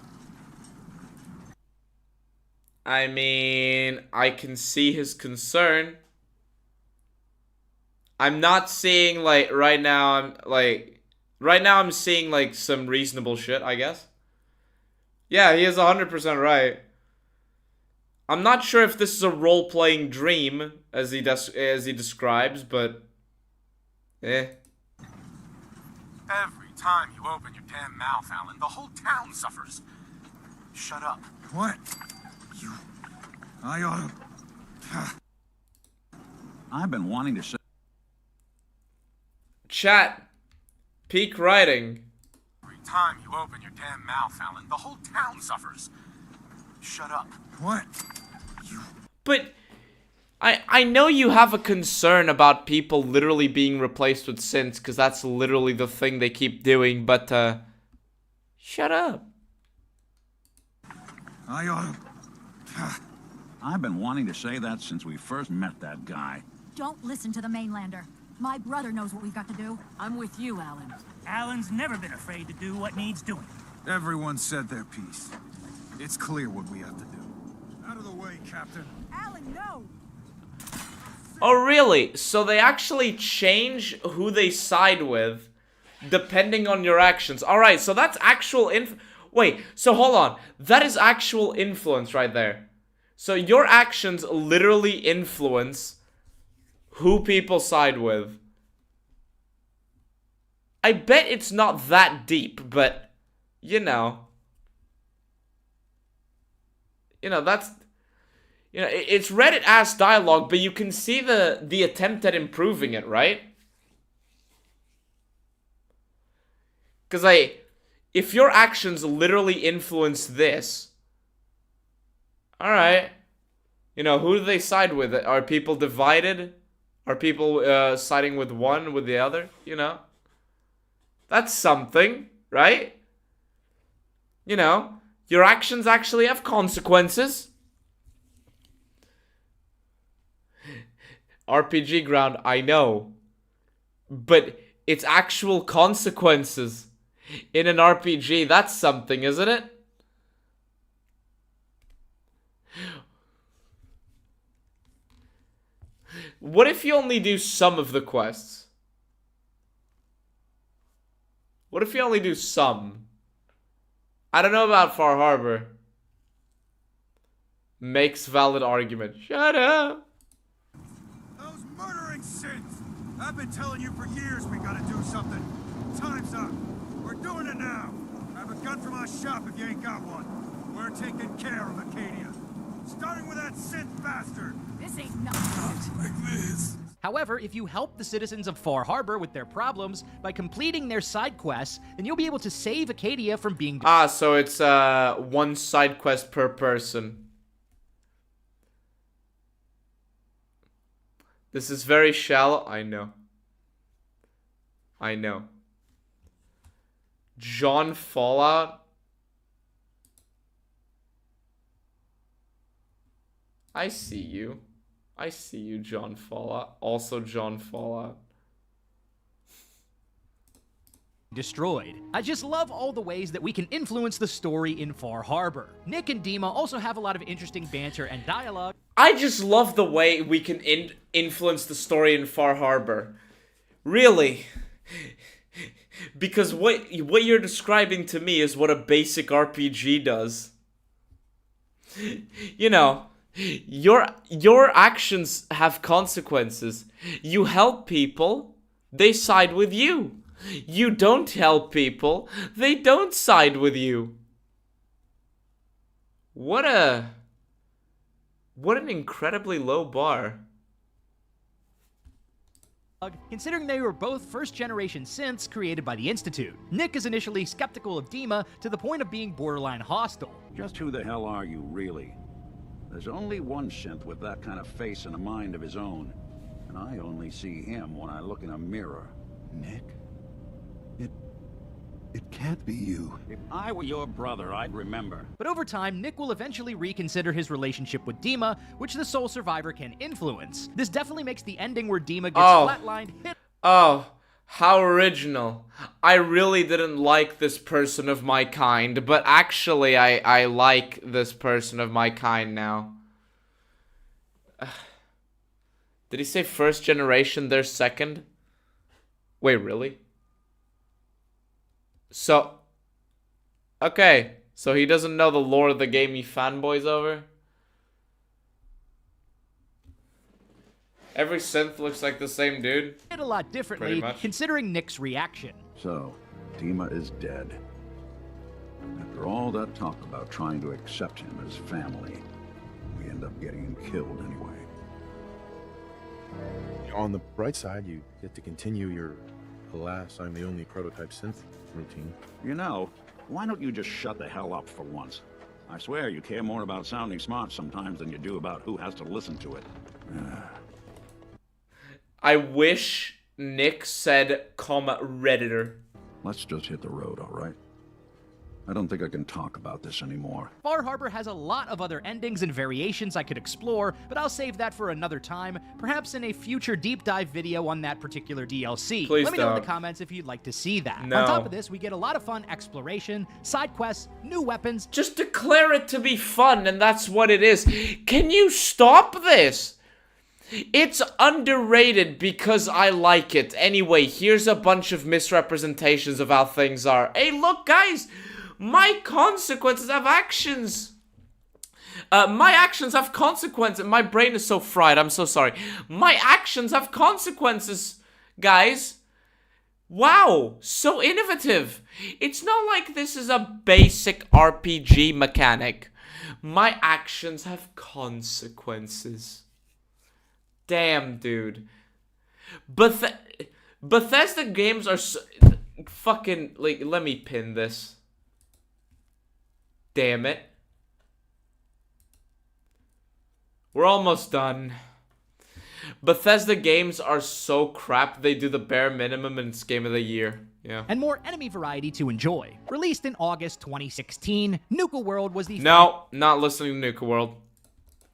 S1: I mean, I can see his concern. I'm not seeing, like, right now I'm seeing, like, some reasonable shit, I guess. Yeah, he is 100% right. I'm not sure if this is a role-playing dream, as he describes, but...
S11: Every time you open your damn mouth, Alan, the whole town suffers. Shut up.
S15: What? You... I oughta...
S18: I've been wanting to show...
S1: Chat. Peak writing.
S11: Every time you open your damn mouth, Alan, the whole town suffers. Shut up.
S15: What?
S1: But I know you have a concern about people literally being replaced with synths, because that's literally the thing they keep doing, but shut up.
S15: I oughta...
S18: I've been wanting to say that since we first met that guy.
S6: Don't listen to the mainlander. My brother knows what we've got to do.
S12: I'm with you, Alan. Alan's never been afraid to do what needs doing.
S15: Everyone said their piece. It's clear what we have to do. Out of the way, Captain.
S6: Alan, no!
S1: Oh, really? So they actually change who they side with depending on your actions. Alright, so that's actual Wait, so hold on. That is actual influence right there. So your actions literally influence who people side with. I bet it's not that deep, but, you know. You know, that's... You know, it's Reddit-ass dialogue, but you can see the attempt at improving it, right? Because, if your actions literally influence this... Alright. You know, who do they side with? Are people divided? Are people siding with one, with the other? You know? That's something, right? You know, your actions actually have consequences. RPG ground, I know. But it's actual consequences. In an RPG, that's something, isn't it? What if you only do some of the quests? What if you only do some? I don't know about Far Harbor. Makes valid argument. Shut up.
S15: Those murdering sins! I've been telling you for years we gotta do something. Time's up. We're doing it now. Have a gun from our shop if you ain't got one. We're taking care of Acadia. Starting with that synth bastard.
S6: This ain't nothing.
S15: Like this.
S2: However, if you help the citizens of Far Harbor with their problems by completing their side quests, then you'll be able to save Acadia from being...
S1: Ah, so it's one side quest per person. This is very shallow. I know. I know. John Fallout. I see you. I see you, John Fallout. Also John Fallout.
S2: Destroyed. I just love all the ways that we can influence the story in Far Harbor. Nick and Dima also have a lot of interesting banter and dialogue.
S1: I just love the way we can influence the story in Far Harbor. Really. Because what you're describing to me is what a basic RPG does. You know, your actions have consequences. You help people, they side with you. You don't help people, they don't side with you. What an incredibly low bar.
S2: Considering they were both first-generation synths created by the Institute. Nick is initially skeptical of Dima to the point of being borderline hostile.
S7: Just who the hell are you, really? There's only one synth with that kind of face and a mind of his own. And I only see him when I look in a mirror.
S10: Nick? It can't be you.
S7: If I were your brother, I'd remember.
S2: But over time, Nick will eventually reconsider his relationship with Dima, which the sole survivor can influence. This definitely makes the ending where Dima gets flatlined hit.
S1: Oh, how original. I really didn't like this person of my kind, but actually I like this person of my kind now. Did he say first generation, they're second? Wait, really? So, okay, so he doesn't know the lore of the game he fanboys over? Every synth looks like the same dude?
S2: Hit a lot differently, considering Nick's reaction.
S7: So, Dima is dead. After all that talk about trying to accept him as family, we end up getting him killed anyway.
S22: On the bright side, you get to continue your alas, I'm the only prototype synth routine.
S7: You know, why don't you just shut the hell up for once? I swear you care more about sounding smart sometimes than you do about who has to listen to it.
S1: I wish Nick said, Redditor.
S7: Let's just hit the road, all right? I don't think I can talk about this anymore.
S2: Far Harbor has a lot of other endings and variations I could explore, but I'll save that for another time, perhaps in a future deep dive video on that particular DLC.
S1: Please
S2: Let me know in the comments if you'd like to see that.
S1: No.
S2: On top of this, we get a lot of fun exploration, side quests, new weapons.
S1: Just declare it to be fun, and that's what it is. Can you stop this? It's underrated because I like it. Anyway, here's a bunch of misrepresentations of how things are. Hey, look, guys! My consequences have actions. My actions have consequences. My brain is so fried. I'm so sorry. My actions have consequences, guys. Wow, so innovative. It's not like this is a basic RPG mechanic. My actions have consequences. Damn, dude. Bethesda games are so fucking, like, let me pin this. Damn it. We're almost done. Bethesda games are so crap, they do the bare minimum and it's game of the year. Yeah.
S2: And more enemy variety to enjoy. Released in August 2016, Nuka World was the...
S1: No, not listening to Nuka World.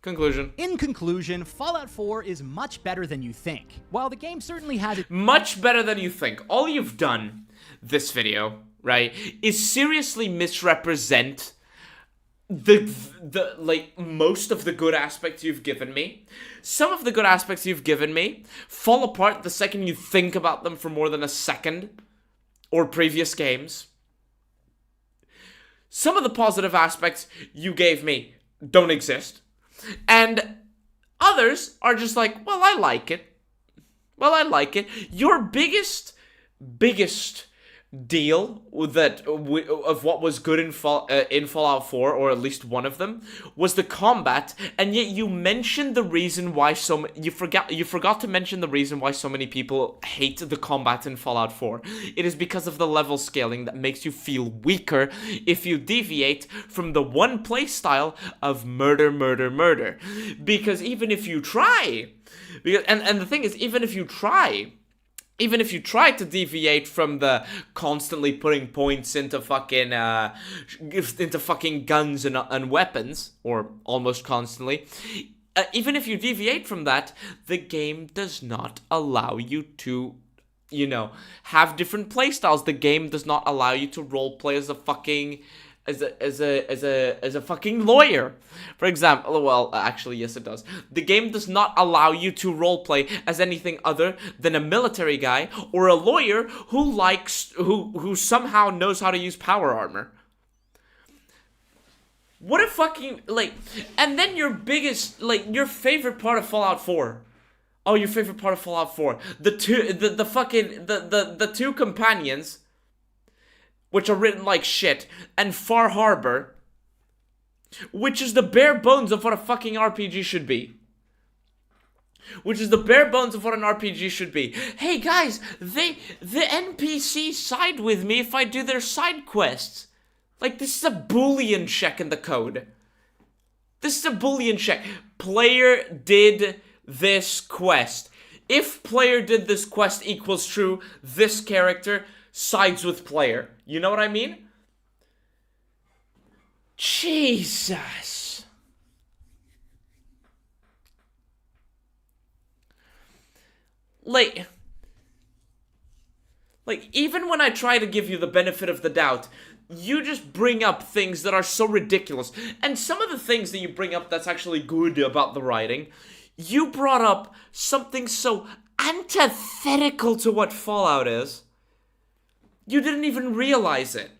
S1: Conclusion.
S2: In conclusion, Fallout 4 is much better than you think. While the game certainly has it...
S1: Much better than you think. All you've done, this video, right, is seriously misrepresent like, most of the good aspects you've given me. Some of the good aspects you've given me fall apart the second you think about them for more than a second, or previous games. Some of the positive aspects you gave me don't exist. And others are just like, well, I like it. Well, I like it. Your biggest deal that of what was good in Fallout 4, or at least one of them, was the combat, and yet you mentioned the reason why you forgot to mention the reason why so many people hate the combat in Fallout 4. It is because of the level scaling that makes you feel weaker if you deviate from the one playstyle of murder, murder, murder. Because even if you try, and the thing is, even if you try to deviate from the constantly putting points into fucking guns and weapons, or almost constantly, even if you deviate from that, the game does not allow you to, you know, have different playstyles. The game does not allow you to roleplay as a fucking fucking lawyer, for example. Well, actually, yes, it does. The game does not allow you to roleplay as anything other than a military guy or a lawyer who somehow knows how to use power armor. What a fucking, like, and then your biggest, like, your favorite part of Fallout 4. Oh, your favorite part of Fallout 4. The two companions, which are written like shit, and Far Harbor, which is the bare bones of what a fucking RPG should be. Which is the bare bones of what an RPG should be. Hey guys, the NPCs side with me if I do their side quests. Like, this is a Boolean check in the code. This is a Boolean check. Player did this quest. If player did this quest equals true, this character sides with player. You know what I mean? Jesus. Like, even when I try to give you the benefit of the doubt, you just bring up things that are so ridiculous. And some of the things that you bring up that's actually good about the writing, you brought up something so antithetical to what Fallout is. You didn't even realize it.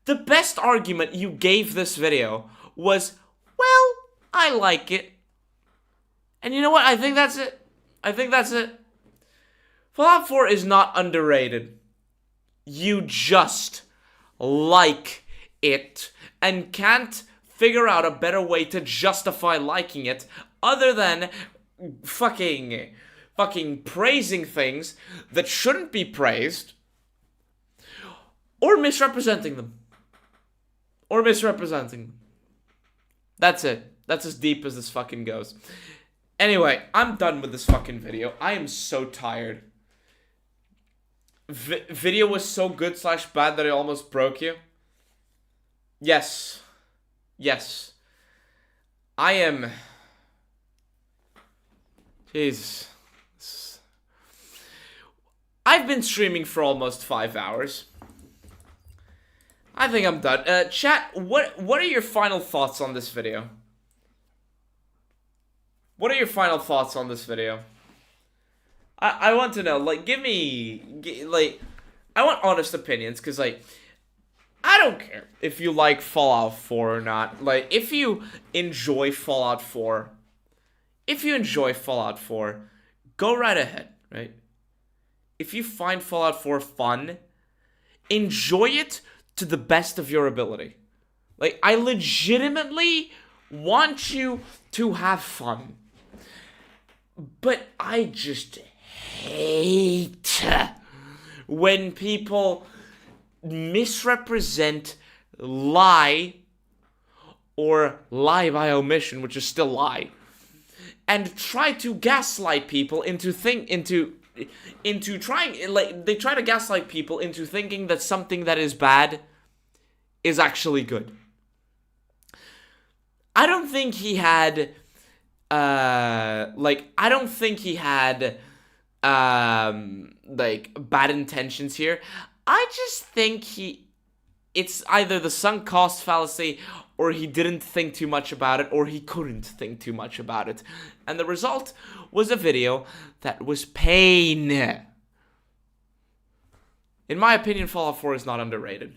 S1: The best argument you gave this video was, well, I like it. And you know what? I think that's it. Fallout 4 is not underrated. You just like it and can't figure out a better way to justify liking it other than fucking praising things that shouldn't be praised, or misrepresenting them. That's it. That's as deep as this fucking goes. Anyway, I'm done with this fucking video. I am so tired. Video was so good / bad that it almost broke you. Yes. I am... Jesus. I've been streaming for almost 5 hours. I think I'm done. Chat, what are your final thoughts on this video? What are your final thoughts on this video? I want to know, like, I want honest opinions, because, like, I don't care if you like Fallout 4 or not. Like, if you enjoy Fallout 4, go right ahead, right? If you find Fallout 4 fun, enjoy it to the best of your ability. Like, I legitimately want you to have fun. But I just hate when people misrepresent, lie, or lie by omission, which is still lie, and try to gaslight people they try to gaslight people into thinking that something that is bad is actually good. I don't think he had bad intentions here. I just think it's either the sunk cost fallacy, or he didn't think too much about it, or he couldn't think too much about it. And the result was a video that was pain. In my opinion, Fallout 4 is not underrated.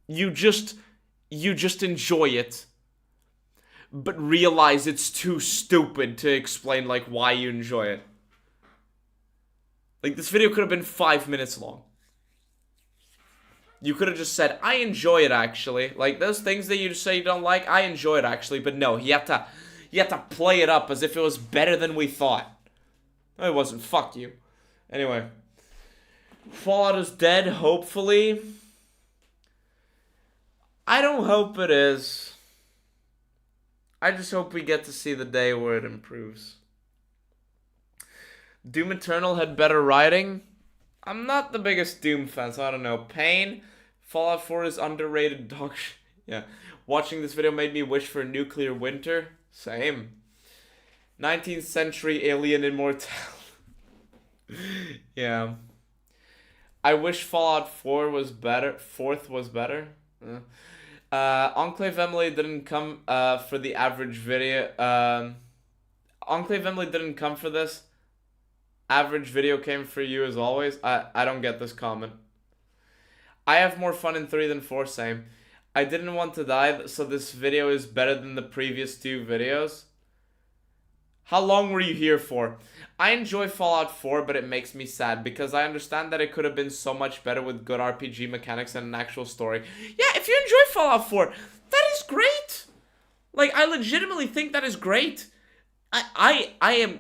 S1: You just enjoy it, but realize it's too stupid to explain, like, why you enjoy it. Like, this video could have been 5 minutes long. You could have just said, I enjoy it, actually. Like, those things that you say you don't like, I enjoy it, actually. But no, he had to play it up as if it was better than we thought. No, it wasn't. Fuck you. Anyway. Fallout is dead, hopefully. I don't hope it is. I just hope we get to see the day where it improves. Doom Eternal had better writing. I'm not the biggest Doom fan, so I don't know. Pain. Fallout 4 is underrated dog shit. Yeah. Watching this video made me wish for a nuclear winter. Same. 19th century alien immortality. Yeah. I wish Fallout 4 was better. 4th was better. Enclave Emily didn't come for the average video. Enclave Emily didn't come for this. Average video came for you as always. I don't get this comment. I have more fun in 3 than 4, same. I didn't want to die, so this video is better than the previous 2 videos. How long were you here for? I enjoy Fallout 4, but it makes me sad because I understand that it could have been so much better with good RPG mechanics and an actual story. Yeah, if you enjoy Fallout 4, that is great. Like, I legitimately think that is great. I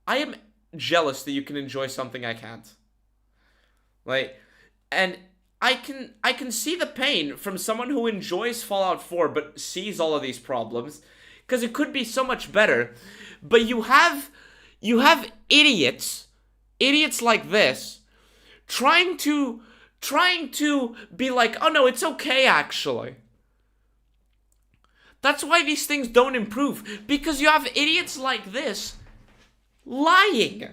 S1: am jealous that you can enjoy something I can't. Like, and I can see the pain from someone who enjoys Fallout 4 but sees all of these problems, because it could be so much better. But you have idiots like this trying to be like, oh no, it's okay actually. That's why these things don't improve, because you have idiots like this lying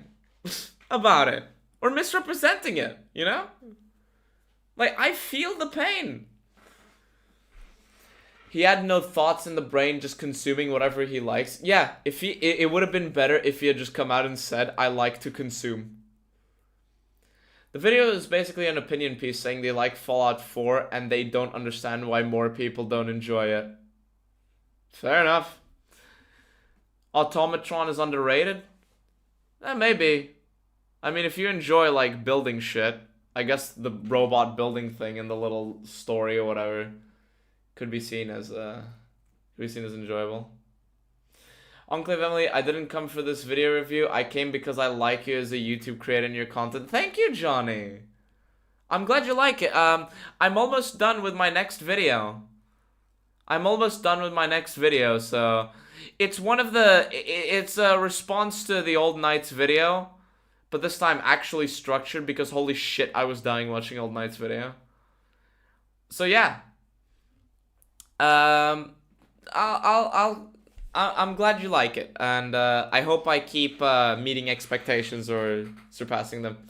S1: about it or misrepresenting it, you know? Like, I feel the pain. He had no thoughts in the brain, just consuming whatever he likes. Yeah, it would have been better if he had just come out and said, I like to consume. The video is basically an opinion piece saying they like Fallout 4 and they don't understand why more people don't enjoy it. Fair enough. Automatron is underrated? Maybe. I mean, if you enjoy, like, building shit, I guess the robot building thing in the little story or whatever could be seen as enjoyable. Enclave Emily, I didn't come for this video review. I came because I like you as a YouTube creator and your content. Thank you, Johnny. I'm glad you like it. I'm almost done with my next video. So it's one of the, it's a response to the Old Knights video, but this time actually structured, because holy shit, I was dying watching Old Knights video. So yeah. I'm glad you like it, and I hope I keep meeting expectations or surpassing them.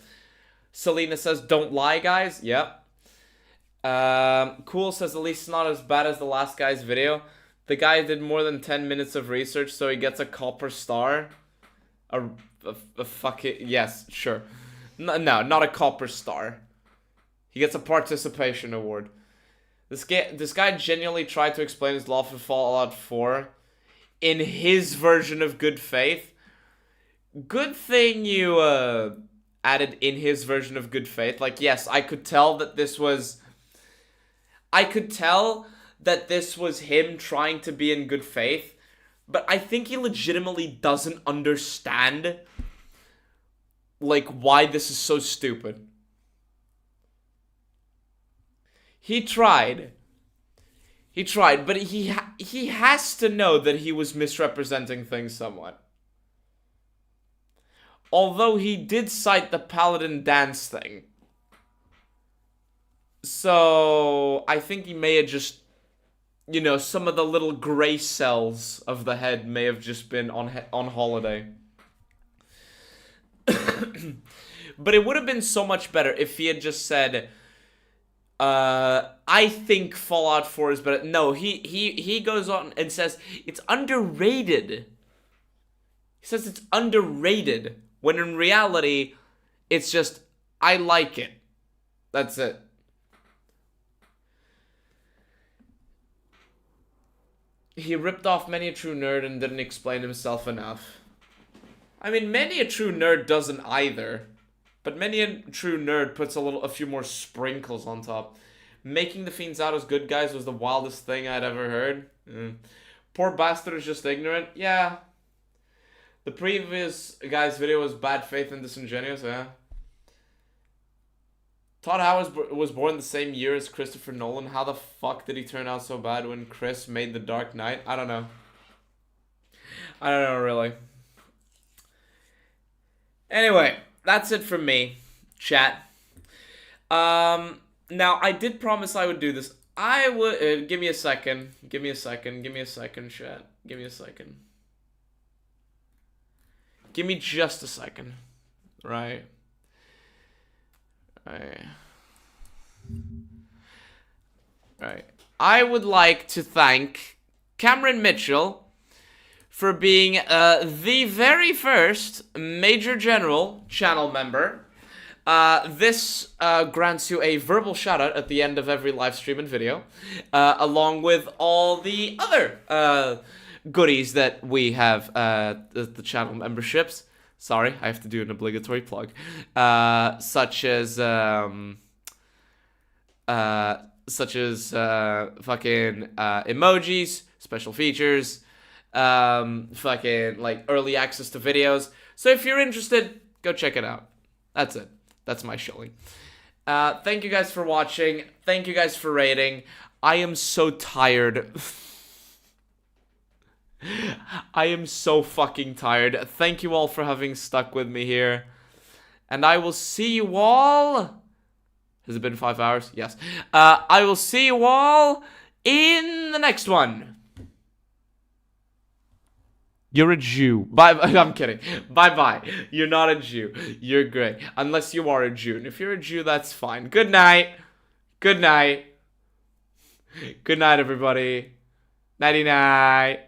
S1: Selena says, don't lie, guys. Yep. Cool says, at least it's not as bad as the last guy's video. The guy did more than 10 minutes of research, so he gets a copper star. A fucking, yes, sure. No, not a copper star. He gets a participation award. This guy genuinely tried to explain his love for Fallout 4 in his version of good faith. Good thing you added in his version of good faith. Like, yes, I could tell that this was him trying to be in good faith, but I think he legitimately doesn't understand, like, why this is so stupid. He tried, but he has to know that he was misrepresenting things somewhat. Although he did cite the Paladin dance thing. So I think he may have just, you know, some of the little gray cells of the head may have just been on holiday. But it would have been so much better if he had just said, I think Fallout 4 is better. No, he goes on and says it's underrated. He says it's underrated, when in reality, it's just, I like it. That's it. He ripped off Many a True Nerd and didn't explain himself enough. I mean, Many a True Nerd doesn't either. But many a true nerd puts a few more sprinkles on top. Making the fiends out as good guys was the wildest thing I'd ever heard. Poor bastard is just ignorant. Yeah. The previous guy's video was bad faith and disingenuous. Yeah. Todd Howard was born the same year as Christopher Nolan. How the fuck did he turn out so bad when Chris made The Dark Knight? I don't know. I don't know, really. Anyway, that's it from me, chat. Now, I did promise I would do this. I would... give me a second. Give me a second. Give me a second, chat. Give me a second. Give me just a second. Right. Right. I would like to thank Cameron Mitchell for being the very first Major General channel member. This grants you a verbal shout out at the end of every live stream and video, along with all the other goodies that we have, the channel memberships. Sorry, I have to do an obligatory plug. Such as fucking emojis, special features, fucking like early access to videos. So if you're interested, go check it out. That's it. That's my shilling. Thank you guys for watching. Thank you guys for rating. I am so tired. I am so fucking tired. Thank you all for having stuck with me here. And I will see you all... Has it been 5 hours? Yes. I will see you all in the next one. You're a Jew. Bye. I'm kidding. Bye-bye. You're not a Jew. You're great. Unless you are a Jew. And if you're a Jew, that's fine. Good night. Good night. Good night, everybody. Nighty-night.